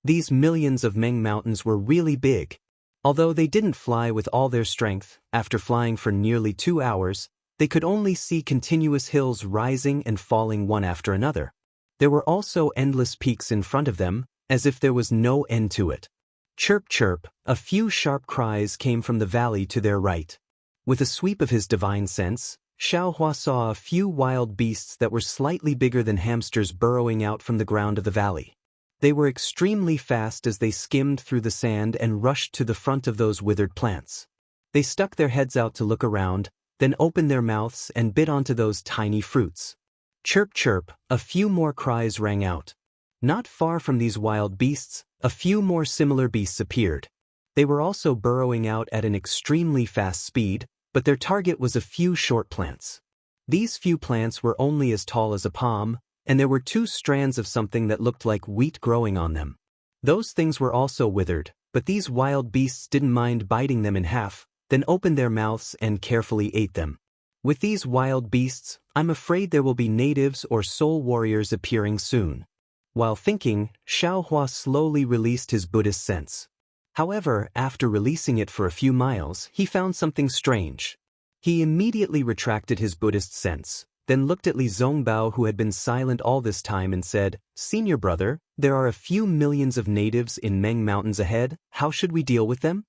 These millions of Meng mountains were really big. Although they didn't fly with all their strength, after flying for nearly 2 hours, they could only see continuous hills rising and falling one after another. There were also endless peaks in front of them, as if there was no end to it. Chirp chirp, a few sharp cries came from the valley to their right. With a sweep of his divine sense, Xiaohua saw a few wild beasts that were slightly bigger than hamsters burrowing out from the ground of the valley. They were extremely fast as they skimmed through the sand and rushed to the front of those withered plants. They stuck their heads out to look around, then opened their mouths and bit onto those tiny fruits. Chirp chirp, a few more cries rang out. Not far from these wild beasts, a few more similar beasts appeared. They were also burrowing out at an extremely fast speed, but their target was a few short plants. These few plants were only as tall as a palm, and there were 2 strands of something that looked like wheat growing on them. Those things were also withered, but these wild beasts didn't mind biting them in half, then opened their mouths and carefully ate them. With these wild beasts, I'm afraid there will be natives or soul warriors appearing soon. While thinking, Xiaohua slowly released his Buddhist sense. However, after releasing it for a few miles, he found something strange. He immediately retracted his Buddhist sense, then looked at Li Zongbao, who had been silent all this time, and said, "Senior brother, there are a few millions of natives in Meng Mountains ahead. How should we deal with them?"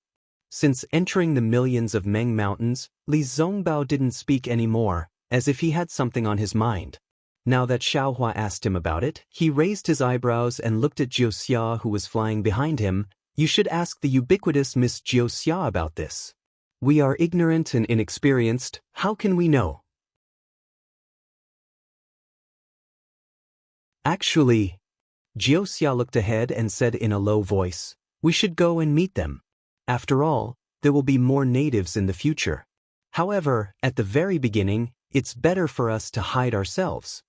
Since entering the millions of Meng Mountains, Li Zongbao didn't speak anymore, as if he had something on his mind. Now that Xiaohua asked him about it, he raised his eyebrows and looked at Xianxia, who was flying behind him. "You should ask the ubiquitous Miss Xianxia about this. We are ignorant and inexperienced, how can we know?" "Actually," Xianxia looked ahead and said in a low voice, "we should go and meet them. After all, there will be more natives in the future. However, at the very beginning, it's better for us to hide ourselves."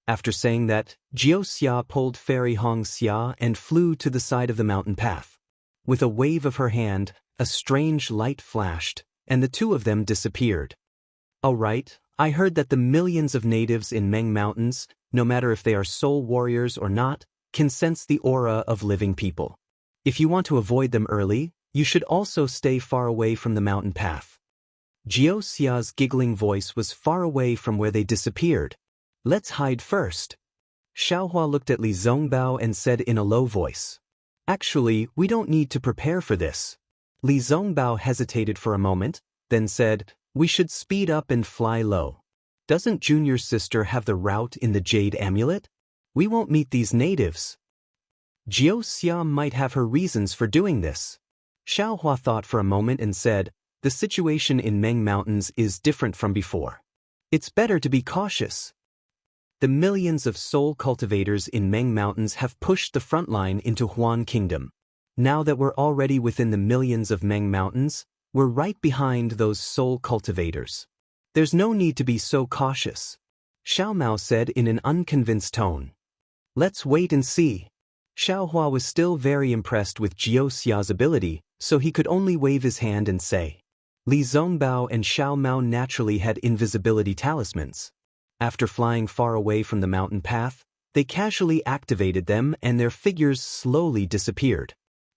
After saying that, Xianxia pulled Fairy Hongxia and flew to the side of the mountain path. With a wave of her hand, a strange light flashed, and the 2 of them disappeared. "All right, I heard that the millions of natives in Meng Mountains, no matter if they are soul warriors or not, can sense the aura of living people. If you want to avoid them early, you should also stay far away from the mountain path." Xianxia's giggling voice was far away from where they disappeared. "Let's hide first." Xiaohua looked at Li Zongbao and said in a low voice, "Actually, we don't need to prepare for this." Li Zongbao hesitated for a moment, then said, "We should speed up and fly low." Doesn't Junior's sister have the route in the jade amulet? We won't meet these natives. Xianxia might have her reasons for doing this. Xiaohua thought for a moment and said, the situation in Meng Mountains is different from before. It's better to be cautious. The millions of soul cultivators in Meng Mountains have pushed the front line into Huan Kingdom. Now that we're already within the millions of Meng Mountains, we're right behind those soul cultivators. There's no need to be so cautious, Xiao Mao said in an unconvinced tone. Let's wait and see. Xiaohua was still very impressed with Xiaoxia's ability, so he could only wave his hand and say. Li Zongbao and Xiao Mao naturally had invisibility talismans. After flying far away from the mountain path, they casually activated them and their figures slowly disappeared.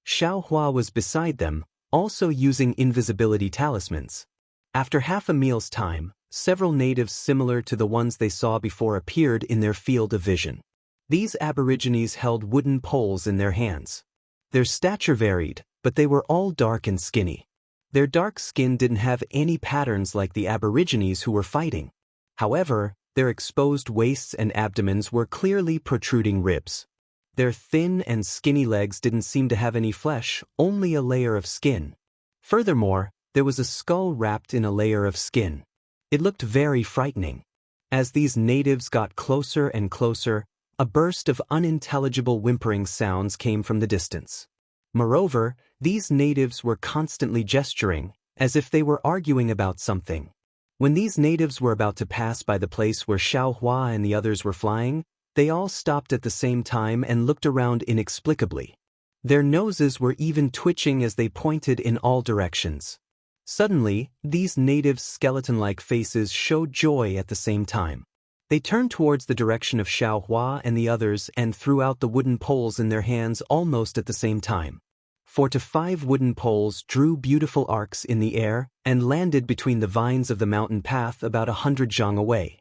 Xiaohua was beside them, also using invisibility talismans. After half a meal's time, several natives similar to the ones they saw before appeared in their field of vision. These aborigines held wooden poles in their hands. Their stature varied, but they were all dark and skinny. Their dark skin didn't have any patterns like the aborigines who were fighting. However, their exposed waists and abdomens were clearly protruding ribs. Their thin and skinny legs didn't seem to have any flesh, only a layer of skin. Furthermore, there was a skull wrapped in a layer of skin. It looked very frightening. As these natives got closer and closer, a burst of unintelligible whimpering sounds came from the distance. Moreover, these natives were constantly gesturing, as if they were arguing about something. When these natives were about to pass by the place where Xiaohua and the others were flying, they all stopped at the same time and looked around inexplicably. Their noses were even twitching as they pointed in all directions. Suddenly, these natives' skeleton-like faces showed joy at the same time. They turned towards the direction of Xiaohua and the others and threw out the wooden poles in their hands almost at the same time. 4 to 5 wooden poles drew beautiful arcs in the air and landed between the vines of the mountain path about 100 zhang away.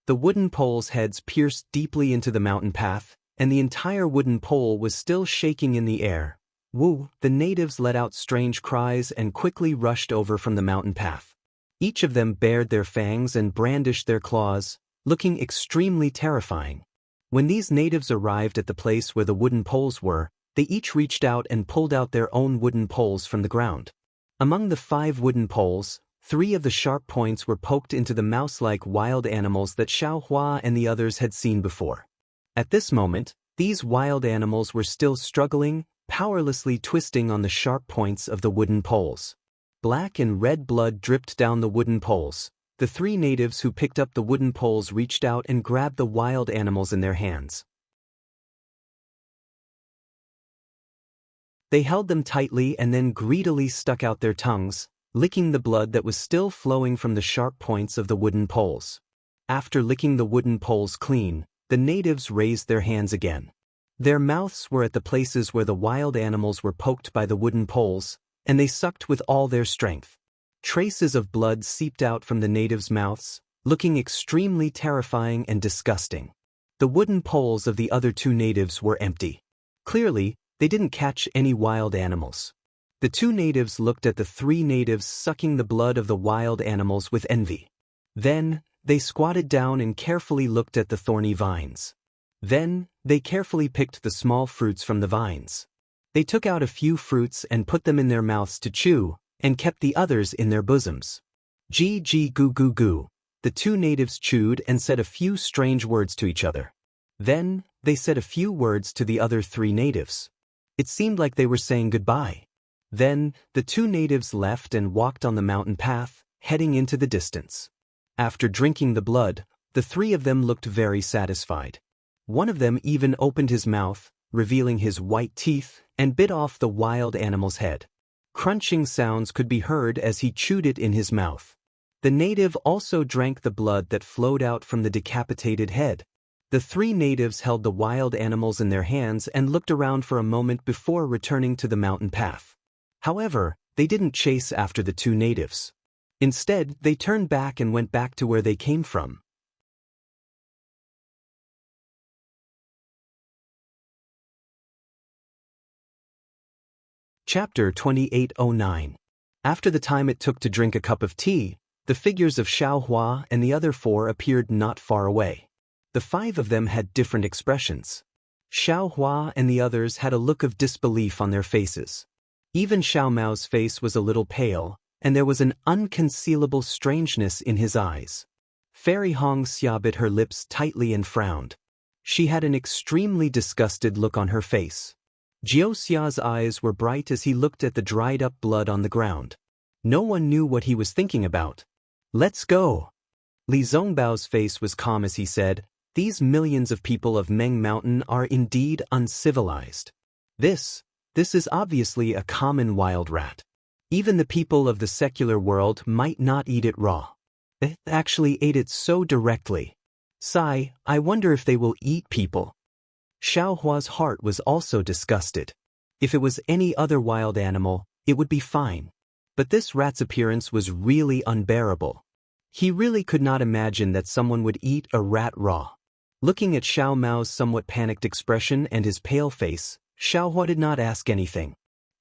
The wooden poles' heads pierced deeply into the mountain path, and the entire wooden pole was still shaking in the air. Woo! The natives let out strange cries and quickly rushed over from the mountain path. Each of them bared their fangs and brandished their claws, looking extremely terrifying. When these natives arrived at the place where the wooden poles were, they each reached out and pulled out their own wooden poles from the ground. Among the 5 wooden poles, 3 of the sharp points were poked into the mouse-like wild animals that Xiaohua and the others had seen before. At this moment, these wild animals were still struggling, powerlessly twisting on the sharp points of the wooden poles. Black and red blood dripped down the wooden poles. The 3 natives who picked up the wooden poles reached out and grabbed the wild animals in their hands. They held them tightly and then greedily stuck out their tongues, licking the blood that was still flowing from the sharp points of the wooden poles. After licking the wooden poles clean, the natives raised their hands again. Their mouths were at the places where the wild animals were poked by the wooden poles, and they sucked with all their strength. Traces of blood seeped out from the natives' mouths, looking extremely terrifying and disgusting. The wooden poles of the other 2 natives were empty. Clearly, they didn't catch any wild animals. The 2 natives looked at the 3 natives sucking the blood of the wild animals with envy. Then, they squatted down and carefully looked at the thorny vines. Then, they carefully picked the small fruits from the vines. They took out a few fruits and put them in their mouths to chew, and kept the others in their bosoms. Gee gee goo goo goo. The 2 natives chewed and said a few strange words to each other. Then, they said a few words to the other 3 natives. It seemed like they were saying goodbye. Then, the 2 natives left and walked on the mountain path, heading into the distance. After drinking the blood, the 3 of them looked very satisfied. One of them even opened his mouth, revealing his white teeth, and bit off the wild animal's head. Crunching sounds could be heard as he chewed it in his mouth. The native also drank the blood that flowed out from the decapitated head. The 3 natives held the wild animals in their hands and looked around for a moment before returning to the mountain path. However, they didn't chase after the 2 natives. Instead, they turned back and went back to where they came from. Chapter 2809. After the time it took to drink a cup of tea, The figures of Xiaohua and the other 4 appeared not far away. The 5 of them had different expressions. Xiaohua and the others had a look of disbelief on their faces. Even Xiao Mao's face was a little pale, and there was an unconcealable strangeness in his eyes. Fairy Hongxia bit her lips tightly and frowned. She had an extremely disgusted look on her face. Jiuxia's eyes were bright as he looked at the dried-up blood on the ground. No one knew what he was thinking about. "Let's go." Li Zongbao's face was calm as he said, "These millions of people of Meng Mountain are indeed uncivilized. This is obviously a common wild rat. Even the people of the secular world might not eat it raw. They actually ate it so directly. Sigh, I wonder if they will eat people." Xiaohua's heart was also disgusted. If it was any other wild animal, it would be fine. But this rat's appearance was really unbearable. He really could not imagine that someone would eat a rat raw. Looking at Xiao Mao's somewhat panicked expression and his pale face, Xiaohua did not ask anything.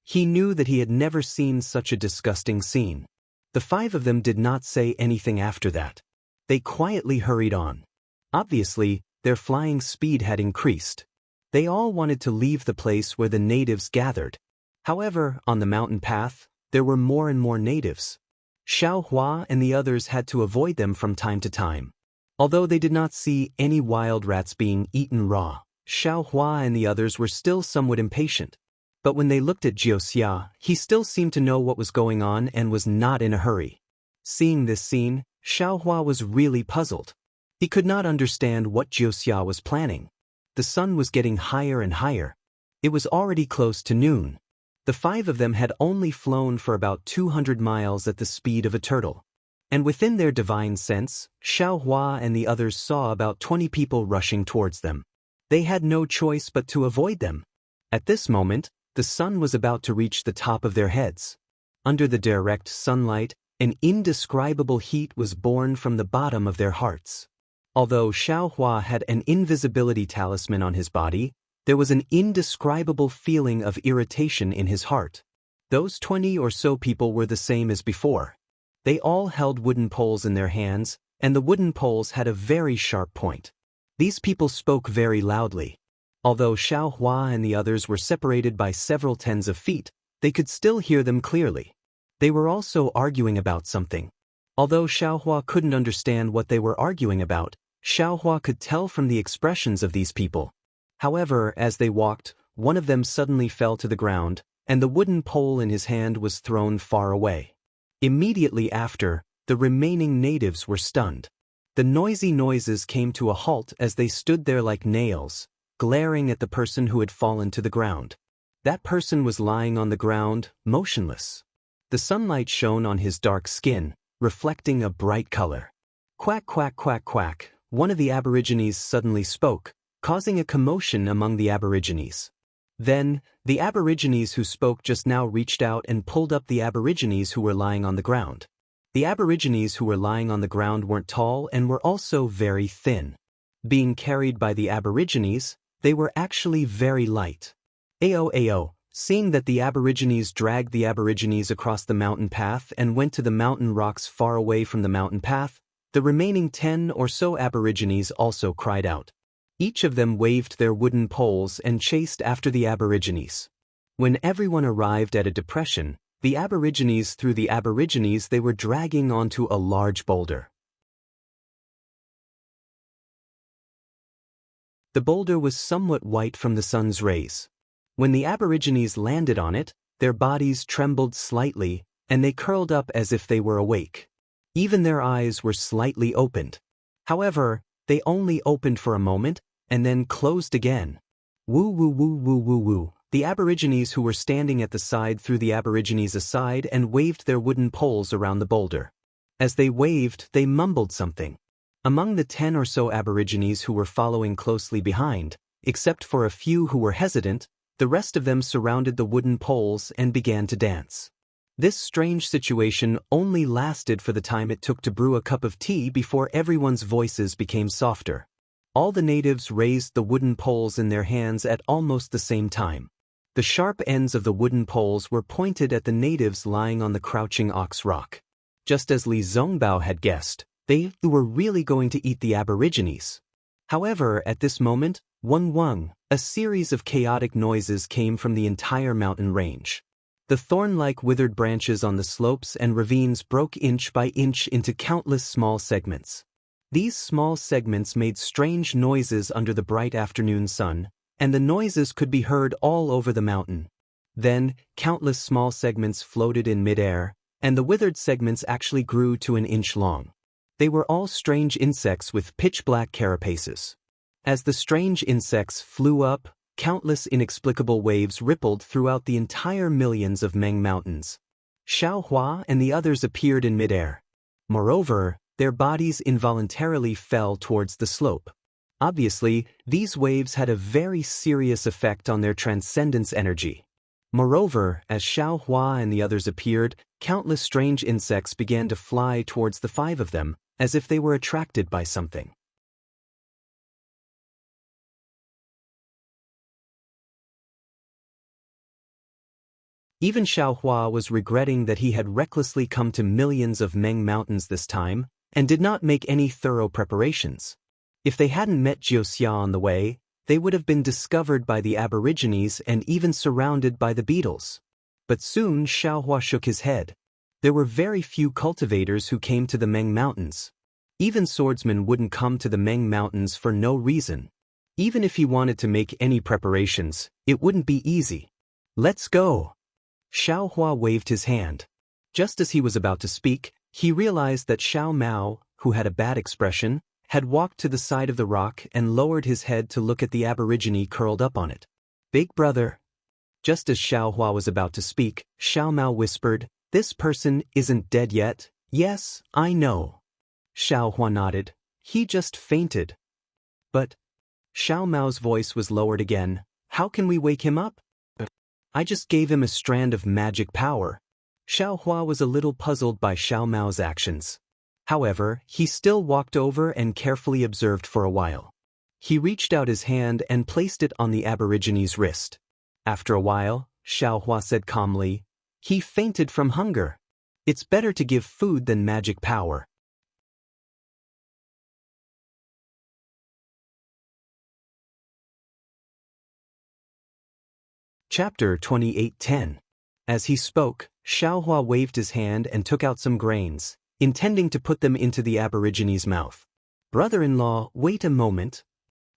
He knew that he had never seen such a disgusting scene. The 5 of them did not say anything after that. They quietly hurried on. Obviously, their flying speed had increased. They all wanted to leave the place where the natives gathered. However, on the mountain path, there were more and more natives. Xiaohua and the others had to avoid them from time to time. Although they did not see any wild rats being eaten raw, Xiaohua and the others were still somewhat impatient. But when they looked at Jiuxia, he still seemed to know what was going on and was not in a hurry. Seeing this scene, Xiaohua was really puzzled. He could not understand what Jiuxia was planning. The sun was getting higher and higher. It was already close to noon. The 5 of them had only flown for about 200 miles at the speed of a turtle. And within their divine sense, Xiaohua and the others saw about 20 people rushing towards them. They had no choice but to avoid them. At this moment, the sun was about to reach the top of their heads. Under the direct sunlight, an indescribable heat was born from the bottom of their hearts. Although Xiaohua had an invisibility talisman on his body, there was an indescribable feeling of irritation in his heart. Those 20 or so people were the same as before. They all held wooden poles in their hands, and the wooden poles had a very sharp point. These people spoke very loudly. Although Xiaohua and the others were separated by several tens of feet, they could still hear them clearly. They were also arguing about something. Although Xiaohua couldn't understand what they were arguing about, Xiaohua could tell from the expressions of these people. However, as they walked, one of them suddenly fell to the ground, and the wooden pole in his hand was thrown far away. Immediately after, the remaining natives were stunned. The noisy noises came to a halt as they stood there like nails, glaring at the person who had fallen to the ground. That person was lying on the ground, motionless. The sunlight shone on his dark skin, reflecting a bright color. Quack, quack, quack, quack. One of the Aborigines suddenly spoke, causing a commotion among the Aborigines. Then, the Aborigines who spoke just now reached out and pulled up the Aborigines who were lying on the ground. The Aborigines who were lying on the ground weren't tall and were also very thin. Being carried by the Aborigines, they were actually very light. Ao. Seeing that the Aborigines dragged the Aborigines across the mountain path and went to the mountain rocks far away from the mountain path, the remaining 10 or so Aborigines also cried out. Each of them waved their wooden poles and chased after the Aborigines. When everyone arrived at a depression, the Aborigines threw the Aborigines they were dragging onto a large boulder. The boulder was somewhat white from the sun's rays. When the Aborigines landed on it, their bodies trembled slightly, and they curled up as if they were awake. Even their eyes were slightly opened. However, they only opened for a moment, and then closed again. Woo woo woo woo woo woo. The Aborigines who were standing at the side threw the Aborigines aside and waved their wooden poles around the boulder. As they waved, they mumbled something. Among the 10 or so Aborigines who were following closely behind, except for a few who were hesitant, the rest of them surrounded the wooden poles and began to dance. This strange situation only lasted for the time it took to brew a cup of tea before everyone's voices became softer. All the natives raised the wooden poles in their hands at almost the same time. The sharp ends of the wooden poles were pointed at the natives lying on the crouching ox rock. Just as Li Zongbao had guessed, they were really going to eat the Aborigines. However, at this moment, Wang, a series of chaotic noises came from the entire mountain range. The thorn-like withered branches on the slopes and ravines broke inch by inch into countless small segments. These small segments made strange noises under the bright afternoon sun, and the noises could be heard all over the mountain. Then, countless small segments floated in midair, and the withered segments actually grew to an inch long. They were all strange insects with pitch-black carapaces. As the strange insects flew up, countless inexplicable waves rippled throughout the entire millions of Meng Mountains. Xiaohua and the others appeared in midair. Moreover, their bodies involuntarily fell towards the slope. Obviously, these waves had a very serious effect on their transcendence energy. Moreover, as Xiaohua and the others appeared, countless strange insects began to fly towards the five of them, as if they were attracted by something. Even Xiaohua was regretting that he had recklessly come to millions of Meng Mountains this time, and did not make any thorough preparations. If they hadn't met Wuxia on the way, they would have been discovered by the Aborigines and even surrounded by the beetles. But soon Xiaohua shook his head. There were very few cultivators who came to the Meng Mountains. Even swordsmen wouldn't come to the Meng Mountains for no reason. Even if he wanted to make any preparations, it wouldn't be easy. Let's go. Xiaohua waved his hand. Just as he was about to speak, he realized that Xiao Mao, who had a bad expression, had walked to the side of the rock and lowered his head to look at the Aborigine curled up on it. Big brother. Just as Xiaohua was about to speak, Xiao Mao whispered, "This person isn't dead yet." "Yes, I know." Xiaohua nodded. "He just fainted." "But..." Xiao Mao's voice was lowered again. "How can we wake him up?" "I just gave him a strand of magic power." Xiaohua was a little puzzled by Xiao Mao's actions. However, he still walked over and carefully observed for a while. He reached out his hand and placed it on the Aborigine's wrist. After a while, Xiaohua said calmly, "He fainted from hunger. It's better to give food than magic power." Chapter 28:10. As he spoke, Xiaohua waved his hand and took out some grains, intending to put them into the Aborigine's mouth. "Brother-in-law, wait a moment."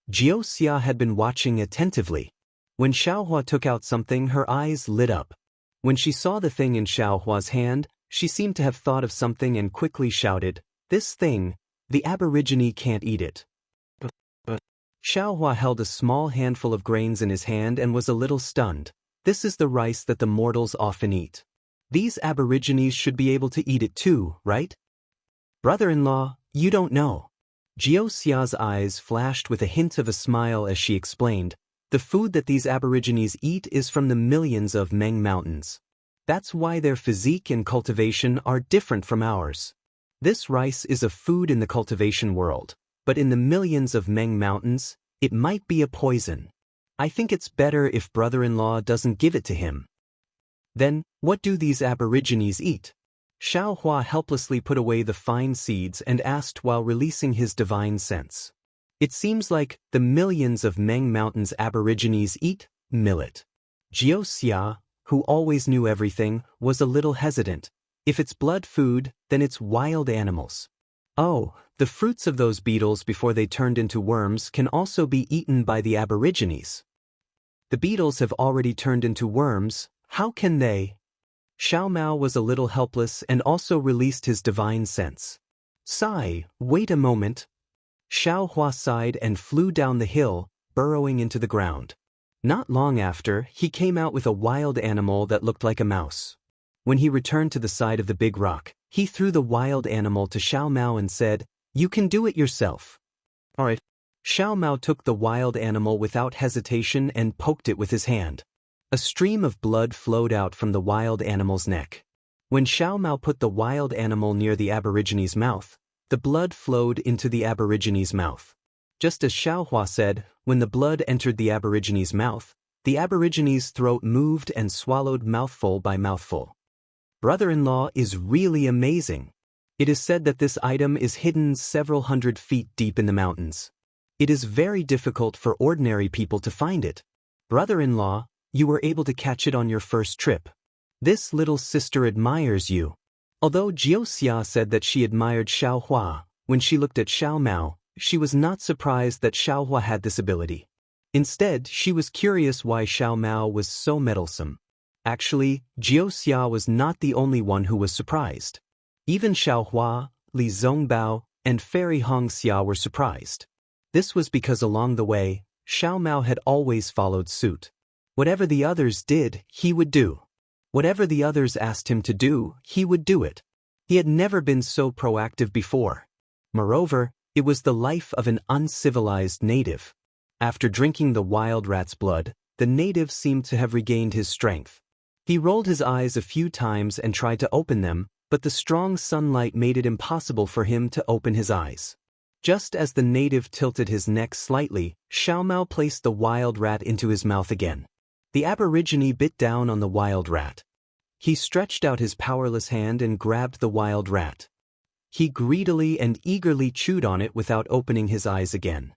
Xianxia had been watching attentively. When Xiaohua took out something, her eyes lit up. When she saw the thing in Xiaohua's hand, she seemed to have thought of something and quickly shouted, "This thing, the Aborigine can't eat it." But Xiaohua held a small handful of grains in his hand and was a little stunned. "This is the rice that the mortals often eat. These Aborigines should be able to eat it too, right?" "Brother-in-law, you don't know." Xiaoxia's eyes flashed with a hint of a smile as she explained, "The food that these Aborigines eat is from the millions of Meng Mountains. That's why their physique and cultivation are different from ours. This rice is a food in the cultivation world, but in the millions of Meng Mountains, it might be a poison. I think it's better if brother-in-law doesn't give it to him." "Then, what do these Aborigines eat?" Xiaohua helplessly put away the fine seeds and asked while releasing his divine sense. "It seems like the millions of Meng Mountains Aborigines eat millet." Xiaoxia, who always knew everything, was a little hesitant. "If it's blood food, then it's wild animals." "Oh, the fruits of those beetles before they turned into worms can also be eaten by the Aborigines." "The beetles have already turned into worms, how can they?" Xiao Mao was a little helpless and also released his divine sense. "Sigh, wait a moment." Xiaohua sighed and flew down the hill, burrowing into the ground. Not long after, he came out with a wild animal that looked like a mouse. When he returned to the side of the big rock, he threw the wild animal to Xiao Mao and said, "You can do it yourself." "All right." Xiao Mao took the wild animal without hesitation and poked it with his hand. A stream of blood flowed out from the wild animal's neck. When Xiao Mao put the wild animal near the Aborigine's mouth, the blood flowed into the Aborigine's mouth. Just as Xiaohua said, when the blood entered the Aborigine's mouth, the Aborigine's throat moved and swallowed mouthful by mouthful. "Brother-in-law is really amazing." It is said that this item is hidden several hundred feet deep in the mountains. It is very difficult for ordinary people to find it. Brother-in-law, you were able to catch it on your first trip. This little sister admires you. Although Xianxia said that she admired Xiaohua, when she looked at Xiaomao, she was not surprised that Xiaohua had this ability. Instead, she was curious why Xiaomao was so meddlesome. Actually, Xianxia was not the only one who was surprised. Even Xiaohua, Li Zongbao, and Fairy Hongxia were surprised. This was because along the way, Xiaomao had always followed suit. Whatever the others did, he would do. Whatever the others asked him to do, he would do it. He had never been so proactive before. Moreover, it was the life of an uncivilized native. After drinking the wild rat's blood, the native seemed to have regained his strength. He rolled his eyes a few times and tried to open them, but the strong sunlight made it impossible for him to open his eyes. Just as the native tilted his neck slightly, Xiaomao placed the wild rat into his mouth again. The aborigine bit down on the wild rat. He stretched out his powerless hand and grabbed the wild rat. He greedily and eagerly chewed on it without opening his eyes again.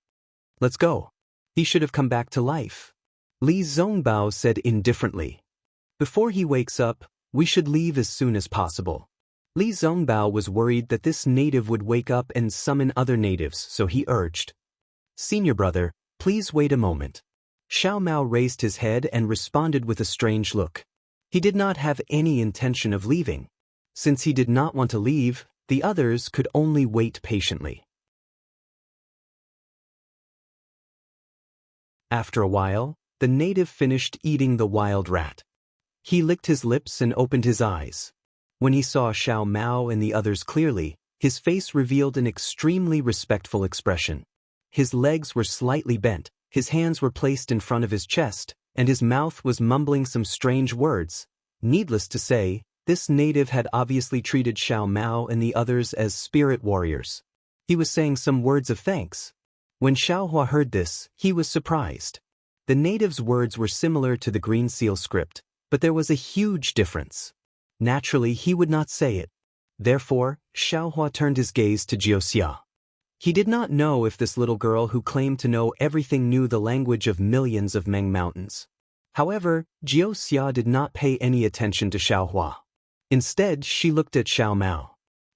Let's go. He should have come back to life. Li Zongbao said indifferently. Before he wakes up, we should leave as soon as possible. Li Zongbao was worried that this native would wake up and summon other natives, so he urged. Senior brother, please wait a moment. Xiaomao raised his head and responded with a strange look. He did not have any intention of leaving. Since he did not want to leave, the others could only wait patiently. After a while, the native finished eating the wild rat. He licked his lips and opened his eyes. When he saw Xiaomao and the others clearly, his face revealed an extremely respectful expression. His legs were slightly bent, his hands were placed in front of his chest, and his mouth was mumbling some strange words. Needless to say, this native had obviously treated Xiaomao and the others as spirit warriors. He was saying some words of thanks. When Xiaohua heard this, he was surprised. The native's words were similar to the Green Seal script, but there was a huge difference. Naturally, he would not say it. Therefore, Xiaohua turned his gaze to Xianxia. He did not know if this little girl who claimed to know everything knew the language of millions of Meng mountains. However, Xianxia did not pay any attention to Xiaohua. Instead, she looked at Xiaomao.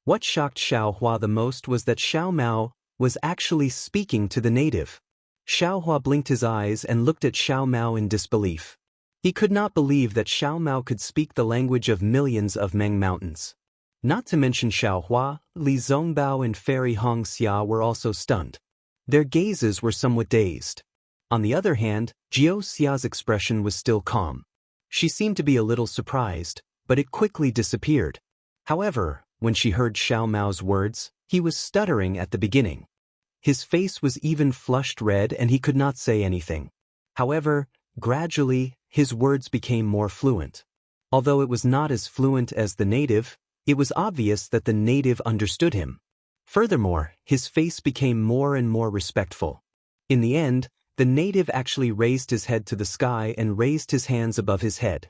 What shocked Xiaohua the most was that Xiaomao was actually speaking to the native. Xiaohua blinked his eyes and looked at Xiaomao in disbelief. He could not believe that Xiaomao could speak the language of millions of Meng mountains. Not to mention Xiaohua, Li Zongbao and Fairy Hongxia were also stunned. Their gazes were somewhat dazed. On the other hand, Xiaoxia's expression was still calm. She seemed to be a little surprised, but it quickly disappeared. However, when she heard Xiaomao's words, he was stuttering at the beginning. His face was even flushed red and he could not say anything. However, gradually, his words became more fluent. Although it was not as fluent as the native, it was obvious that the native understood him. Furthermore, his face became more and more respectful. In the end, the native actually raised his head to the sky and raised his hands above his head.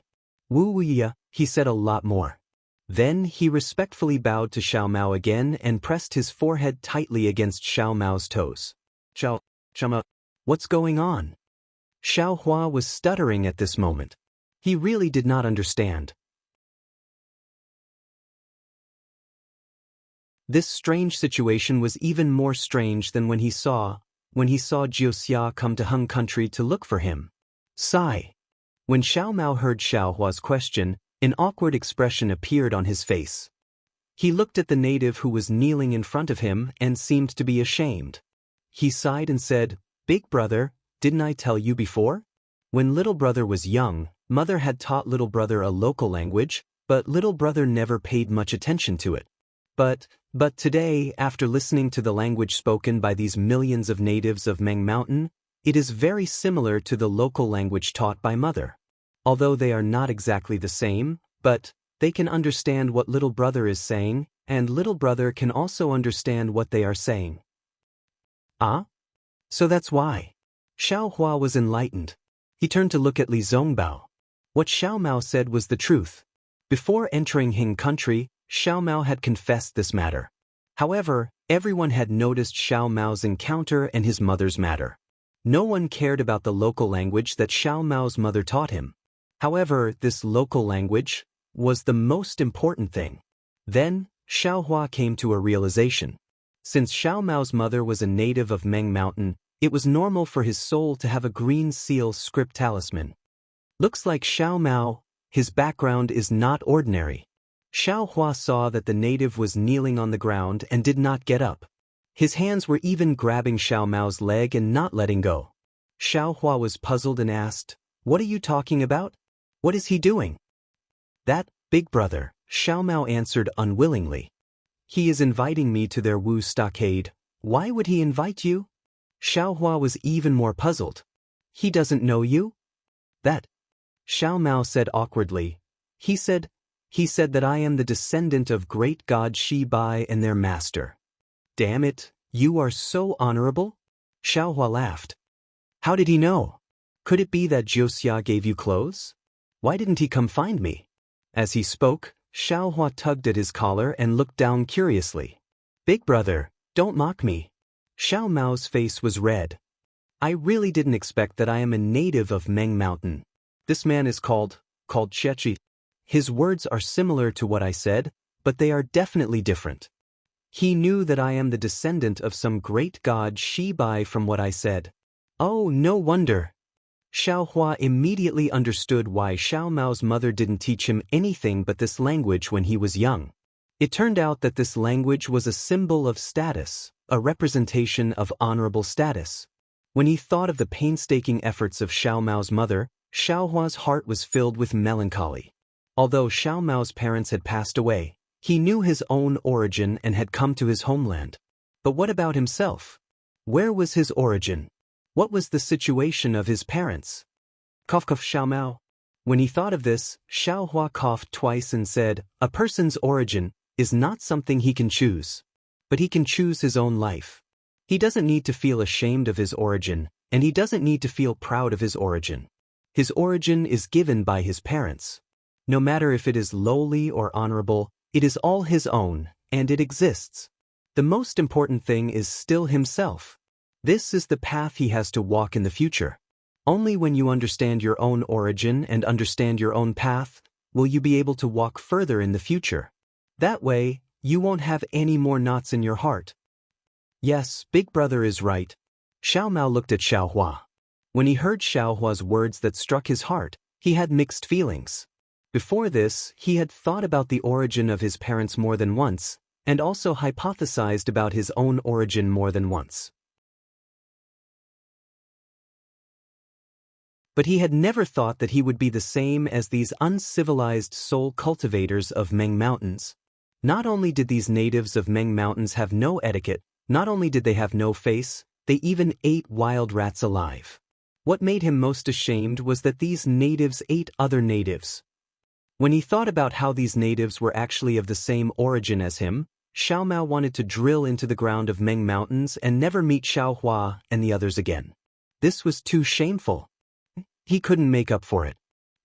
Wuxia, he said a lot more. Then he respectfully bowed to Xiaomao again and pressed his forehead tightly against Xiaomao's toes. Xiaomao, what's going on? Xiaohua was stuttering at this moment. He really did not understand. This strange situation was even more strange than when he saw Xianxia come to Hung country to look for him. Sigh. When Xiaomao heard Xiaohua's question, an awkward expression appeared on his face. He looked at the native who was kneeling in front of him and seemed to be ashamed. He sighed and said, "Big brother, didn't I tell you before? When little brother was young, mother had taught little brother a local language, but little brother never paid much attention to it. But today, after listening to the language spoken by these millions of natives of Meng Mountain, it is very similar to the local language taught by mother. Although they are not exactly the same, but they can understand what little brother is saying, and little brother can also understand what they are saying." Ah? So that's why. Xiaohua was enlightened. He turned to look at Li Zongbao. What Xiaomao said was the truth. Before entering Hing country, Xiao Mao had confessed this matter. However, everyone had noticed Xiao Mao's encounter and his mother's matter. No one cared about the local language that Xiao Mao's mother taught him. However, this local language was the most important thing. Then, Xiao Hua came to a realization. Since Xiao Mao's mother was a native of Meng Mountain, it was normal for his soul to have a green seal script talisman. Looks like Xiao Mao, his background is not ordinary. Xiao Hua saw that the native was kneeling on the ground and did not get up. His hands were even grabbing Xiao Mao's leg and not letting go. Xiao Hua was puzzled and asked, "What are you talking about? What is he doing?" "That, big brother," Xiao Mao answered unwillingly. "He is inviting me to their Wu stockade. Why would he invite you?" Xiao Hua was even more puzzled. "He doesn't know you?" "That," Xiao Mao said awkwardly. He said that I am the descendant of great god Shi Bai and their master." "Damn it, you are so honorable?" Xiao Hua laughed. "How did he know? Could it be that Jiuxia gave you clothes? Why didn't he come find me?" As he spoke, Xiao Hua tugged at his collar and looked down curiously. "Big brother, don't mock me." Xiao Mao's face was red. "I really didn't expect that I am a native of Meng Mountain. This man is called Xiachi. His words are similar to what I said, but they are definitely different. He knew that I am the descendant of some great god Shi Bai from what I said." "Oh, no wonder." Xiao Hua immediately understood why Xiao Mao's mother didn't teach him anything but this language when he was young. It turned out that this language was a symbol of status, a representation of honorable status. When he thought of the painstaking efforts of Xiao Mao's mother, Xiao Hua's heart was filled with melancholy. Although Xiao Mao's parents had passed away, he knew his own origin and had come to his homeland. But what about himself? Where was his origin? What was the situation of his parents? Cough cough Xiao Mao. When he thought of this, Xiao Hua coughed twice and said, "A person's origin is not something he can choose. But he can choose his own life. He doesn't need to feel ashamed of his origin, and he doesn't need to feel proud of his origin. His origin is given by his parents. No matter if it is lowly or honorable, it is all his own, and it exists. The most important thing is still himself. This is the path he has to walk in the future. Only when you understand your own origin and understand your own path, will you be able to walk further in the future. That way, you won't have any more knots in your heart." "Yes, big brother is right." Xiao Mao looked at Xiao Hua. When he heard Xiao Hua's words that struck his heart, he had mixed feelings. Before this, he had thought about the origin of his parents more than once, and also hypothesized about his own origin more than once. But he had never thought that he would be the same as these uncivilized soul cultivators of Meng Mountains. Not only did these natives of Meng Mountains have no etiquette, not only did they have no face, they even ate wild rats alive. What made him most ashamed was that these natives ate other natives. When he thought about how these natives were actually of the same origin as him, Xiao Mao wanted to drill into the ground of Meng Mountains and never meet Xiao Hua and the others again. This was too shameful. He couldn't make up for it.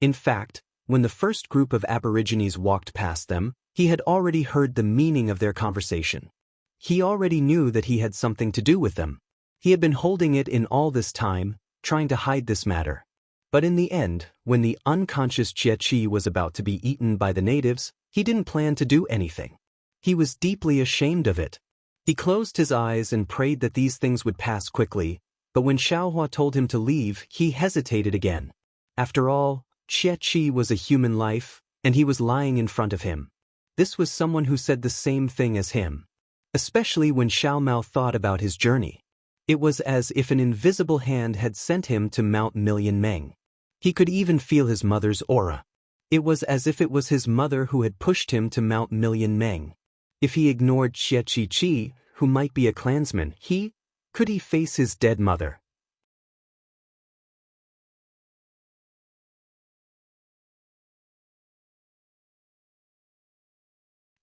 In fact, when the first group of Aborigines walked past them, he had already heard the meaning of their conversation. He already knew that he had something to do with them. He had been holding it in all this time, trying to hide this matter. But in the end, when the unconscious Jiechi was about to be eaten by the natives, he didn't plan to do anything. He was deeply ashamed of it. He closed his eyes and prayed that these things would pass quickly, but when Xiao Hua told him to leave, he hesitated again. After all, Jiechi was a human life, and he was lying in front of him. This was someone who said the same thing as him. Especially when Xiao Mao thought about his journey. It was as if an invisible hand had sent him to Mount Million Meng. He could even feel his mother's aura. It was as if it was his mother who had pushed him to Mount Million Meng. If he ignored Jiechi, who might be a clansman, could he face his dead mother?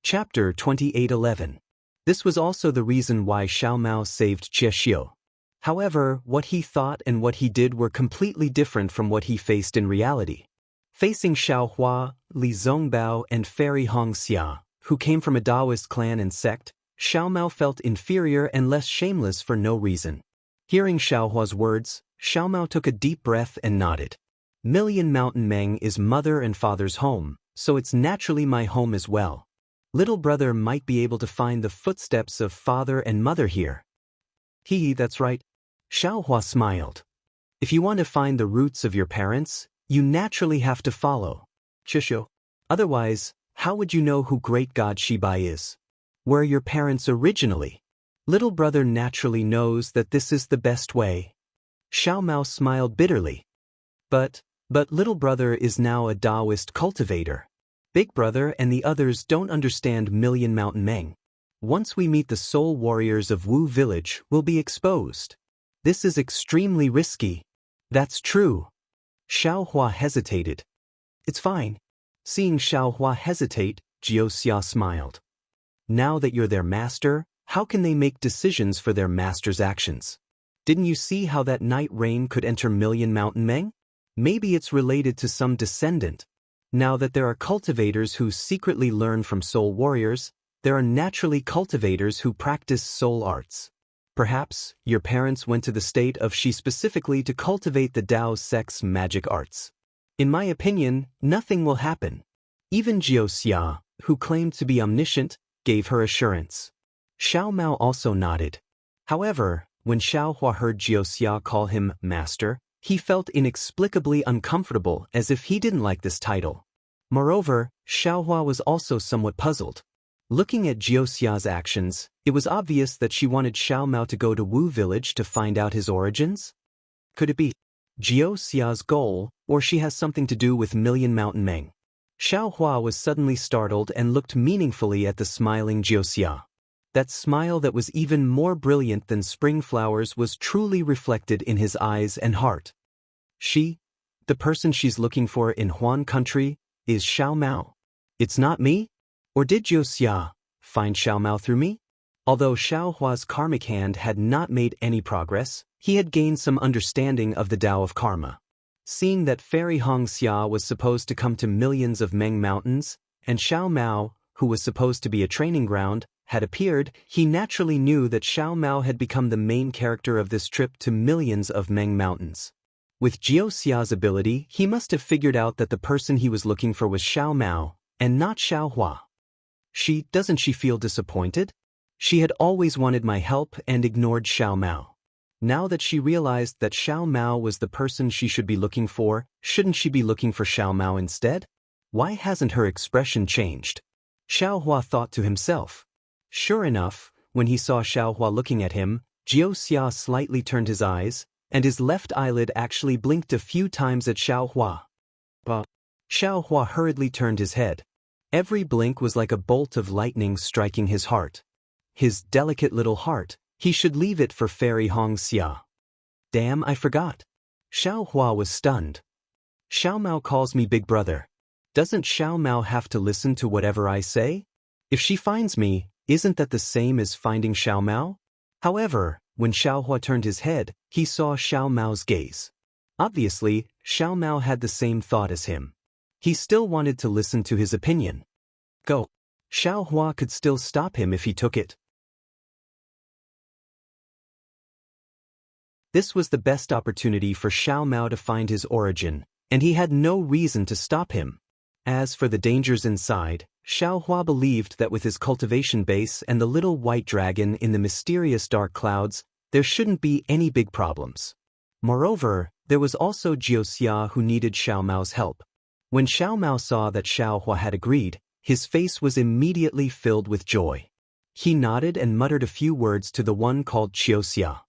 Chapter 28:11. This was also the reason why Xiao Mao saved Jiexiu. However, what he thought and what he did were completely different from what he faced in reality. Facing Xiao Hua, Li Zongbao, and Fairy Hongxia, who came from a Daoist clan and sect, Xiao Mao felt inferior and less shameless for no reason. Hearing Xiaohua's words, Xiao Mao took a deep breath and nodded. Million Mountain Meng is mother and father's home, so it's naturally my home as well. Little brother might be able to find the footsteps of father and mother here. That's right. Xiaohua smiled. If you want to find the roots of your parents, you naturally have to follow. Chisho. Otherwise, how would you know who great god Shibai is? Where are your parents originally? Little brother naturally knows that this is the best way. Xiao Mao smiled bitterly. But little brother is now a Daoist cultivator. Big brother and the others don't understand Million Mountain Meng. Once we meet the soul warriors of Wu village, we'll be exposed. This is extremely risky. That's true. Xiaohua hesitated. It's fine. Seeing Xiaohua hesitate, Jiuxia smiled. Now that you're their master, how can they make decisions for their master's actions? Didn't you see how that night rain could enter Million Mountain Meng? Maybe it's related to some descendant. Now that there are cultivators who secretly learn from soul warriors, there are naturally cultivators who practice soul arts. Perhaps your parents went to the state of Shi specifically to cultivate the Dao sect's magic arts. In my opinion, nothing will happen. Even Jiuxia, who claimed to be omniscient, gave her assurance. Xiao Mao also nodded. However, when Xiaohua heard Jiuxia call him master, he felt inexplicably uncomfortable, as if he didn't like this title. Moreover, Xiaohua was also somewhat puzzled. Looking at Jiuxia's actions, it was obvious that she wanted Xiao Mao to go to Wu village to find out his origins. Could it be Jiuxia's goal, or she has something to do with Million Mountain Meng? Xiaohua was suddenly startled and looked meaningfully at the smiling Jiuxia. That smile that was even more brilliant than spring flowers was truly reflected in his eyes and heart. She, the person she's looking for in Huan country, is Xiao Mao. It's not me? Or did Jiuxia find Xiao Mao through me? Although Xiaohua's karmic hand had not made any progress, he had gained some understanding of the Tao of karma. Seeing that Fairy Hongxia was supposed to come to millions of Meng mountains, and Xiao Mao, who was supposed to be a training ground, had appeared, he naturally knew that Xiao Mao had become the main character of this trip to millions of Meng mountains. With Jiuxia's ability, he must have figured out that the person he was looking for was Xiao Mao, and not Xiaohua. Doesn't she feel disappointed? She had always wanted my help and ignored Xiao Mao. Now that she realized that Xiao Mao was the person she should be looking for, shouldn't she be looking for Xiao Mao instead? Why hasn't her expression changed? Xiaohua thought to himself. Sure enough, when he saw Xiaohua looking at him, Jiuxia slightly turned his eyes, and his left eyelid actually blinked a few times at Xiaohua. Xiaohua hurriedly turned his head. Every blink was like a bolt of lightning striking his heart. His delicate little heart, he should leave it for Fairy Hongxia. Damn, I forgot. Xiaohua was stunned. Xiao Mao calls me big brother. Doesn't Xiao Mao have to listen to whatever I say? If she finds me, isn't that the same as finding Xiao Mao? However, when Xiaohua turned his head, he saw Xiao Mao's gaze. Obviously, Xiao Mao had the same thought as him. He still wanted to listen to his opinion. Go. Xiaohua could still stop him if he took it. This was the best opportunity for Xiao Mao to find his origin, and he had no reason to stop him. As for the dangers inside, Xiaohua believed that with his cultivation base and the little white dragon in the mysterious dark clouds, there shouldn't be any big problems. Moreover, there was also Jiuxia who needed Xiao Mao's help. When Xiao Mao saw that Xiaohua had agreed, his face was immediately filled with joy. He nodded and muttered a few words to the one called Jiuxia.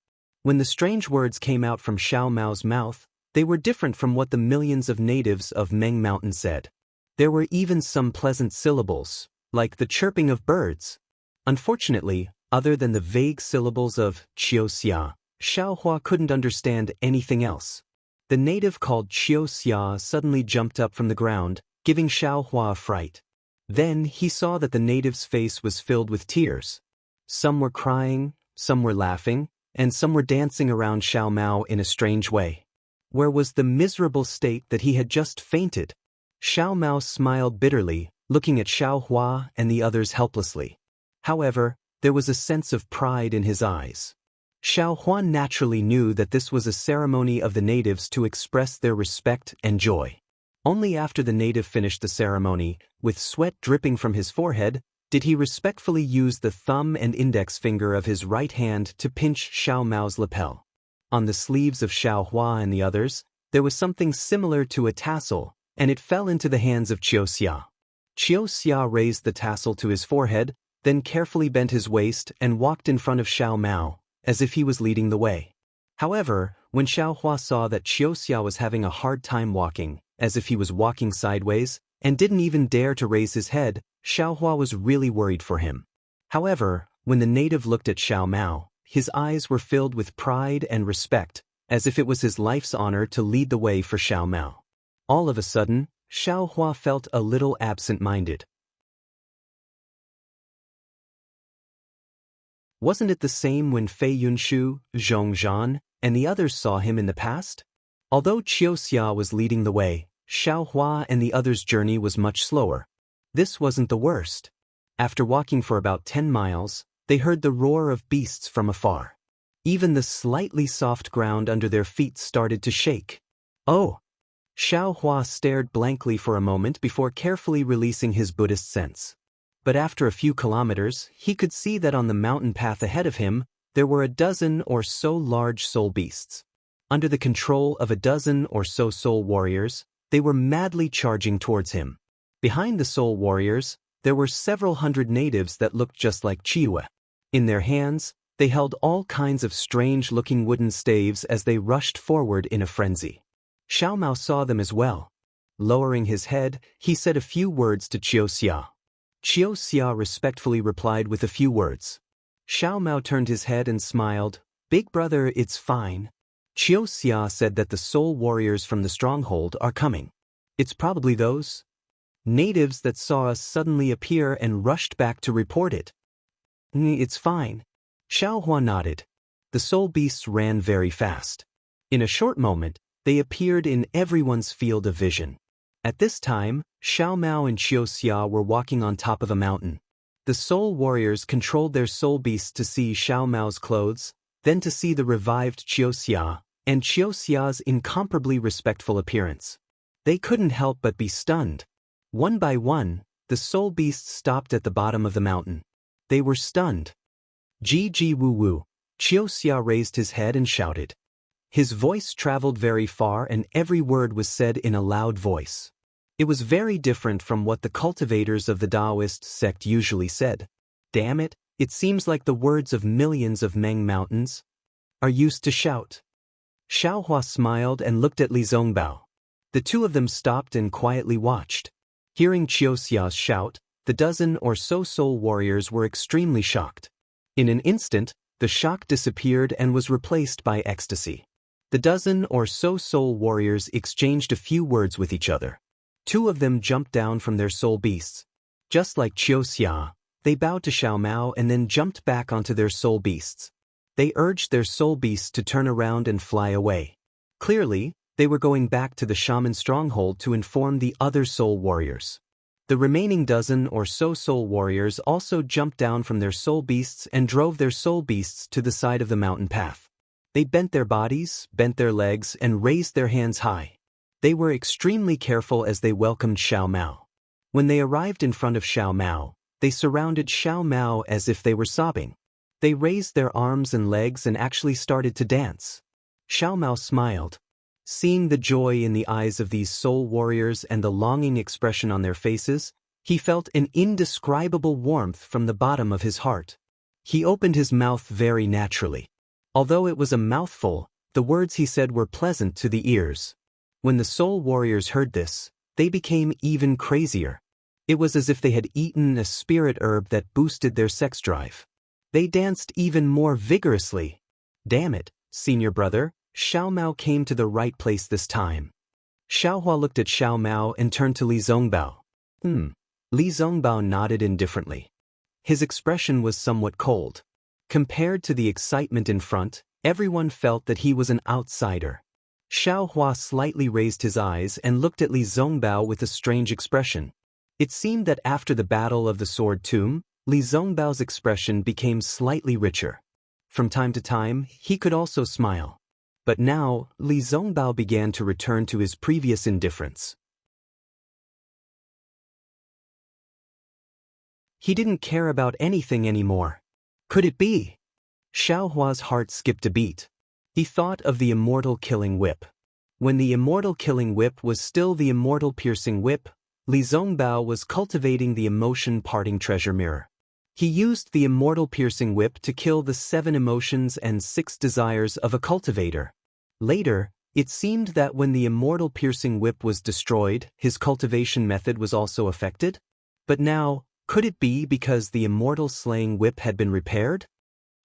When the strange words came out from Xiao Mao's mouth, they were different from what the millions of natives of Meng Mountain said. There were even some pleasant syllables, like the chirping of birds. Unfortunately, other than the vague syllables of Jiuxia, Xiaohua couldn't understand anything else. The native called Jiuxia suddenly jumped up from the ground, giving Xiaohua a fright. Then he saw that the native's face was filled with tears. Some were crying, some were laughing, and some were dancing around Xiao Mao in a strange way. Where was the miserable state that he had just fainted? Xiao Mao smiled bitterly, looking at Xiao Hua and the others helplessly. However, there was a sense of pride in his eyes. Xiao Hua naturally knew that this was a ceremony of the natives to express their respect and joy. Only after the native finished the ceremony, with sweat dripping from his forehead, did he respectfully use the thumb and index finger of his right hand to pinch Xiao Mao's lapel. On the sleeves of Xiao Hua and the others, there was something similar to a tassel, and it fell into the hands of Qiuxia. Qiuxia raised the tassel to his forehead, then carefully bent his waist and walked in front of Xiao Mao, as if he was leading the way. However, when Xiao Hua saw that Qiuxia was having a hard time walking, as if he was walking sideways, and didn't even dare to raise his head, Xiao Hua was really worried for him. However, when the native looked at Xiao Mao, his eyes were filled with pride and respect, as if it was his life's honor to lead the way for Xiao Mao. All of a sudden, Xiao Hua felt a little absent-minded. Wasn't it the same when Fei Yunshu, Zhong Zhan, and the others saw him in the past? Although Qiuxia was leading the way, Xiao Hua and the others' journey was much slower. This wasn't the worst. After walking for about 10 miles, they heard the roar of beasts from afar. Even the slightly soft ground under their feet started to shake. Oh! Xiao Hua stared blankly for a moment before carefully releasing his Buddhist sense. But after a few kilometers, he could see that on the mountain path ahead of him, there were a dozen or so large soul beasts. Under the control of a dozen or so soul warriors, they were madly charging towards him. Behind the soul warriors, there were several hundred natives that looked just like Chiwe. In their hands, they held all kinds of strange-looking wooden staves as they rushed forward in a frenzy. Xiao Mao saw them as well. Lowering his head, he said a few words to Qiuxia. Qiuxia respectfully replied with a few words. Xiao Mao turned his head and smiled. "Big brother, it's fine." Qiuxia said that the soul warriors from the stronghold are coming. "It's probably those natives that saw us suddenly appear and rushed back to report it." "It's fine." Xiao Hua nodded. The soul beasts ran very fast. In a short moment, they appeared in everyone's field of vision. At this time, Xiao Mao and Qiuxia were walking on top of a mountain. The soul warriors controlled their soul beasts to see Xiao Mao's clothes, then to see the revived Qiuxia, and Qiuxia's incomparably respectful appearance. They couldn't help but be stunned. One by one, the soul beasts stopped at the bottom of the mountain. They were stunned. "Ji Wu Wu." Qiuxia raised his head and shouted. His voice traveled very far and every word was said in a loud voice. It was very different from what the cultivators of the Daoist sect usually said. Damn it, it seems like the words of millions of Meng mountains are used to shout. Xiao Hua smiled and looked at Li Zongbao. The two of them stopped and quietly watched. Hearing Qiuxia's shout, the dozen or so soul warriors were extremely shocked. In an instant, the shock disappeared and was replaced by ecstasy. The dozen or so soul warriors exchanged a few words with each other. Two of them jumped down from their soul beasts. Just like Qiuxia, they bowed to Xiao Mao and then jumped back onto their soul beasts. They urged their soul beasts to turn around and fly away. Clearly, they were going back to the shaman stronghold to inform the other soul warriors. The remaining dozen or so soul warriors also jumped down from their soul beasts and drove their soul beasts to the side of the mountain path. They bent their bodies, bent their legs, and raised their hands high. They were extremely careful as they welcomed Xiao Mao. When they arrived in front of Xiao Mao, they surrounded Xiao Mao as if they were sobbing. They raised their arms and legs and actually started to dance. Xiao Mao smiled. Seeing the joy in the eyes of these soul warriors and the longing expression on their faces, he felt an indescribable warmth from the bottom of his heart. He opened his mouth very naturally. Although it was a mouthful, the words he said were pleasant to the ears. When the soul warriors heard this, they became even crazier. It was as if they had eaten a spirit herb that boosted their sex drive. They danced even more vigorously. Damn it, senior brother, Xiao Mao came to the right place this time. Xiao Hua looked at Xiao Mao and turned to Li Zongbao. Li Zongbao nodded indifferently. His expression was somewhat cold. Compared to the excitement in front, everyone felt that he was an outsider. Xiao Hua slightly raised his eyes and looked at Li Zongbao with a strange expression. It seemed that after the Battle of the Sword Tomb, Li Zongbao's expression became slightly richer. From time to time, he could also smile. But now, Li Zongbao began to return to his previous indifference. He didn't care about anything anymore. Could it be? Xiaohua's heart skipped a beat. He thought of the immortal killing whip. When the immortal killing whip was still the immortal piercing whip, Li Zongbao was cultivating the emotion parting treasure mirror. He used the immortal piercing whip to kill the 7 emotions and 6 desires of a cultivator. Later, it seemed that when the immortal piercing whip was destroyed, his cultivation method was also affected. But now, could it be because the immortal slaying whip had been repaired?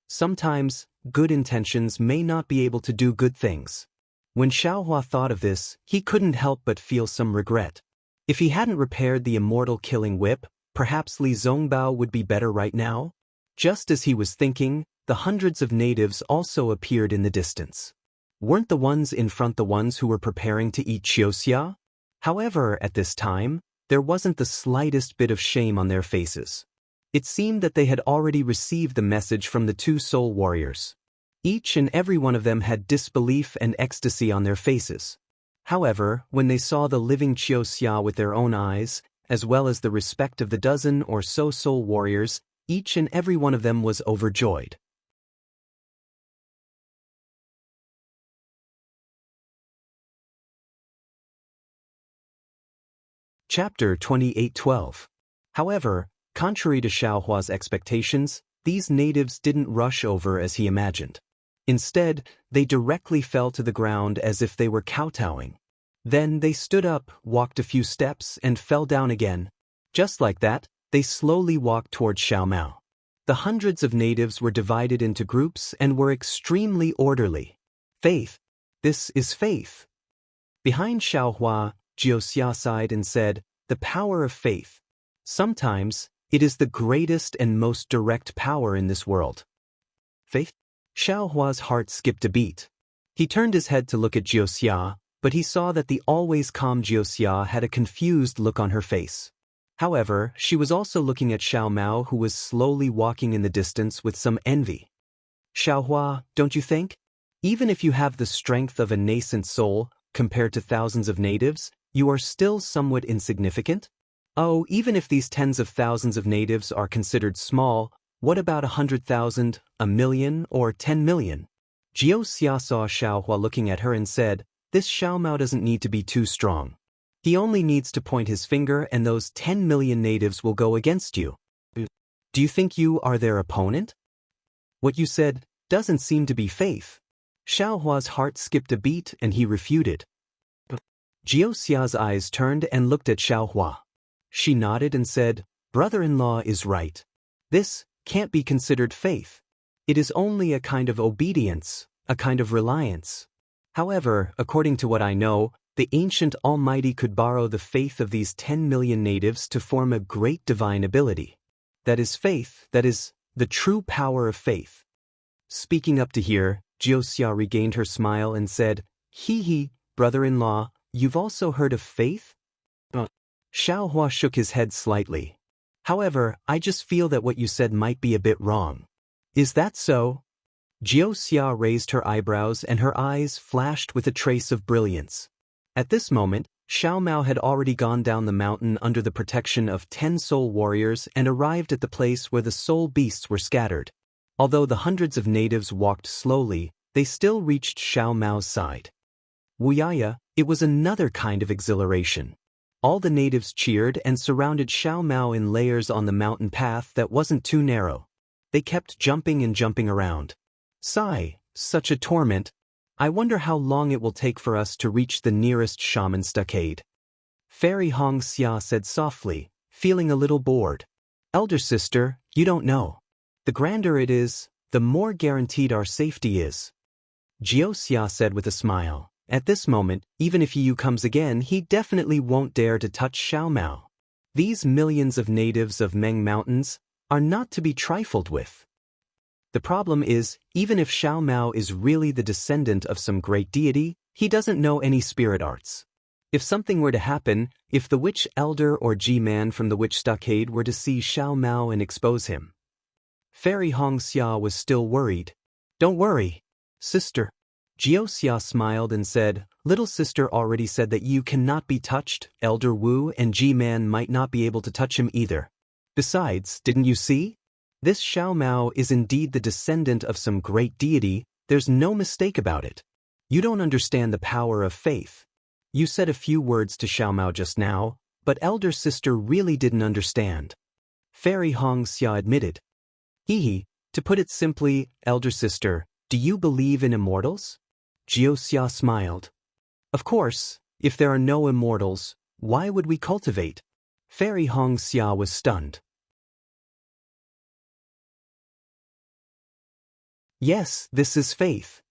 Sometimes, good intentions may not be able to do good things. When Xiaohua thought of this, he couldn't help but feel some regret. If he hadn't repaired the immortal killing whip, perhaps Li Zongbao would be better right now? Just as he was thinking, the hundreds of natives also appeared in the distance. Weren't the ones in front the ones who were preparing to eat Xiaoxia? However, at this time, there wasn't the slightest bit of shame on their faces. It seemed that they had already received the message from the 2 soul warriors. Each and every one of them had disbelief and ecstasy on their faces. However, when they saw the living Xiaoxia with their own eyes, as well as the respect of the dozen or so soul warriors, each and every one of them was overjoyed. Chapter 28:12. However, contrary to Xiaohua's expectations, these natives didn't rush over as he imagined. Instead, they directly fell to the ground as if they were kowtowing. Then they stood up, walked a few steps, and fell down again. Just like that, they slowly walked toward Xiaomao. The hundreds of natives were divided into groups and were extremely orderly. Faith. This is faith. Behind Xiaohua, Jiuxia sighed and said, "The power of faith. Sometimes, it is the greatest and most direct power in this world." Faith? Xiaohua's heart skipped a beat. He turned his head to look at Jiuxia, but he saw that the always calm Jiuxia had a confused look on her face. However, she was also looking at Xiaomao, who was slowly walking in the distance with some envy. "Xiaohua, don't you think? Even if you have the strength of a nascent soul, compared to thousands of natives, you are still somewhat insignificant? Oh, even if these tens of thousands of natives are considered small, what about 100,000, 1,000,000, or 10 million? Jiuxia saw Xiaohua looking at her and said, "This Xiaomao doesn't need to be too strong. He only needs to point his finger and those 10 million natives will go against you. Do you think you are their opponent? What you said doesn't seem to be faith." Xiaohua's heart skipped a beat and he refuted. Jiuxia's eyes turned and looked at Xiaohua. She nodded and said, "Brother-in-law is right. This can't be considered faith. It is only a kind of obedience, a kind of reliance. However, according to what I know, the ancient Almighty could borrow the faith of these 10 million natives to form a great divine ability. That is faith, that is, the true power of faith." Speaking up to here, Jiuxia regained her smile and said, "He, brother-in-law, you've also heard of faith?" Xiaohua shook his head slightly. "However, I just feel that what you said might be a bit wrong." "Is that so?" Jiuxia raised her eyebrows and her eyes flashed with a trace of brilliance. At this moment, Xiaomao had already gone down the mountain under the protection of 10 soul warriors and arrived at the place where the soul beasts were scattered. Although the hundreds of natives walked slowly, they still reached Xiaomao's side. Wuya, it was another kind of exhilaration. All the natives cheered and surrounded Xiaomao in layers on the mountain path that wasn't too narrow. They kept jumping and jumping around. Sigh, such a torment. I wonder how long it will take for us to reach the nearest shaman stockade. Fairy Hongxia said softly, feeling a little bored. "Elder sister, you don't know. The grander it is, the more guaranteed our safety is." Jiuxia said with a smile. At this moment, even if Yu comes again, he definitely won't dare to touch Xiaomao. These millions of natives of Meng Mountains are not to be trifled with. The problem is, even if Xiaomao is really the descendant of some great deity, he doesn't know any spirit arts. If something were to happen, if the witch elder or G-man from the witch stockade were to see Xiao Mao and expose him. Fairy Xianxia was still worried. Don't worry, sister. Jiuxia smiled and said, little sister already said that you cannot be touched, Elder Wu and G-man might not be able to touch him either. Besides, didn't you see? This Xiao Mao is indeed the descendant of some great deity, there's no mistake about it. You don't understand the power of faith. You said a few words to Xiao Mao just now, but elder sister really didn't understand. Fairy Xianxia admitted. To put it simply, elder sister, do you believe in immortals? Jiuxia smiled. Of course, if there are no immortals, why would we cultivate? Fairy Xianxia was stunned. Yes, this is faith.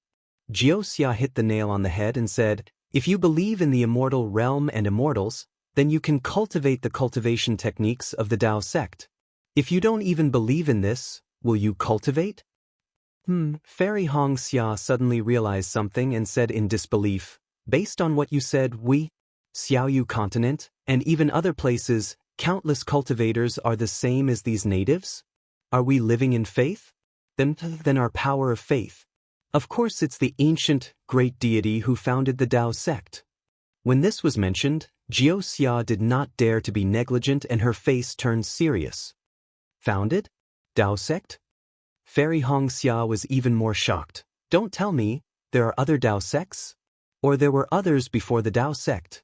Jiuxia hit the nail on the head and said, if you believe in the immortal realm and immortals, then you can cultivate the cultivation techniques of the Dao sect. If you don't even believe in this, will you cultivate? Fairy Xianxia suddenly realized something and said in disbelief, based on what you said, Xiaoyu continent, and even other places, countless cultivators are the same as these natives? Are we living in faith? Then our power of faith. Of course it's the ancient, great deity who founded the Dao sect. When this was mentioned, Jiuxia did not dare to be negligent and her face turned serious. Founded? Dao sect? Fairy Xianxia was even more shocked. Don't tell me, there are other Dao sects? Or there were others before the Dao sect?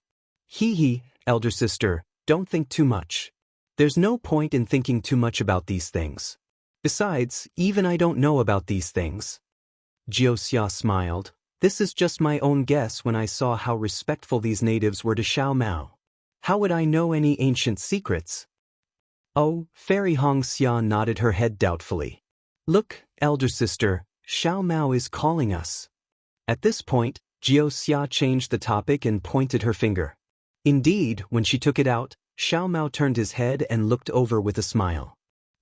Elder sister, don't think too much. There's no point in thinking too much about these things. Besides, even I don't know about these things. Jiuxia smiled. This is just my own guess when I saw how respectful these natives were to Xiao Mao. How would I know any ancient secrets? Oh, Fairy Xianxia nodded her head doubtfully. Look, elder sister, Xiao Mao is calling us. At this point, Jiuxia changed the topic and pointed her finger. Indeed, when she took it out, Xiao Mao turned his head and looked over with a smile.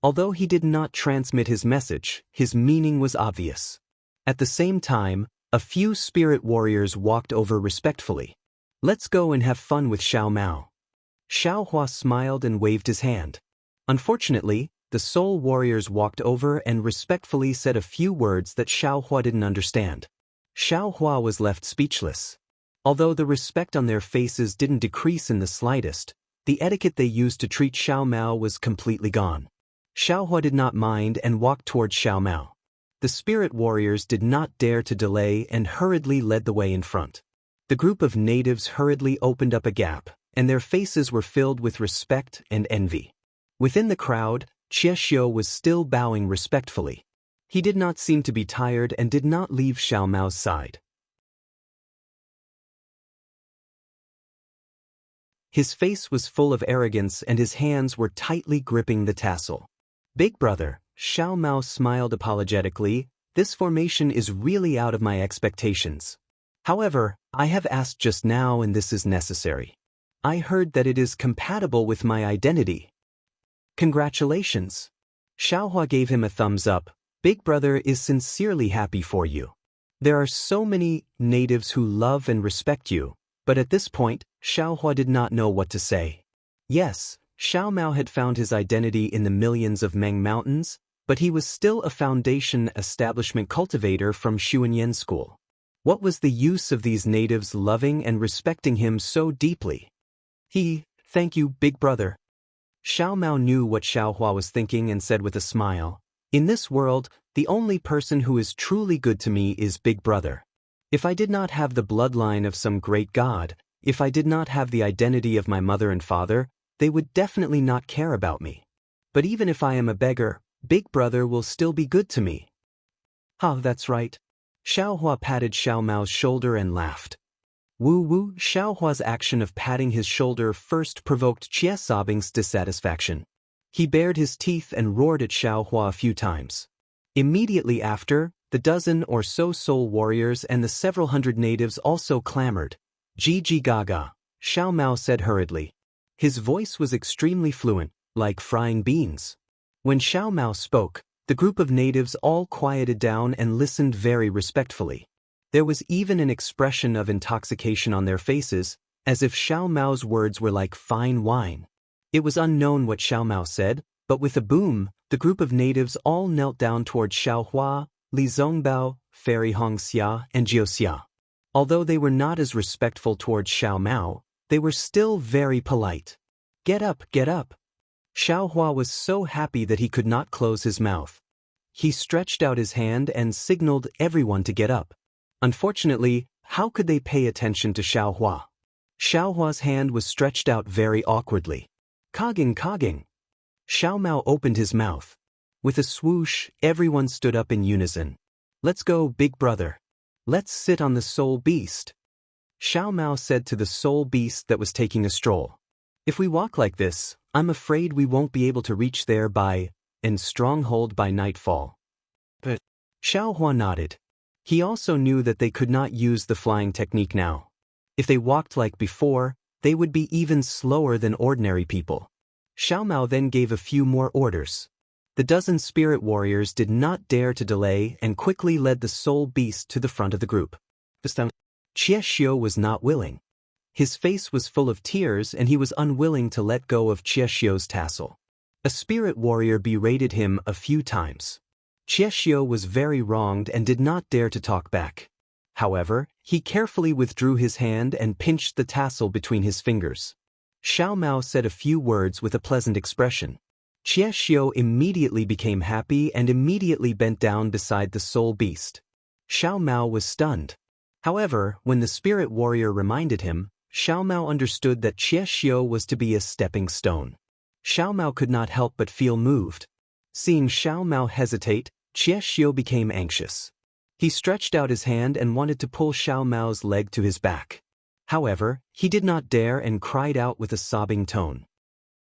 Although he did not transmit his message, his meaning was obvious. At the same time, a few spirit warriors walked over respectfully. Let's go and have fun with Xiao Mao. Xiao Hua smiled and waved his hand. Unfortunately, the soul warriors walked over and respectfully said a few words that Xiao Hua didn't understand. Xiao Hua was left speechless. Although the respect on their faces didn't decrease in the slightest, the etiquette they used to treat Xiao Mao was completely gone. Xiao Hua did not mind and walked towards Xiao Mao. The spirit warriors did not dare to delay and hurriedly led the way in front. The group of natives hurriedly opened up a gap, and their faces were filled with respect and envy. Within the crowd, Xiexio was still bowing respectfully. He did not seem to be tired and did not leave Xiao Mao's side. His face was full of arrogance and his hands were tightly gripping the tassel. Big brother, Xiao Mao smiled apologetically, this formation is really out of my expectations. However, I have asked just now and this is necessary. I heard that it is compatible with my identity. Congratulations. Xiao Hua gave him a thumbs up. Big brother is sincerely happy for you. There are so many natives who love and respect you, but at this point, Xiao Hua did not know what to say. Yes, Xiao Mao had found his identity in the millions of Meng Mountains, but he was still a foundation establishment cultivator from Xuanyan School. What was the use of these natives loving and respecting him so deeply? Thank you, big brother. Xiao Mao knew what Xiao Hua was thinking and said with a smile, in this world, the only person who is truly good to me is big brother. If I did not have the bloodline of some great god, if I did not have the identity of my mother and father, they would definitely not care about me. But even if I am a beggar, big brother will still be good to me. That's right. Xiao Hua patted Xiao Mao's shoulder and laughed. Woo, Xiao Hua's action of patting his shoulder first provoked Chia Sobing's dissatisfaction. He bared his teeth and roared at Xiao Hua a few times. Immediately after, the dozen or so soul warriors and the several hundred natives also clamored. Gigi gaga, Xiao Mao said hurriedly. His voice was extremely fluent, like frying beans. When Xiao Mao spoke, the group of natives all quieted down and listened very respectfully. There was even an expression of intoxication on their faces, as if Xiao Mao's words were like fine wine. It was unknown what Xiao Mao said, but with a boom, the group of natives all knelt down toward Xiao Hua, Li Zongbao, Fairy Hongxia, and Jiuxia. Although they were not as respectful towards Xiao Mao, they were still very polite. Get up, get up. Xiao Hua was so happy that he could not close his mouth. He stretched out his hand and signaled everyone to get up. Unfortunately, how could they pay attention to Xiao Hua? Xiao Hua's hand was stretched out very awkwardly. Cogging, cogging. Xiao Mao opened his mouth. With a swoosh, everyone stood up in unison. Let's go, big brother. Let's sit on the soul beast. Xiao Mao said to the soul beast that was taking a stroll. If we walk like this, I'm afraid we won't be able to reach there and stronghold by nightfall. But Xiao Hua nodded. He also knew that they could not use the flying technique now. If they walked like before, they would be even slower than ordinary people. Xiao Mao then gave a few more orders. The dozen spirit warriors did not dare to delay and quickly led the soul beast to the front of the group. Xiexio was not willing. His face was full of tears and he was unwilling to let go of Xiexio's tassel. A spirit warrior berated him a few times. Xiexio was very wronged and did not dare to talk back. However, he carefully withdrew his hand and pinched the tassel between his fingers. Xiao Mao said a few words with a pleasant expression. Xiexio immediately became happy and immediately bent down beside the soul beast. Xiao Mao was stunned. However, when the spirit warrior reminded him, Xiao Mao understood that Xiexio was to be a stepping stone. Xiao Mao could not help but feel moved. Seeing Xiao Mao hesitate, Xiexio became anxious. He stretched out his hand and wanted to pull Xiao Mao's leg to his back. However, he did not dare and cried out with a sobbing tone.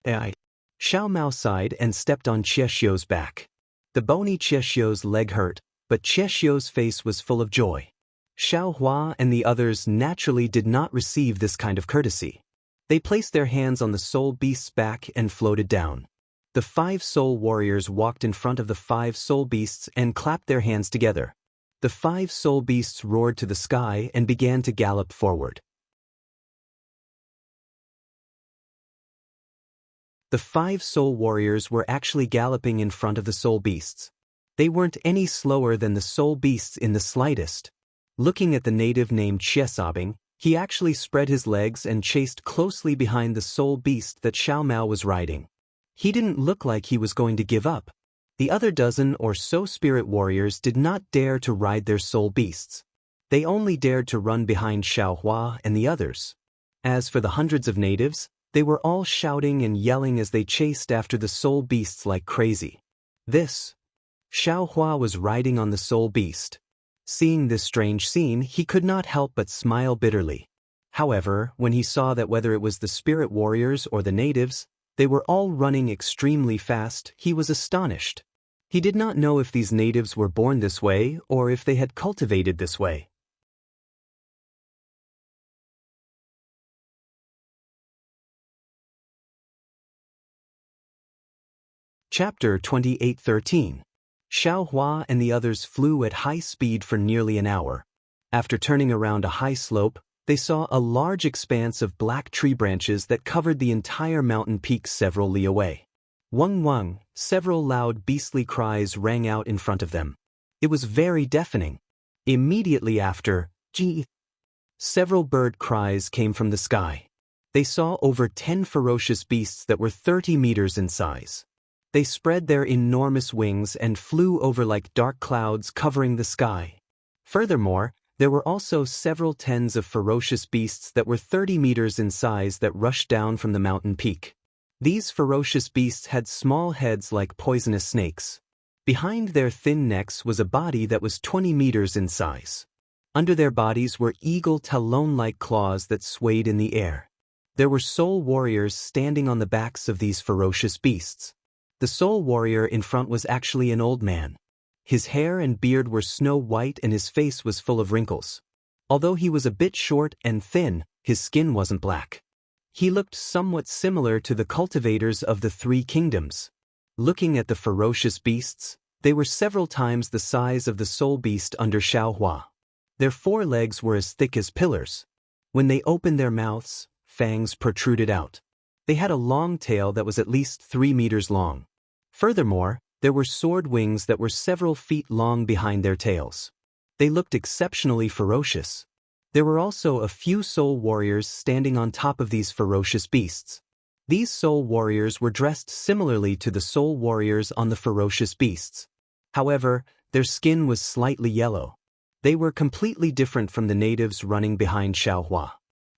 Xiao Mao sighed and stepped on Xiexio's back. The bony Xiexio's leg hurt, but Xiexio's face was full of joy. Xiao Hua and the others naturally did not receive this kind of courtesy. They placed their hands on the soul beast's back and floated down. The 5 soul warriors walked in front of the 5 soul beasts and clapped their hands together. The 5 soul beasts roared to the sky and began to gallop forward. The 5 soul warriors were actually galloping in front of the soul beasts. They weren't any slower than the soul beasts in the slightest. Looking at the native named Xiesobing, he actually spread his legs and chased closely behind the soul beast that Xiao Mao was riding. He didn't look like he was going to give up. The other dozen or so spirit warriors did not dare to ride their soul beasts. They only dared to run behind Xiao Hua and the others. As for the hundreds of natives, they were all shouting and yelling as they chased after the soul beasts like crazy. Xiao Hua was riding on the soul beast. Seeing this strange scene, he could not help but smile bitterly. However, when he saw that whether it was the spirit warriors or the natives, they were all running extremely fast, he was astonished. He did not know if these natives were born this way or if they had cultivated this way. Chapter 28:13. Xiao Hua and the others flew at high speed for nearly an hour. After turning around a high slope, they saw a large expanse of black tree branches that covered the entire mountain peak several li away. Wang Wang, several loud beastly cries rang out in front of them. It was very deafening. Immediately after, several bird cries came from the sky. They saw over 10 ferocious beasts that were 30 meters in size. They spread their enormous wings and flew over like dark clouds covering the sky. Furthermore, there were also several tens of ferocious beasts that were 30 meters in size that rushed down from the mountain peak. These ferocious beasts had small heads like poisonous snakes. Behind their thin necks was a body that was 20 meters in size. Under their bodies were eagle talon-like claws that swayed in the air. There were soul warriors standing on the backs of these ferocious beasts. The soul warrior in front was actually an old man. His hair and beard were snow white and his face was full of wrinkles. Although he was a bit short and thin, his skin wasn't black. He looked somewhat similar to the cultivators of the 3 kingdoms. Looking at the ferocious beasts, they were several times the size of the soul beast under Xiao Hua. Their 4 legs were as thick as pillars. When they opened their mouths, fangs protruded out. They had a long tail that was at least 3 meters long. Furthermore, there were sword wings that were several feet long behind their tails. They looked exceptionally ferocious. There were also a few soul warriors standing on top of these ferocious beasts. These soul warriors were dressed similarly to the soul warriors on the ferocious beasts. However, their skin was slightly yellow. They were completely different from the natives running behind Xiaohua.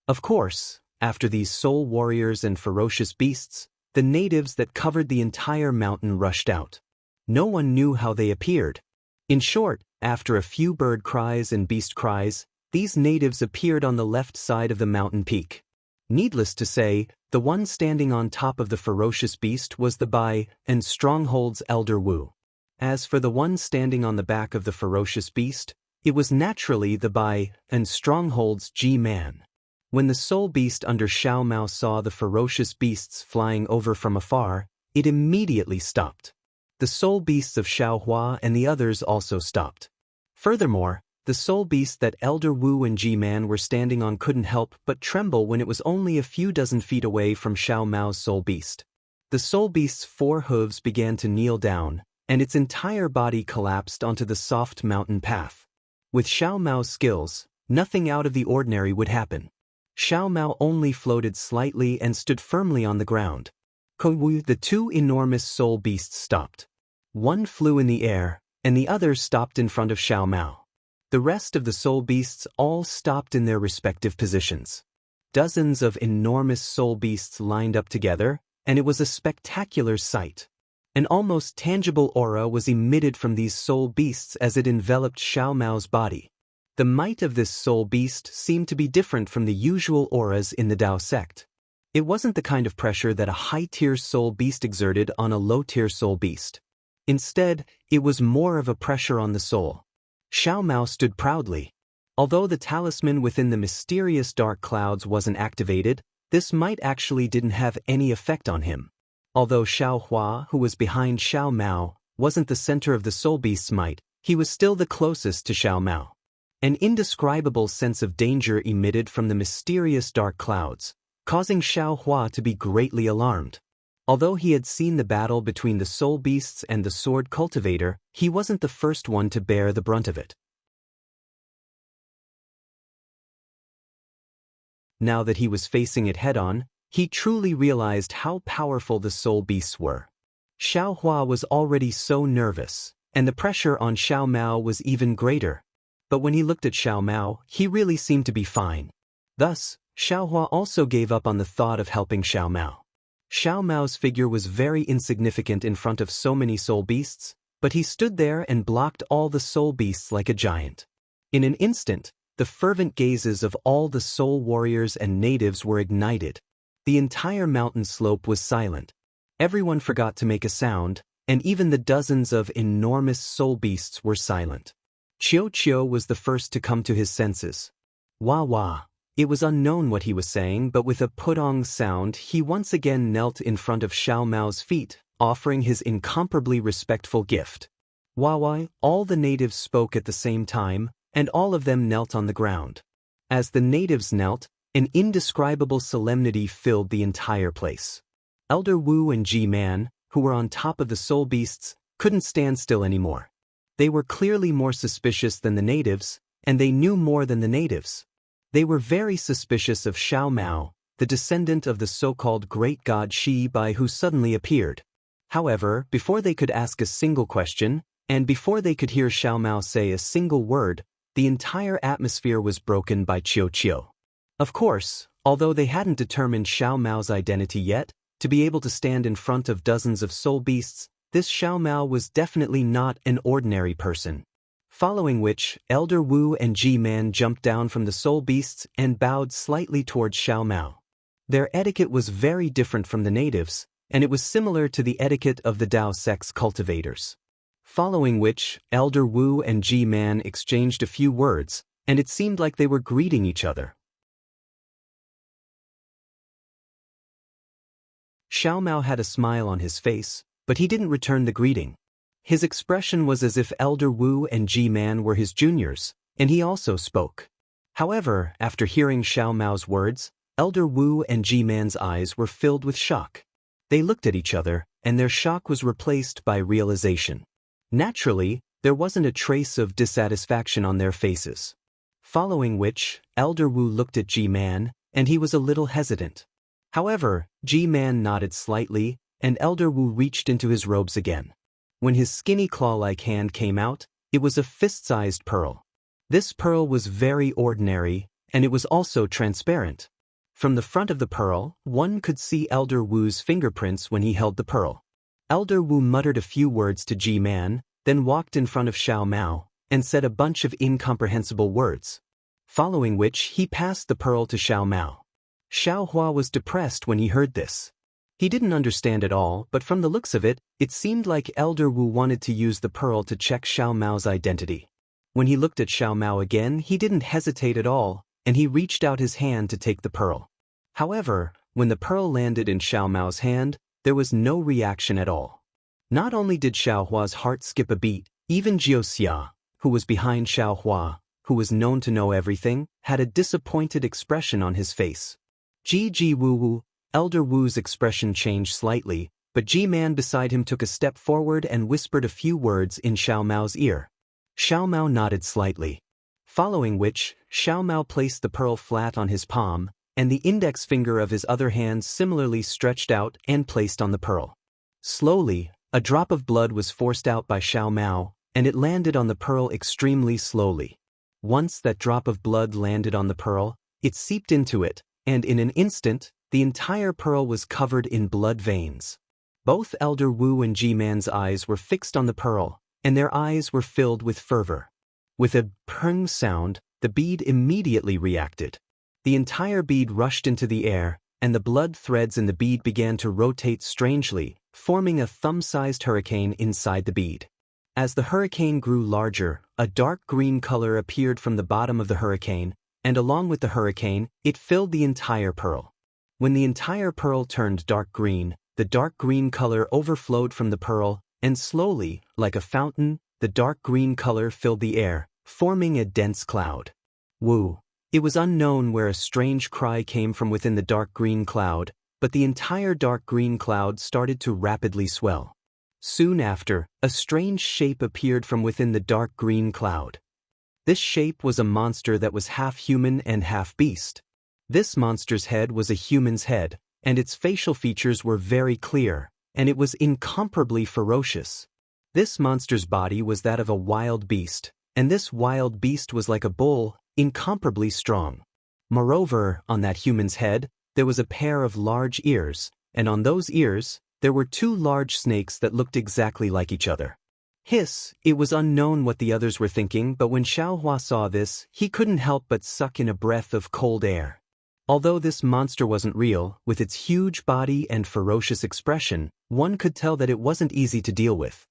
Of course, after these soul warriors and ferocious beasts, the natives that covered the entire mountain rushed out. No one knew how they appeared. In short, after a few bird cries and beast cries, these natives appeared on the left side of the mountain peak. Needless to say, the one standing on top of the ferocious beast was the Bai and Stronghold's Elder Wu. As for the one standing on the back of the ferocious beast, it was naturally the Bai and Stronghold's G-Man. When the soul beast under Xiao Mao saw the ferocious beasts flying over from afar, it immediately stopped. The soul beasts of Xiaohua and the others also stopped. Furthermore, the soul beast that Elder Wu and G-Man were standing on couldn't help but tremble when it was only a few dozen feet away from Xiao Mao's soul beast. The soul beast's 4 hooves began to kneel down, and its entire body collapsed onto the soft mountain path. With Xiao Mao's skills, nothing out of the ordinary would happen. Xiao Mao only floated slightly and stood firmly on the ground. The 2 enormous soul beasts stopped. One flew in the air, and the other stopped in front of Xiao Mao. The rest of the soul beasts all stopped in their respective positions. Dozens of enormous soul beasts lined up together, and it was a spectacular sight. An almost tangible aura was emitted from these soul beasts as it enveloped Xiao Mao's body. The might of this soul beast seemed to be different from the usual auras in the Dao sect. It wasn't the kind of pressure that a high-tier soul beast exerted on a low-tier soul beast. Instead, it was more of a pressure on the soul. Xiao Mao stood proudly. Although the talisman within the mysterious dark clouds wasn't activated, this might actually didn't have any effect on him. Although Xiaohua, who was behind Xiao Mao, wasn't the center of the soul beast's might, he was still the closest to Xiao Mao. An indescribable sense of danger emitted from the mysterious dark clouds, causing Xiaohua to be greatly alarmed. Although he had seen the battle between the soul beasts and the sword cultivator, he wasn't the first one to bear the brunt of it. Now that he was facing it head-on, he truly realized how powerful the soul beasts were. Xiaohua was already so nervous, and the pressure on Xiao Mao was even greater. But when he looked at Xiao Mao, he really seemed to be fine. Thus, Xiaohua also gave up on the thought of helping Xiao Mao. Xiao Mao's figure was very insignificant in front of so many soul beasts, but he stood there and blocked all the soul beasts like a giant. In an instant, the fervent gazes of all the soul warriors and natives were ignited. The entire mountain slope was silent. Everyone forgot to make a sound, and even the dozens of enormous soul beasts were silent. Qiu was the first to come to his senses. Wah wah. It was unknown what he was saying, but with a putong sound he once again knelt in front of Xiao Mao's feet, offering his incomparably respectful gift. Wah wah. All the natives spoke at the same time, and all of them knelt on the ground. As the natives knelt, an indescribable solemnity filled the entire place. Elder Wu and G-Man, who were on top of the soul beasts, couldn't stand still anymore. They were clearly more suspicious than the natives, and they knew more than the natives. They were very suspicious of Xiao Mao, the descendant of the so-called great god Shi Bai who suddenly appeared. However, before they could ask a single question, and before they could hear Xiao Mao say a single word, the entire atmosphere was broken by Qiu. Of course, although they hadn't determined Xiao Mao's identity yet, to be able to stand in front of dozens of soul beasts, this Xiao Mao was definitely not an ordinary person. Following which, Elder Wu and G-Man jumped down from the soul beasts and bowed slightly towards Xiao Mao. Their etiquette was very different from the natives, and it was similar to the etiquette of the Dao sect's cultivators. Following which, Elder Wu and G-Man exchanged a few words, and it seemed like they were greeting each other. Xiao Mao had a smile on his face, but he didn't return the greeting. His expression was as if Elder Wu and G-Man were his juniors, and he also spoke. However, after hearing Xiao Mao's words, Elder Wu and G-Man's eyes were filled with shock. They looked at each other, and their shock was replaced by realization. Naturally, there wasn't a trace of dissatisfaction on their faces. Following which, Elder Wu looked at G-Man, and he was a little hesitant. However, G-Man nodded slightly, and Elder Wu reached into his robes again. When his skinny claw-like hand came out, it was a fist-sized pearl. This pearl was very ordinary, and it was also transparent. From the front of the pearl, one could see Elder Wu's fingerprints when he held the pearl. Elder Wu muttered a few words to G-Man, then walked in front of Xiao Mao, and said a bunch of incomprehensible words. Following which, he passed the pearl to Xiao Mao. Xiao Hua was depressed when he heard this. He didn't understand it all, but from the looks of it, it seemed like Elder Wu wanted to use the pearl to check Xiao Mao's identity. When he looked at Xiao Mao again, he didn't hesitate at all, and he reached out his hand to take the pearl. However, when the pearl landed in Xiao Mao's hand, there was no reaction at all. Not only did Xiao Hua's heart skip a beat, even Jiuxia, who was behind Xiao Hua, who was known to know everything, had a disappointed expression on his face. Ji Wu, Elder Wu's expression changed slightly, but G-Man beside him took a step forward and whispered a few words in Xiao Mao's ear. Xiao Mao nodded slightly. Following which, Xiao Mao placed the pearl flat on his palm, and the index finger of his other hand similarly stretched out and placed on the pearl. Slowly, a drop of blood was forced out by Xiao Mao, and it landed on the pearl extremely slowly. Once that drop of blood landed on the pearl, it seeped into it, and in an instant, the entire pearl was covered in blood veins. Both Elder Wu and G-Man's eyes were fixed on the pearl, and their eyes were filled with fervor. With a prng sound, the bead immediately reacted. The entire bead rushed into the air, and the blood threads in the bead began to rotate strangely, forming a thumb-sized hurricane inside the bead. As the hurricane grew larger, a dark green color appeared from the bottom of the hurricane, and along with the hurricane, it filled the entire pearl. When the entire pearl turned dark green, the dark green color overflowed from the pearl, and slowly, like a fountain, the dark green color filled the air, forming a dense cloud. Woo! It was unknown where a strange cry came from within the dark green cloud, but the entire dark green cloud started to rapidly swell. Soon after, a strange shape appeared from within the dark green cloud. This shape was a monster that was half human and half beast. This monster's head was a human's head, and its facial features were very clear, and it was incomparably ferocious. This monster's body was that of a wild beast, and this wild beast was like a bull, incomparably strong. Moreover, on that human's head, there was a pair of large ears, and on those ears, there were two large snakes that looked exactly like each other. It was unknown what the others were thinking, but when Xiao Hua saw this, he couldn't help but suck in a breath of cold air. Although this monster wasn't real, with its huge body and ferocious expression, one could tell that it wasn't easy to deal with.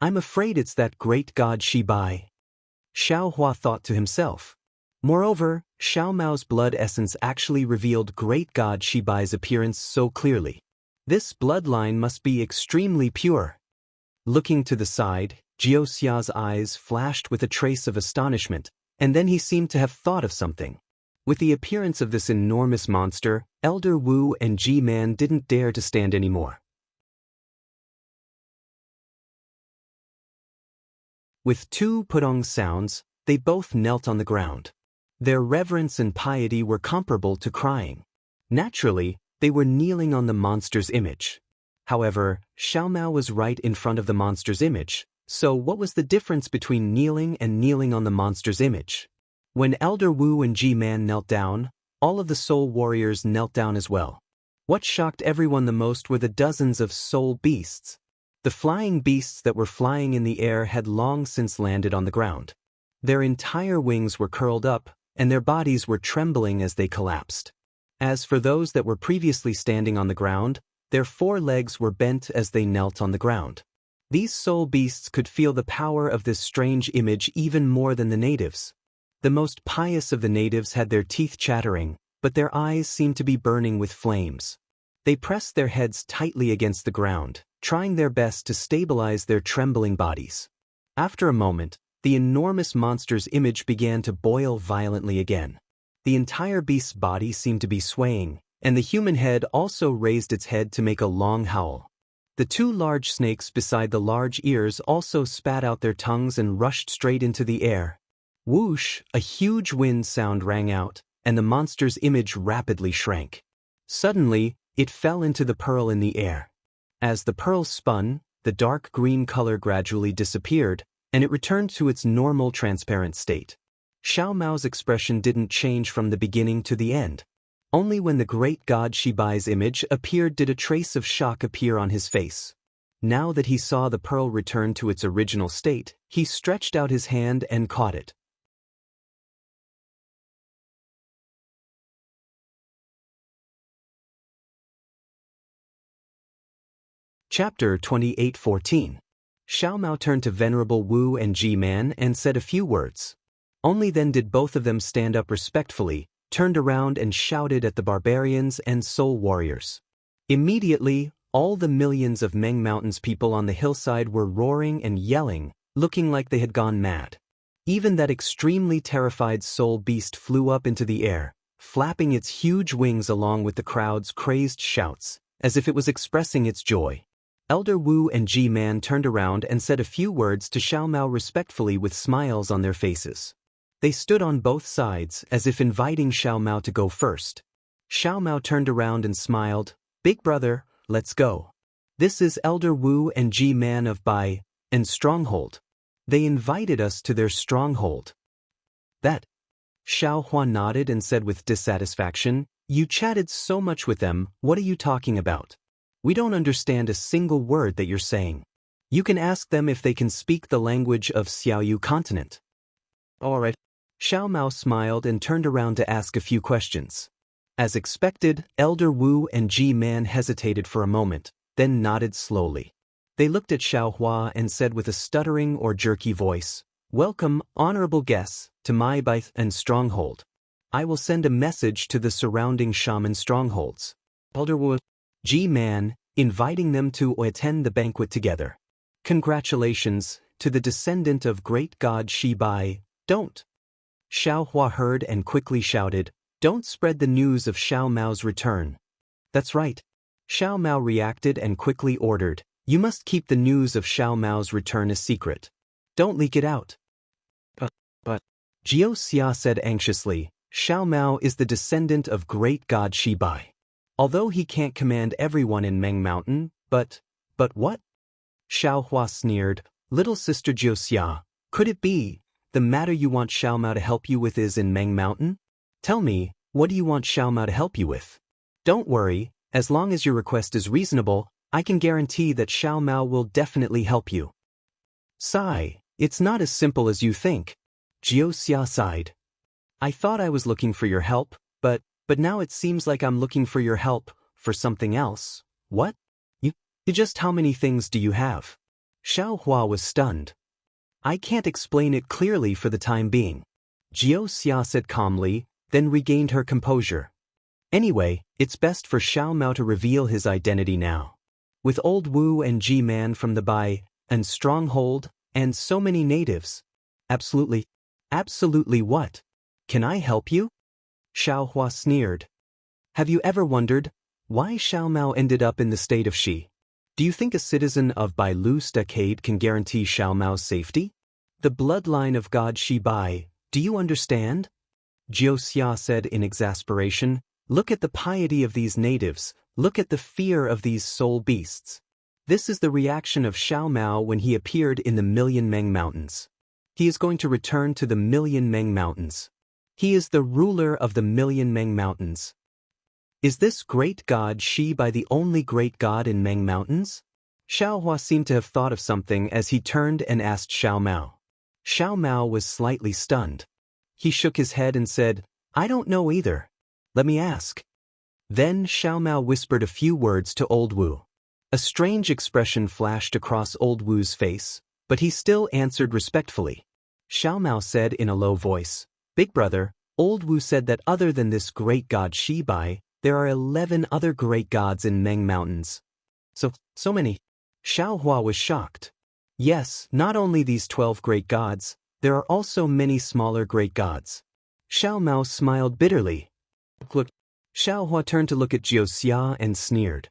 I'm afraid it's that great god Shibai, Xiao Hua thought to himself. Moreover, Xiao Mao's blood essence actually revealed great god Shibai's appearance so clearly. This bloodline must be extremely pure. Looking to the side, Jiuxia's eyes flashed with a trace of astonishment, and then he seemed to have thought of something. With the appearance of this enormous monster, Elder Wu and G-Man didn't dare to stand anymore. With two pudong sounds, they both knelt on the ground. Their reverence and piety were comparable to crying. Naturally, they were kneeling on the monster's image. However, Xiao Mao was right in front of the monster's image, so what was the difference between kneeling and kneeling on the monster's image? When Elder Wu and G-Man knelt down, all of the soul warriors knelt down as well. What shocked everyone the most were the dozens of soul beasts. The flying beasts that were flying in the air had long since landed on the ground. Their entire wings were curled up, and their bodies were trembling as they collapsed. As for those that were previously standing on the ground, their four legs were bent as they knelt on the ground. These soul beasts could feel the power of this strange image even more than the natives. The most pious of the natives had their teeth chattering, but their eyes seemed to be burning with flames. They pressed their heads tightly against the ground, trying their best to stabilize their trembling bodies. After a moment, the enormous monster's image began to boil violently again. The entire beast's body seemed to be swaying, and the human head also raised its head to make a long howl. The two large snakes beside the large ears also spat out their tongues and rushed straight into the air. Whoosh, a huge wind sound rang out, and the monster's image rapidly shrank. Suddenly, it fell into the pearl in the air. As the pearl spun, the dark green color gradually disappeared, and it returned to its normal transparent state. Xiao Mao's expression didn't change from the beginning to the end. Only when the great god Shibai's image appeared did a trace of shock appear on his face. Now that he saw the pearl return to its original state, he stretched out his hand and caught it. Chapter 28:14. Xiao Mao turned to Venerable Wu and Ji-Man and said a few words. Only then did both of them stand up respectfully, turned around and shouted at the barbarians and soul warriors. Immediately, all the millions of Meng Mountain's people on the hillside were roaring and yelling, looking like they had gone mad. Even that extremely terrified soul beast flew up into the air, flapping its huge wings along with the crowd's crazed shouts, as if it was expressing its joy. Elder Wu and Ji-Man turned around and said a few words to Xiao Mao respectfully with smiles on their faces. They stood on both sides as if inviting Xiao Mao to go first. Xiao Mao turned around and smiled. "Big brother, let's go. This is Elder Wu and Ji-Man of Bai and Stronghold. They invited us to their stronghold." That. Xiao Hua nodded and said with dissatisfaction, "You chatted so much with them, what are you talking about? We don't understand a single word that you're saying. You can ask them if they can speak the language of Xiaoyu continent." "All right." Xiao Mao smiled and turned around to ask a few questions. As expected, Elder Wu and Ji-Man hesitated for a moment, then nodded slowly. They looked at Xiao Hua and said with a stuttering or jerky voice, "Welcome, honorable guests, to my Bai and stronghold. I will send a message to the surrounding shaman strongholds." Elder Wu, Ji-Man, inviting them to attend the banquet together. "Congratulations, to the descendant of great god Shibai, don't." Xiao Hua heard and quickly shouted, "Don't spread the news of Xiao Mao's return." "That's right." Xiao Mao reacted and quickly ordered, "You must keep the news of Xiao Mao's return a secret. Don't leak it out." But, Jiao Xia said anxiously, "Xiao Mao is the descendant of great god Shibai. Although he can't command everyone in Meng Mountain, but what?" Xiao Hua sneered, "Little sister Jiao Xia, could it be the matter you want Xiao Mao to help you with is in Meng Mountain? Tell me, what do you want Xiao Mao to help you with? Don't worry, as long as your request is reasonable, I can guarantee that Xiao Mao will definitely help you." "Sigh, it's not as simple as you think." Jiao Xia sighed. "I thought I was looking for your help, but now it seems like I'm looking for your help for something else." "What? You just how many things do you have?" Xiao Hua was stunned. "I can't explain it clearly for the time being," Jiao Xia said calmly, then regained her composure. "Anyway, it's best for Xiao Mao to reveal his identity now. With old Wu and Ji-Man from the Bai and stronghold, and so many natives." "Absolutely. Absolutely what? Can I help you?" Xiao Hua sneered. "Have you ever wondered why Xiao Mao ended up in the state of Shi? Do you think a citizen of Bailu Stockade can guarantee Xiao Mao's safety? The bloodline of god Shibai, do you understand?" Jiao Xia said in exasperation, "Look at the piety of these natives, look at the fear of these soul beasts. This is the reaction of Xiao Mao when he appeared in the Million Meng Mountains. He is going to return to the Million Meng Mountains. He is the ruler of the Million Meng Mountains. Is this great god Shibai the only great god in Meng Mountains?" Xiao Hua seemed to have thought of something as he turned and asked Xiao Mao. Xiao Mao was slightly stunned. He shook his head and said, "I don't know either. Let me ask." Then Xiao Mao whispered a few words to old Wu. A strange expression flashed across old Wu's face, but he still answered respectfully. Xiao Mao said in a low voice, "Big brother, old Wu said that other than this great god Shibai, there are 11 other great gods in Meng Mountains." So many. Xiao Hua was shocked. "Yes, not only these 12 great gods, there are also many smaller great gods. Xiao Mao smiled bitterly. Look. Xiao Hua turned to look at Jiuxia and sneered.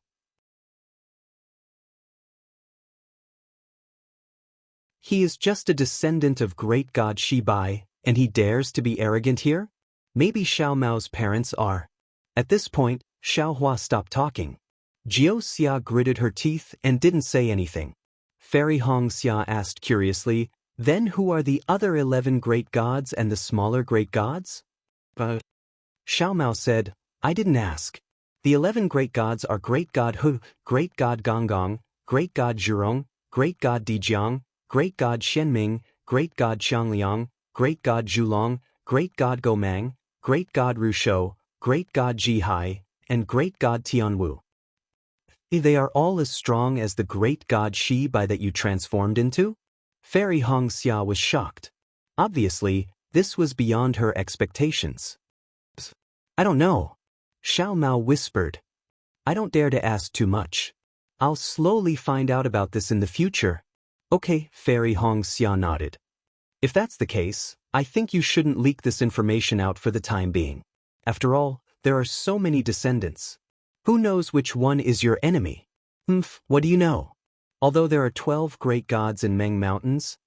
He is just a descendant of great god Shi Bai, and he dares to be arrogant here? Maybe Xiao Mao's parents are. At this point, Xiao Hua stopped talking. Jiuxia gritted her teeth and didn't say anything. Fairy Xianxia asked curiously, then who are the other 11 great gods and the smaller great gods? Xiao Mao said, I didn't ask. The 11 great gods are Great God Hu, Great God Gonggong, Great God Zhurong, Great God Dijiang, Great God Shenming, Great God Xiangliang, Great God Zhulong, Great God Gomang, Great God Rushou, Great God Jihai, and Great God Tianwu. They are all as strong as the great god Shi Bai that you transformed into? Fairy Xianxia was shocked. Obviously, this was beyond her expectations. I don't know. Xiao Mao whispered. I don't dare to ask too much. I'll slowly find out about this in the future. Okay, Fairy Xianxia nodded. If that's the case, I think you shouldn't leak this information out for the time being. After all, there are so many descendants. Who knows which one is your enemy? What do you know? Although there are 12 great gods in Meng Mountains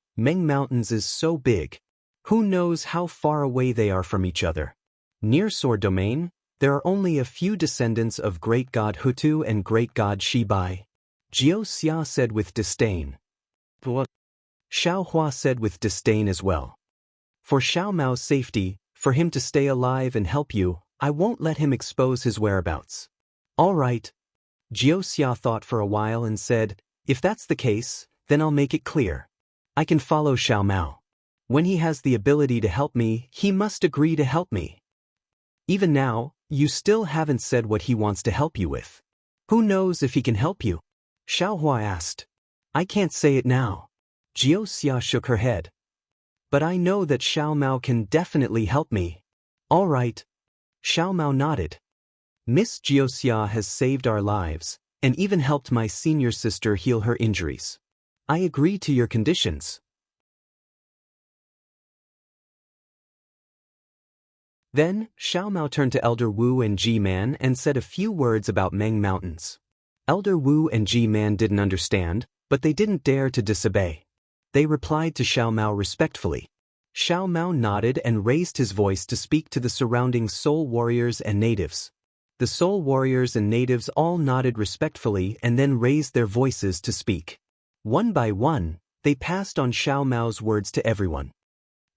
is so big. Who knows how far away they are from each other? Near Sor Domain, there are only a few descendants of great god Hutu and great god Shi Bai. Jiuxia said with disdain. What? Xiao Hua said with disdain as well. For Xiao Mao's safety, for him to stay alive and help you, I won't let him expose his whereabouts. All right. Jiuxia thought for a while and said, if that's the case, then I'll make it clear. I can follow Xiao Mao. When he has the ability to help me, he must agree to help me. Even now, you still haven't said what he wants to help you with. Who knows if he can help you? Xiao Hua asked. I can't say it now. Jiuxia shook her head. But I know that Xiao Mao can definitely help me. All right. Xiao Mao nodded. Miss Jiuxia has saved our lives, and even helped my senior sister heal her injuries. I agree to your conditions. Then, Xiao Mao turned to Elder Wu and Ji Man and said a few words about Meng Mountains. Elder Wu and Ji Man didn't understand, but they didn't dare to disobey. They replied to Xiao Mao respectfully. Xiao Mao nodded and raised his voice to speak to the surrounding soul warriors and natives. The soul warriors and natives all nodded respectfully and then raised their voices to speak. One by one, they passed on Xiao Mao's words to everyone.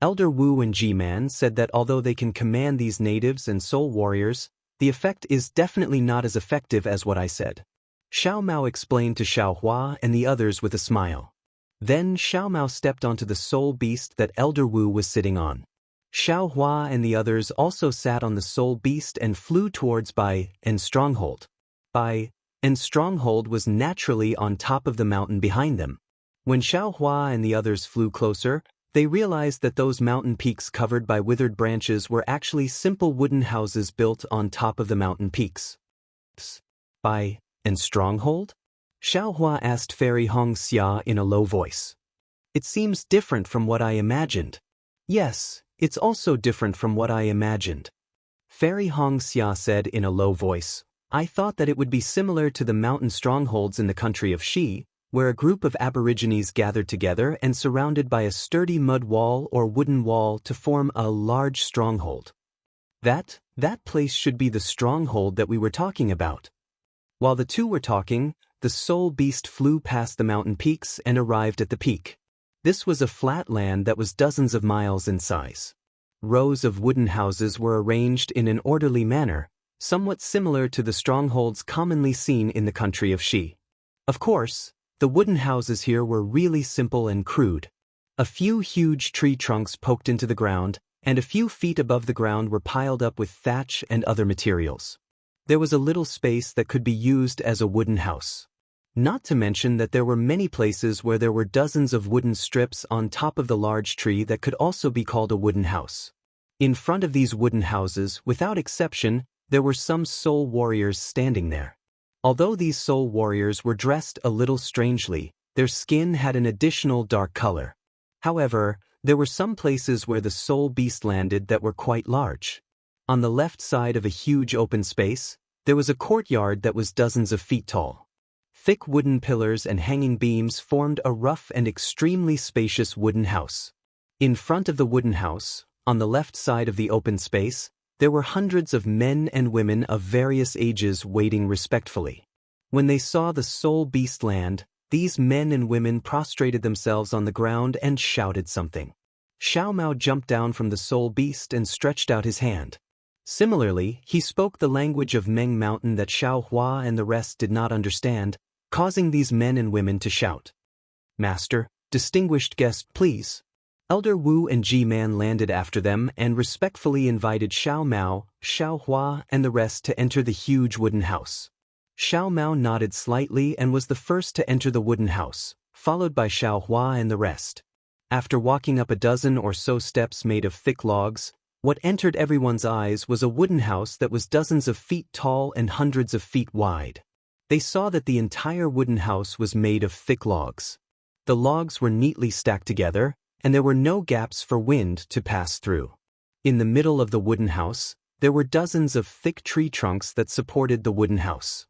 Elder Wu and Ji Man said that although they can command these natives and soul warriors, the effect is definitely not as effective as what I said. Xiao Mao explained to Xiao Hua and the others with a smile. Then Xiao Mao stepped onto the soul beast that Elder Wu was sitting on. Xiao Hua and the others also sat on the soul beast and flew towards Bai and Stronghold. Bai and Stronghold was naturally on top of the mountain behind them. When Xiao Hua and the others flew closer, they realized that those mountain peaks covered by withered branches were actually simple wooden houses built on top of the mountain peaks. Bai and Stronghold? Xiao Hua asked Fairy Xianxia in a low voice. It seems different from what I imagined. Yes, it's also different from what I imagined. Fairy Xianxia said in a low voice, I thought that it would be similar to the mountain strongholds in the country of Xi, where a group of aborigines gathered together and surrounded by a sturdy mud wall or wooden wall to form a large stronghold. That place should be the stronghold that we were talking about. While the two were talking, the soul beast flew past the mountain peaks and arrived at the peak. This was a flat land that was dozens of miles in size. Rows of wooden houses were arranged in an orderly manner, somewhat similar to the strongholds commonly seen in the country of Xi. Of course, the wooden houses here were really simple and crude. A few huge tree trunks poked into the ground, and a few feet above the ground were piled up with thatch and other materials. There was a little space that could be used as a wooden house. Not to mention that there were many places where there were dozens of wooden strips on top of the large tree that could also be called a wooden house. In front of these wooden houses, without exception, there were some soul warriors standing there. Although these soul warriors were dressed a little strangely, their skin had an additional dark color. However, There were some places where the soul beast landed that were quite large. On the left side of a huge open space, there was a courtyard that was dozens of feet tall. Thick wooden pillars and hanging beams formed a rough and extremely spacious wooden house. In front of the wooden house, on the left side of the open space, there were hundreds of men and women of various ages waiting respectfully. When they saw the soul beast land, these men and women prostrated themselves on the ground and shouted something. Xiao Mao jumped down from the soul beast and stretched out his hand. Similarly, he spoke the language of Meng Mountain that Xiao Hua and the rest did not understand, causing these men and women to shout. "Master, distinguished guest, please." Elder Wu and Ji-Man landed after them and respectfully invited Xiao Mao, Xiao Hua, and the rest to enter the huge wooden house. Xiao Mao nodded slightly and was the first to enter the wooden house, followed by Xiao Hua and the rest. After walking up a dozen or so steps made of thick logs, what entered everyone's eyes was a wooden house that was dozens of feet tall and hundreds of feet wide. They saw that the entire wooden house was made of thick logs. The logs were neatly stacked together, and there were no gaps for wind to pass through. In the middle of the wooden house, there were dozens of thick tree trunks that supported the wooden house.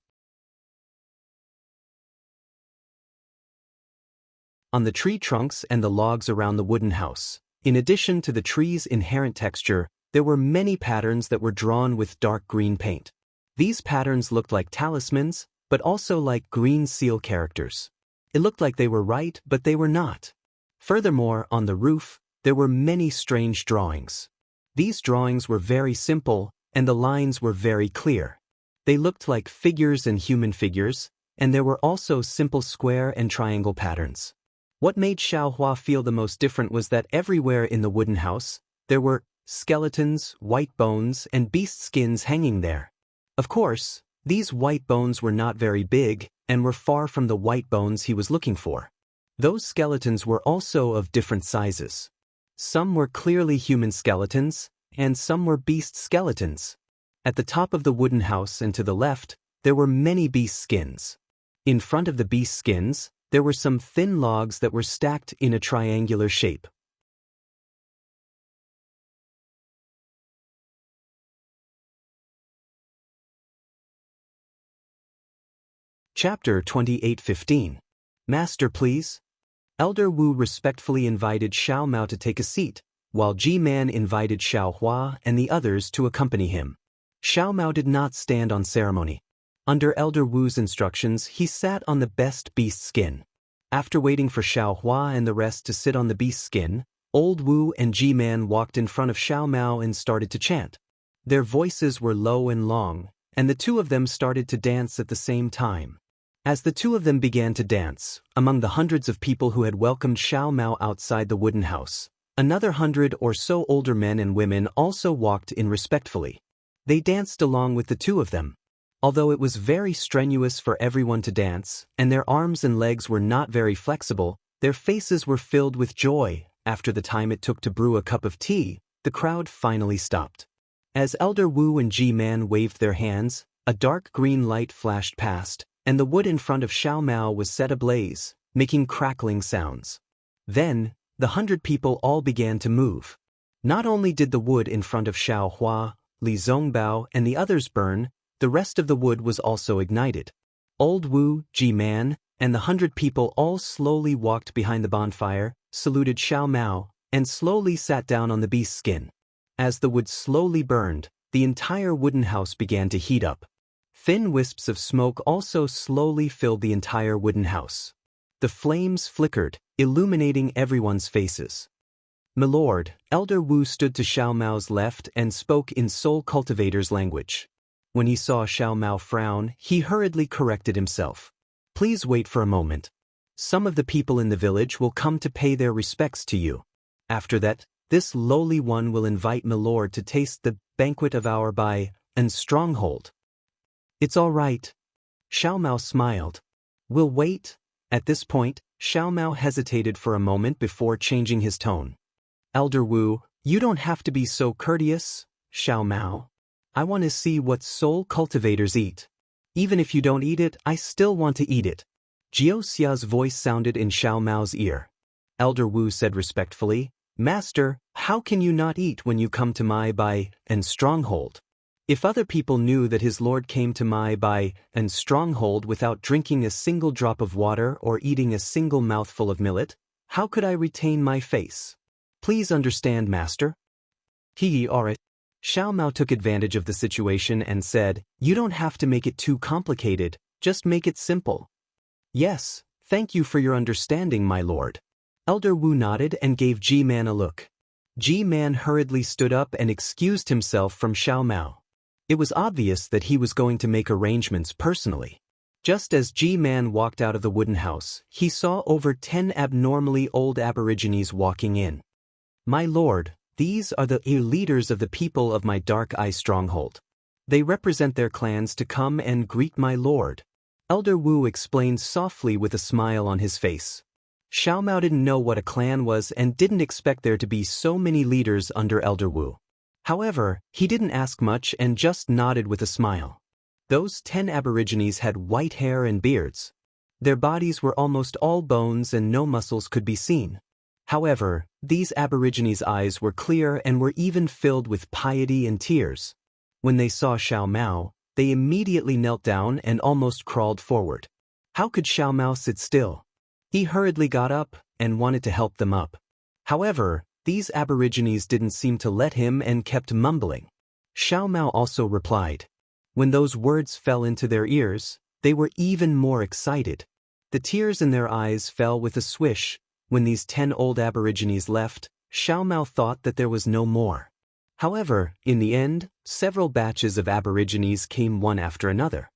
On the tree trunks and the logs around the wooden house, in addition to the tree's inherent texture, there were many patterns that were drawn with dark green paint. These patterns looked like talismans, but also like green seal characters. It looked like they were right, but they were not. Furthermore, on the roof, there were many strange drawings. These drawings were very simple, and the lines were very clear. They looked like figures and human figures, and there were also simple square and triangle patterns. What made Xiao Hua feel the most different was that everywhere in the wooden house, there were skeletons, white bones, and beast skins hanging there. Of course, these white bones were not very big, and were far from the white bones he was looking for. Those skeletons were also of different sizes. Some were clearly human skeletons, and some were beast skeletons. At the top of the wooden house and to the left, there were many beast skins. In front of the beast skins, there were some thin logs that were stacked in a triangular shape. Chapter 28:15. Master, please. Elder Wu respectfully invited Xiao Mao to take a seat, while Ji-Man invited Xiao Hua and the others to accompany him. Xiao Mao did not stand on ceremony. Under Elder Wu's instructions, he sat on the best beast skin. After waiting for Xiao Hua and the rest to sit on the beast skin, Old Wu and Ji-Man walked in front of Xiao Mao and started to chant. Their voices were low and long, and the two of them started to dance at the same time. As the two of them began to dance, among the hundreds of people who had welcomed Xiao Mao outside the wooden house, another 100 or so older men and women also walked in respectfully. They danced along with the two of them. Although it was very strenuous for everyone to dance, and their arms and legs were not very flexible, their faces were filled with joy. After the time it took to brew a cup of tea, the crowd finally stopped. As Elder Wu and Ji-Man waved their hands, a dark green light flashed past, and the wood in front of Xiao Mao was set ablaze, making crackling sounds. Then, the 100 people all began to move. Not only did the wood in front of Xiao Hua, Li Zongbao, and the others burn, the rest of the wood was also ignited. Old Wu, Ji-Man, and the 100 people all slowly walked behind the bonfire, saluted Xiao Mao, and slowly sat down on the beast skin. As the wood slowly burned, the entire wooden house began to heat up. Thin wisps of smoke also slowly filled the entire wooden house. The flames flickered, illuminating everyone's faces. "Milord," Elder Wu stood to Xiao Mao's left and spoke in Soul Cultivator's language. When he saw Xiao Mao frown, he hurriedly corrected himself. "Please wait for a moment. Some of the people in the village will come to pay their respects to you. After that, this lowly one will invite Milord to taste the banquet of our and stronghold." "It's all right." Xiao Mao smiled. "We'll wait." At this point, Xiao Mao hesitated for a moment before changing his tone. "Elder Wu, you don't have to be so courteous, Xiao Mao. I want to see what soul cultivators eat. Even if you don't eat it, I still want to eat it." Jiu Xia's voice sounded in Xiao Mao's ear. Elder Wu said respectfully, Master, how can you not eat when you come to my by and stronghold? If other people knew that his lord came to my by and stronghold without drinking a single drop of water or eating a single mouthful of millet, how could I retain my face? Please understand, master. Alright. Xiao Mao took advantage of the situation and said, you don't have to make it too complicated, just make it simple. Yes, thank you for your understanding, my lord. Elder Wu nodded and gave Ji-Man a look. Ji-Man hurriedly stood up and excused himself from Xiao Mao. It was obvious that he was going to make arrangements personally. Just as Ji-Man walked out of the wooden house, he saw over 10 abnormally old aborigines walking in. My lord, these are the leaders of the people of my Dark Eye stronghold. They represent their clans to come and greet my lord. Elder Wu explained softly with a smile on his face. Xiao Mao didn't know what a clan was and didn't expect there to be so many leaders under Elder Wu. However, he didn't ask much and just nodded with a smile. Those 10 aborigines had white hair and beards. Their bodies were almost all bones and no muscles could be seen. However, these aborigines' eyes were clear and were even filled with piety and tears. When they saw Xiao Mao, they immediately knelt down and almost crawled forward. How could Xiao Mao sit still? He hurriedly got up and wanted to help them up. However, these aborigines didn't seem to let him and kept mumbling. Xiao Mao also replied. When those words fell into their ears, they were even more excited. The tears in their eyes fell with a swish. When these 10 old aborigines left, Xiao Mao thought that there was no more. However, in the end, several batches of aborigines came one after another.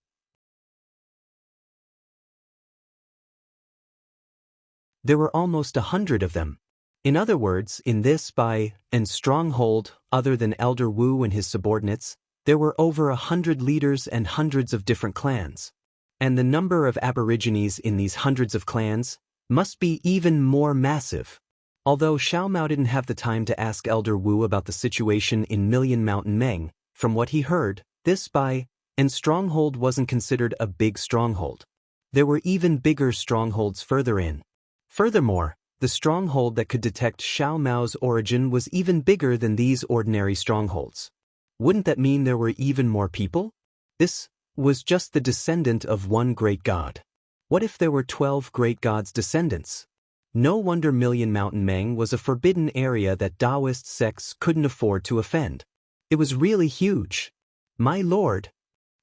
There were almost 100 of them. In other words, in this by and stronghold, other than Elder Wu and his subordinates, there were over 100 leaders and hundreds of different clans. And the number of aborigines in these hundreds of clans must be even more massive. Although Xiao Mao didn't have the time to ask Elder Wu about the situation in Million Mountain Meng, from what he heard, this by and stronghold wasn't considered a big stronghold. There were even bigger strongholds further in. Furthermore, the stronghold that could detect Xiao Mao's origin was even bigger than these ordinary strongholds. Wouldn't that mean there were even more people? This was just the descendant of one great god. What if there were 12 great gods' descendants? No wonder Million Mountain Meng was a forbidden area that Daoist sects couldn't afford to offend. It was really huge. My lord.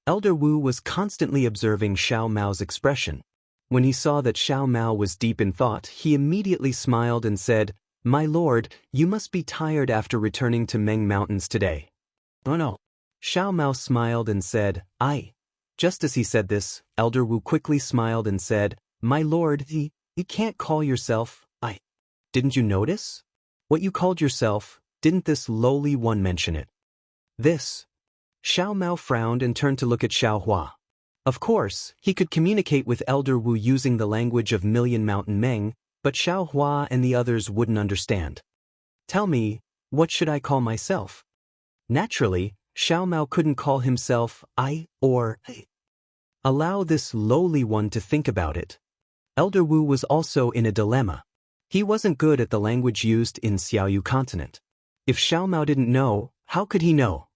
Elder Wu was constantly observing Xiao Mao's expression. When he saw that Xiao Mao was deep in thought, he immediately smiled and said, My lord, you must be tired after returning to Meng Mountains today. Oh no. Xiao Mao smiled and said, I. Just as he said this, Elder Wu quickly smiled and said, My lord, you can't call yourself, I. Didn't you notice? What you called yourself, didn't this lowly one mention it? This. Xiao Mao frowned and turned to look at Xiao Hua. Of course, he could communicate with Elder Wu using the language of Million Mountain Meng, but Xiao Hua and the others wouldn't understand. Tell me, what should I call myself? Naturally, Xiao Mao couldn't call himself I or I. Allow this lowly one to think about it. Elder Wu was also in a dilemma. He wasn't good at the language used in Xiaoyu continent. If Xiao Mao didn't know, how could he know?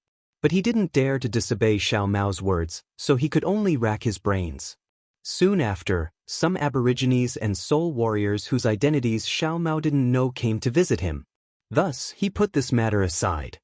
But he didn't dare to disobey Xiao Mao's words, so he could only rack his brains. Soon after, some aborigines and soul warriors whose identities Xiao Mao didn't know came to visit him. Thus, he put this matter aside.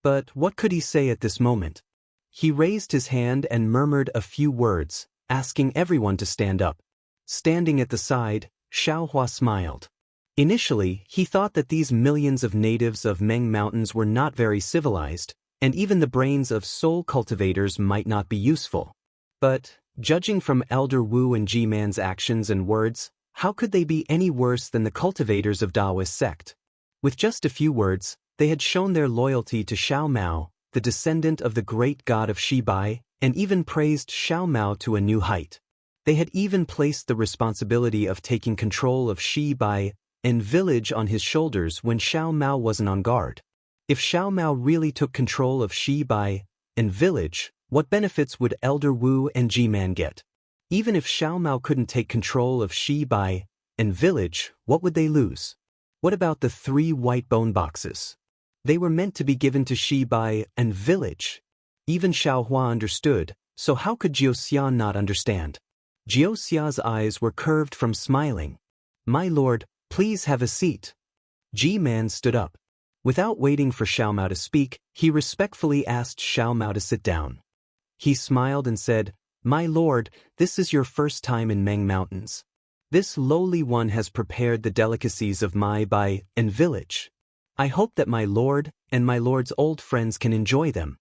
But what could he say at this moment? He raised his hand and murmured a few words, asking everyone to stand up. Standing at the side, Xiao Hua smiled. Initially, he thought that these millions of natives of Meng Mountains were not very civilized, and even the brains of soul cultivators might not be useful. But, judging from Elder Wu and Ji-Man's actions and words, how could they be any worse than the cultivators of Daoist sect? With just a few words, they had shown their loyalty to Xiao Mao, the descendant of the great god of Shibai, and even praised Xiao Mao to a new height. They had even placed the responsibility of taking control of Shibai and village on his shoulders when Xiao Mao wasn't on guard. If Xiao Mao really took control of Shibai and village, What benefits would Elder Wu and G-Man get? Even if Xiao Mao couldn't take control of Shi Bai and village, what would they lose? What about the 3 white bone boxes? They were meant to be given to Shi Bai and village. Even Xiao Hua understood, so how could Jiu Xia not understand? Jiu Xia's eyes were curved from smiling. My lord, please have a seat. G-Man stood up. Without waiting for Xiao Mao to speak, he respectfully asked Xiao Mao to sit down. He smiled and said, My lord, this is your first time in Meng Mountains. This lowly one has prepared the delicacies of my Bai and village. I hope that my lord and my lord's old friends can enjoy them.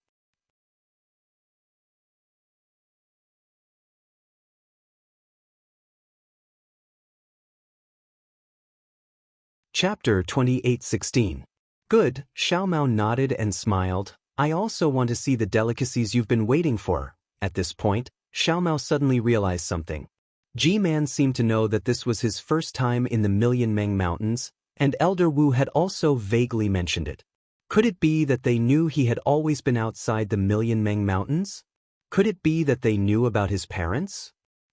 Chapter 28:16. Good, Xiao Mao nodded and smiled. I also want to see the delicacies you've been waiting for. At this point, Xiao Mao suddenly realized something. G-Man seemed to know that this was his first time in the Million Meng Mountains, and Elder Wu had also vaguely mentioned it. Could it be that they knew he had always been outside the Million Meng Mountains? Could it be that they knew about his parents?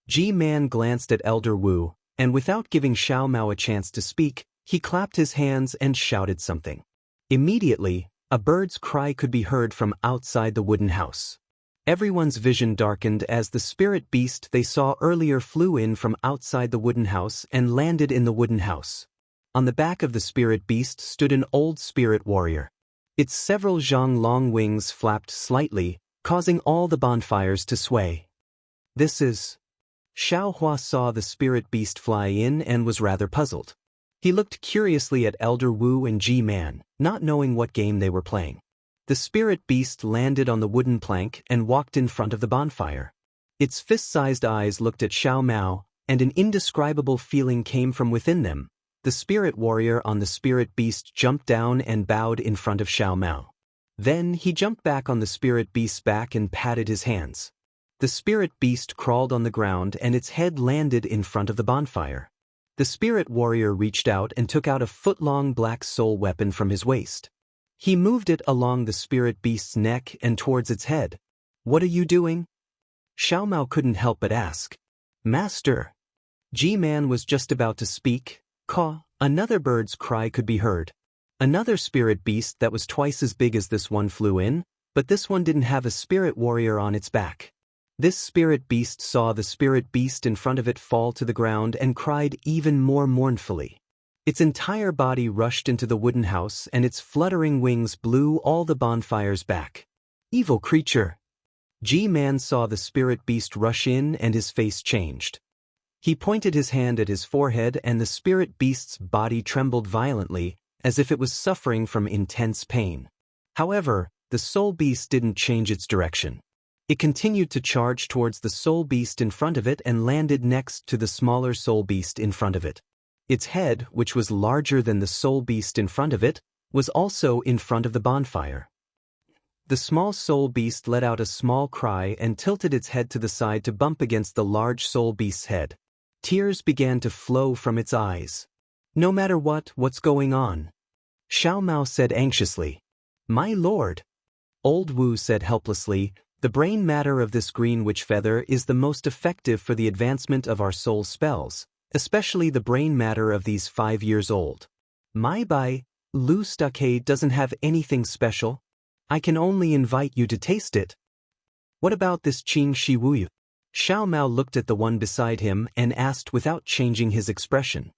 G-Man glanced at Elder Wu, and without giving Xiao Mao a chance to speak, he clapped his hands and shouted something. Immediately, a bird's cry could be heard from outside the wooden house. Everyone's vision darkened as the spirit beast they saw earlier flew in from outside the wooden house and landed in the wooden house. On the back of the spirit beast stood an old spirit warrior. Its several zhang long wings flapped slightly, causing all the bonfires to sway. This is... Xiao Hua saw the spirit beast fly in and was rather puzzled. He looked curiously at Elder Wu and G-Man, not knowing what game they were playing. The spirit beast landed on the wooden plank and walked in front of the bonfire. Its fist-sized eyes looked at Xiao Mao, and an indescribable feeling came from within them. The spirit warrior on the spirit beast jumped down and bowed in front of Xiao Mao. Then he jumped back on the spirit beast's back and patted his hands. The spirit beast crawled on the ground and its head landed in front of the bonfire. The spirit warrior reached out and took out a foot-long black soul weapon from his waist. He moved it along the spirit beast's neck and towards its head. What are you doing? Xiao Mao couldn't help but ask. Master. G-Man was just about to speak. Caw, another bird's cry could be heard. Another spirit beast that was twice as big as this one flew in, but this one didn't have a spirit warrior on its back. This spirit beast saw the spirit beast in front of it fall to the ground and cried even more mournfully. Its entire body rushed into the wooden house and its fluttering wings blew all the bonfires back. Evil creature! G-Man saw the spirit beast rush in and his face changed. He pointed his hand at his forehead and the spirit beast's body trembled violently, as if it was suffering from intense pain. However, the soul beast didn't change its direction. It continued to charge towards the soul beast in front of it and landed next to the smaller soul beast in front of it. Its head, which was larger than the soul beast in front of it, was also in front of the bonfire. The small soul beast let out a small cry and tilted its head to the side to bump against the large soul beast's head. Tears began to flow from its eyes. No matter what's going on? Xiao Mao said anxiously. My lord. Old Wu said helplessly, the brain matter of this green witch feather is the most effective for the advancement of our soul spells, especially the brain matter of these 5 years old. My Bai, Lu Stockade doesn't have anything special. I can only invite you to taste it. What about this Qing Shi Wuyu? Xiao Mao looked at the one beside him and asked without changing his expression.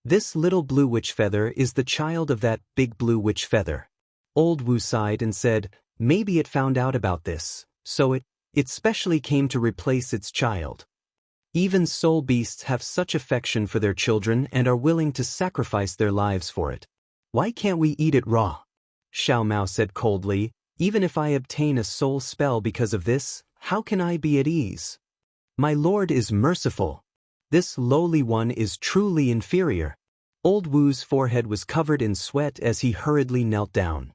This little blue witch feather is the child of that big blue witch feather. Old Wu sighed and said, maybe it found out about this, so it specially came to replace its child. Even soul beasts have such affection for their children and are willing to sacrifice their lives for it. Why can't we eat it raw? Xiao Mao said coldly, even if I obtain a soul spell because of this, how can I be at ease? My lord is merciful. This lowly one is truly inferior. Old Wu's forehead was covered in sweat as he hurriedly knelt down.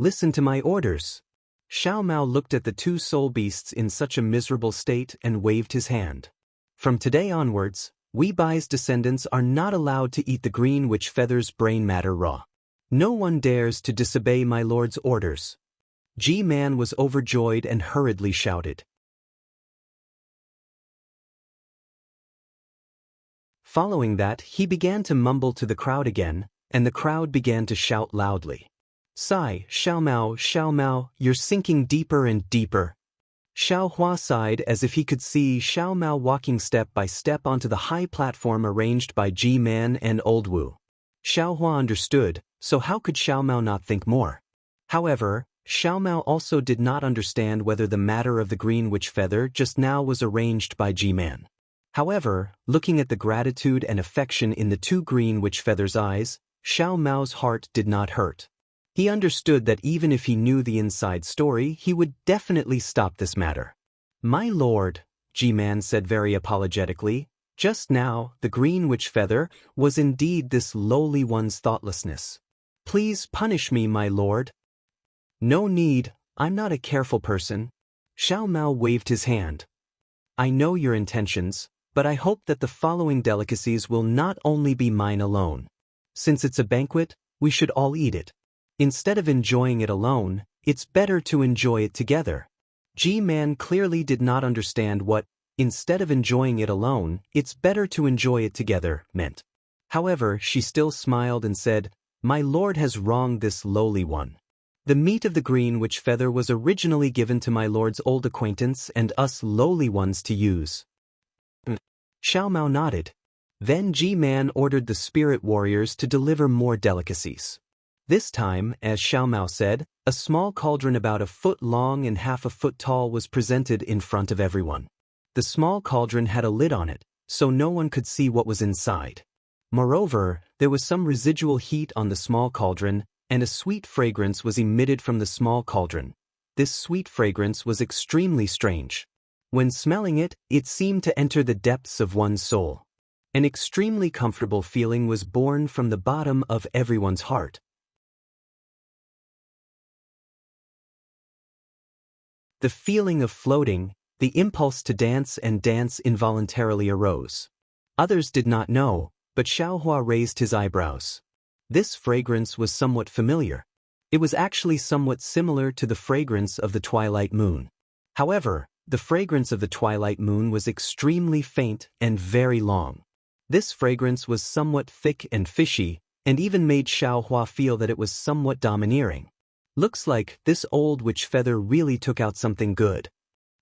Listen to my orders. Xiao Mao looked at the 2 soul beasts in such a miserable state and waved his hand. From today onwards, we Bai's descendants are not allowed to eat the green witch feather's brain matter raw. No one dares to disobey my lord's orders. G-Man was overjoyed and hurriedly shouted. Following that, he began to mumble to the crowd again, and the crowd began to shout loudly. Sigh, Xiao Mao, you're sinking deeper and deeper. Xiao Hua sighed as if he could see Xiao Mao walking step by step onto the high platform arranged by G-Man and Old Wu. Xiao Hua understood, so how could Xiao Mao not think more? However, Xiao Mao also did not understand whether the matter of the green witch feather just now was arranged by G-Man. However, looking at the gratitude and affection in the two green witch feathers' eyes, Xiao Mao's heart did not hurt. He understood that even if he knew the inside story, he would definitely stop this matter. My lord, G-Man said very apologetically, just now, the green witch feather was indeed this lowly one's thoughtlessness. Please punish me, my lord. No need, I'm not a careful person. Xiao Mao waved his hand. I know your intentions, but I hope that the following delicacies will not only be mine alone. Since it's a banquet, we should all eat it. Instead of enjoying it alone, it's better to enjoy it together. G-Man clearly did not understand what, instead of enjoying it alone, it's better to enjoy it together, meant. However, she still smiled and said, My lord has wronged this lowly one. The meat of the green witch feather was originally given to my lord's old acquaintance and us lowly ones to use. Xiao Mao nodded. Then G-Man ordered the spirit warriors to deliver more delicacies. This time, as Xiao Mao said, a small cauldron about a foot long and half a foot tall was presented in front of everyone. The small cauldron had a lid on it, so no one could see what was inside. Moreover, there was some residual heat on the small cauldron, and a sweet fragrance was emitted from the small cauldron. This sweet fragrance was extremely strange. When smelling it, it seemed to enter the depths of one's soul. An extremely comfortable feeling was born from the bottom of everyone's heart. The feeling of floating, the impulse to dance and dance involuntarily arose. Others did not know, but Xiao Hua raised his eyebrows. This fragrance was somewhat familiar. It was actually somewhat similar to the fragrance of the twilight moon. However, the fragrance of the twilight moon was extremely faint and very long. This fragrance was somewhat thick and fishy, and even made Xiao Hua feel that it was somewhat domineering. Looks like this old witch feather really took out something good.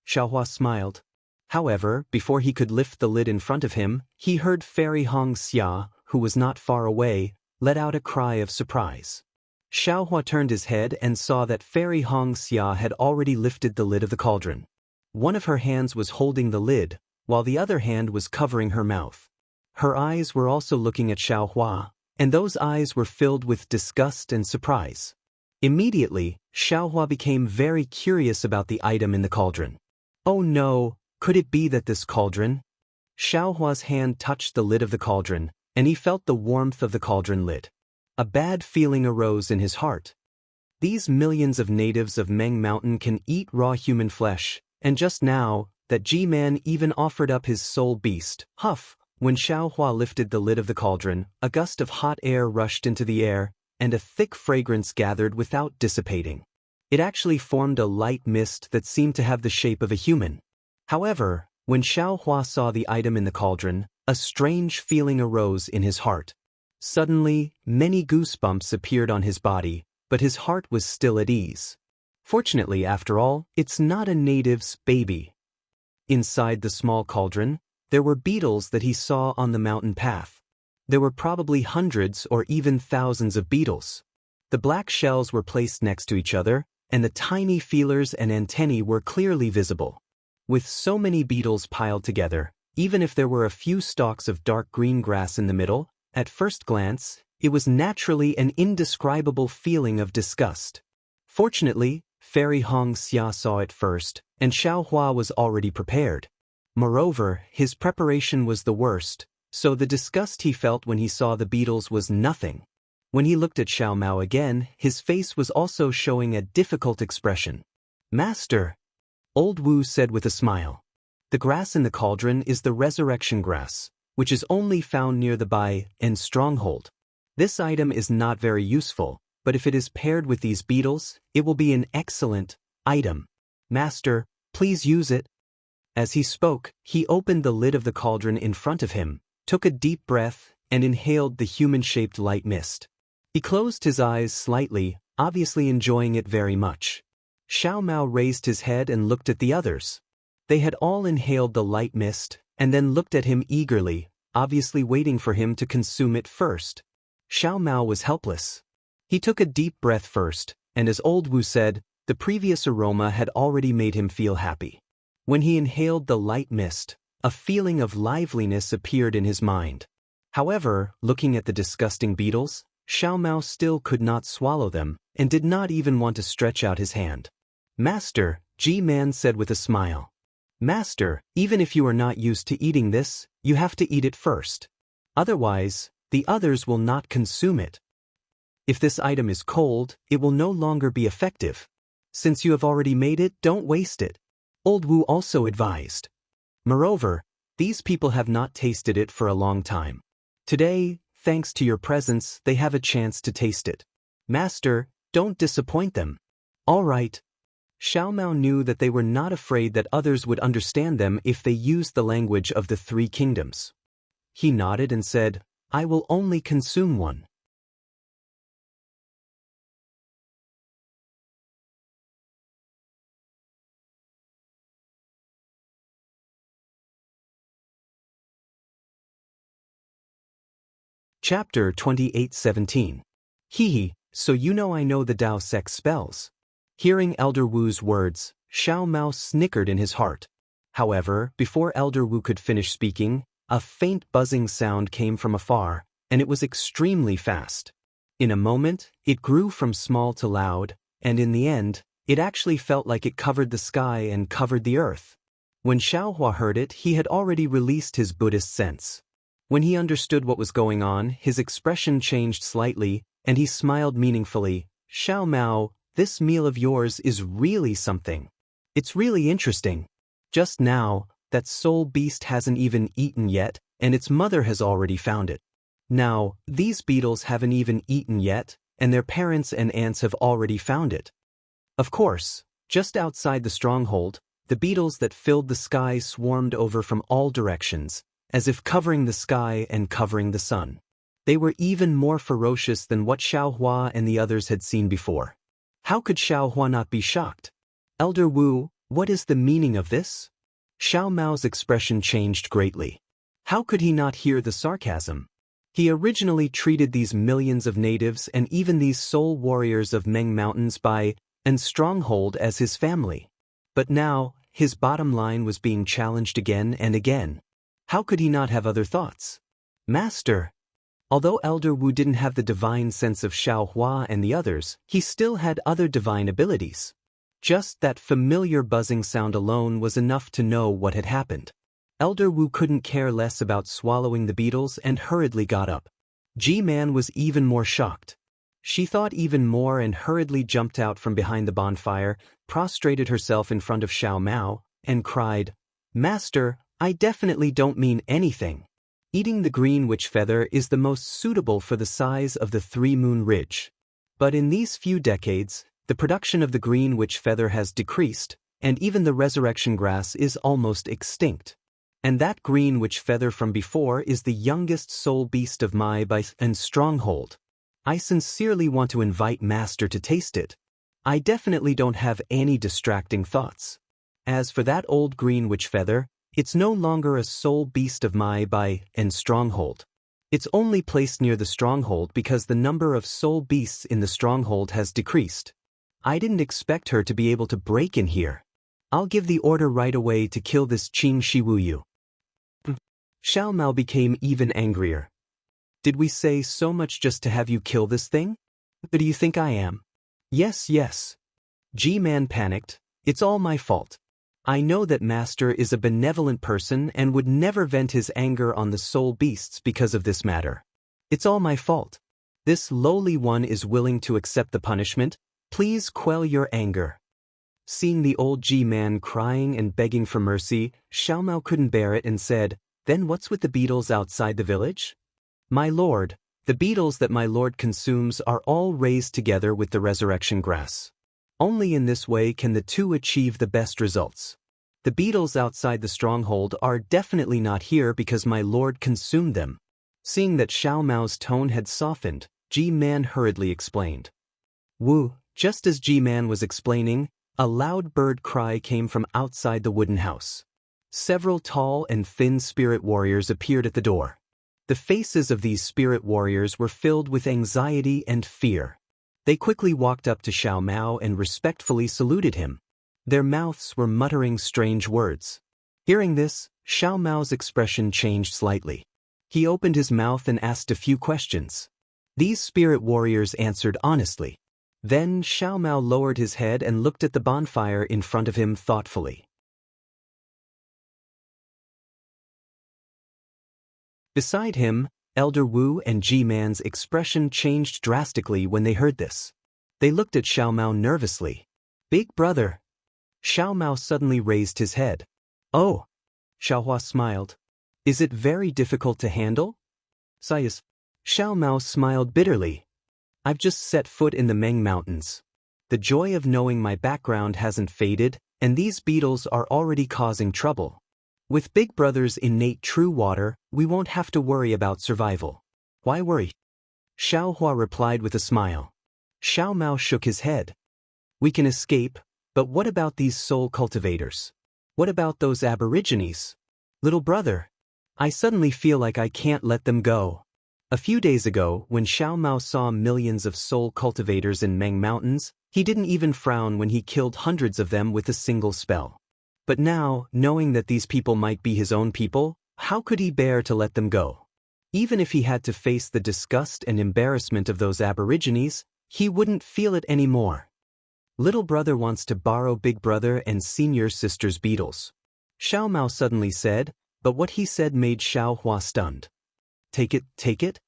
Xiao Hua smiled. However, before he could lift the lid in front of him, he heard Fairy Xianxia, who was not far away, let out a cry of surprise. Xiao Hua turned his head and saw that Fairy Xianxia had already lifted the lid of the cauldron. One of her hands was holding the lid, while the other hand was covering her mouth. Her eyes were also looking at Xiao Hua, and those eyes were filled with disgust and surprise. Immediately, Xiao Hua became very curious about the item in the cauldron. Oh no, could it be that this cauldron? Xiao Hua's hand touched the lid of the cauldron, and he felt the warmth of the cauldron lid. A bad feeling arose in his heart. These millions of natives of Meng Mountain can eat raw human flesh, and just now, that G-Man even offered up his soul beast, Huff. When Xiao Hua lifted the lid of the cauldron, a gust of hot air rushed into the air, and a thick fragrance gathered without dissipating. It actually formed a light mist that seemed to have the shape of a human. However, when Xiao Hua saw the item in the cauldron, a strange feeling arose in his heart. Suddenly, many goosebumps appeared on his body, but his heart was still at ease. Fortunately, after all, it's not a native's baby. Inside the small cauldron, there were beetles that he saw on the mountain path. There were probably hundreds or even thousands of beetles. The black shells were placed next to each other, and the tiny feelers and antennae were clearly visible. With so many beetles piled together, even if there were a few stalks of dark green grass in the middle, at first glance, it was naturally an indescribable feeling of disgust. Fortunately, Fairy Xianxia saw it first, and Xiao Hua was already prepared. Moreover, his preparation was the worst, so the disgust he felt when he saw the beetles was nothing. When he looked at Xiao Mao again, his face was also showing a difficult expression. Master, Old Wu said with a smile. The grass in the cauldron is the resurrection grass, which is only found near the Bai and stronghold. This item is not very useful, but if it is paired with these beetles, it will be an excellent item. Master, please use it." As he spoke, he opened the lid of the cauldron in front of him, took a deep breath, and inhaled the human-shaped light mist. He closed his eyes slightly, obviously enjoying it very much. Xiao Mao raised his head and looked at the others. They had all inhaled the light mist, and then looked at him eagerly, obviously waiting for him to consume it first. Xiao Mao was helpless. He took a deep breath first, and as old Wu said, the previous aroma had already made him feel happy. When he inhaled the light mist, a feeling of liveliness appeared in his mind. However, looking at the disgusting beetles, Xiao Mao still could not swallow them, and did not even want to stretch out his hand. "Master," G-Man said with a smile. "Master, even if you are not used to eating this, you have to eat it first. Otherwise, the others will not consume it. If this item is cold, it will no longer be effective. Since you have already made it, don't waste it," Old Wu also advised. Moreover, these people have not tasted it for a long time. Today, thanks to your presence, they have a chance to taste it. Master, don't disappoint them. All right. Xiao Mao knew that they were not afraid that others would understand them if they used the language of the three kingdoms. He nodded and said, "I will only consume one." Chapter 28:17. Hee, so you know I know the Dao Sex spells. Hearing Elder Wu's words, Xiao Mao snickered in his heart. However, before Elder Wu could finish speaking, a faint buzzing sound came from afar, and it was extremely fast. In a moment, it grew from small to loud, and in the end, it actually felt like it covered the sky and covered the earth. When Xiaohua heard it, he had already released his Buddhist sense. When he understood what was going on, his expression changed slightly, and he smiled meaningfully. "Xiao Mao, this meal of yours is really something. It's really interesting. Just now, that soul beast hasn't even eaten yet, and its mother has already found it. Now, these beetles haven't even eaten yet, and their parents and aunts have already found it." Of course, just outside the stronghold, the beetles that filled the sky swarmed over from all directions, as if covering the sky and covering the sun. They were even more ferocious than what Xiaohua and the others had seen before. How could Xiaohua not be shocked? "Elder Wu, what is the meaning of this?" Xiao Mao's expression changed greatly. How could he not hear the sarcasm? He originally treated these millions of natives and even these soul warriors of Meng Mountains and Stronghold as his family. But now, his bottom line was being challenged again and again. How could he not have other thoughts? "Master." Although Elder Wu didn't have the divine sense of Xiaohua and the others, he still had other divine abilities. Just that familiar buzzing sound alone was enough to know what had happened. Elder Wu couldn't care less about swallowing the beetles and hurriedly got up. G-Man was even more shocked. She thought even more and hurriedly jumped out from behind the bonfire, prostrated herself in front of Xiao Mao, and cried, "Master, I definitely don't mean anything. Eating the green witch feather is the most suitable for the size of the 3-moon ridge. But in these few decades, the production of the green witch feather has decreased, and even the resurrection grass is almost extinct. And that green witch feather from before is the youngest soul beast of my and stronghold. I sincerely want to invite Master to taste it. I definitely don't have any distracting thoughts. As for that old green witch feather, it's no longer a soul beast of my and stronghold. It's only placed near the stronghold because the number of soul beasts in the stronghold has decreased. I didn't expect her to be able to break in here. I'll give the order right away to kill this Qing Shiwuyu." Xiao Mao became even angrier. "Did we say so much just to have you kill this thing? Who do you think I am?" Yes. G-Man panicked. "It's all my fault. I know that Master is a benevolent person and would never vent his anger on the soul beasts because of this matter. It's all my fault. This lowly one is willing to accept the punishment. Please quell your anger." Seeing the old G-Man crying and begging for mercy, Xiao Mao couldn't bear it and said, "Then what's with the beetles outside the village?" "My lord, The beetles that my lord consumes are all raised together with the resurrection grass. Only in this way can the two achieve the best results. The beetles outside the stronghold are definitely not here because my lord consumed them. Seeing that Xiao Mao's tone had softened, G-Man hurriedly explained. Wu, just as G-Man was explaining, a loud bird cry came from outside the wooden house. Several tall and thin spirit warriors appeared at the door. The faces of these spirit warriors were filled with anxiety and fear. They quickly walked up to Xiao Mao and respectfully saluted him. Their mouths were muttering strange words. Hearing this, Xiao Mao's expression changed slightly. He opened his mouth and asked a few questions. These spirit warriors answered honestly. Then Xiao Mao lowered his head and looked at the bonfire in front of him thoughtfully. Beside him, Elder Wu and G-Man's expression changed drastically when they heard this. They looked at Xiao Mao nervously. Big brother. Xiao Mao suddenly raised his head. Oh. Xiaohua smiled. Is it very difficult to handle? Sias. Xiao Mao smiled bitterly. I've just set foot in the Meng Mountains. The joy of knowing my background hasn't faded, and these beetles are already causing trouble. With Big Brother's innate true water, we won't have to worry about survival. Why worry? Xiaohua replied with a smile. Xiao Mao shook his head. We can escape, but what about these soul cultivators? What about those aborigines? Little brother, I suddenly feel like I can't let them go. A few days ago, when Xiao Mao saw millions of soul cultivators in Meng Mountains, he didn't even frown when he killed hundreds of them with a single spell. But now, knowing that these people might be his own people, how could he bear to let them go? Even if he had to face the disgust and embarrassment of those aborigines, he wouldn't feel it anymore. Little brother wants to borrow Big Brother and senior sister's beetles. Xiao Mao suddenly said, but what he said made Xiaohua stunned. Take it, take it?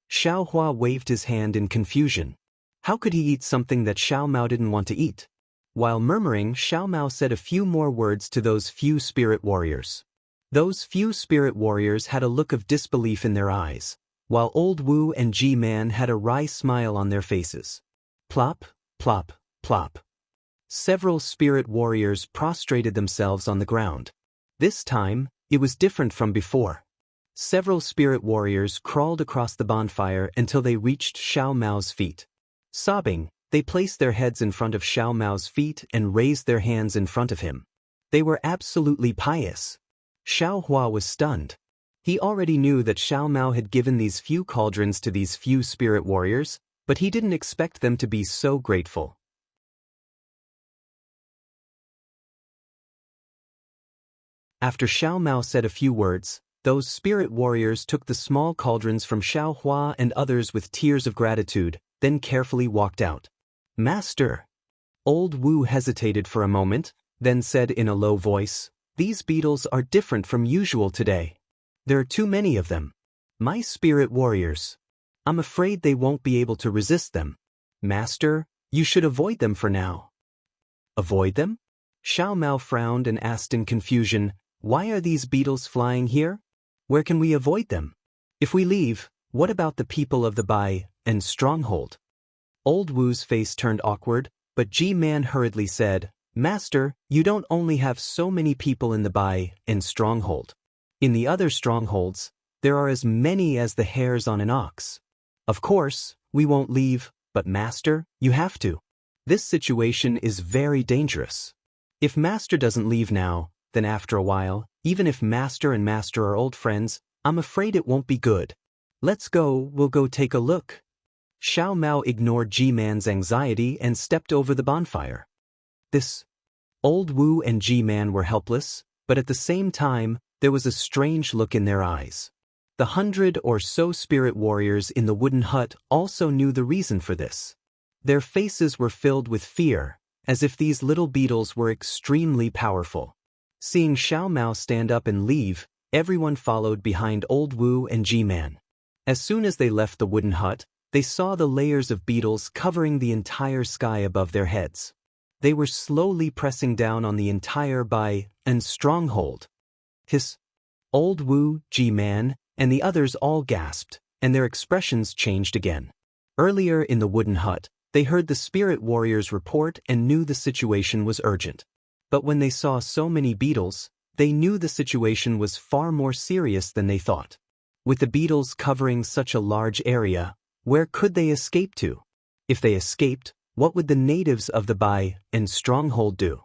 Xiaohua waved his hand in confusion. How could he eat something that Xiao Mao didn't want to eat? While murmuring, Xiao Mao said a few more words to those few spirit warriors. Those few spirit warriors had a look of disbelief in their eyes, while Old Wu and G-Man had a wry smile on their faces. Plop, plop, plop. Several spirit warriors prostrated themselves on the ground. This time, it was different from before. Several spirit warriors crawled across the bonfire until they reached Xiao Mao's feet. Sobbing, they placed their heads in front of Xiao Mao's feet and raised their hands in front of him. They were absolutely pious. Xiaohua was stunned. He already knew that Xiao Mao had given these few cauldrons to these few spirit warriors, but he didn't expect them to be so grateful. After Xiao Mao said a few words, those spirit warriors took the small cauldrons from Xiaohua and others with tears of gratitude, then carefully walked out. Master. Old Wu hesitated for a moment, then said in a low voice, these beetles are different from usual today. There are too many of them. My spirit warriors. I'm afraid they won't be able to resist them. Master, you should avoid them for now. Avoid them? Xiao Mao frowned and asked in confusion, why are these beetles flying here? Where can we avoid them? If we leave, what about the people of the Bai and Stronghold? Old Wu's face turned awkward, but G-Man hurriedly said, Master, you don't only have so many people in the Bai and Stronghold. In the other strongholds, there are as many as the hairs on an ox. Of course, we won't leave, but Master, you have to. This situation is very dangerous. If Master doesn't leave now, then after a while, even if Master and Master are old friends, I'm afraid it won't be good. Let's go, we'll go take a look. Xiao Mao ignored G-Man's anxiety and stepped over the bonfire. Old Wu and G-Man were helpless, but at the same time, there was a strange look in their eyes. The 100 or so spirit warriors in the wooden hut also knew the reason for this. Their faces were filled with fear, as if these little beetles were extremely powerful. Seeing Xiao Mao stand up and leave, everyone followed behind Old Wu and G-Man. As soon as they left the wooden hut, they saw the layers of beetles covering the entire sky above their heads. They were slowly pressing down on the entire Bai and Stronghold. Old Wu, G-Man, and the others all gasped, and their expressions changed again. Earlier in the wooden hut, they heard the spirit warriors report and knew the situation was urgent. But when they saw so many beetles, they knew the situation was far more serious than they thought. With the beetles covering such a large area, where could they escape to? If they escaped, what would the natives of the Bai and stronghold do?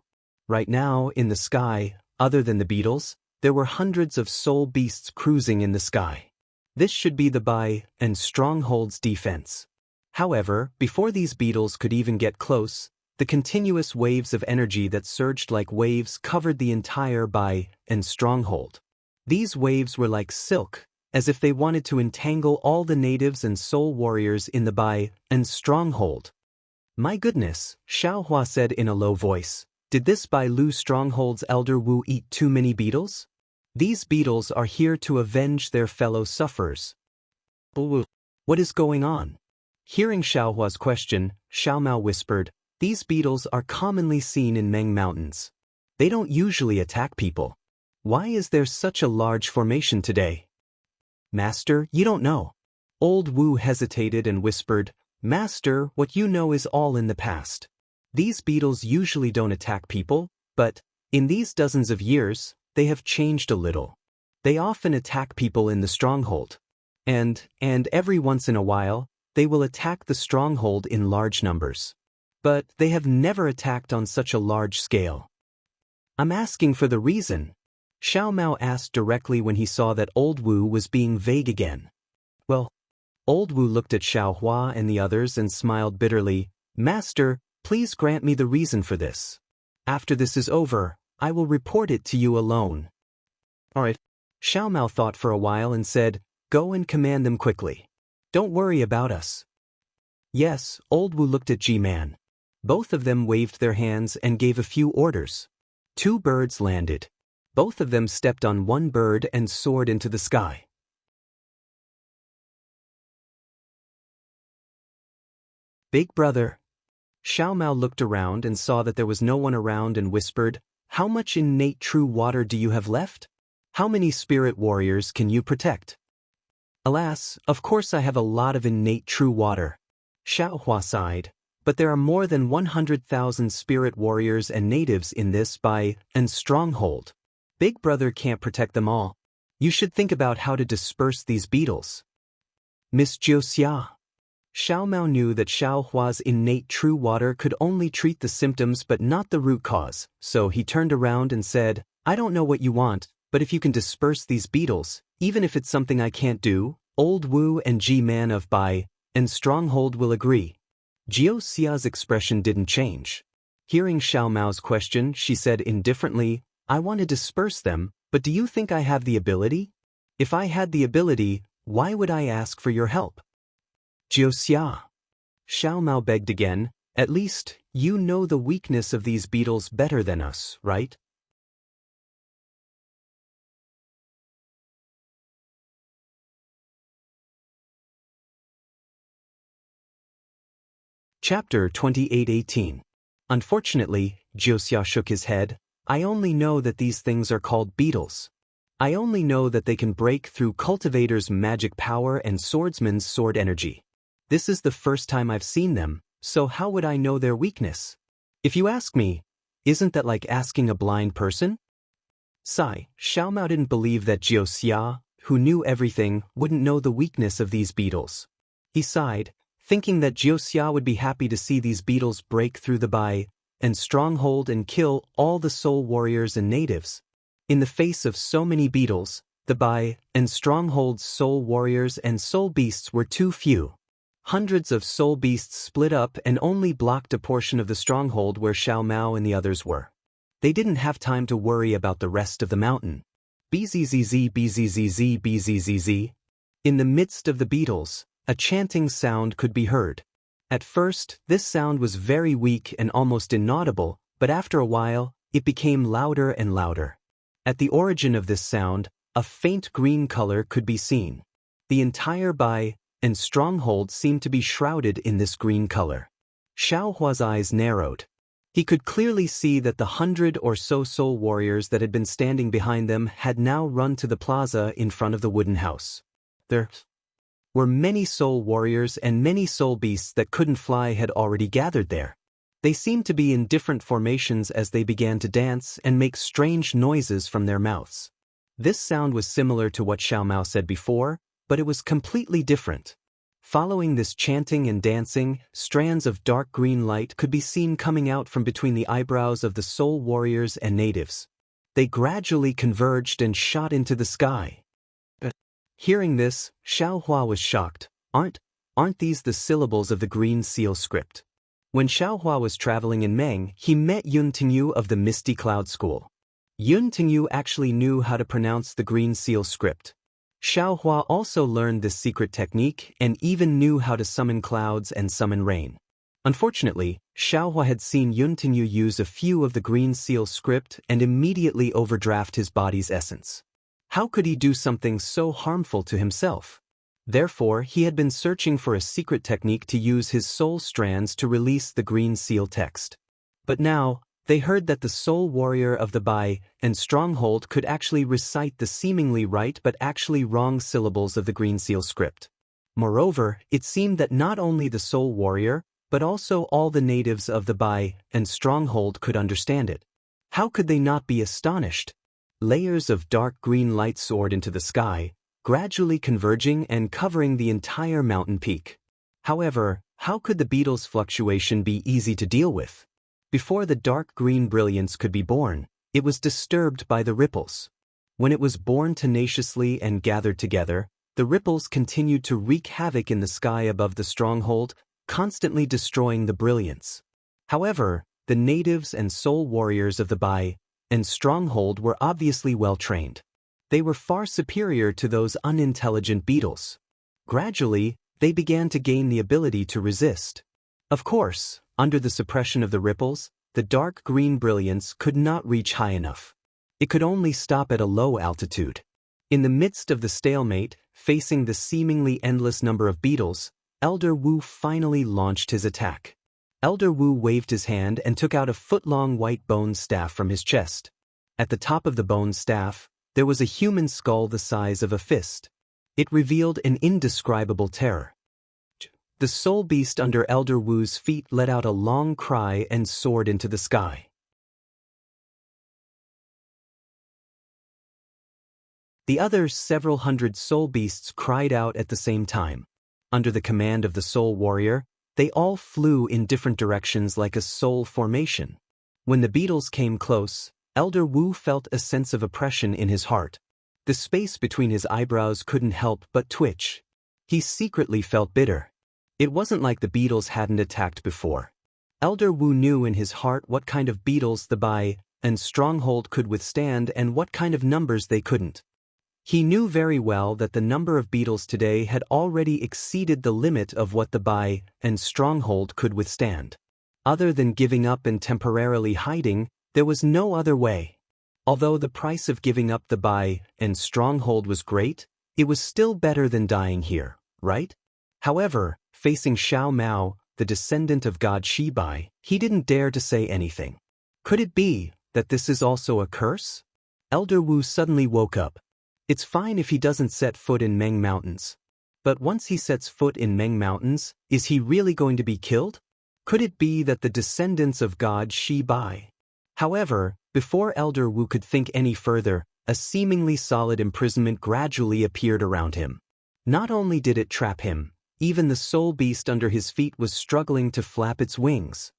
Right now, in the sky, other than the beetles, there were hundreds of soul beasts cruising in the sky. This should be the Bai and stronghold's defense. However, before these beetles could even get close, the continuous waves of energy that surged like waves covered the entire Bai and stronghold. These waves were like silk, as if they wanted to entangle all the natives and soul warriors in the Bai and stronghold. My goodness, Xiaohua said in a low voice. Did this Bai Lu stronghold's elder Wu eat too many beetles? These beetles are here to avenge their fellow sufferers. What is going on? Hearing Xiaohua's question, Xiaomao whispered, these beetles are commonly seen in Meng Mountains. They don't usually attack people. Why is there such a large formation today? Master, you don't know. Old Wu hesitated and whispered, Master, what you know is all in the past. These beetles usually don't attack people, but, in these dozens of years, they have changed a little. They often attack people in the stronghold. And every once in a while, they will attack the stronghold in large numbers. But they have never attacked on such a large scale. I'm asking for the reason. Xiao Mao asked directly when he saw that Old Wu was being vague again. Well, Old Wu looked at Xiaohua and the others and smiled bitterly. Master, please grant me the reason for this. After this is over, I will report it to you alone. All right. Xiao Mao thought for a while and said, Go and command them quickly. Don't worry about us. Yes, Old Wu looked at G-Man. Both of them waved their hands and gave a few orders. 2 birds landed. Both of them stepped on one bird and soared into the sky. Big brother. Xiao Mao looked around and saw that there was no one around and whispered, How much innate true water do you have left? How many spirit warriors can you protect? Alas, of course I have a lot of innate true water. Xiaohua sighed, but there are more than 100,000 spirit warriors and natives in this Bai and stronghold. Big brother can't protect them all. You should think about how to disperse these beetles. Miss Jiuxia. Xiao Mao knew that Xiaohua's innate true water could only treat the symptoms but not the root cause, so he turned around and said, I don't know what you want, but if you can disperse these beetles, even if it's something I can't do, Old Wu and G-Man of Bai and Stronghold will agree. Jiuxia's expression didn't change. Hearing Xiao Mao's question, she said indifferently, I want to disperse them, but do you think I have the ability? If I had the ability, why would I ask for your help? Jiuxia. Xiao Mao begged again, at least, you know the weakness of these beetles better than us, right? Chapter 28:18. Unfortunately, Jiuxia shook his head, I only know that these things are called beetles. I only know that they can break through cultivator's magic power and swordsman's sword energy. This is the first time I've seen them, so how would I know their weakness? If you ask me, isn't that like asking a blind person? Sigh, Xiao Mao didn't believe that Jiuxia, who knew everything, wouldn't know the weakness of these beetles. He sighed, thinking that Jiuxia would be happy to see these beetles break through the Bai and stronghold and kill all the soul warriors and natives. In the face of so many beetles, the Bai and stronghold's soul warriors and soul beasts were too few. Hundreds of soul beasts split up and only blocked a portion of the stronghold where Xiao Mao and the others were. They didn't have time to worry about the rest of the mountain. Bzzz bzzz bzzz. In the midst of the beetles, a chanting sound could be heard. At first, this sound was very weak and almost inaudible, but after a while, it became louder and louder. At the origin of this sound, a faint green color could be seen. The entire Bai and stronghold seemed to be shrouded in this green color. Xiaohua's eyes narrowed. He could clearly see that the 100 or so soul warriors that had been standing behind them had now run to the plaza in front of the wooden house. where many soul warriors and many soul beasts that couldn't fly had already gathered there. They seemed to be in different formations as they began to dance and make strange noises from their mouths. This sound was similar to what Xiao Mao said before, but it was completely different. Following this chanting and dancing, strands of dark green light could be seen coming out from between the eyebrows of the soul warriors and natives. They gradually converged and shot into the sky. Hearing this, Xiao Hua was shocked. Aren't these the syllables of the Green Seal script? When Xiao Hua was traveling in Meng, he met Yun Tingyu of the Misty Cloud School. Yun Tingyu actually knew how to pronounce the Green Seal script. Xiao Hua also learned this secret technique and even knew how to summon clouds and summon rain. Unfortunately, Xiao Hua had seen Yun Tingyu use a few of the Green Seal script and immediately overdraft his body's essence. How could he do something so harmful to himself? Therefore, he had been searching for a secret technique to use his soul strands to release the Green Seal text. But now, they heard that the soul warrior of the Bai and Stronghold could actually recite the seemingly right but actually wrong syllables of the Green Seal script. Moreover, it seemed that not only the soul warrior, but also all the natives of the Bai and Stronghold could understand it. How could they not be astonished? Layers of dark green light soared into the sky, gradually converging and covering the entire mountain peak. However, how could the beetle's fluctuation be easy to deal with? Before the dark green brilliance could be born, it was disturbed by the ripples. When it was born tenaciously and gathered together, the ripples continued to wreak havoc in the sky above the stronghold, constantly destroying the brilliance. However, the natives and soul warriors of the Bai and Stronghold were obviously well trained. They were far superior to those unintelligent beetles. Gradually, they began to gain the ability to resist. Of course, under the suppression of the ripples, the dark green brilliance could not reach high enough. It could only stop at a low altitude. In the midst of the stalemate, facing the seemingly endless number of beetles, Elder Wu finally launched his attack. Elder Wu waved his hand and took out a foot-long white bone staff from his chest. At the top of the bone staff, there was a human skull the size of a fist. It revealed an indescribable terror. The soul beast under Elder Wu's feet let out a long cry and soared into the sky. The other several hundred soul beasts cried out at the same time. Under the command of the soul warrior, they all flew in different directions like a soul formation. When the beetles came close, Elder Wu felt a sense of oppression in his heart. The space between his eyebrows couldn't help but twitch. He secretly felt bitter. It wasn't like the beetles hadn't attacked before. Elder Wu knew in his heart what kind of beetles the Bai and Stronghold could withstand and what kind of numbers they couldn't. He knew very well that the number of beetles today had already exceeded the limit of what the Bai and Stronghold could withstand. Other than giving up and temporarily hiding, there was no other way. Although the price of giving up the Bai and Stronghold was great, it was still better than dying here, right? However, facing Xiao Mao, the descendant of God Shi Bai, he didn't dare to say anything. Could it be that this is also a curse? Elder Wu suddenly woke up. It's fine if he doesn't set foot in Meng Mountains. But once he sets foot in Meng Mountains, is he really going to be killed? Could it be that the descendants of God Shi Bai? However, before Elder Wu could think any further, a seemingly solid imprisonment gradually appeared around him. Not only did it trap him, even the soul beast under his feet was struggling to flap its wings.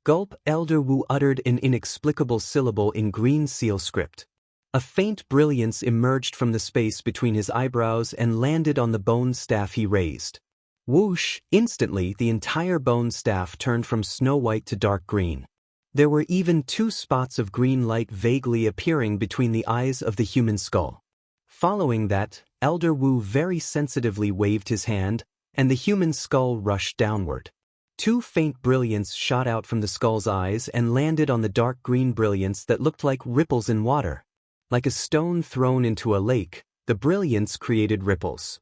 Gulp! Elder Wu uttered an inexplicable syllable in Green Seal script. A faint brilliance emerged from the space between his eyebrows and landed on the bone staff he raised. Whoosh! Instantly, the entire bone staff turned from snow white to dark green. There were even 2 spots of green light vaguely appearing between the eyes of the human skull. Following that, Elder Wu very sensitively waved his hand, and the human skull rushed downward. 2 faint brilliance shot out from the skull's eyes and landed on the dark green brilliance that looked like ripples in water. Like a stone thrown into a lake, the brilliance created ripples.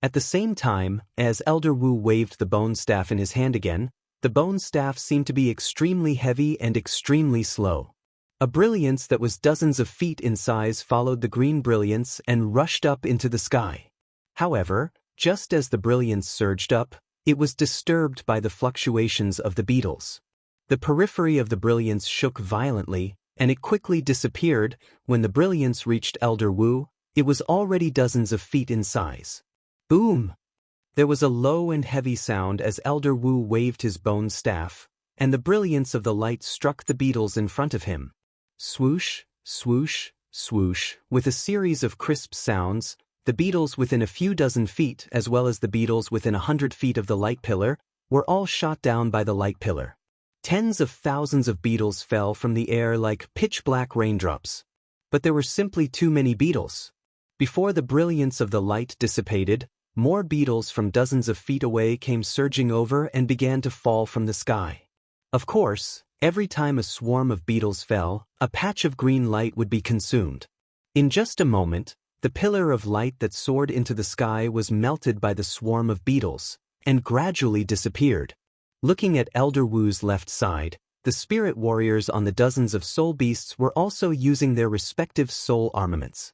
At the same time, as Elder Wu waved the bone staff in his hand again, the bone staff seemed to be extremely heavy and extremely slow. A brilliance that was dozens of feet in size followed the green brilliance and rushed up into the sky. However, just as the brilliance surged up, it was disturbed by the fluctuations of the beetles. The periphery of the brilliance shook violently, and it quickly disappeared. When the brilliance reached Elder Wu, it was already dozens of feet in size. Boom! There was a low and heavy sound as Elder Wu waved his bone staff, and the brilliance of the light struck the beetles in front of him. Swoosh, swoosh, swoosh, with a series of crisp sounds, the beetles within a few dozen feet as well as the beetles within 100 feet of the light pillar were all shot down by the light pillar. Tens of thousands of beetles fell from the air like pitch-black raindrops. But there were simply too many beetles. Before the brilliance of the light dissipated, more beetles from dozens of feet away came surging over and began to fall from the sky. Of course, every time a swarm of beetles fell, a patch of green light would be consumed. In just a moment, the pillar of light that soared into the sky was melted by the swarm of beetles, and gradually disappeared. Looking at Elder Wu's left side, the spirit warriors on the dozens of soul beasts were also using their respective soul armaments.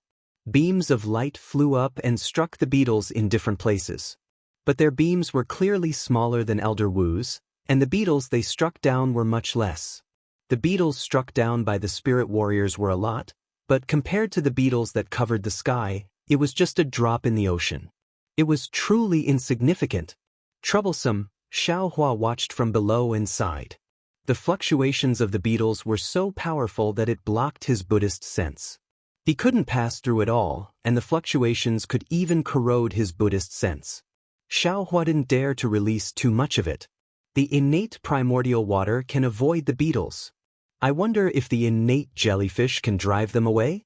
Beams of light flew up and struck the beetles in different places. But their beams were clearly smaller than Elder Wu's, and the beetles they struck down were much less. The beetles struck down by the spirit warriors were a lot, but compared to the beetles that covered the sky, it was just a drop in the ocean. It was truly insignificant. Troublesome, Xiaohua watched from below and sighed. The fluctuations of the beetles were so powerful that it blocked his Buddhist sense. He couldn't pass through it all, and the fluctuations could even corrode his Buddhist sense. Xiaohua didn't dare to release too much of it. The innate primordial water can avoid the beetles. I wonder if the innate jellyfish can drive them away?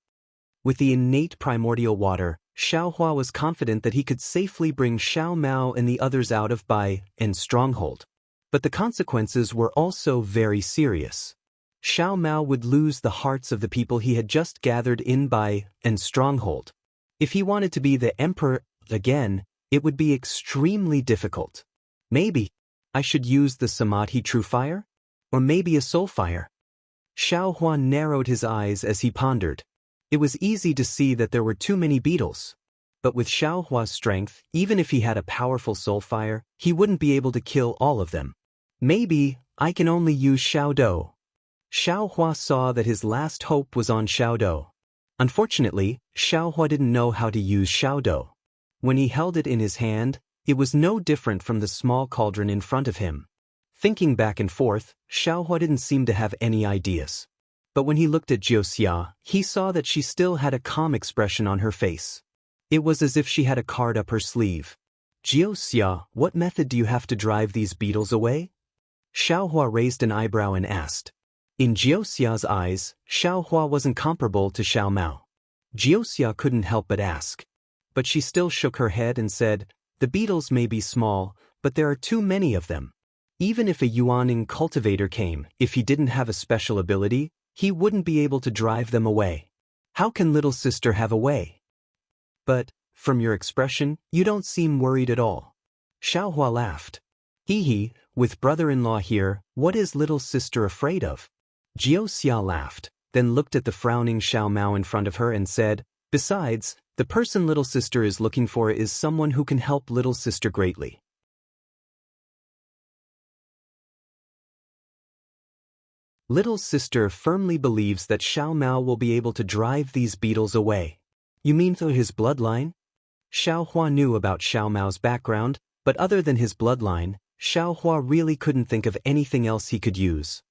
With the innate primordial water, Xiaohua was confident that he could safely bring Xiao Mao and the others out of Bai and Stronghold. But the consequences were also very serious. Xiao Mao would lose the hearts of the people he had just gathered in Bai and Stronghold. If he wanted to be the emperor again, it would be extremely difficult. Maybe I should use the Samadhi True Fire? Or maybe a Soul Fire? Xiaohua narrowed his eyes as he pondered. It was easy to see that there were too many beetles. But with Xiaohua's strength, even if he had a powerful soul fire, he wouldn't be able to kill all of them. Maybe I can only use Xiaodou. Xiaohua saw that his last hope was on Xiaodou. Unfortunately, Xiaohua didn't know how to use Xiaodou. When he held it in his hand, it was no different from the small cauldron in front of him. Thinking back and forth, Xiaohua didn't seem to have any ideas. But when he looked at Jiuxia, he saw that she still had a calm expression on her face. It was as if she had a card up her sleeve. Jiuxia, what method do you have to drive these beetles away? Xiaohua raised an eyebrow and asked. In Jiuxia's eyes, Xiaohua wasn't comparable to Xiao Mao. Jiuxia couldn't help but ask. But she still shook her head and said, the beetles may be small, but there are too many of them. Even if a Yuaning cultivator came, if he didn't have a special ability, he wouldn't be able to drive them away. How can little sister have a way? But, from your expression, you don't seem worried at all. Xiaohua laughed. Hee, with brother-in-law here, what is little sister afraid of? Jiuxia laughed, then looked at the frowning Xiao Mao in front of her and said, besides, the person little sister is looking for is someone who can help little sister greatly. Little sister firmly believes that Xiao Mao will be able to drive these beetles away. You mean through his bloodline? Xiaohua knew about Xiao Mao's background, but other than his bloodline, Xiaohua really couldn't think of anything else he could use.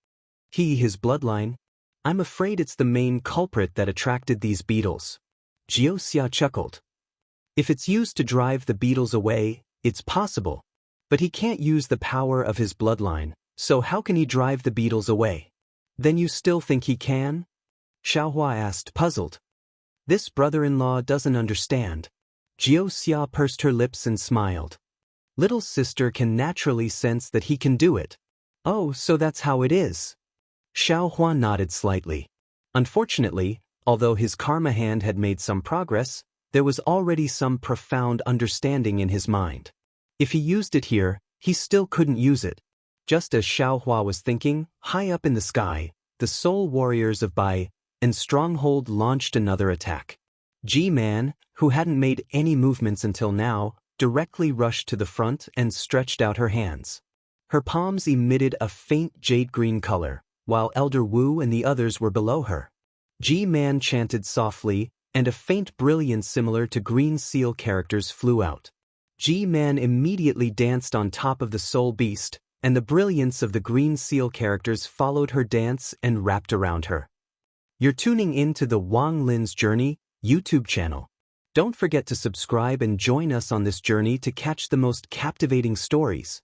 His bloodline? I'm afraid it's the main culprit that attracted these beetles. Jiuxia chuckled. If it's used to drive the beetles away, it's possible. But he can't use the power of his bloodline, so how can he drive the beetles away? Then you still think he can? Xiaohua asked, puzzled. This brother-in-law doesn't understand. Jiuxia pursed her lips and smiled. Little sister can naturally sense that he can do it. Oh, so that's how it is. Xiaohua nodded slightly. Unfortunately, although his karma hand had made some progress, there was already some profound understanding in his mind. If he used it here, he still couldn't use it. Just as Xiaohua was thinking, high up in the sky, the Soul Warriors of Bai and Stronghold launched another attack. G-Man, who hadn't made any movements until now, directly rushed to the front and stretched out her hands. Her palms emitted a faint jade green color, while Elder Wu and the others were below her. G-Man chanted softly, and a faint brilliance similar to green seal characters flew out. G-Man immediately danced on top of the soul beast, and the brilliance of the green seal characters followed her dance and wrapped around her. You're tuning in to the Wang Lin's Journey YouTube channel. Don't forget to subscribe and join us on this journey to catch the most captivating stories.